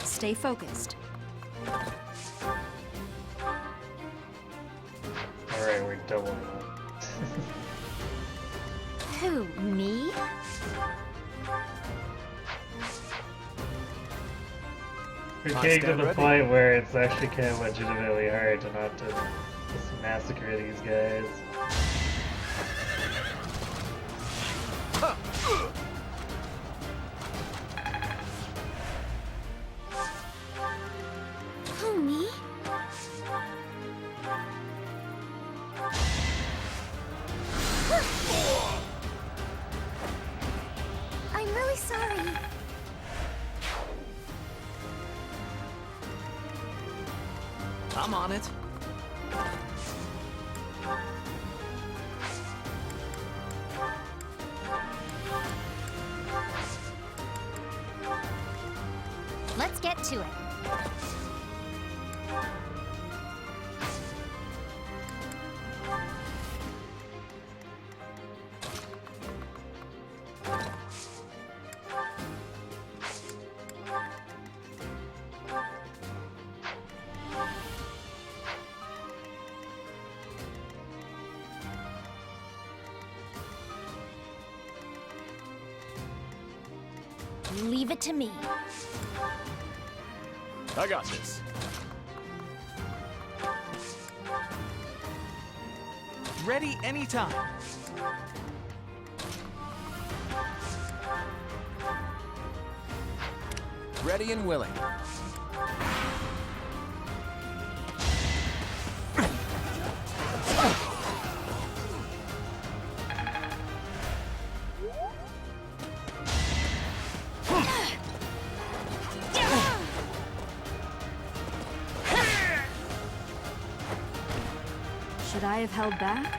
Stay focused. Alright, we're doubling up. Who, me? We're getting to the point where it's actually kind of legitimately hard to not to just massacre these guys. Who, me? I'm really sorry. I'm on it. Let's get to it. Leave it to me. I got this. Ready anytime. Ready and willing. Should I have held back?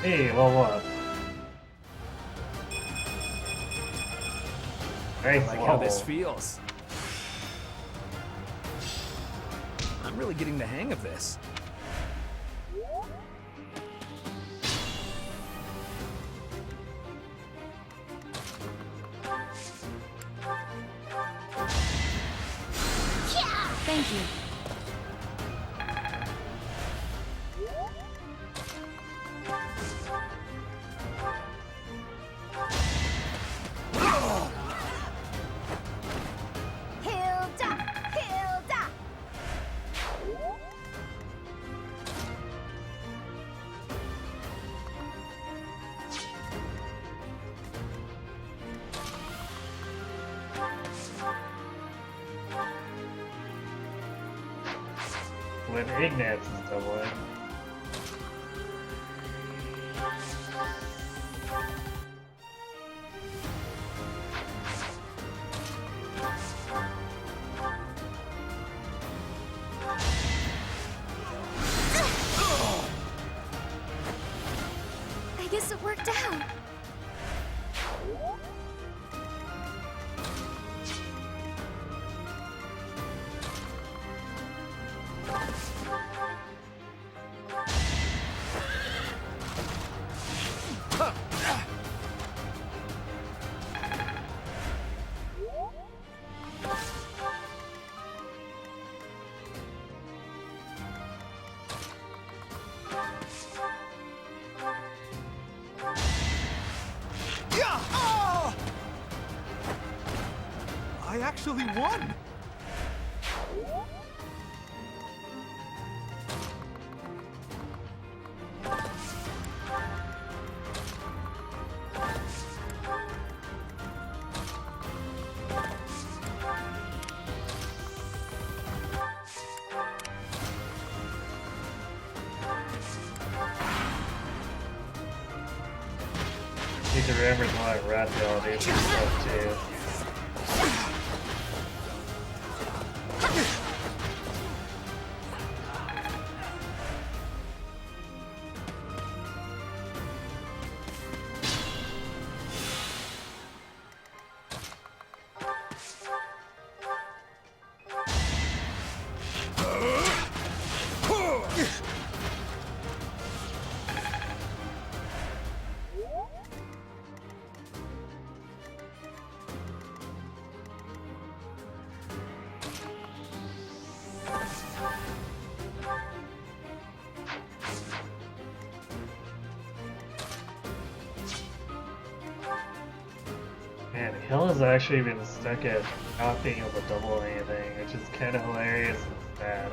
Hey, level up. Nice I like how this level. feels. I'm really getting the hang of this. Thank you. Hilda! Hilda! When Ignatz is doubling. I guess it worked out. I actually won! Need to remember to let Raphael do some stuff too. Man, Hill has actually been stuck at not being able to double anything, which is kind of hilarious and sad.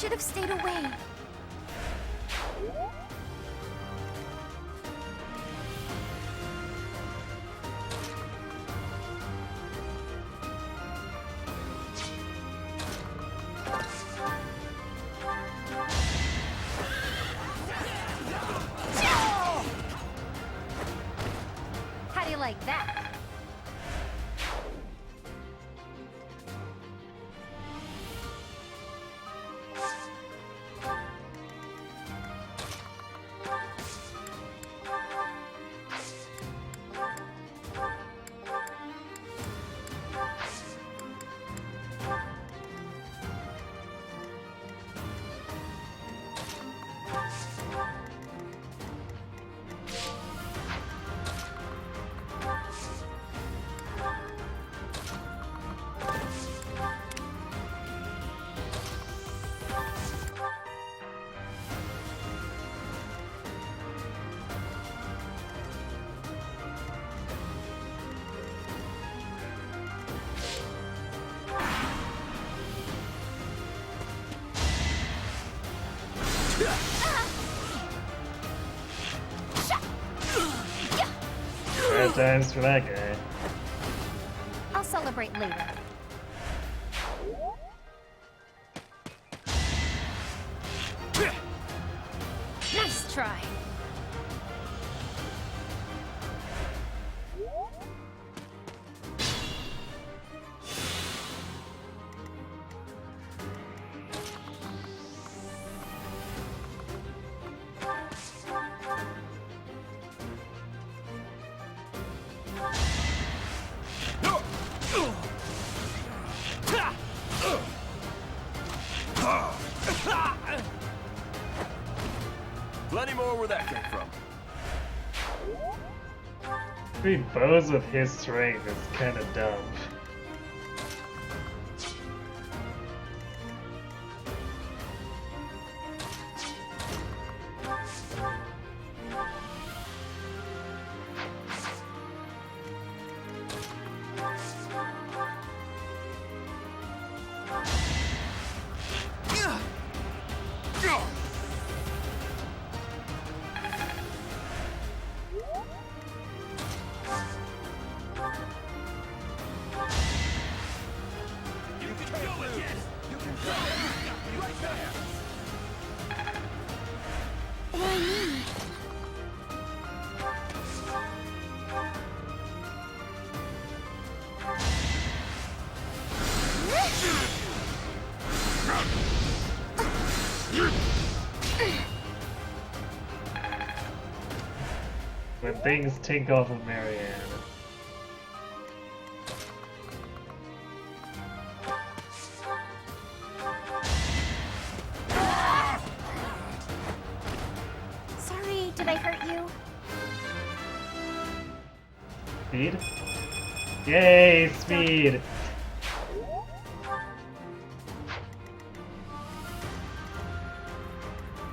Should have stayed away. How do you like that? times for that guy. I'll celebrate later. Nice try. Plenty more where that came from. Three bows with his strength is kind of dumb. When things take off of Marianne. Sorry, did I hurt you? Speed? Yay, speed!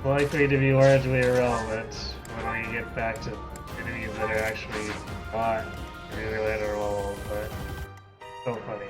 Likely to be largely irrelevant when we get back to enemies that are actually not really later level, but so funny.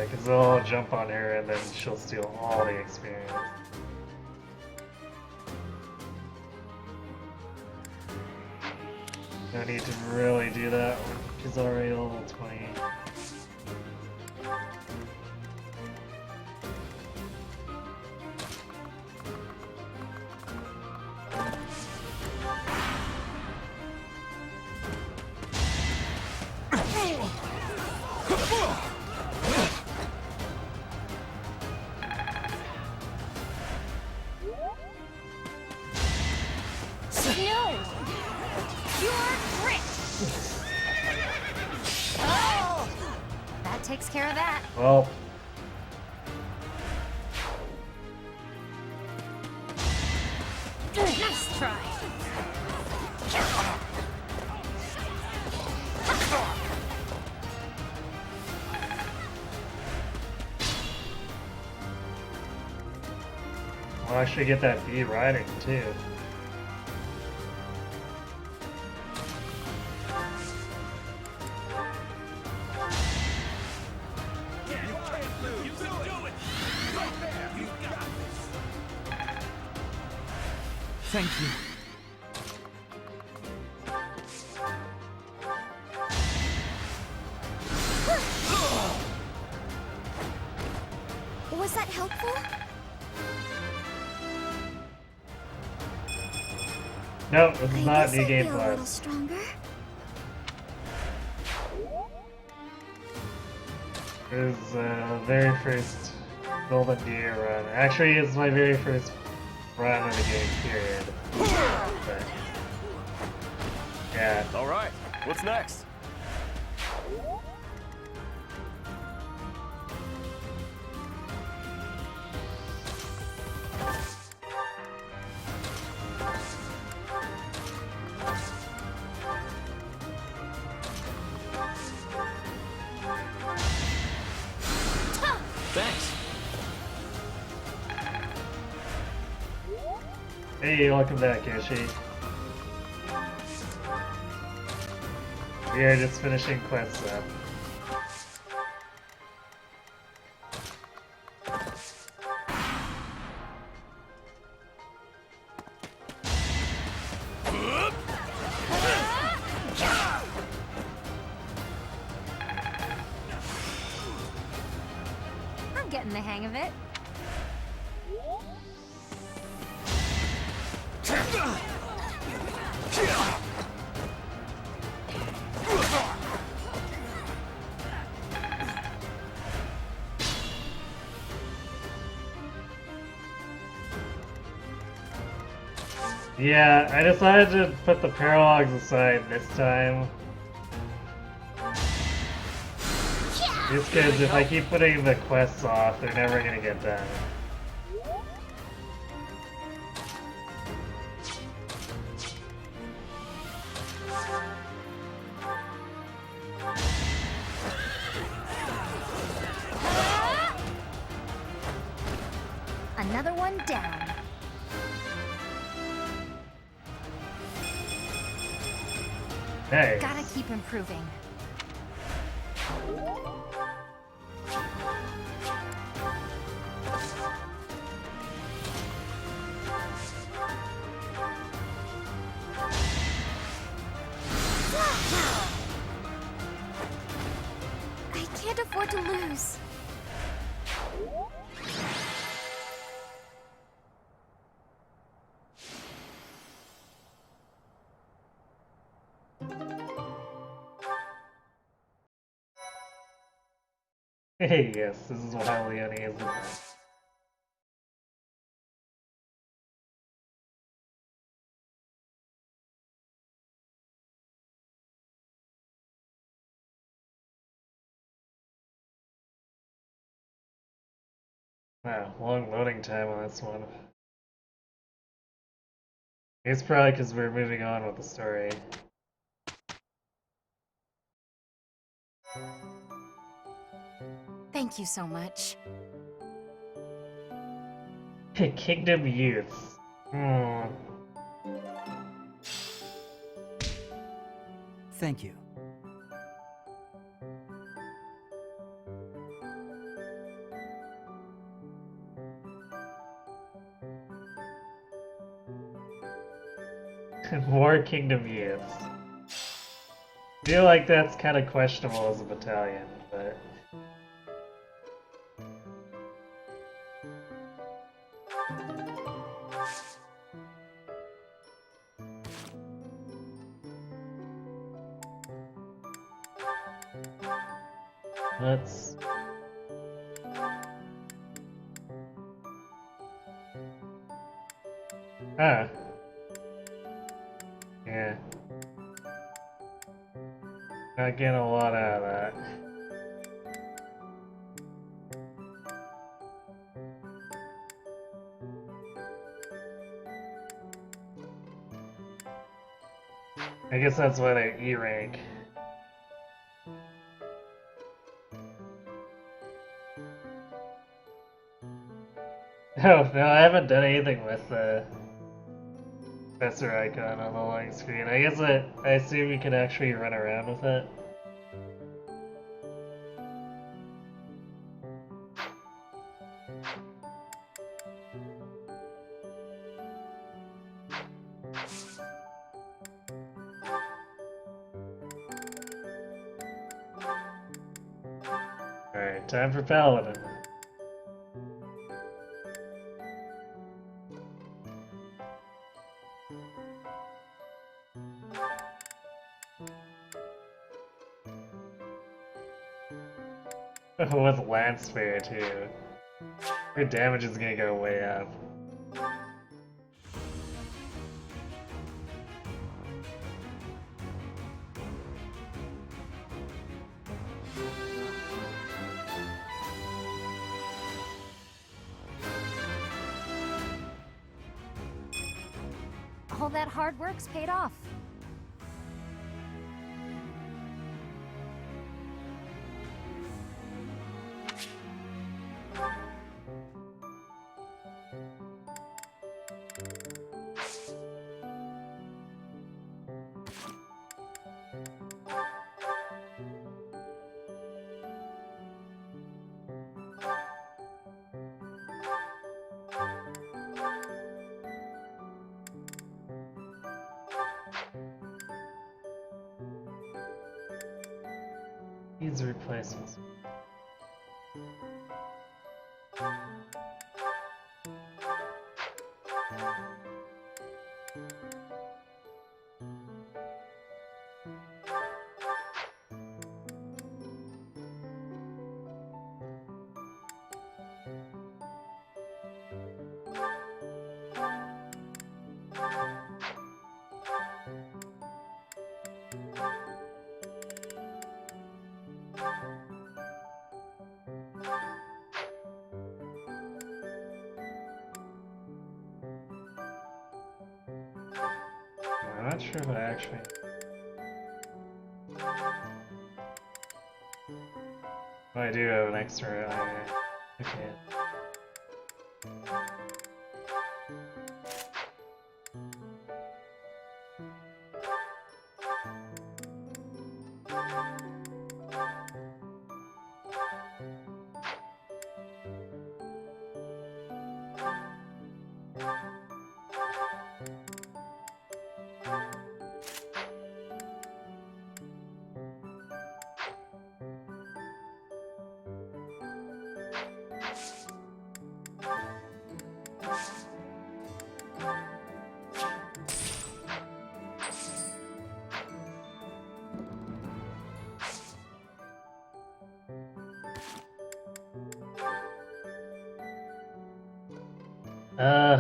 Because they'll jump on her and then she'll steal all the experience. No need to really do that when she's already level 20. Takes care of that. Well. Nice try. Well, I should get that B riding too. Thank you. Was that helpful? No, this is not new game A plus. little stronger. This is very first Golden Deer run. Actually, it's my very first run of the game, period. But, yeah. Alright, what's next? Thanks. Hey, welcome back, Yoshi. We are just finishing quests up. I'm getting the hang of it. Yeah, I decided to put the paralogs aside this time. Just because if I keep putting the quests off, they're never gonna get done. Another one down. Hey. Gotta keep improving. I can't afford to lose. Hey, yes, this is why Leonie is the best. Wow, long loading time on this one. It's probably because we're moving on with the story. Thank you so much. Kingdom Youths. Thank you. More Kingdom Youths. Feel like that's kind of questionable as a battalion, but... Let's... Ah. Yeah. Not getting a lot out of that. I guess that's why they E rank. Oh, no, I haven't done anything with the Professor icon on the loading screen. I guess I assume you can actually run around with it. Alright, time for Paladin. With Lance Fair too. Your damage is gonna go way up. All that hard work's paid off. Needs replacements. I'm not sure if I actually. Oh, I do have an extra. Okay.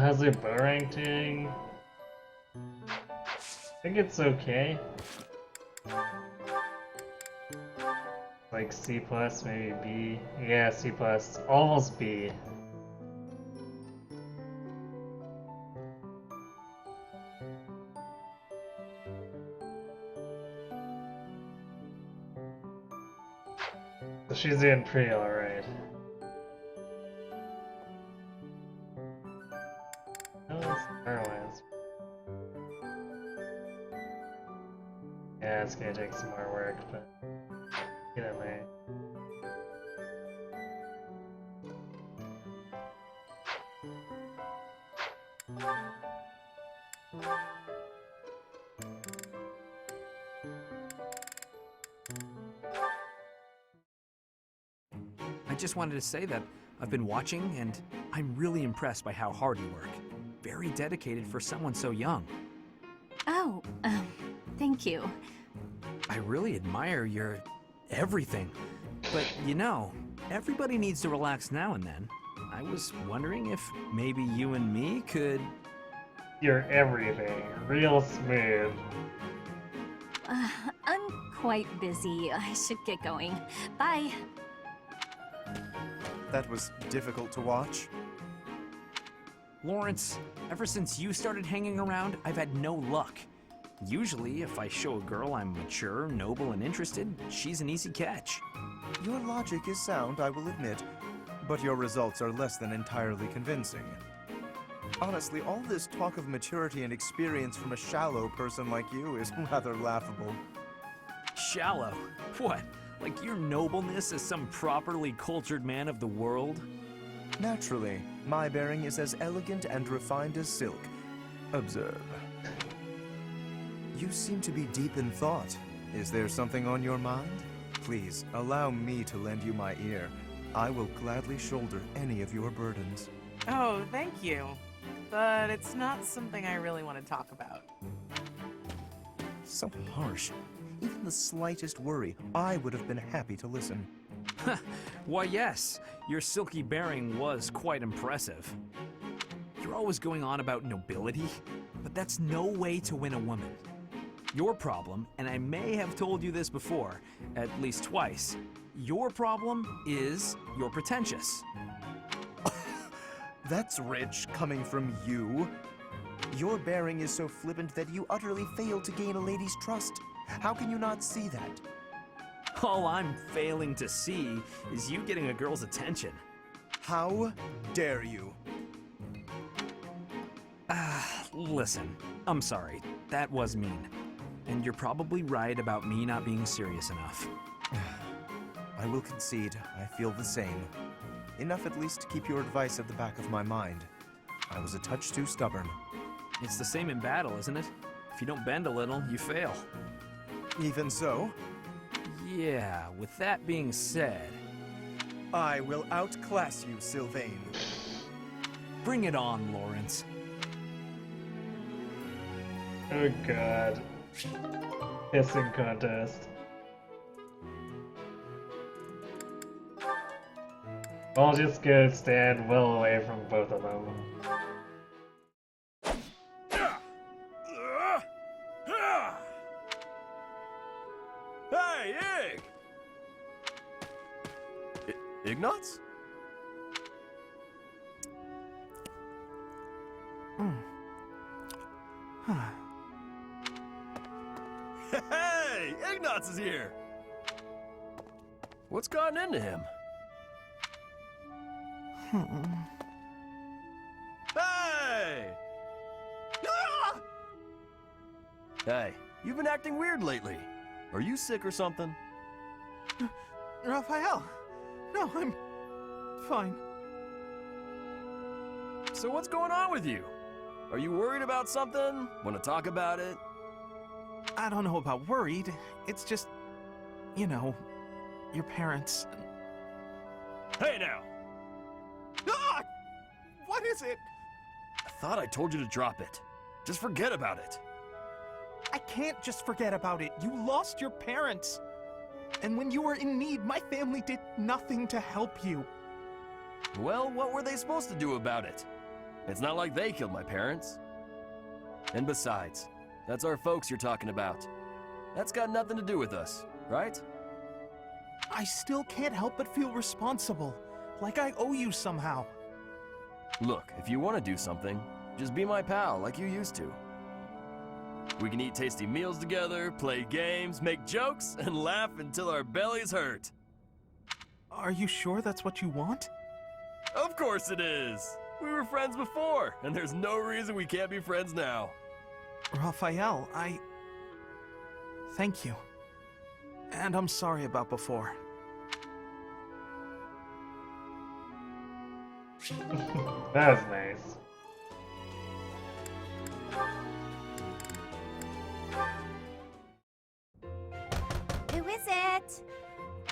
How's it bow ranking? I think it's okay. Like C+, maybe B. Yeah, C+, almost B. So she's doing pretty alright. Yeah, it's gonna take some more work, but get in there. I just wanted to say that I've been watching and I'm really impressed by how hard you work. Very dedicated for someone so young. Oh, thank you. I really admire your everything. But you know, everybody needs to relax now and then. I was wondering if maybe you and me could... You're everything. Real smooth. I'm quite busy. I should get going. Bye. That was difficult to watch. Lawrence, ever since you started hanging around, I've had no luck. Usually, if I show a girl I'm mature, noble, and interested, she's an easy catch. Your logic is sound, I will admit, but your results are less than entirely convincing. Honestly, all this talk of maturity and experience from a shallow person like you is rather laughable. Shallow? What? Like your nobleness as some properly cultured man of the world? Naturally, my bearing is as elegant and refined as silk. Observe. You seem to be deep in thought. Is there something on your mind? Please, allow me to lend you my ear. I will gladly shoulder any of your burdens. Oh, thank you. But it's not something I really want to talk about. So harsh. Even the slightest worry, I would have been happy to listen. Why, yes. Your silky bearing was quite impressive. You're always going on about nobility, but that's no way to win a woman. Your problem, and I may have told you this before, at least twice, your problem is you're pretentious. That's rich, coming from you. Your bearing is so flippant that you utterly fail to gain a lady's trust. How can you not see that? All I'm failing to see is you getting a girl's attention. How dare you? Listen, I'm sorry. That was mean. And you're probably right about me not being serious enough. I will concede. I feel the same. Enough at least to keep your advice at the back of my mind. I was a touch too stubborn. It's the same in battle, isn't it? If you don't bend a little, you fail. Even so? Yeah, with that being said... I will outclass you, Sylvain. Bring it on, Lawrence. Oh god. Hissing contest. I'll just go stand well away from both of them. Hey, Ig! Ignatz? Hey! Ignatz is here! What's gotten into him? Hey! Ah! Hey, you've been acting weird lately. Are you sick or something? Raphael! No, I'm fine. So what's going on with you? Are you worried about something? Want to talk about it? I don't know about worried. It's just, you know, your parents. Hey now! Ah! What is it? I thought I told you to drop it. Just forget about it. I can't just forget about it. You lost your parents. And when you were in need, my family did nothing to help you. Well, what were they supposed to do about it? It's not like they killed my parents. And besides, that's our folks you're talking about. That's got nothing to do with us, right? I still can't help but feel responsible. Like I owe you somehow. Look, if you want to do something, just be my pal like you used to. We can eat tasty meals together, play games, make jokes, and laugh until our bellies hurt. Are you sure that's what you want? Of course it is! We were friends before, and there's no reason we can't be friends now. Raphael, thank you. And I'm sorry about before. That was nice. Who is it?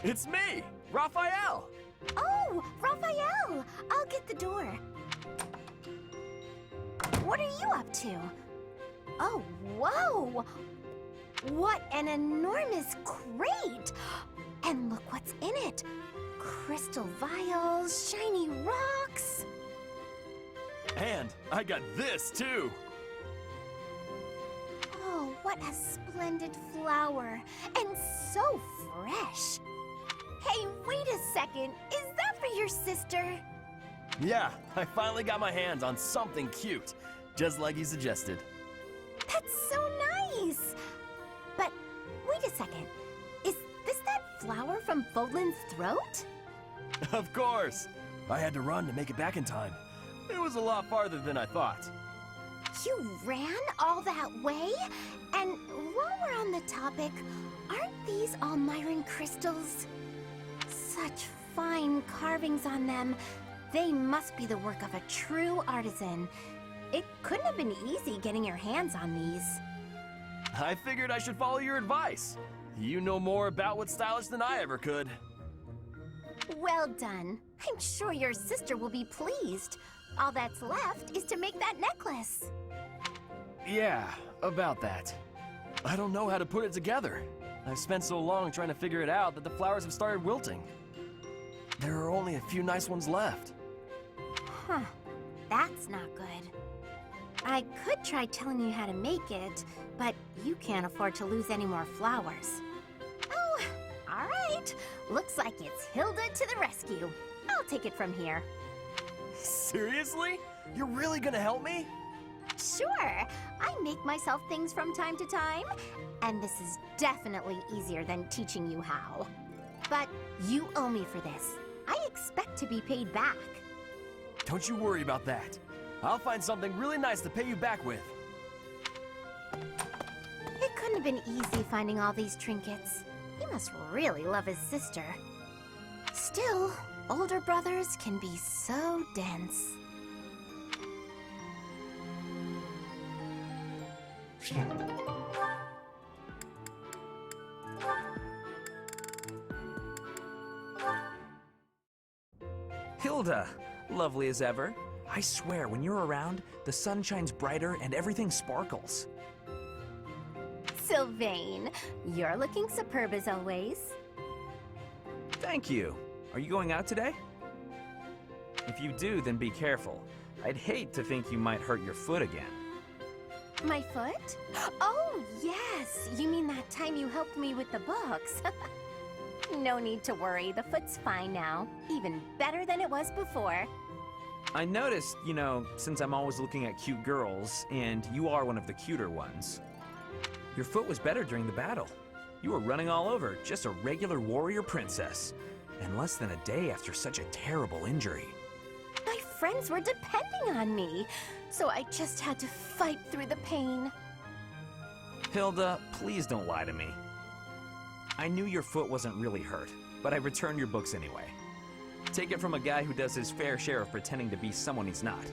It's me, Raphael! Oh, Raphael! I'll get the door. What are you up to? Oh, whoa! What an enormous crate! And look what's in it. Crystal vials, shiny rocks. And I got this too! Oh, what a splendid flower. And so fresh. Hey, wait a second. Is that for your sister? Yeah, I finally got my hands on something cute, just like you suggested. That's so nice. But wait a second. Is this that flower from Fodlan's throat? Of course! I had to run to make it back in time. It was a lot farther than I thought. You ran all that way? And while we're on the topic, aren't these all Myron crystals? Such fine carvings on them. They must be the work of a true artisan. It couldn't have been easy getting your hands on these. I figured I should follow your advice. You know more about what's stylish than I ever could. Well done. I'm sure your sister will be pleased. All that's left is to make that necklace. Yeah, about that. I don't know how to put it together. I've spent so long trying to figure it out that the flowers have started wilting. There are only a few nice ones left. Huh. That's not good. I could try telling you how to make it, but you can't afford to lose any more flowers. Oh, all right. Looks like it's Hilda to the rescue. I'll take it from here. Seriously? You're really gonna help me? Sure. I make myself things from time to time, and this is definitely easier than teaching you how. But you owe me for this. I expect to be paid back. Don't you worry about that. I'll find something really nice to pay you back with. It couldn't have been easy finding all these trinkets. He must really love his sister. Still, older brothers can be so dense. Hilda! Lovely as ever. I swear, when you're around, the sun shines brighter and everything sparkles. Sylvain, you're looking superb as always. Thank you. Are you going out today? If you do, then be careful. I'd hate to think you might hurt your foot again. My foot? Oh, yes! You mean that time you helped me with the books? No need to worry, the foot's fine now. Even better than it was before. I noticed, you know, since I'm always looking at cute girls, and you are one of the cuter ones, your foot was better during the battle. You were running all over, just a regular warrior princess. And less than a day after such a terrible injury. My friends were depending on me, so I just had to fight through the pain. Hilda, please don't lie to me. I knew your foot wasn't really hurt, but I returned your books anyway. Take it from a guy who does his fair share of pretending to be someone he's not.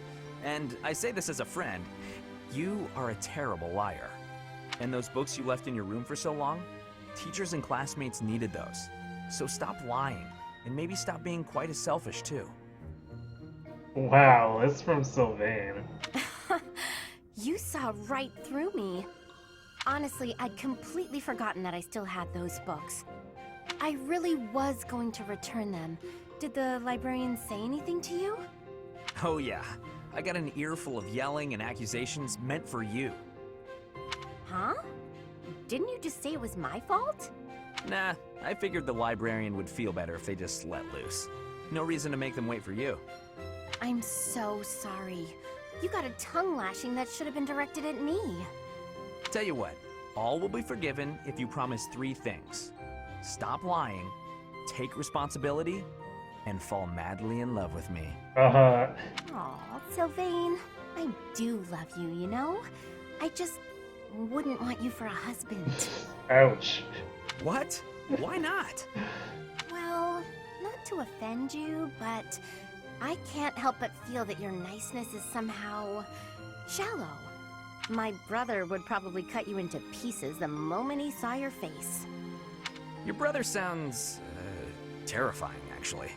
And I say this as a friend, you are a terrible liar. And those books you left in your room for so long, teachers and classmates needed those. So stop lying, and maybe stop being quite as selfish too. Wow, this from Sylvain. You saw right through me. Honestly, I'd completely forgotten that I still had those books. I really was going to return them. Did the librarian say anything to you? Oh yeah, I got an earful of yelling and accusations meant for you. Huh? Didn't you just say it was my fault? Nah, I figured the librarian would feel better if they just let loose. No reason to make them wait for you. I'm so sorry. You got a tongue lashing that should have been directed at me. Tell you what, all will be forgiven if you promise 3 things. Stop lying, take responsibility, and fall madly in love with me. Uh-huh. Aw, Sylvain, I do love you, you know? I just wouldn't want you for a husband. Ouch. What? Why not? Well, not to offend you, but I can't help but feel that your niceness is somehow shallow. My brother would probably cut you into pieces the moment he saw your face. Your brother sounds terrifying, actually.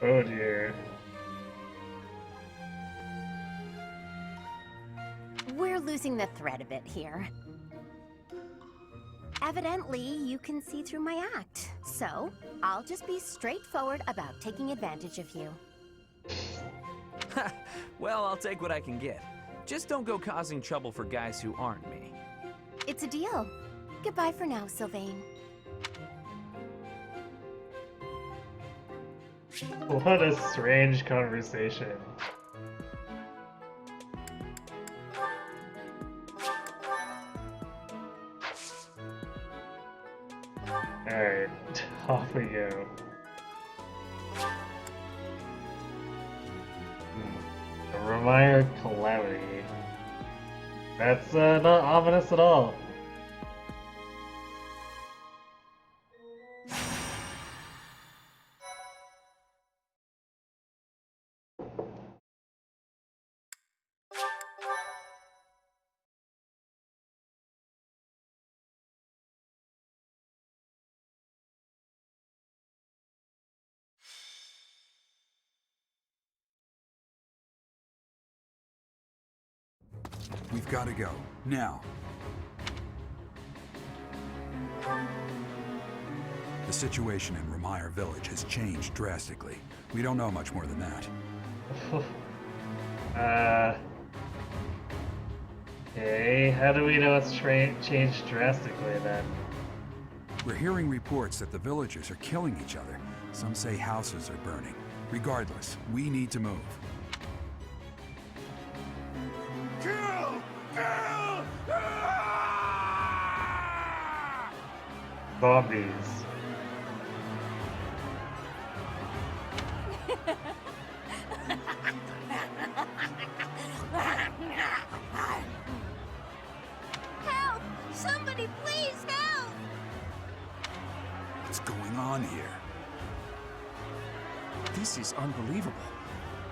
Oh dear. We're losing the thread a bit here. Evidently, you can see through my act, so I'll just be straightforward about taking advantage of you. Well, I'll take what I can get. Just don't go causing trouble for guys who aren't me. It's a deal. Goodbye for now, Sylvain. What a strange conversation. Alright, off we go. A Remire Calamity. That's not ominous at all. We've got to go. Now. The situation in Remire Village has changed drastically. We don't know much more than that. Okay, how do we know it's changed drastically then? We're hearing reports that the villagers are killing each other. Some say houses are burning. Regardless, we need to move. Kill! Kill! Zombies. Help! Somebody please help! What's going on here? This is unbelievable.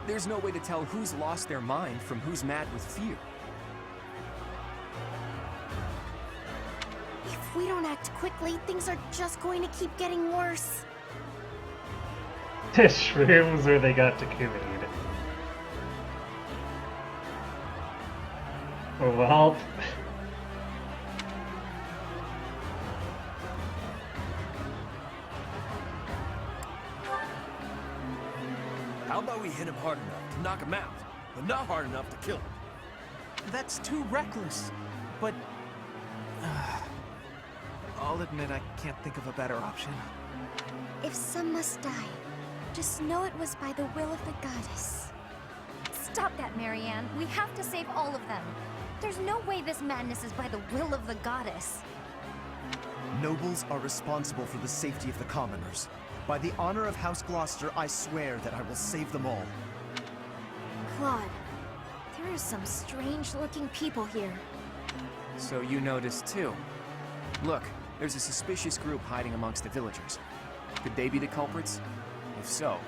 There's no way to tell who's lost their mind from who's mad with fear. If we don't act quickly, things are just going to keep getting worse. Shrooms where they got Takumi. Oh well. How about we hit him hard enough to knock him out, but not hard enough to kill him? That's too reckless. But... I'll admit I can't think of a better option. If some must die, just know it was by the will of the goddess. Stop that, Marianne. We have to save all of them. There's no way this madness is by the will of the goddess. Nobles are responsible for the safety of the commoners. By the honor of House Gloucester, I swear that I will save them all. Claude, there are some strange-looking people here. So you noticed too. Look, there's a suspicious group hiding amongst the villagers. Could they be the culprits? If so...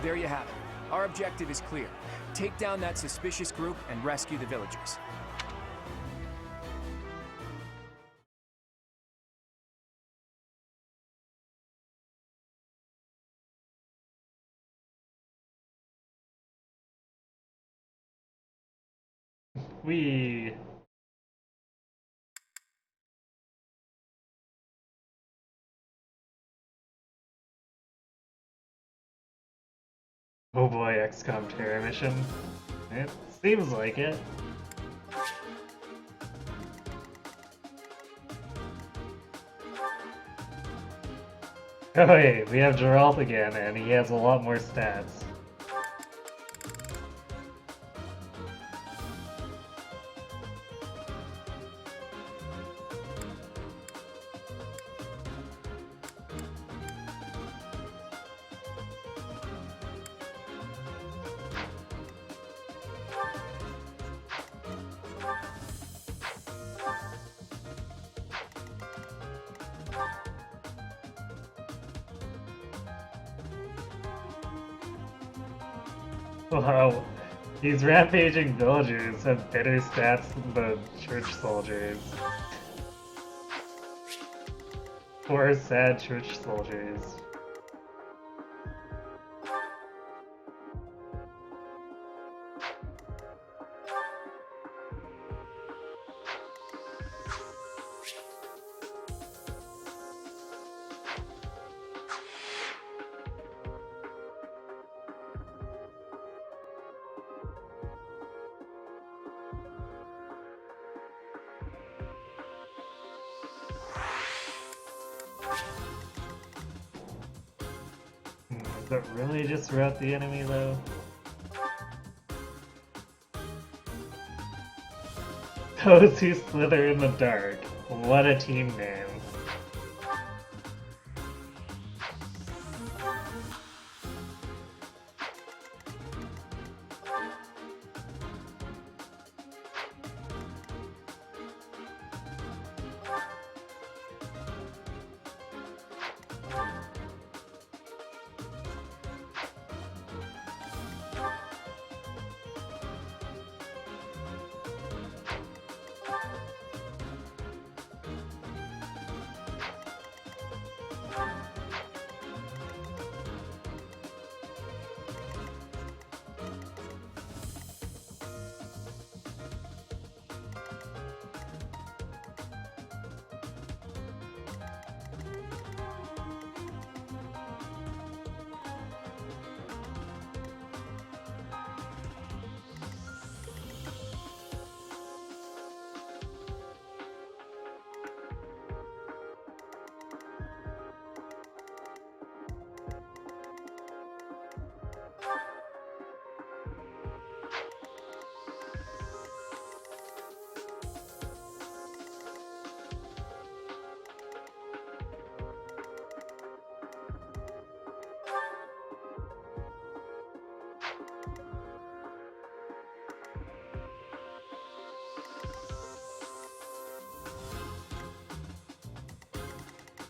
There you have it. Our objective is clear. Take down that suspicious group and rescue the villagers. We. Oh boy, XCOM Terror mission. It seems like it. Oh wait, we have Geralt again, and he has a lot more stats. Wow, these rampaging villagers have better stats than the church soldiers. Poor sad church soldiers. But really just rout the enemy though? Those who slither in the dark. What a team name.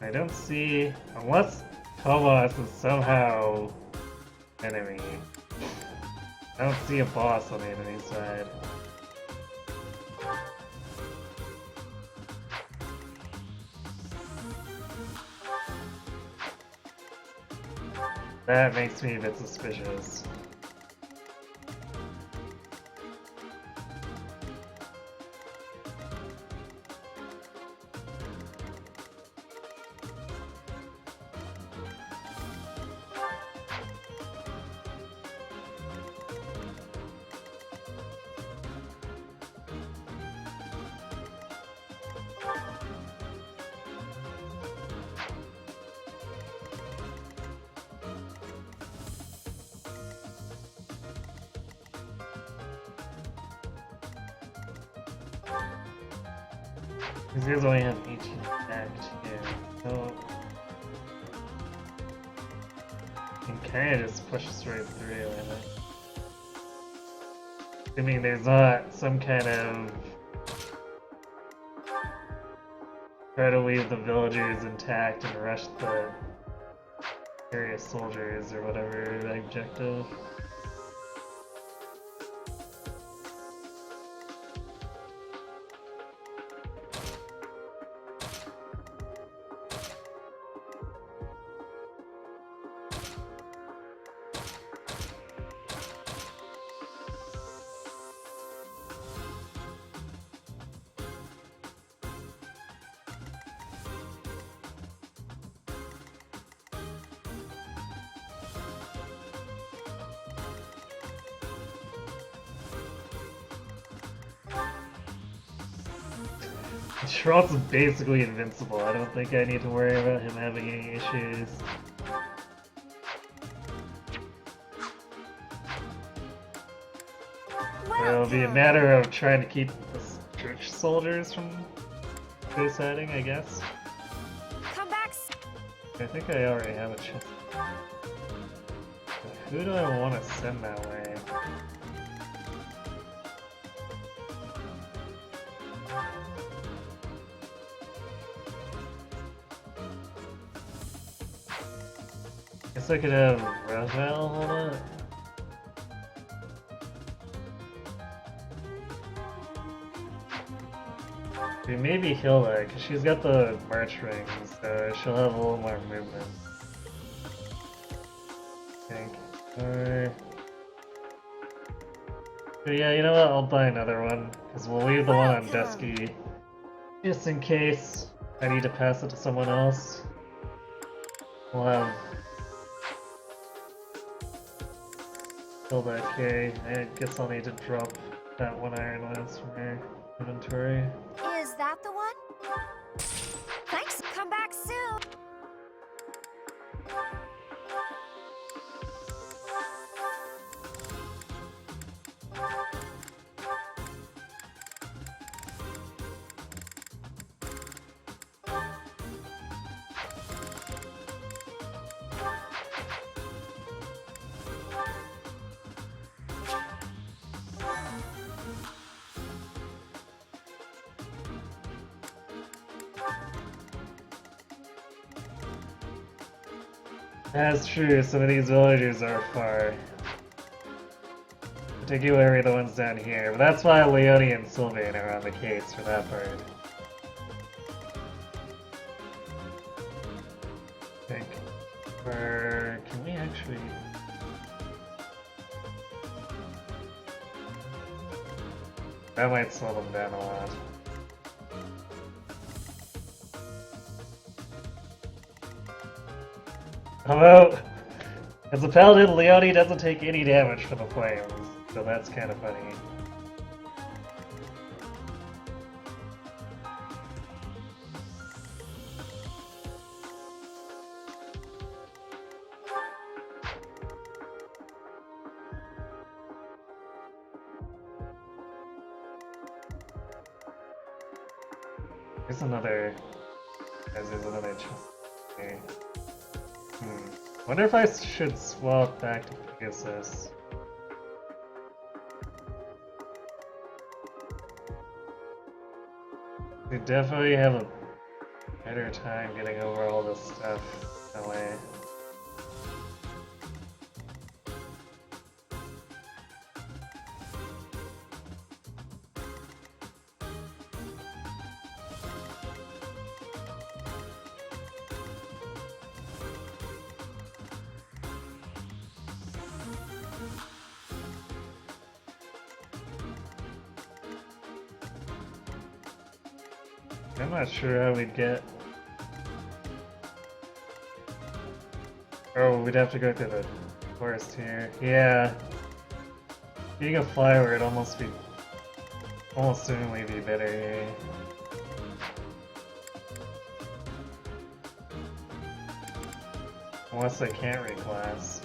I don't see, unless Thomas is somehow enemy. I don't see a boss on the enemy side. That makes me a bit suspicious. These guys only have 18 attack too, so you can kinda just push us right through, I think. Assuming there's not some kind of try to leave the villagers intact and rush the various soldiers or whatever the objective. Schwartz is basically invincible. I don't think I need to worry about him having any issues. It'll be a matter of trying to keep the church soldiers from suiciding, I guess. Come back. I think I already have a chance. Who do I want to send that way? Guess I could have Ravel hold it. Maybe Hilda, because she's got the march rings, so she'll have a little more movement. I think. But yeah, you know what? I'll buy another one, because we'll leave the one on Dusky, just in case I need to pass it to someone else. We'll have Hilda K. I guess I'll need to drop that one Iron Lance from her inventory. Is that the one? Thanks. Come back soon. That's true, some of these villagers are far. Particularly the ones down here, but that's why Leone and Sylvain are on the case for that part. I think. Or can we actually... That might slow them down a lot. Although, as a paladin, Leone doesn't take any damage from the flames, so that's kind of funny. There's another chest. Okay. Wonder if I should swap back to Pegasus. We definitely have a better time getting over all this stuff that way. I'm not sure how we'd get... Oh, we'd have to go through the forest here. Yeah. Being a flower would almost certainly be better here. Unless I can't reclass.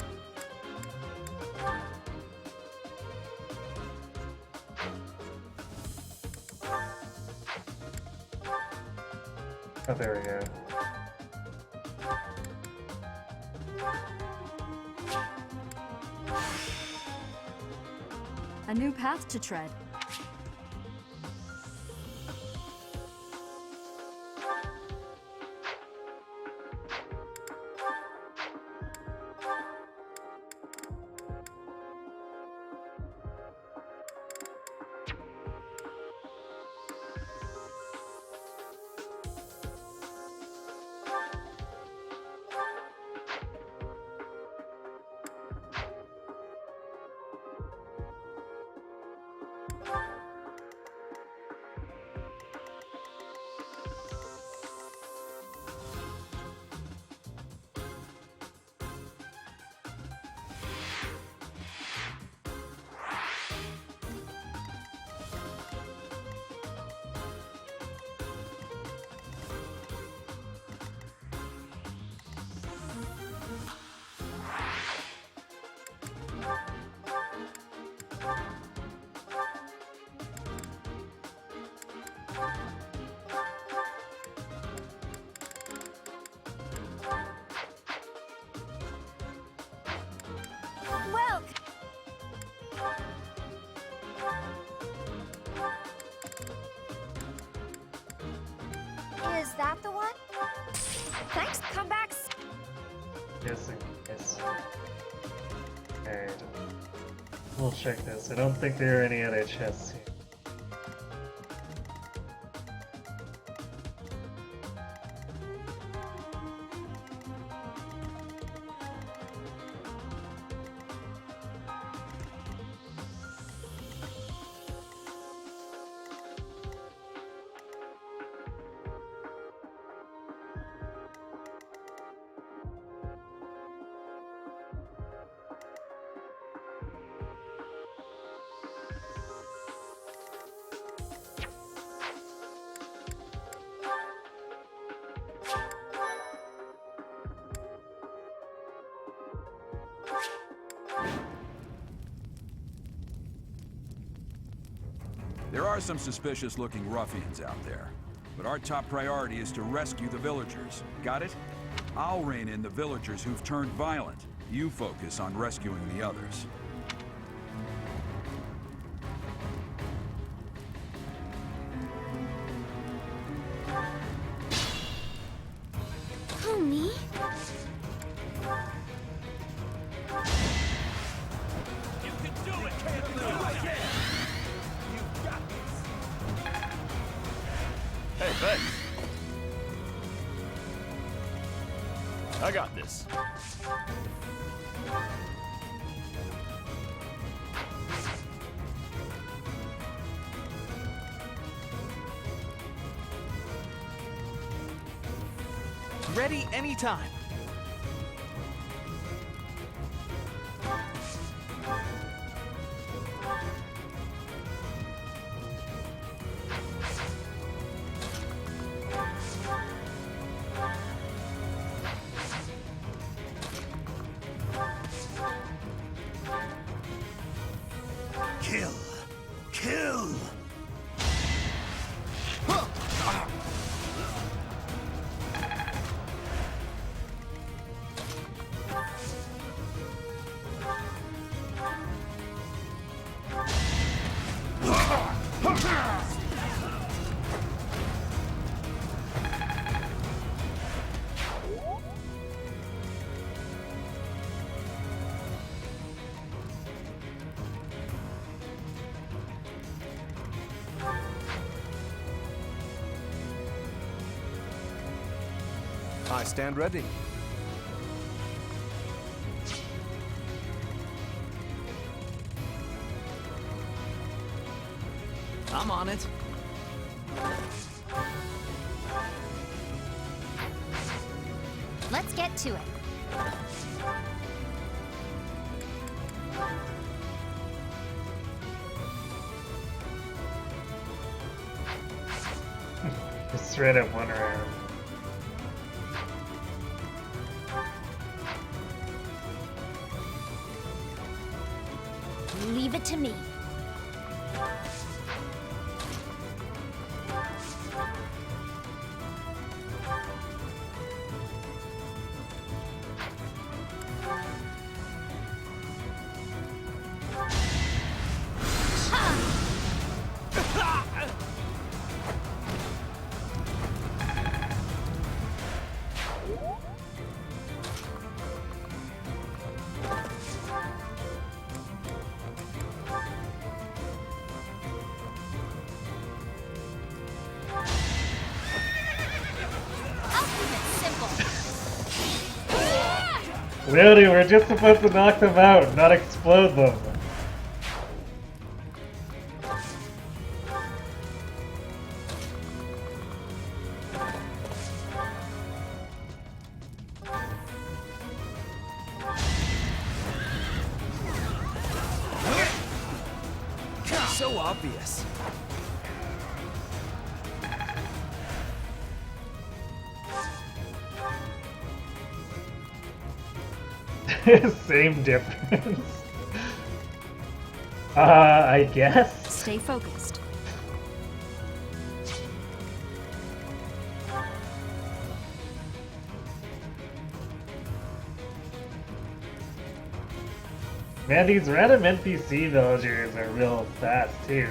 Oh, there we go. A new path to tread. Well, is that the one? Thanks, comebacks. Guessing, yes. Alright. We'll check this. I don't think there are any other chests here. There are some suspicious-looking ruffians out there, but our top priority is to rescue the villagers. Got it? I'll rein in the villagers who've turned violent. You focus on rescuing the others. Who, me? Hey, thanks. I got this. Ready anytime. Kill! Kill! I stand ready. I'm on it. get to it. Just straight up one around. Leave it to me. Really, we're just supposed to knock them out, not explode them. So obvious. Same difference. I guess? Stay focused. Man, these random NPC villagers are real fast too.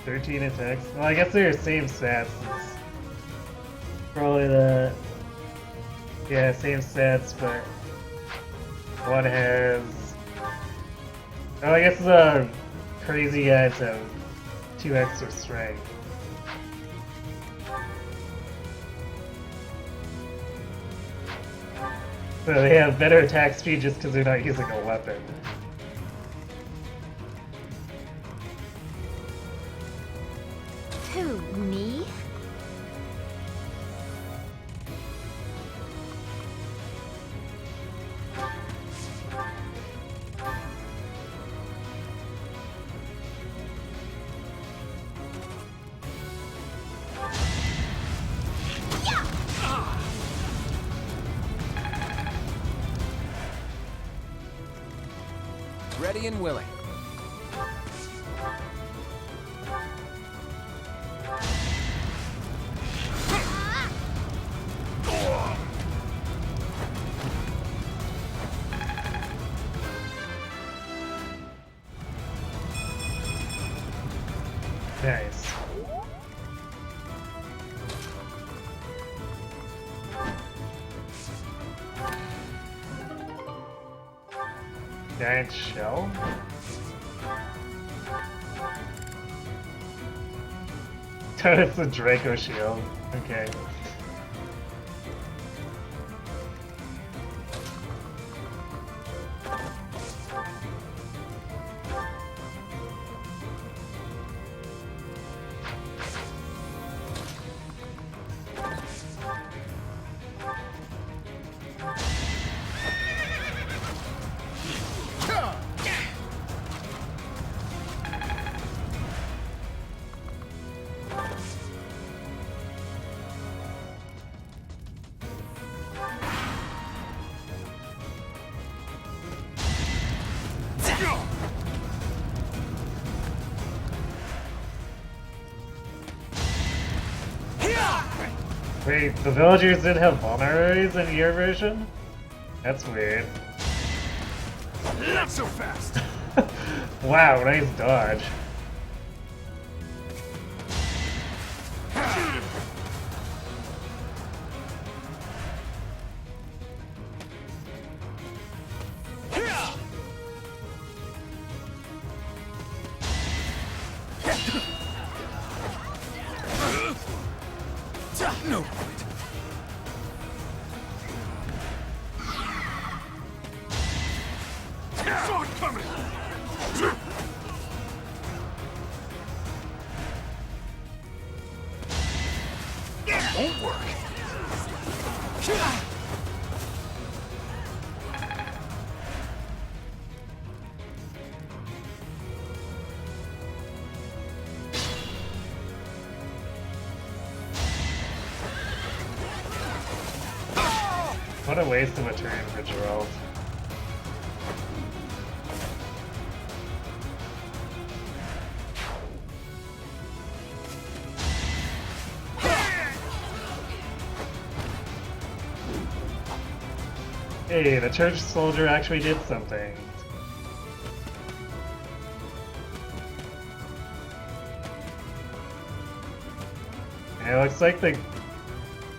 13 attacks. Well, I guess they're the same stats. It's probably the... Yeah, same stats, but... One has... Oh, I guess the crazy guys have 2 extra strength. So they have better attack speed just because they're not using a weapon. Who, me? Ready and willing. Nice. Giant shell? It's a Draco shield. Okay. Wait, the villagers didn't have vulneraries in your version? That's weird. Not so fast! Wow, nice dodge. No point. Saw it coming. Won't work. What a waste of a turn for Gerald. Hey, the church soldier actually did something. And it looks like the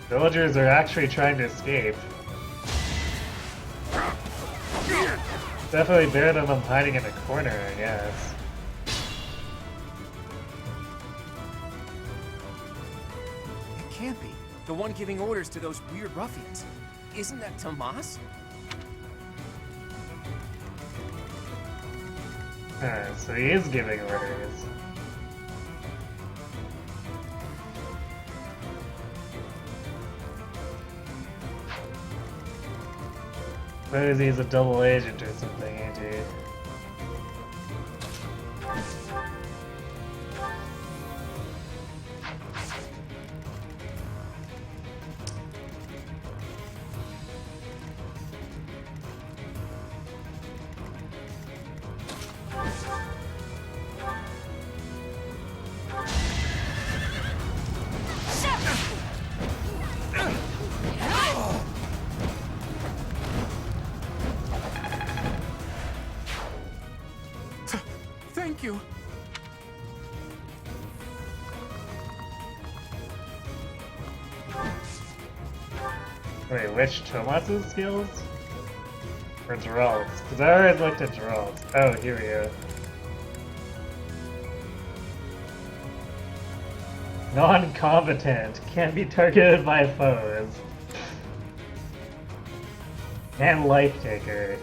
villagers are actually trying to escape. Definitely better than them hiding in a corner, I guess. It can't be. The one giving orders to those weird ruffians. Isn't that Tomas? So he is giving orders. Suppose he's a double agent or something, ain't he? Thank you. Wait, which Tomas's skills? Or Gerald's? Because I already looked at Gerald's. Oh, here we go. Non-combatant. Can't be targeted by foes. And Life Taker.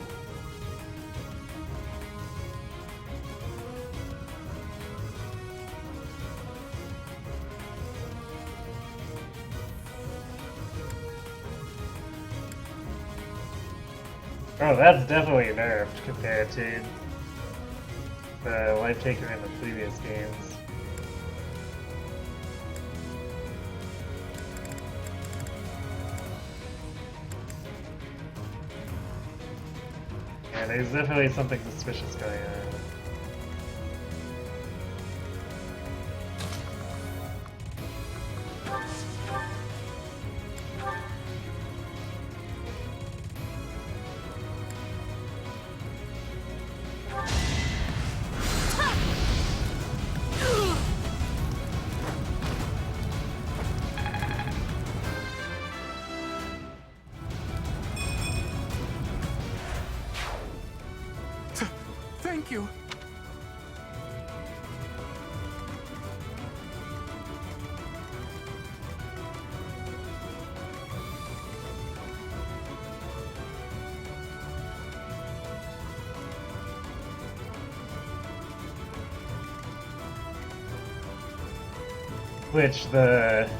Oh, that's definitely nerfed compared to the Life Taker in the previous games. Yeah, there's definitely something suspicious going on. Thank you. Which, the...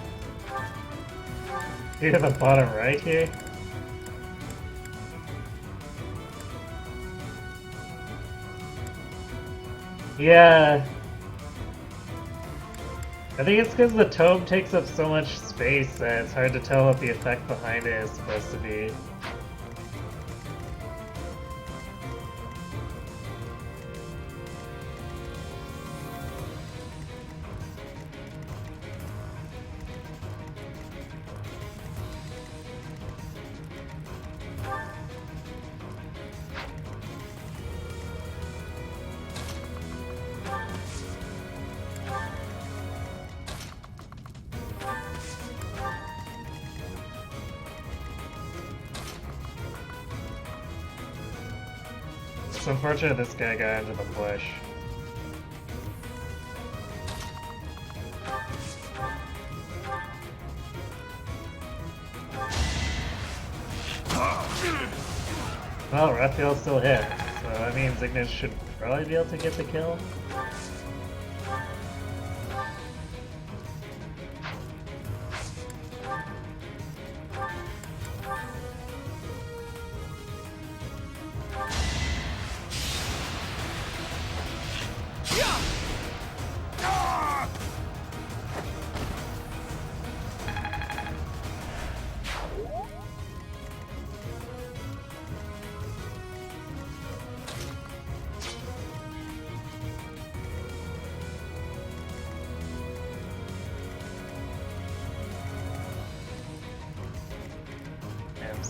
Here at the bottom right here? Yeah. I think it's because the tome takes up so much space that it's hard to tell what the effect behind it is supposed to be. It's unfortunate this guy got into the bush. Well, Raphael's still hit, so that means Ignis should probably be able to get the kill.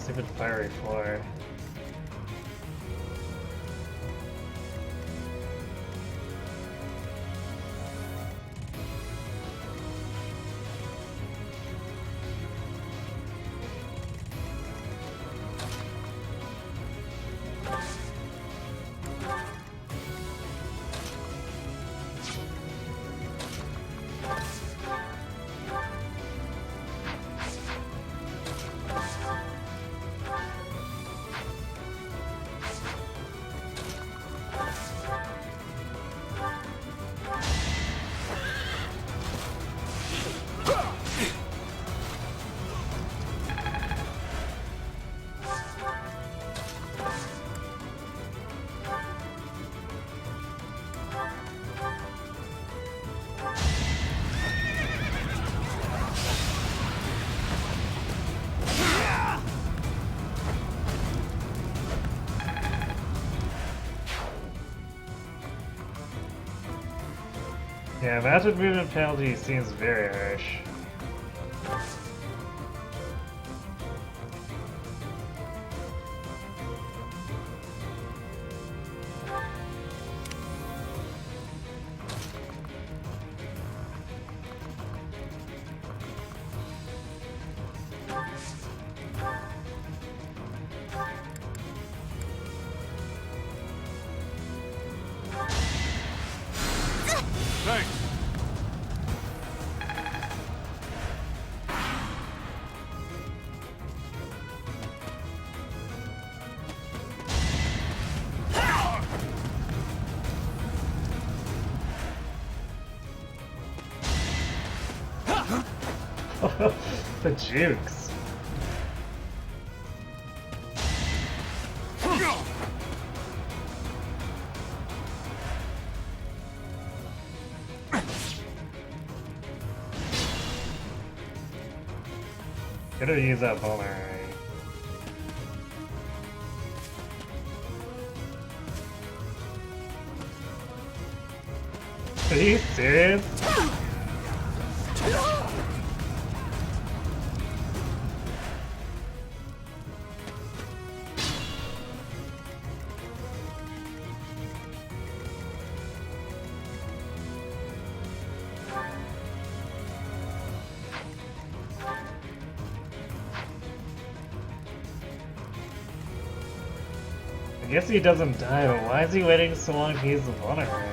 stupid fiery floor. Yeah, magic movement penalty seems very harsh. Thanks. The jukes. Gotta use that boomerang. Are you serious? I guess he doesn't die, but why is he waiting so long to use the boomerang?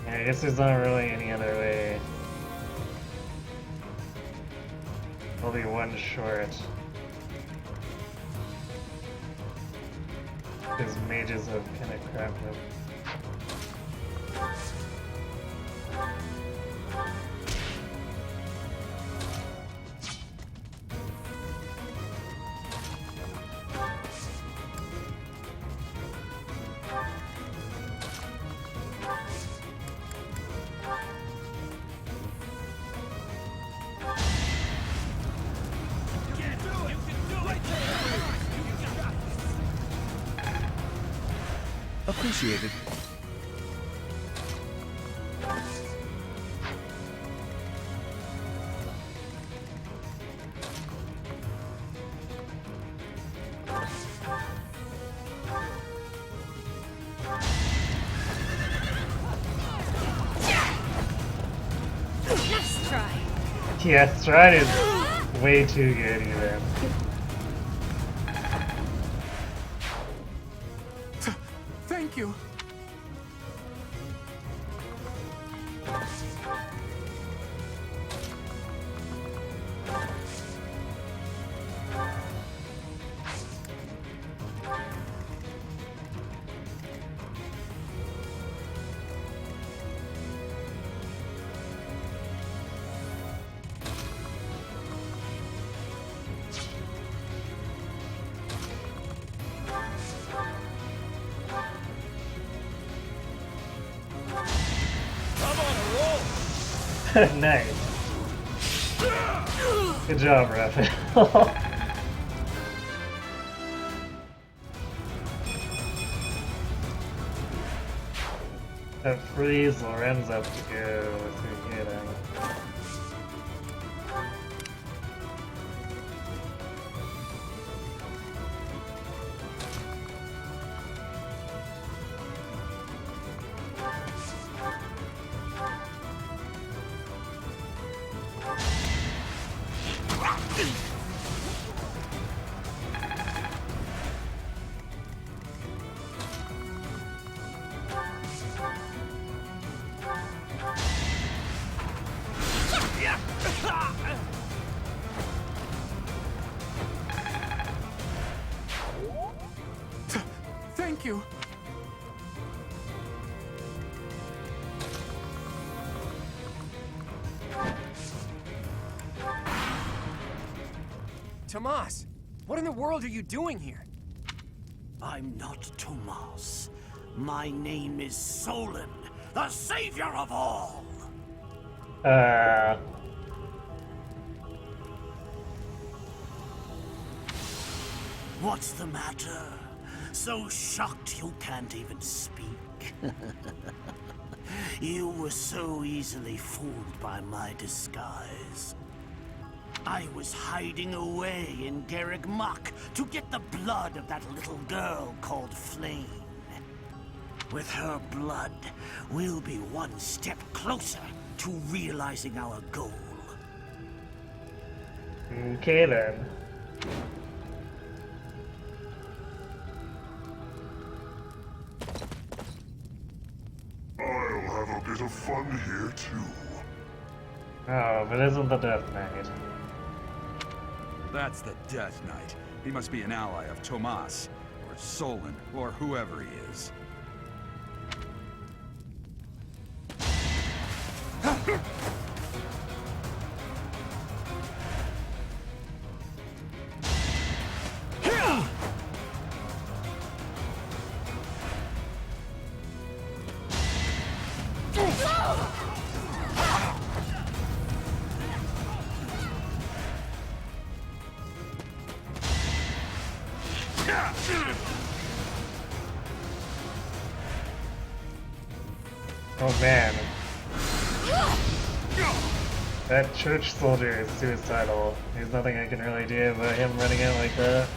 I guess there's not really any other way. I'll be one short. Because mages have kind of crapped him. Appreciated. Nice try. Yeah, Stride is way too good even. Thank you. Nice. Good job, Raphael. That frees Lorenz up to go to get him. Thank you. Tomas, what in the world are you doing here? I'm not Tomas. My name is Solon, the savior of all. What's the matter? So shocked you can't even speak. You were so easily fooled by my disguise. I was hiding away in Garrick Mach to get the blood of that little girl called Flame. With her blood, we'll be one step closer to realizing our goal. Okay then. I'll have a bit of fun here too. Oh, but isn't the Death Knight? That's the Death Knight. He must be an ally of Tomas, or Solon, or whoever he is. Oh man. That church soldier is suicidal. There's nothing I can really do about him running out like that.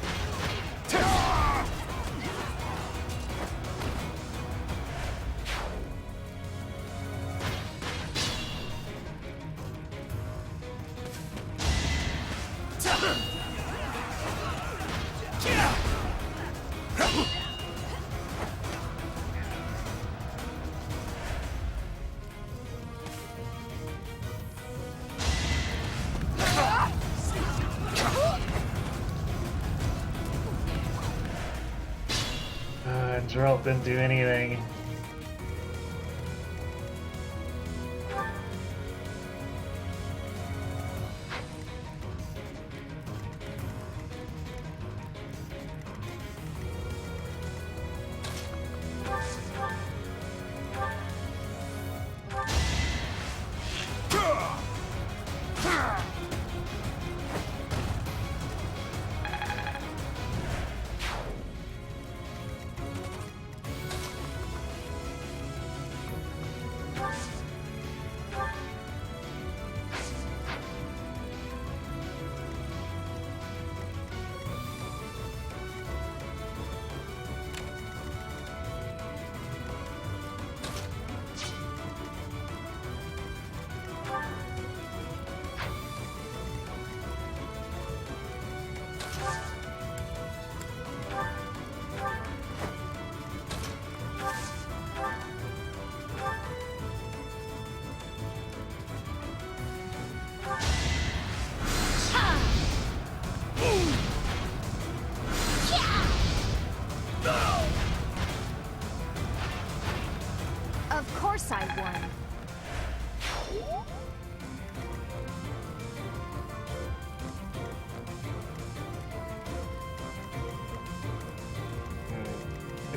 Geralt didn't do anything.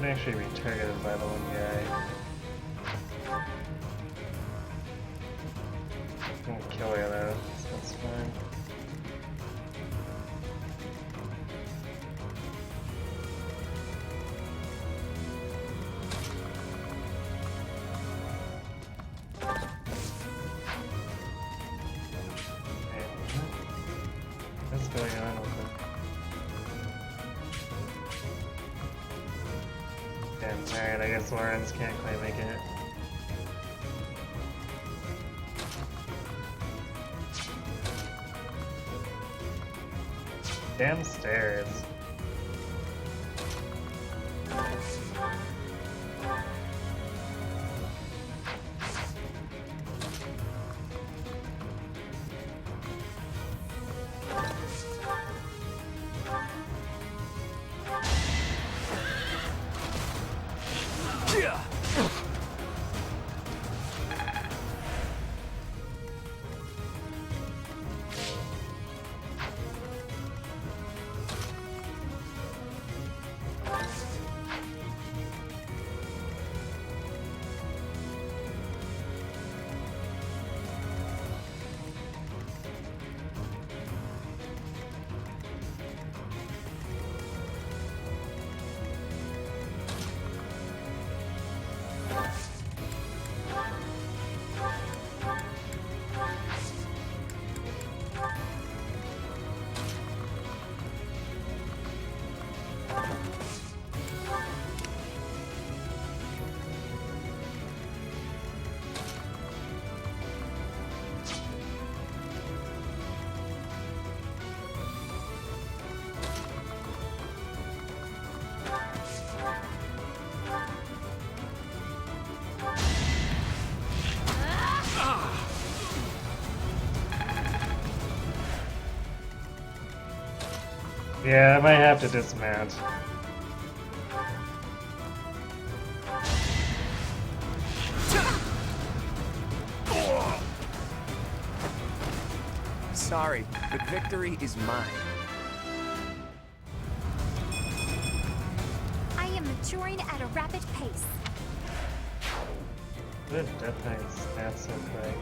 can actually be targeted by the one guy. Won't kill her though, so that's fine. What's going on with it? Damn, alright, I guess Lawrence can't quite make it. Damn stairs. Yeah, I might have to dismount. Sorry, the victory is mine. I am maturing at a rapid pace. Good Death Knight snap so quick.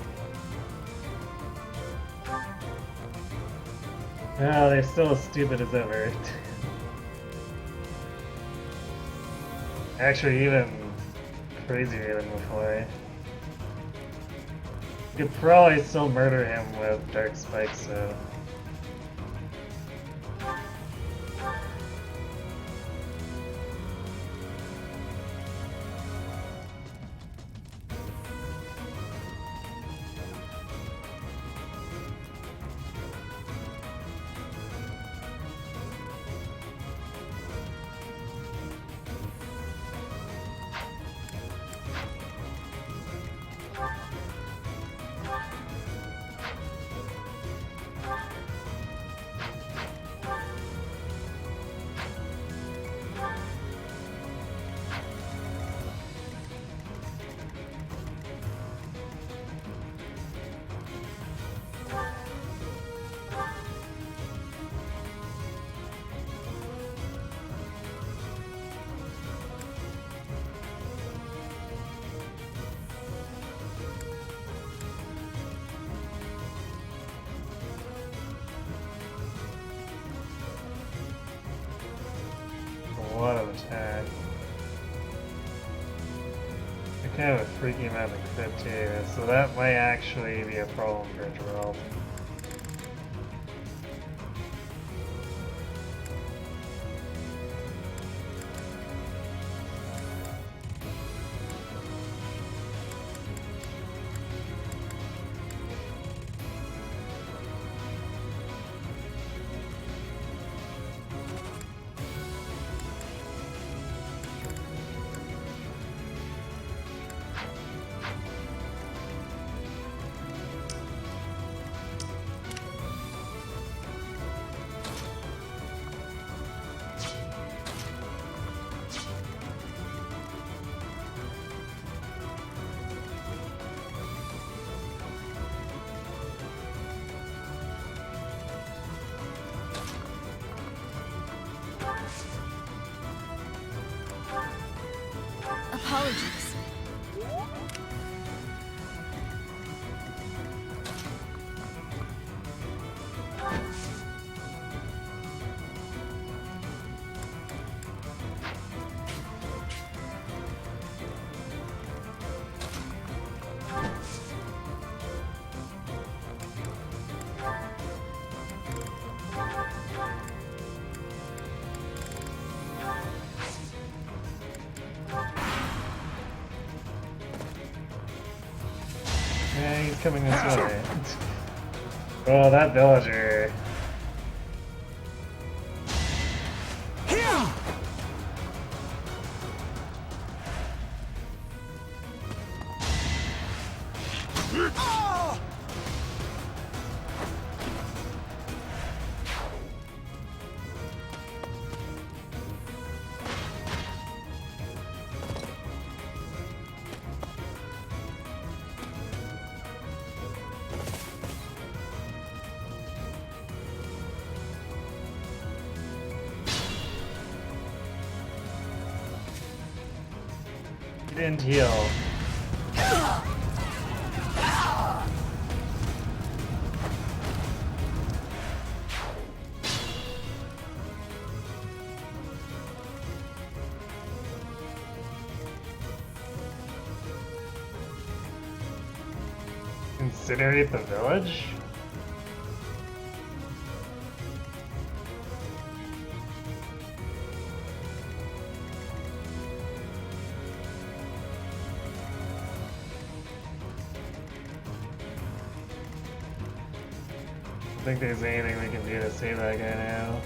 Oh, they're still as stupid as ever. Actually, even crazier than before. You could probably still murder him with Dark Spikes, so... A lot of attack. I kind of a freaky amount of crit too, so that might actually be a problem for Gerald. Apologies. Yeah, he's coming this way. Oh, that villager. He didn't heal. Incinerate the village? I don't think there's anything we can do to save that guy now.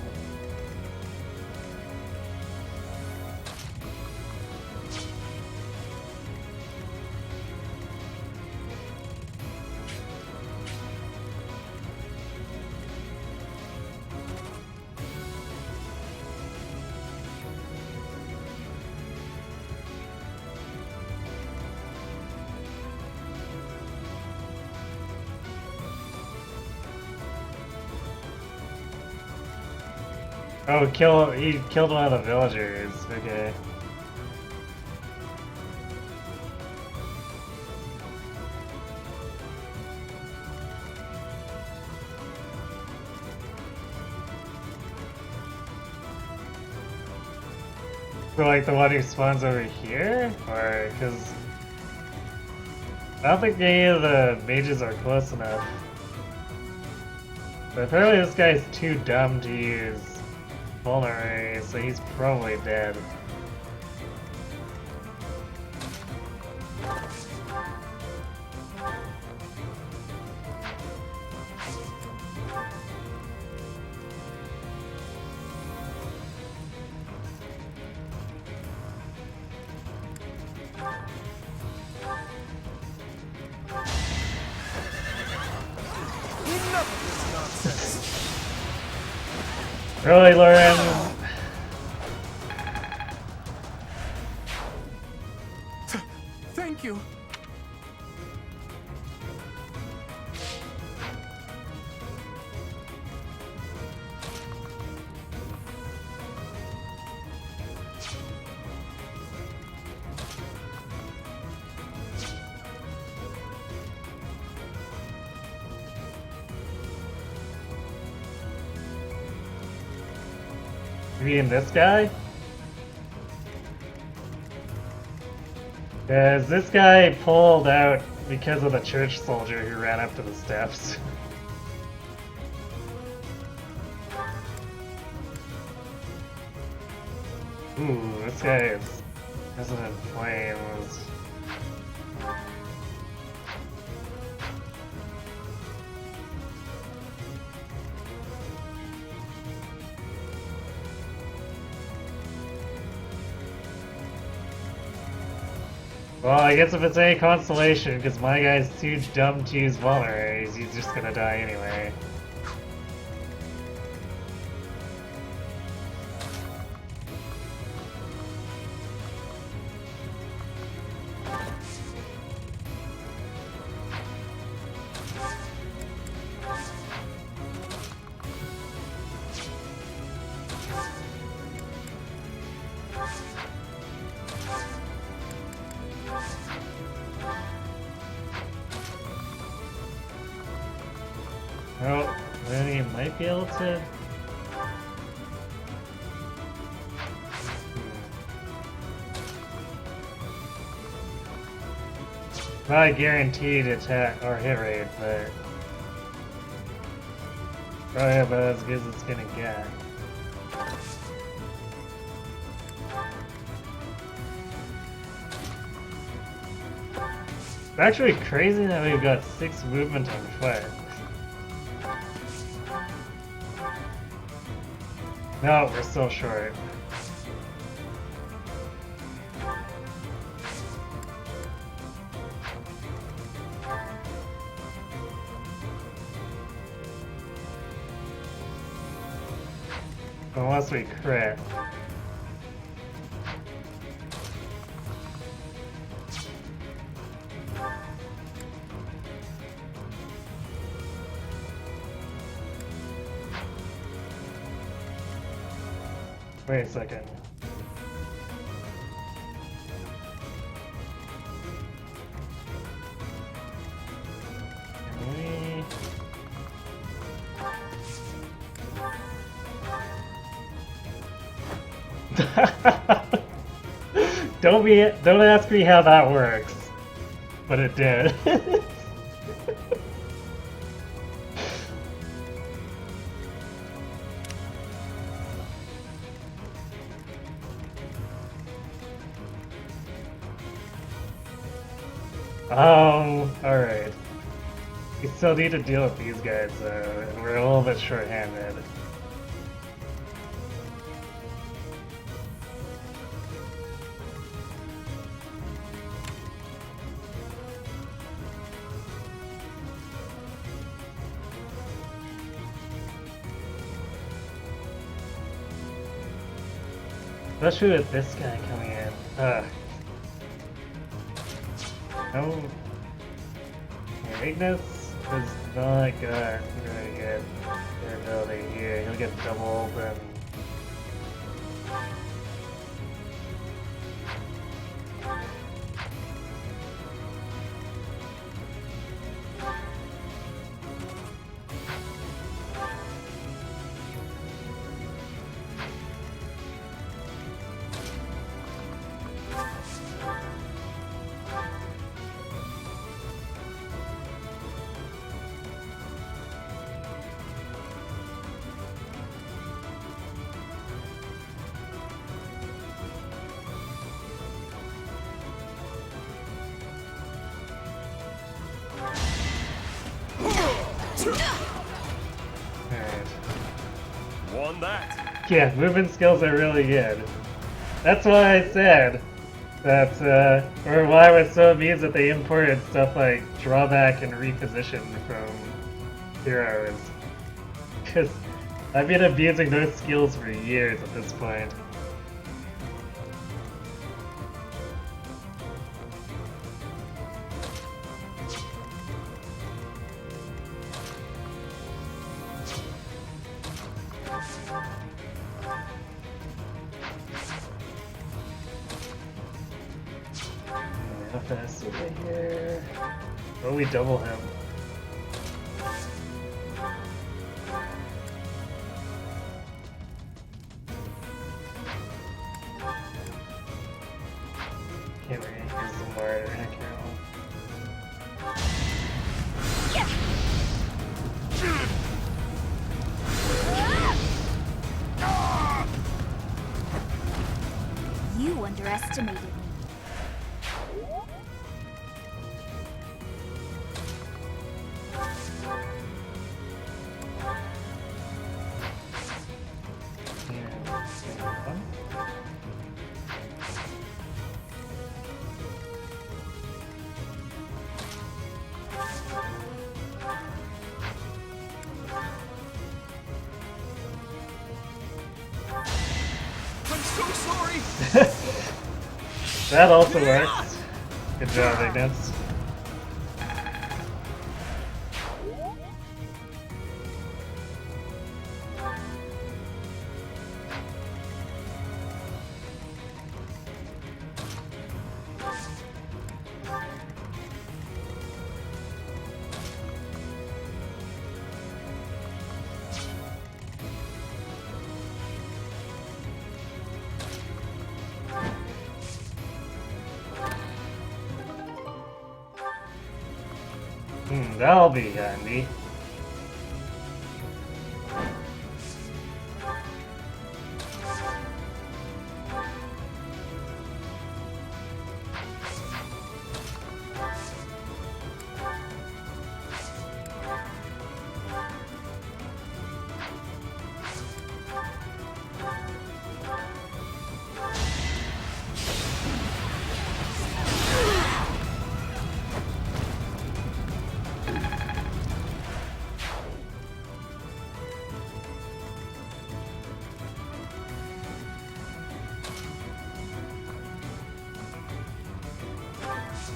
Oh, he killed one of the villagers. Okay. So like the one who spawns over here? Or, because I don't think any of the mages are close enough. But apparently this guy's too dumb to use Vulnerary, so he's probably dead. Enough of this nonsense. Really, Lauren? Thank you. You mean this guy? Because this guy pulled out because of the church soldier who ran up to the steps. Ooh, this guy is President Flames. Well, I guess if it's any consolation, because my guy's too dumb to use vulneraries, he's just gonna die anyway. Oh, then he might be able to. Not a guaranteed attack or hit rate, but probably about as good as it's gonna get. It's actually crazy that we've got 6 movement on foot. No, we're still short. Unless we crit. Wait a second. Can we... Don't ask me how that works, but it did. Alright. We still need to deal with these guys though, and we're a little bit short-handed. Especially with this guy coming in. No. Ignis is not got very good durability here. He'll get double open. Won that. Yeah, movement skills are really good. That's why I said that, or why I was so amused that they imported stuff like drawback and reposition from heroes. Because I've been abusing those skills for years at this point. How fast is it here? Oh, we double him. Can't really use the more accurate one. You underestimated me. I'm so sorry! That also works. Good job, Ignis. That'll be handy.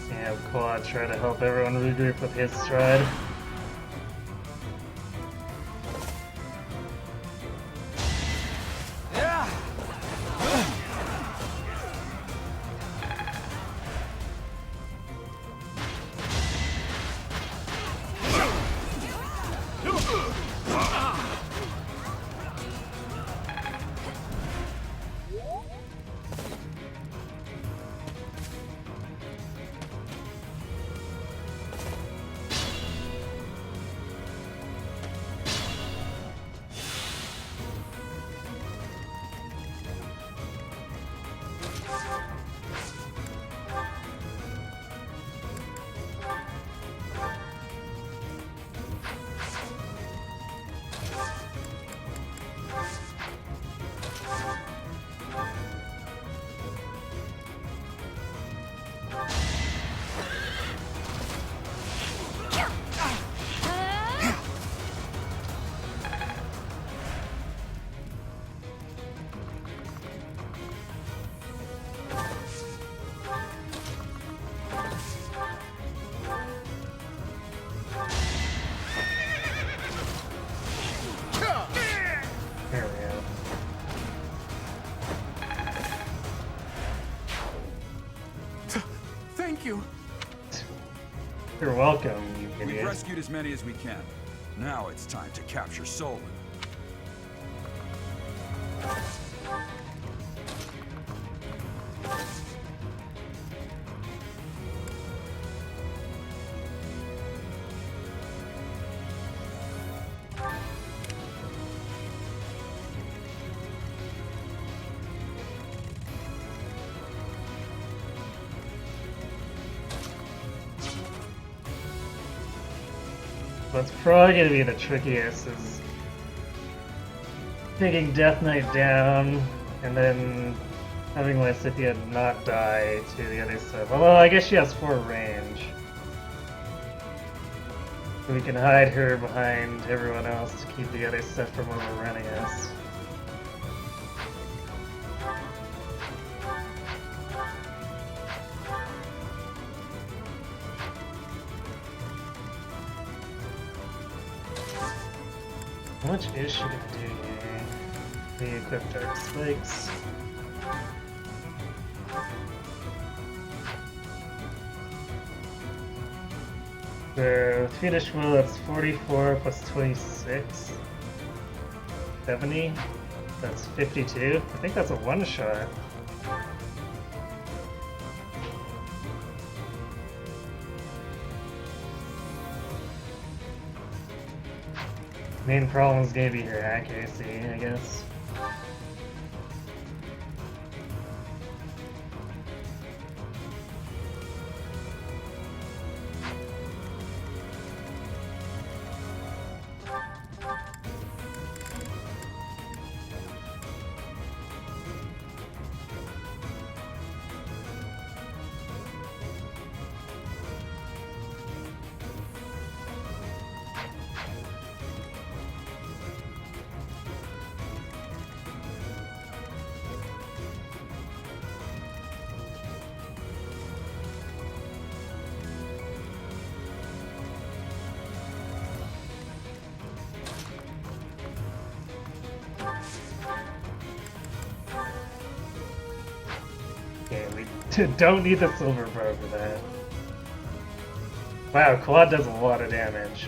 Yeah, Quad try to help everyone regroup with his stride. There we go. Thank you. You're welcome, you We've idiot. rescued as many as we can. Now it's time to capture Solon. What's probably gonna be the trickiest is taking Death Knight down and then having Lysithea not die to the other stuff. Although I guess she has 4 range. So we can hide her behind everyone else to keep the other stuff from overrunning us. How much is she gonna do here? We equip Dark Spikes. So, Fiendish Will, that's 44 plus 26. 70. That's 52. I think that's a one-shot. Main problem is gonna be her accuracy, I guess. Okay, we don't need the silver bar for that. Wow, Quad does a lot of damage.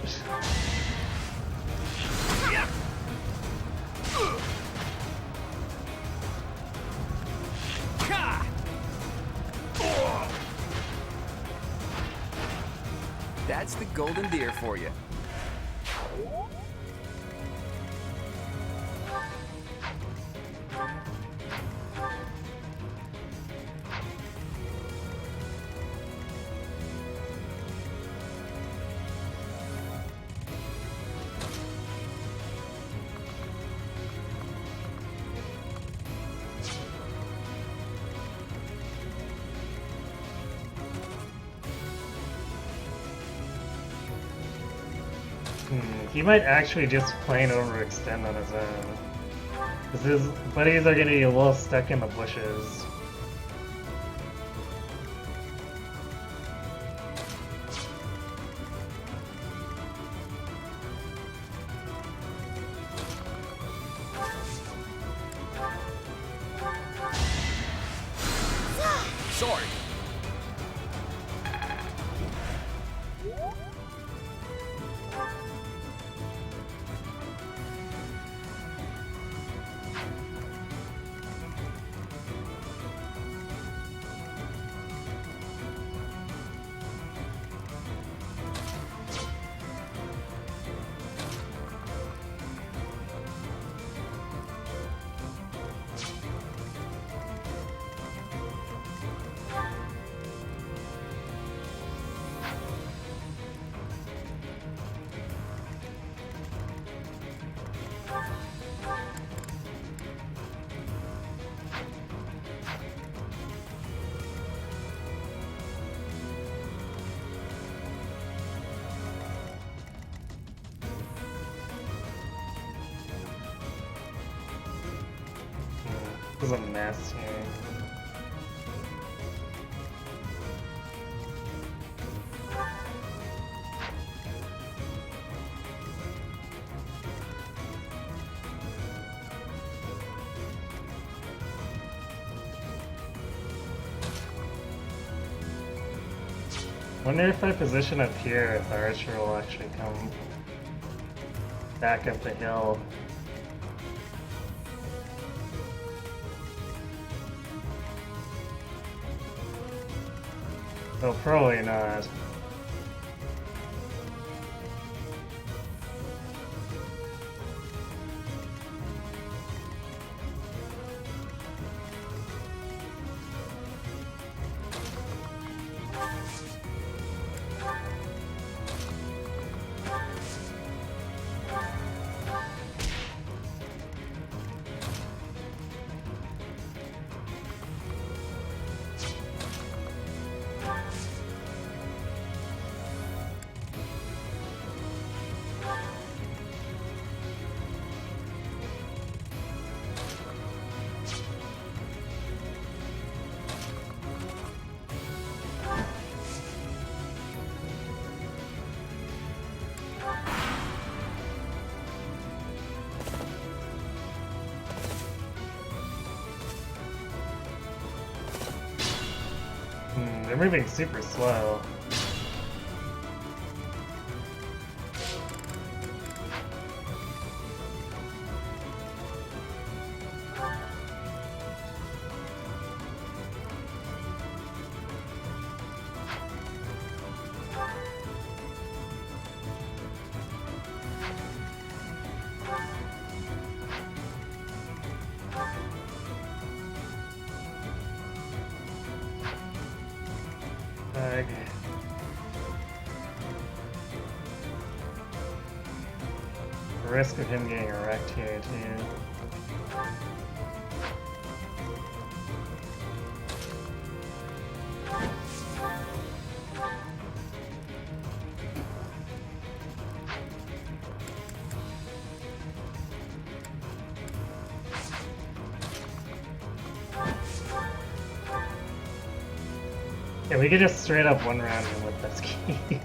That's the golden deer for you. He might actually just plain overextend on his own. Because his buddies are gonna be a little stuck in the bushes. Sword! This is a mess here. Wonder if I position up here, if the archer will actually come back up the hill. Oh, probably not. They're moving super slow. Risk of him getting wrecked here too. Yeah, we could just straight up one round him with this key.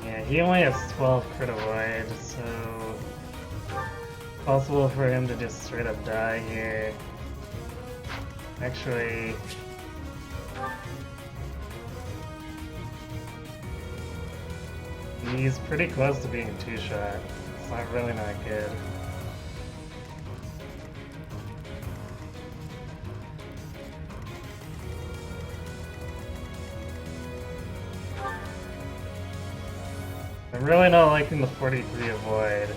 Yeah, he only has 12 crit avoid, so possible for him to just straight up die here. Actually, he's pretty close to being two-shot. It's not good. I'm really not liking the 43 avoid.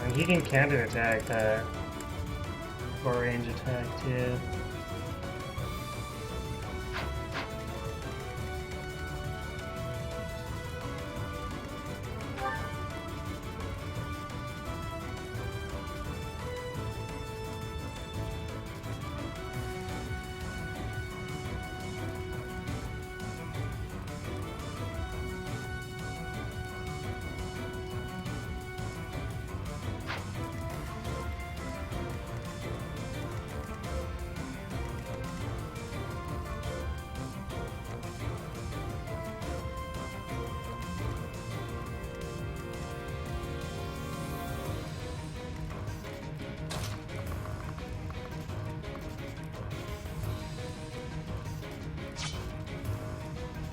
And he can counter-attack that. For range attack too.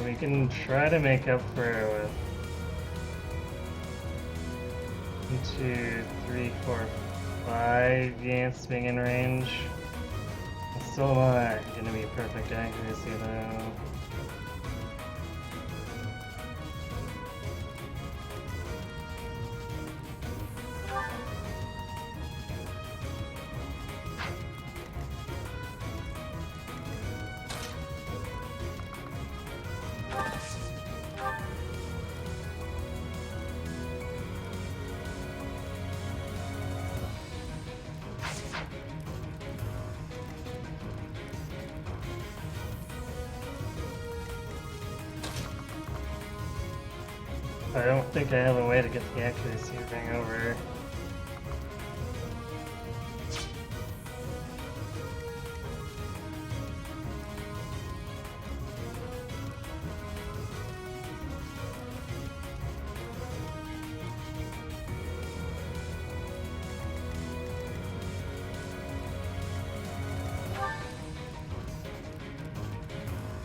We can try to make up for it with 1, 2, 3, 4, 5 Yants being in range. It's still not gonna be perfect accuracy though. I don't think I have a way to get the accuracy thing over.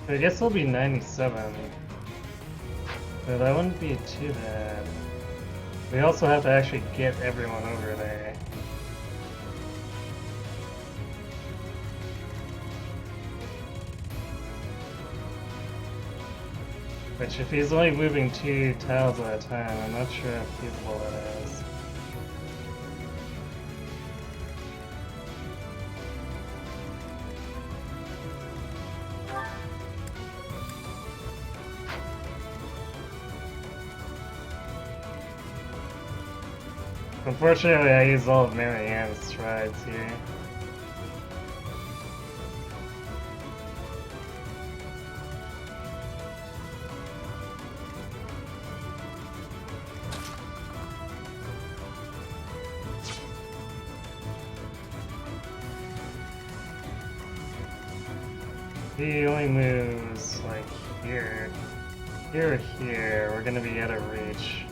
I guess it'll be 97. So that wouldn't be too bad. We also have to actually get everyone over there. Which, if he's only moving 2 tiles at a time, I'm not sure how feasible that is. Unfortunately, I used all of Marianne's strides here. He only moves, like, here. Here or here, we're gonna be out of reach.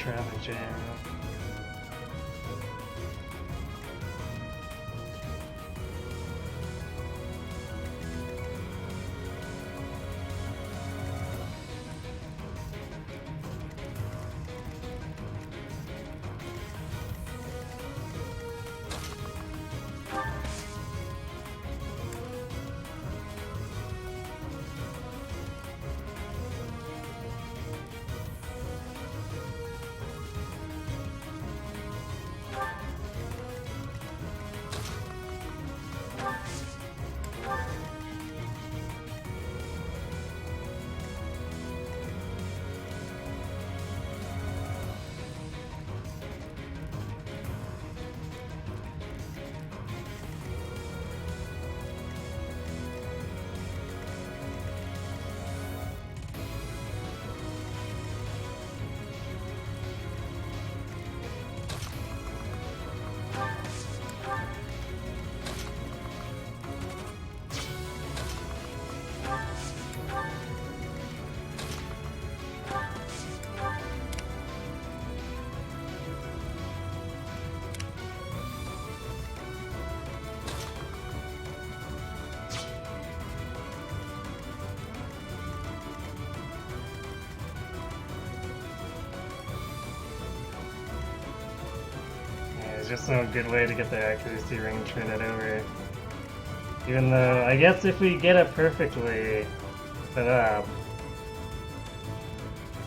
traffic jam. There's just no good way to get the accuracy ring and turn it over. Even though, I guess if we get it perfectly set up,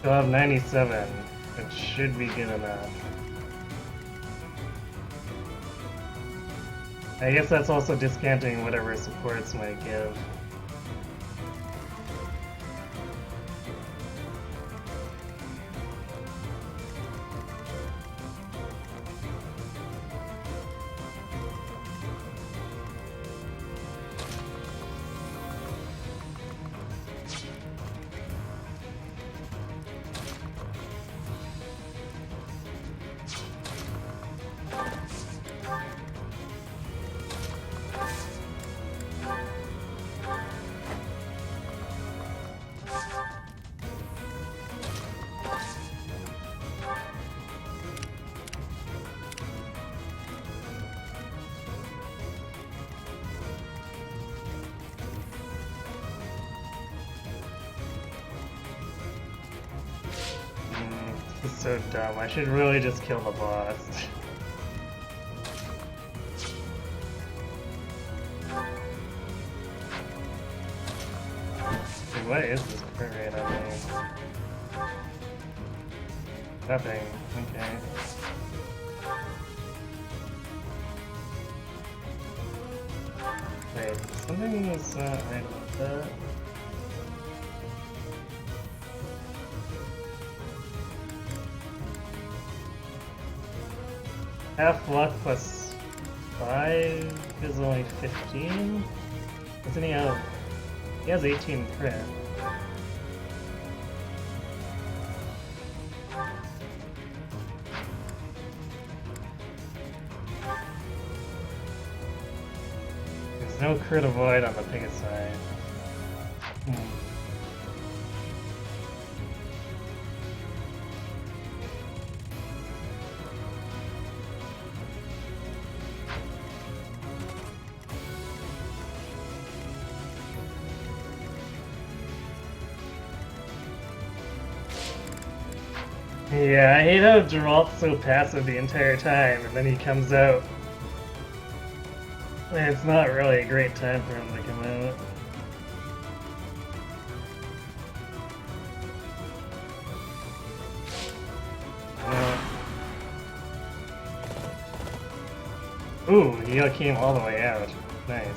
we'll have 97, which should be good enough. I guess that's also discounting whatever supports might give. This is so dumb. I should really just kill the boss. Dude, what is this crit rate on me? Nothing. Okay. Wait, something was right about that. Half luck plus 5 is only 15? Doesn't he have... He has 18 crit. There's no crit avoid on the Pegasi. Yeah, I hate how Geralt's so passive the entire time, and then he comes out. And it's not really a great time for him to come out. Ooh, he came all the way out. Nice.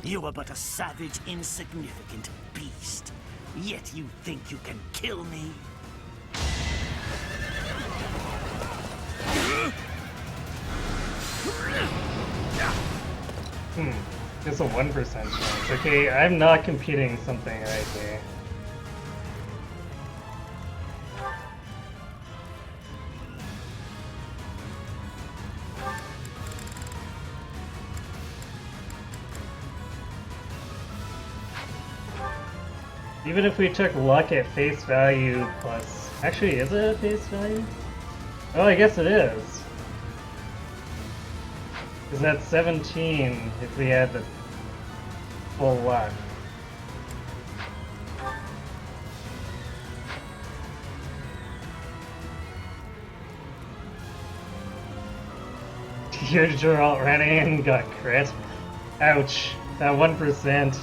You are but a savage, insignificant beast. Yet you think you can kill me? Just a 1% chance. Okay, I'm not competing something right here. Even if we took luck at face value plus... Actually, is it at face value? Oh, I guess it is. Because that's 17 if we had the full luck. Your Geralt ran in and got crit. Ouch. That 1%.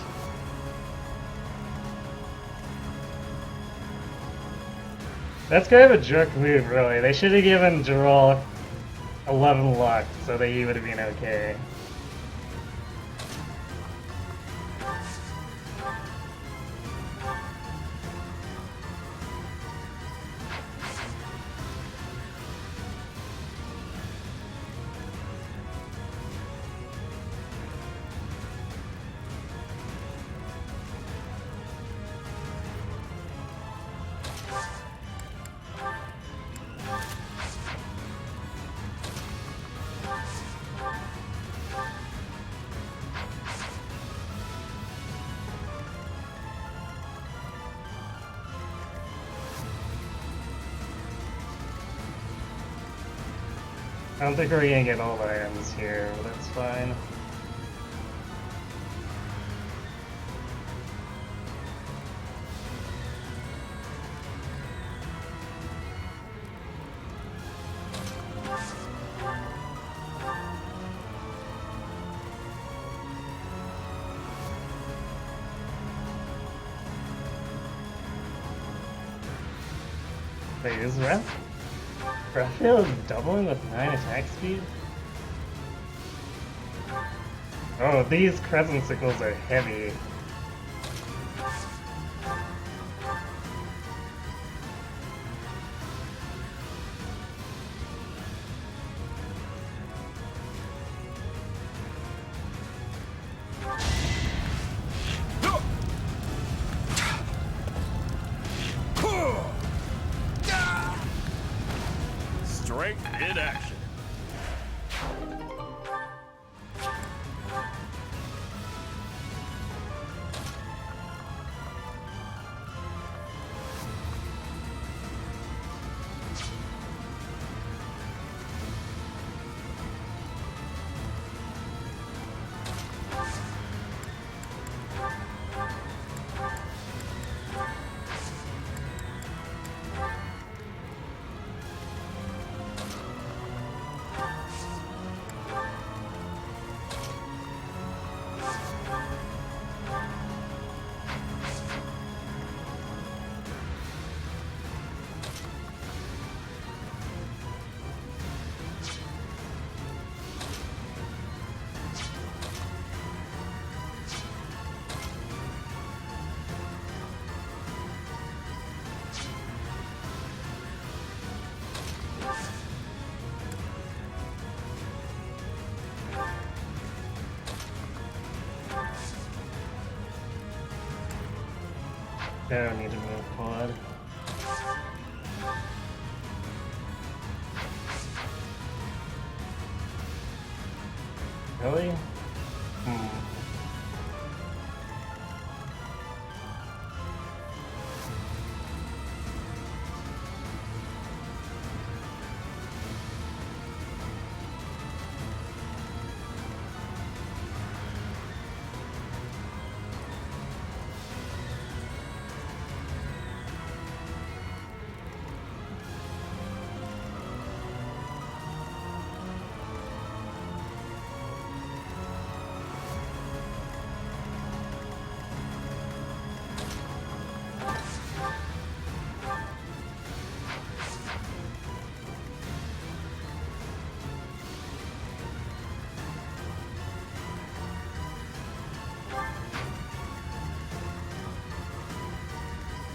That's kind of a jerk move, really. They should have given Geralt 11 luck so that he would have been okay. I don't think we're gonna get all the items here, but that's fine. Wait, is Raphael doubling with 9 attack speed? Oh, these crescent sickles are heavy. Strength in action. I don't need to move quad. Really?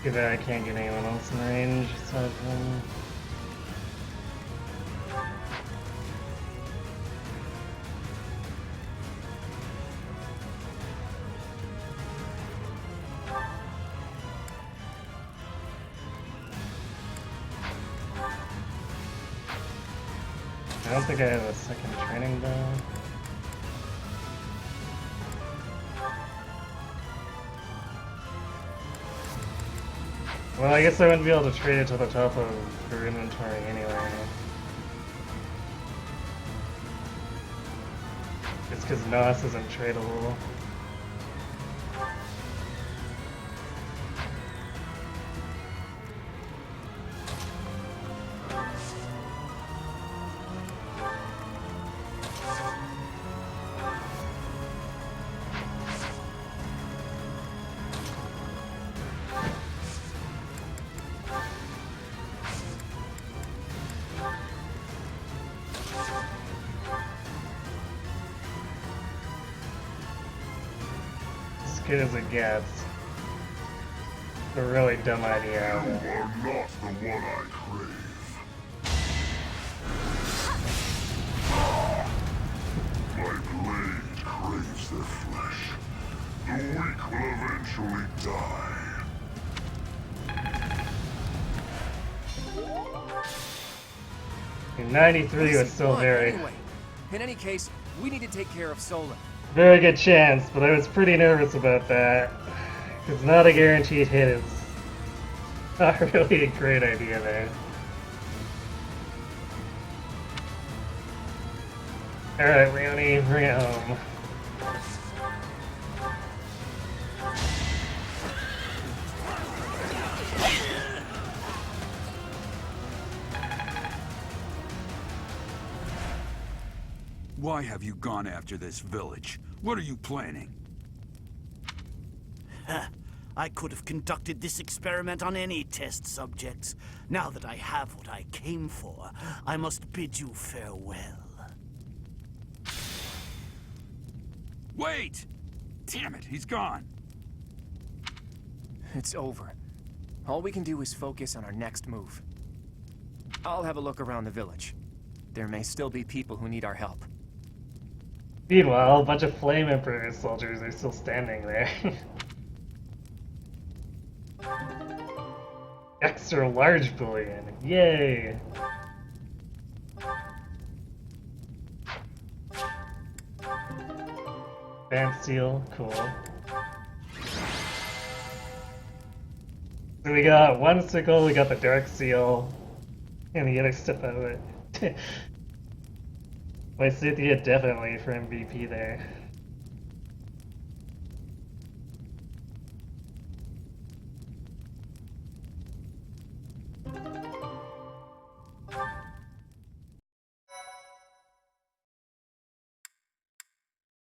Too bad I can't get anyone else in range aside from him. I don't think I have a second training bow. Well, I guess I wouldn't be able to trade it to the top of her inventory anyway. It's because Nos isn't tradable. As good as it gets. A really dumb idea. You are not the one I crave. My blade craves their flesh. The weak will eventually die. In 93 was still very, Anyway, in any case, we need to take care of Solon. very good chance, but I was pretty nervous about that. It's not a guaranteed hit. It's not really a great idea there. Alright, Leonie, bring it home. Why have you gone after this village? What are you planning? I could have conducted this experiment on any test subjects. Now that I have what I came for, I must bid you farewell. Wait! Damn it, he's gone. It's over. All we can do is focus on our next move. I'll have a look around the village. There may still be people who need our help. Meanwhile, a bunch of Flame Emperor soldiers are still standing there. Extra large bullion, yay! Advanced seal, cool. So we got one sickle, we got the dark seal, and the other stuff out of it. My Cynthia definitely for MVP there.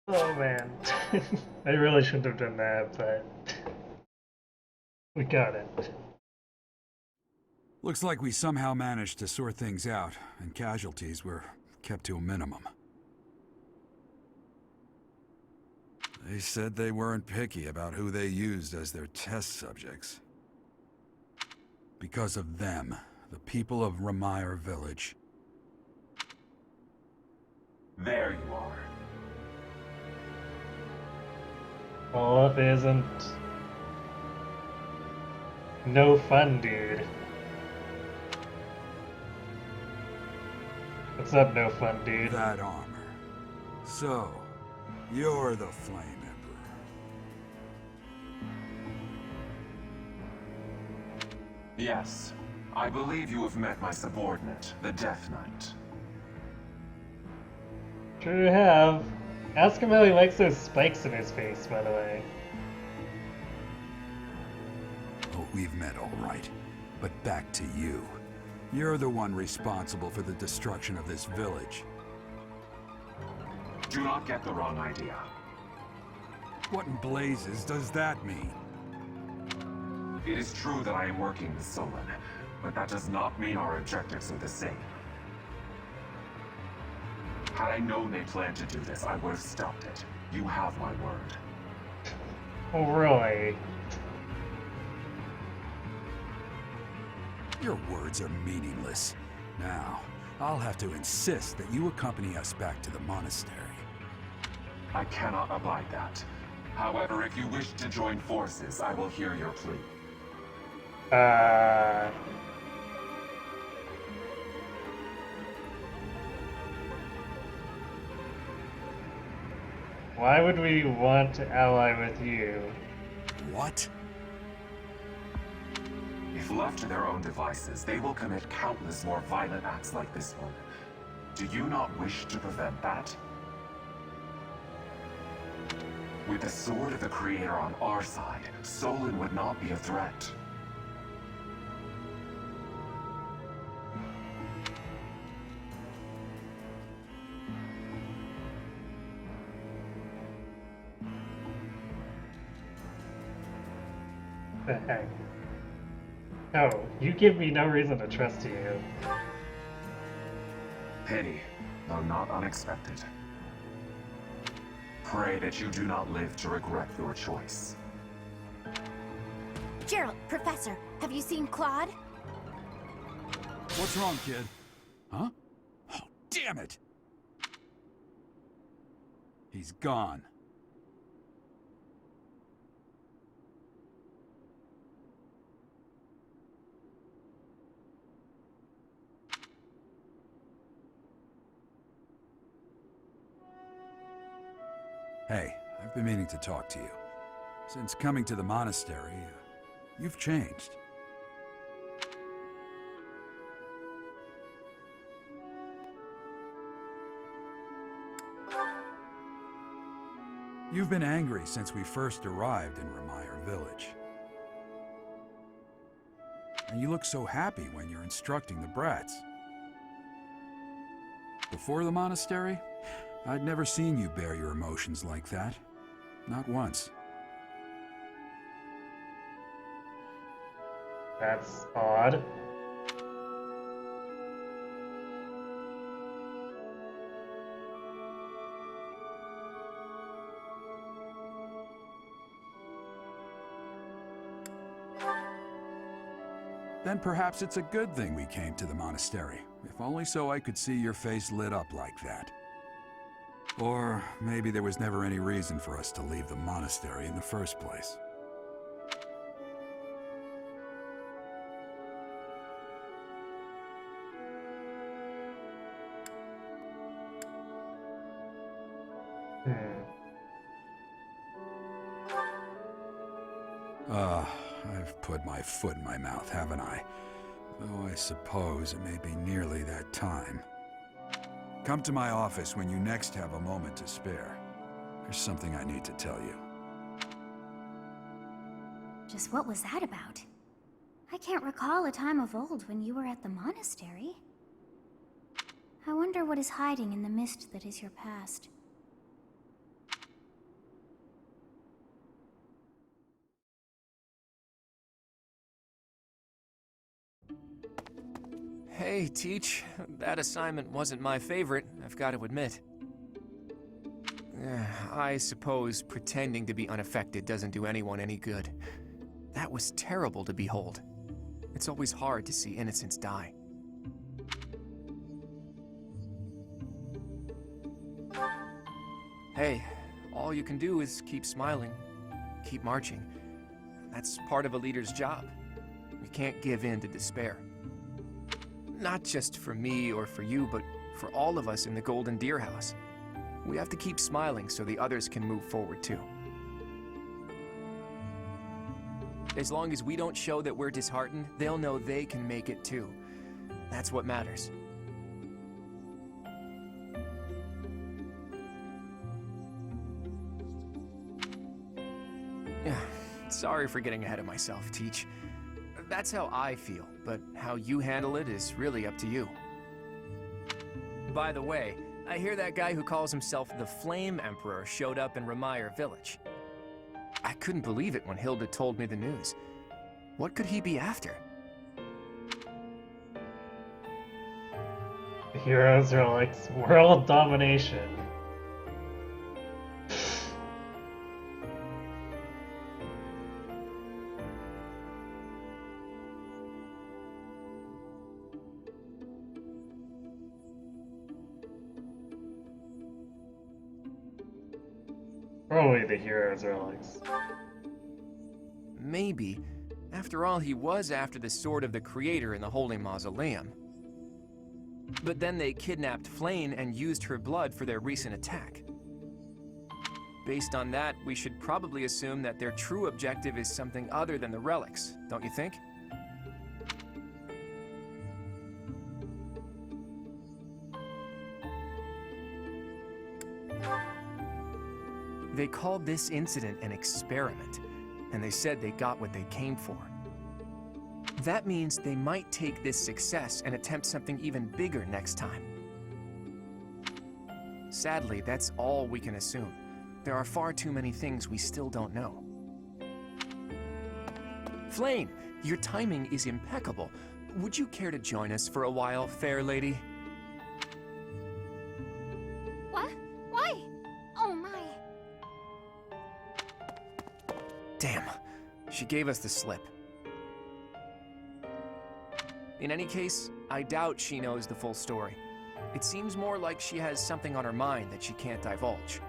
Oh man, I really shouldn't have done that, but we got it. Looks like we somehow managed to sort things out, and casualties were kept to a minimum. They said they weren't picky about who they used as their test subjects. Because of them, the people of Ramire Village. There you are. Olaf isn't no fun, dude. What's up, no fun, dude? That armor. So, you're the Flame Emperor. Yes, I believe you have met my subordinate, the Death Knight. Sure have. Ask him how he likes those spikes in his face, by the way. Oh, we've met all right. But back to you. You're the one responsible for the destruction of this village. Do not get the wrong idea. What in blazes does that mean? It is true that I am working with Solon, but that does not mean our objectives are the same. Had I known they planned to do this, I would have stopped it. You have my word. Oh, really? Your words are meaningless. Now, I'll have to insist that you accompany us back to the monastery. I cannot abide that. However, if you wish to join forces, I will hear your plea. Why would we want to ally with you? What? If If left to their own devices, they will commit countless more violent acts like this one. Do you not wish to prevent that? With the sword of the Creator on our side, Solon would not be a threat. The heck? No, you give me no reason to trust you. Pity, though not unexpected. Pray that you do not live to regret your choice. Gerald, Professor, have you seen Claude? What's wrong, kid? Huh? Oh, damn it! He's gone. Hey, I've been meaning to talk to you. Since coming to the monastery, you've changed. You've been angry since we first arrived in Remire Village. And you look so happy when you're instructing the brats. Before the monastery, I'd never seen you bear your emotions like that. Not once. That's odd. Then perhaps it's a good thing we came to the monastery, if only so I could see your face lit up like that. Or maybe there was never any reason for us to leave the monastery in the first place. I've put my foot in my mouth, haven't I? Though I suppose it may be nearly that time. Come to my office when you next have a moment to spare. There's something I need to tell you. Just what was that about? I can't recall a time of old when you were at the monastery. I wonder what is hiding in the mist that is your past. Hey, Teach. That assignment wasn't my favorite, I've got to admit. I suppose pretending to be unaffected doesn't do anyone any good. That was terrible to behold. It's always hard to see innocents die. Hey, all you can do is keep smiling, keep marching. That's part of a leader's job. We can't give in to despair. Not just for me or for you, but for all of us in the Golden Deer House. We have to keep smiling so the others can move forward too. As long as we don't show that we're disheartened, they'll know they can make it too. That's what matters. Sorry for getting ahead of myself, Teach. That's how I feel, but how you handle it is really up to you. By the way, I hear that guy who calls himself the Flame Emperor showed up in Remire Village. I couldn't believe it when Hilda told me the news. What could he be after? The heroes are like world domination. Probably the heroes are like... Maybe. After all, he was after the Sword of the Creator in the Holy Mausoleum. But then they kidnapped Flame and used her blood for their recent attack. Based on that, we should probably assume that their true objective is something other than the relics, don't you think? They called this incident an experiment, and they said they got what they came for. That means they might take this success and attempt something even bigger next time. Sadly, that's all we can assume. There are far too many things we still don't know. Flane, your timing is impeccable. Would you care to join us for a while, fair lady? What? Why? Oh my. Damn, she gave us the slip. In any case, I doubt she knows the full story. It seems more like she has something on her mind that she can't divulge.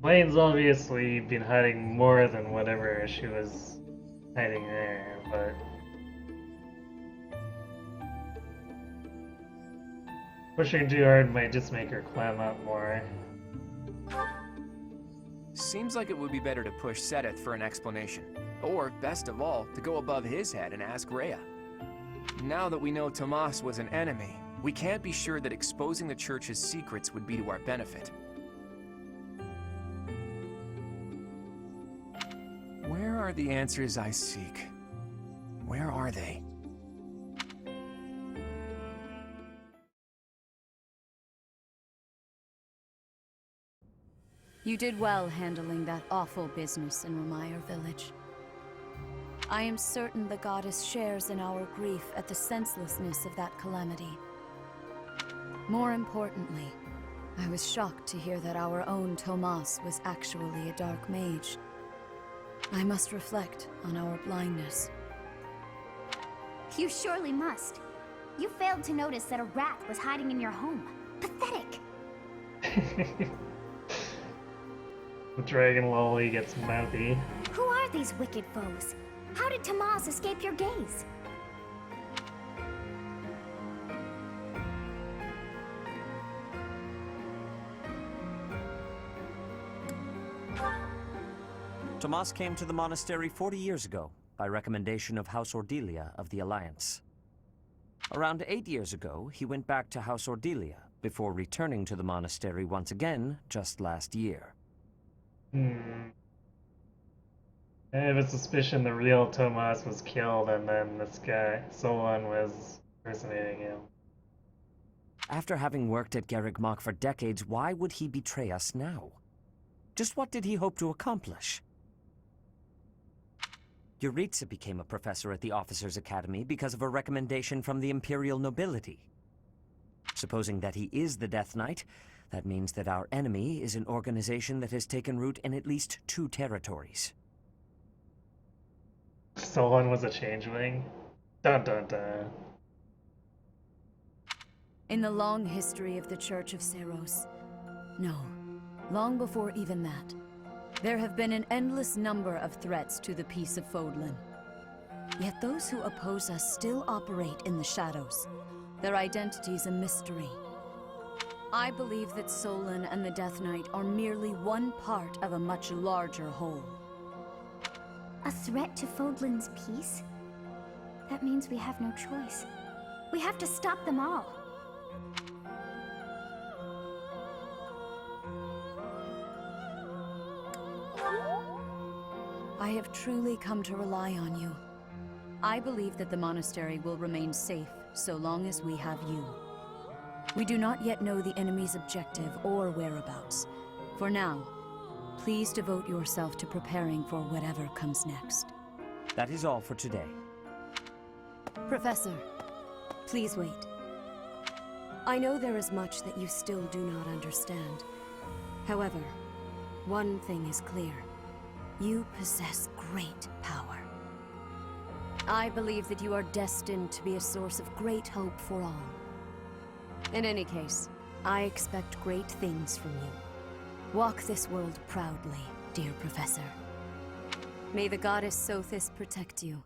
Lane's obviously been hiding more than whatever she was hiding there, but pushing too hard might just make her clam up more. Seems like it would be better to push Sedith for an explanation. Or, best of all, to go above his head and ask Rhea. Now that we know Tomas was an enemy, we can't be sure that exposing the Church's secrets would be to our benefit. Where are the answers I seek? Where are they? You did well handling that awful business in Ramire Village. I am certain the goddess shares in our grief at the senselessness of that calamity. More importantly, I was shocked to hear that our own Tomas was actually a dark mage. I must reflect on our blindness. You surely must. You failed to notice that a rat was hiding in your home. Pathetic! The dragon lolly gets mouthy. Who are these wicked foes? How did Tomas escape your gaze? Tomas came to the monastery 40 years ago, by recommendation of House Ordelia of the Alliance. Around 8 years ago, he went back to House Ordelia, before returning to the monastery once again just last year. I have a suspicion the real Tomas was killed and then this guy, Solon, was impersonating him. After having worked at Garreg Mach for decades, why would he betray us now? Just what did he hope to accomplish? Yuritsa became a professor at the Officers' Academy because of a recommendation from the Imperial nobility. Supposing that he is the Death Knight, that means that our enemy is an organization that has taken root in at least 2 territories. Solon was a changeling? Dun dun dun. In the long history of the Church of Seros, no, long before even that, there have been an endless number of threats to the peace of Fodlan. Yet those who oppose us still operate in the shadows, their identities a mystery. I believe that Solon and the Death Knight are merely one part of a much larger whole. A threat to Fodlan's peace? That means we have no choice. We have to stop them all. I have truly come to rely on you. I believe that the monastery will remain safe so long as we have you. We do not yet know the enemy's objective or whereabouts. For now, please devote yourself to preparing for whatever comes next. That is all for today. Professor, please wait. I know there is much that you still do not understand. However, one thing is clear. You possess great power. I believe that you are destined to be a source of great hope for all. In any case, I expect great things from you. Walk this world proudly, dear Professor. May the goddess Sothis protect you.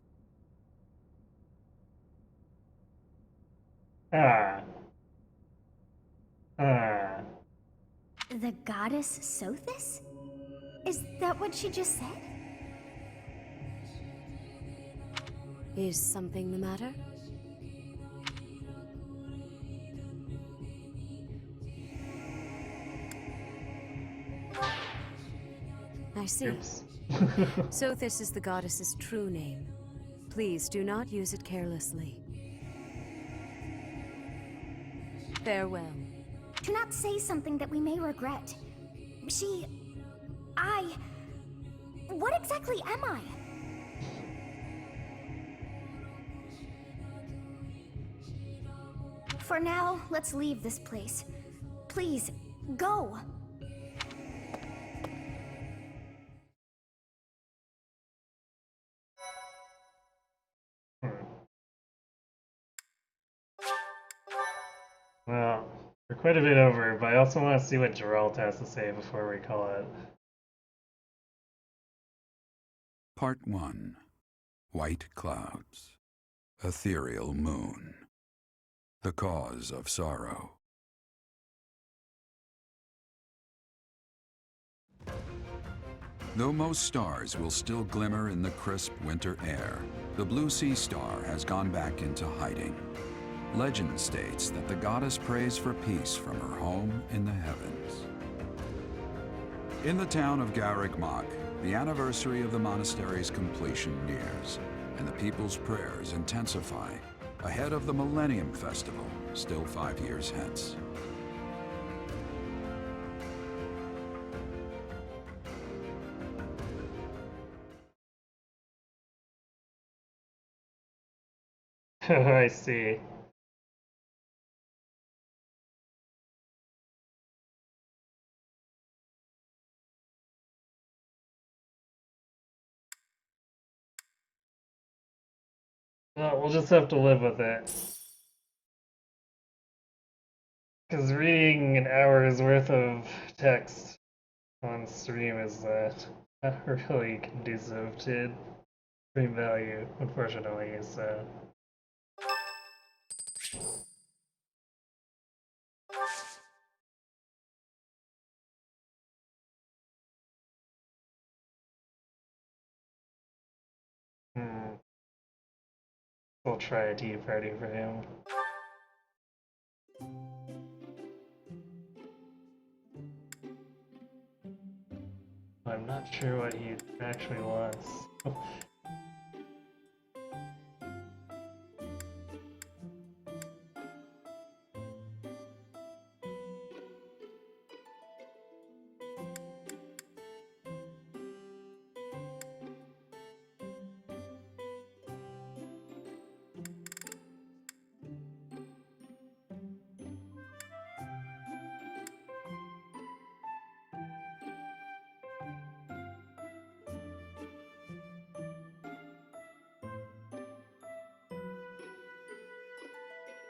Ah. Ah. The goddess Sothis? Is that what she just said? Is something the matter? I see. Oops. Sothis is the goddess's true name. Please do not use it carelessly. Farewell. Do not say something that we may regret. What exactly am I? For now, let's leave this place. Please, go! Well, we're quite a bit over, but I also want to see what Geralt has to say before we call it. Part 1. White Clouds. Ethereal Moon. The Cause of Sorrow. Though most stars will still glimmer in the crisp winter air, the blue sea star has gone back into hiding. Legend states that the goddess prays for peace from her home in the heavens. In the town of Garreg Mach, the anniversary of the monastery's completion nears, and the people's prayers intensify ahead of the Millennium Festival, still 5 years hence. I see. Well, we'll just have to live with it. Because reading an hour's worth of text on stream is not really conducive to stream value, unfortunately, so... We'll try a tea party for him. I'm not sure what he actually wants.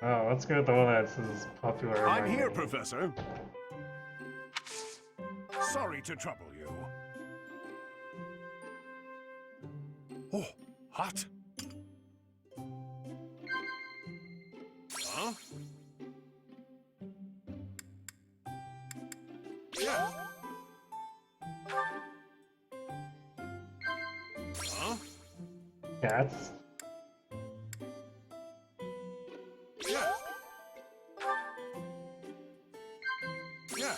Oh, let's go with the one that's as popular. I'm here, me. Professor. Sorry to trouble you. Oh, hot. Huh? Yeah. Huh? Cats? Yeah. Yeah.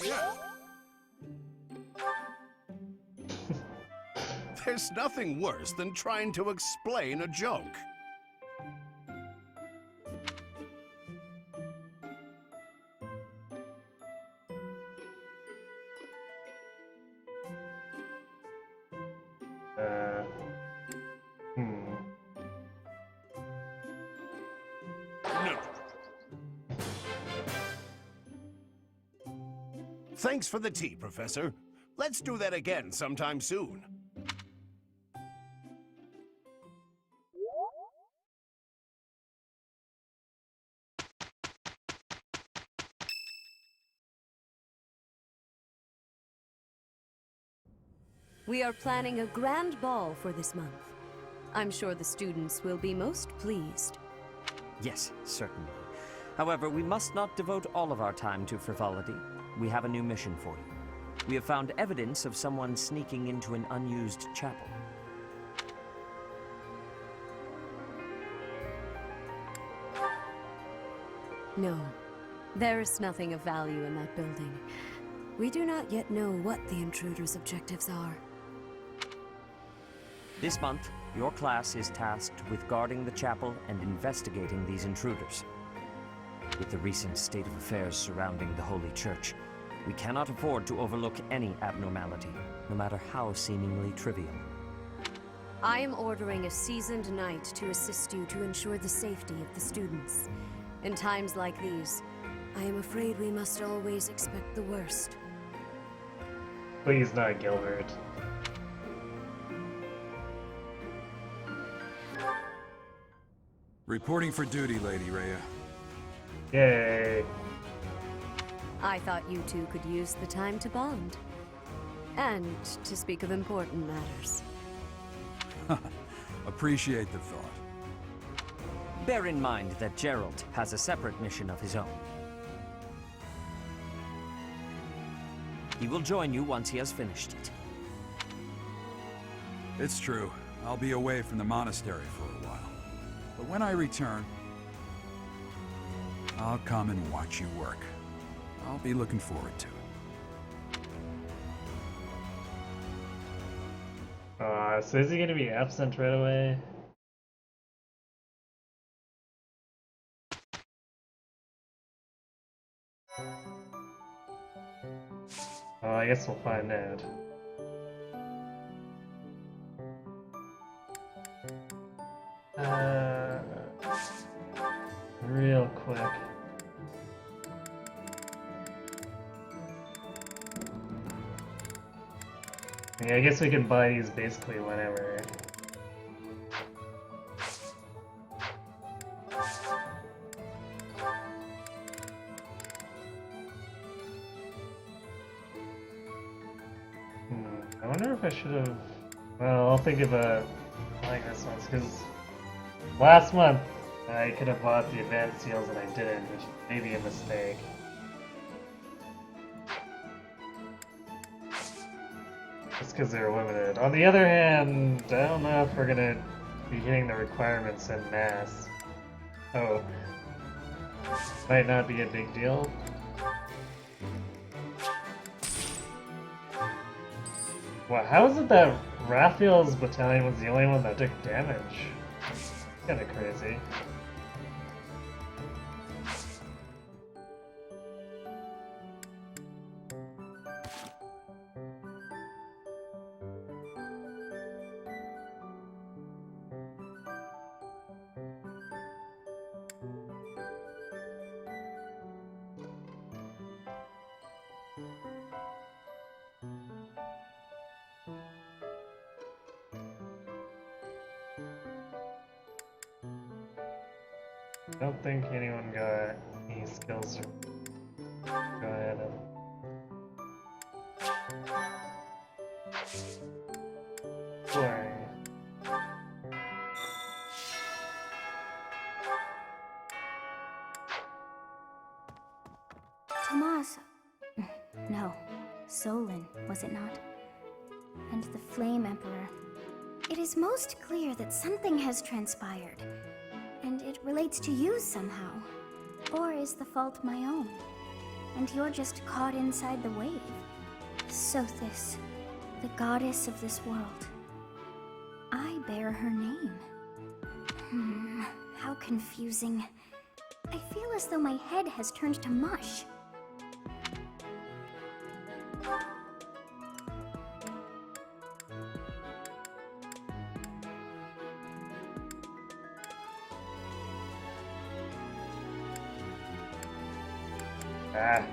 Yeah. There's nothing worse than trying to explain a joke. No. Thanks for the tea, Professor. Let's do that again sometime soon. We are planning a grand ball for this month. I'm sure the students will be most pleased. Yes, certainly. However, we must not devote all of our time to frivolity. We have a new mission for you. We have found evidence of someone sneaking into an unused chapel. No, there is nothing of value in that building. We do not yet know what the intruder's objectives are. This month, your class is tasked with guarding the chapel and investigating these intruders. With the recent state of affairs surrounding the Holy Church, we cannot afford to overlook any abnormality, no matter how seemingly trivial. I am ordering a seasoned knight to assist you to ensure the safety of the students. In times like these, I am afraid we must always expect the worst. Please not Gilbert. Reporting for duty, Lady Rhea. Yay. I thought you two could use the time to bond. And to speak of important matters. Appreciate the thought. Bear in mind that Gerald has a separate mission of his own. He will join you once he has finished it. It's true. I'll be away from the monastery for a while. But when I return, I'll come and watch you work. I'll be looking forward to it. So is he gonna be absent right away? Oh, I guess we'll find out. Real quick. Yeah, I guess we can buy these basically whenever. I wonder if I should have... Well, I'll think about buying this one, because last month I could have bought the advanced seals and I didn't, which may be a mistake. Just because they're limited. On the other hand, I don't know if we're gonna be hitting the requirements en masse. Oh. Might not be a big deal. Wow, how is it that Raphael's battalion was the only one that took damage? Kinda crazy. I don't think anyone got any skills to go ahead and... Boring. Tomas. No. Solon, was it not? And the Flame Emperor. It is most clear that something has transpired. And it relates to you somehow. Or is the fault my own? And you're just caught inside the wave. Sothis, the goddess of this world. I bear her name. How confusing. I feel as though my head has turned to mush.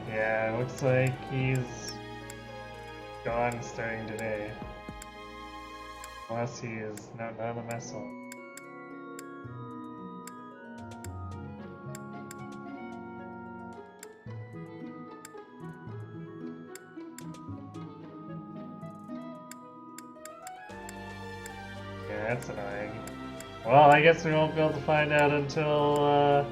Yeah, looks like he's gone starting today. Unless he is not on the mess hall. That's annoying. Well, I guess we won't be able to find out until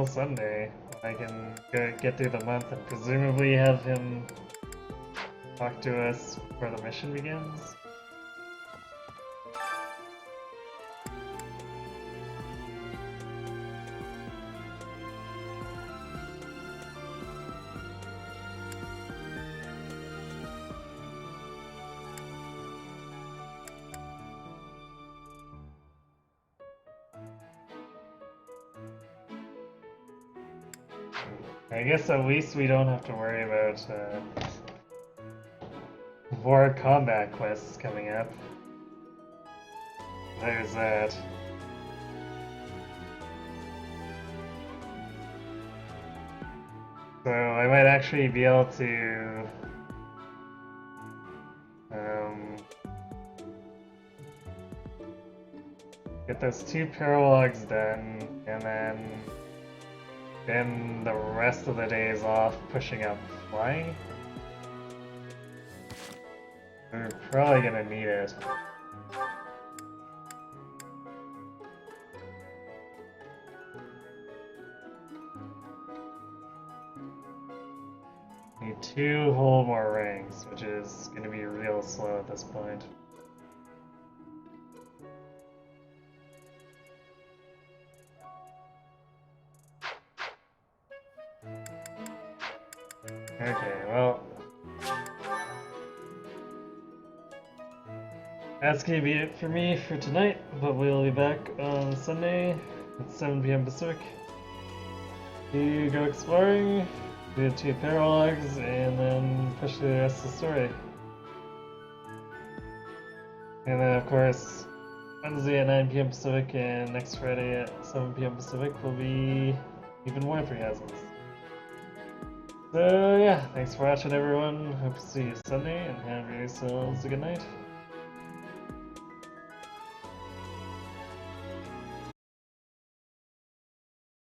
Sunday. I can get through the month and presumably have him talk to us before the mission begins. I guess at least we don't have to worry about more combat quests coming up. There's that. So I might actually be able to get those 2 paralogs done, and then the rest of the day is off pushing up flying. We're probably gonna need it. Need 2 whole more ranks, which is gonna be real slow at this point. Okay, well, that's gonna be it for me for tonight, but we'll be back on Sunday at 7 p.m. Pacific to go exploring, do the 2 paralogs, and then push through the rest of the story. And then, of course, Wednesday at 9 p.m. Pacific and next Friday at 7 p.m. Pacific will be even more 3000s. So yeah, thanks for watching everyone. Hope to see you Sunday and have yourselves a good night.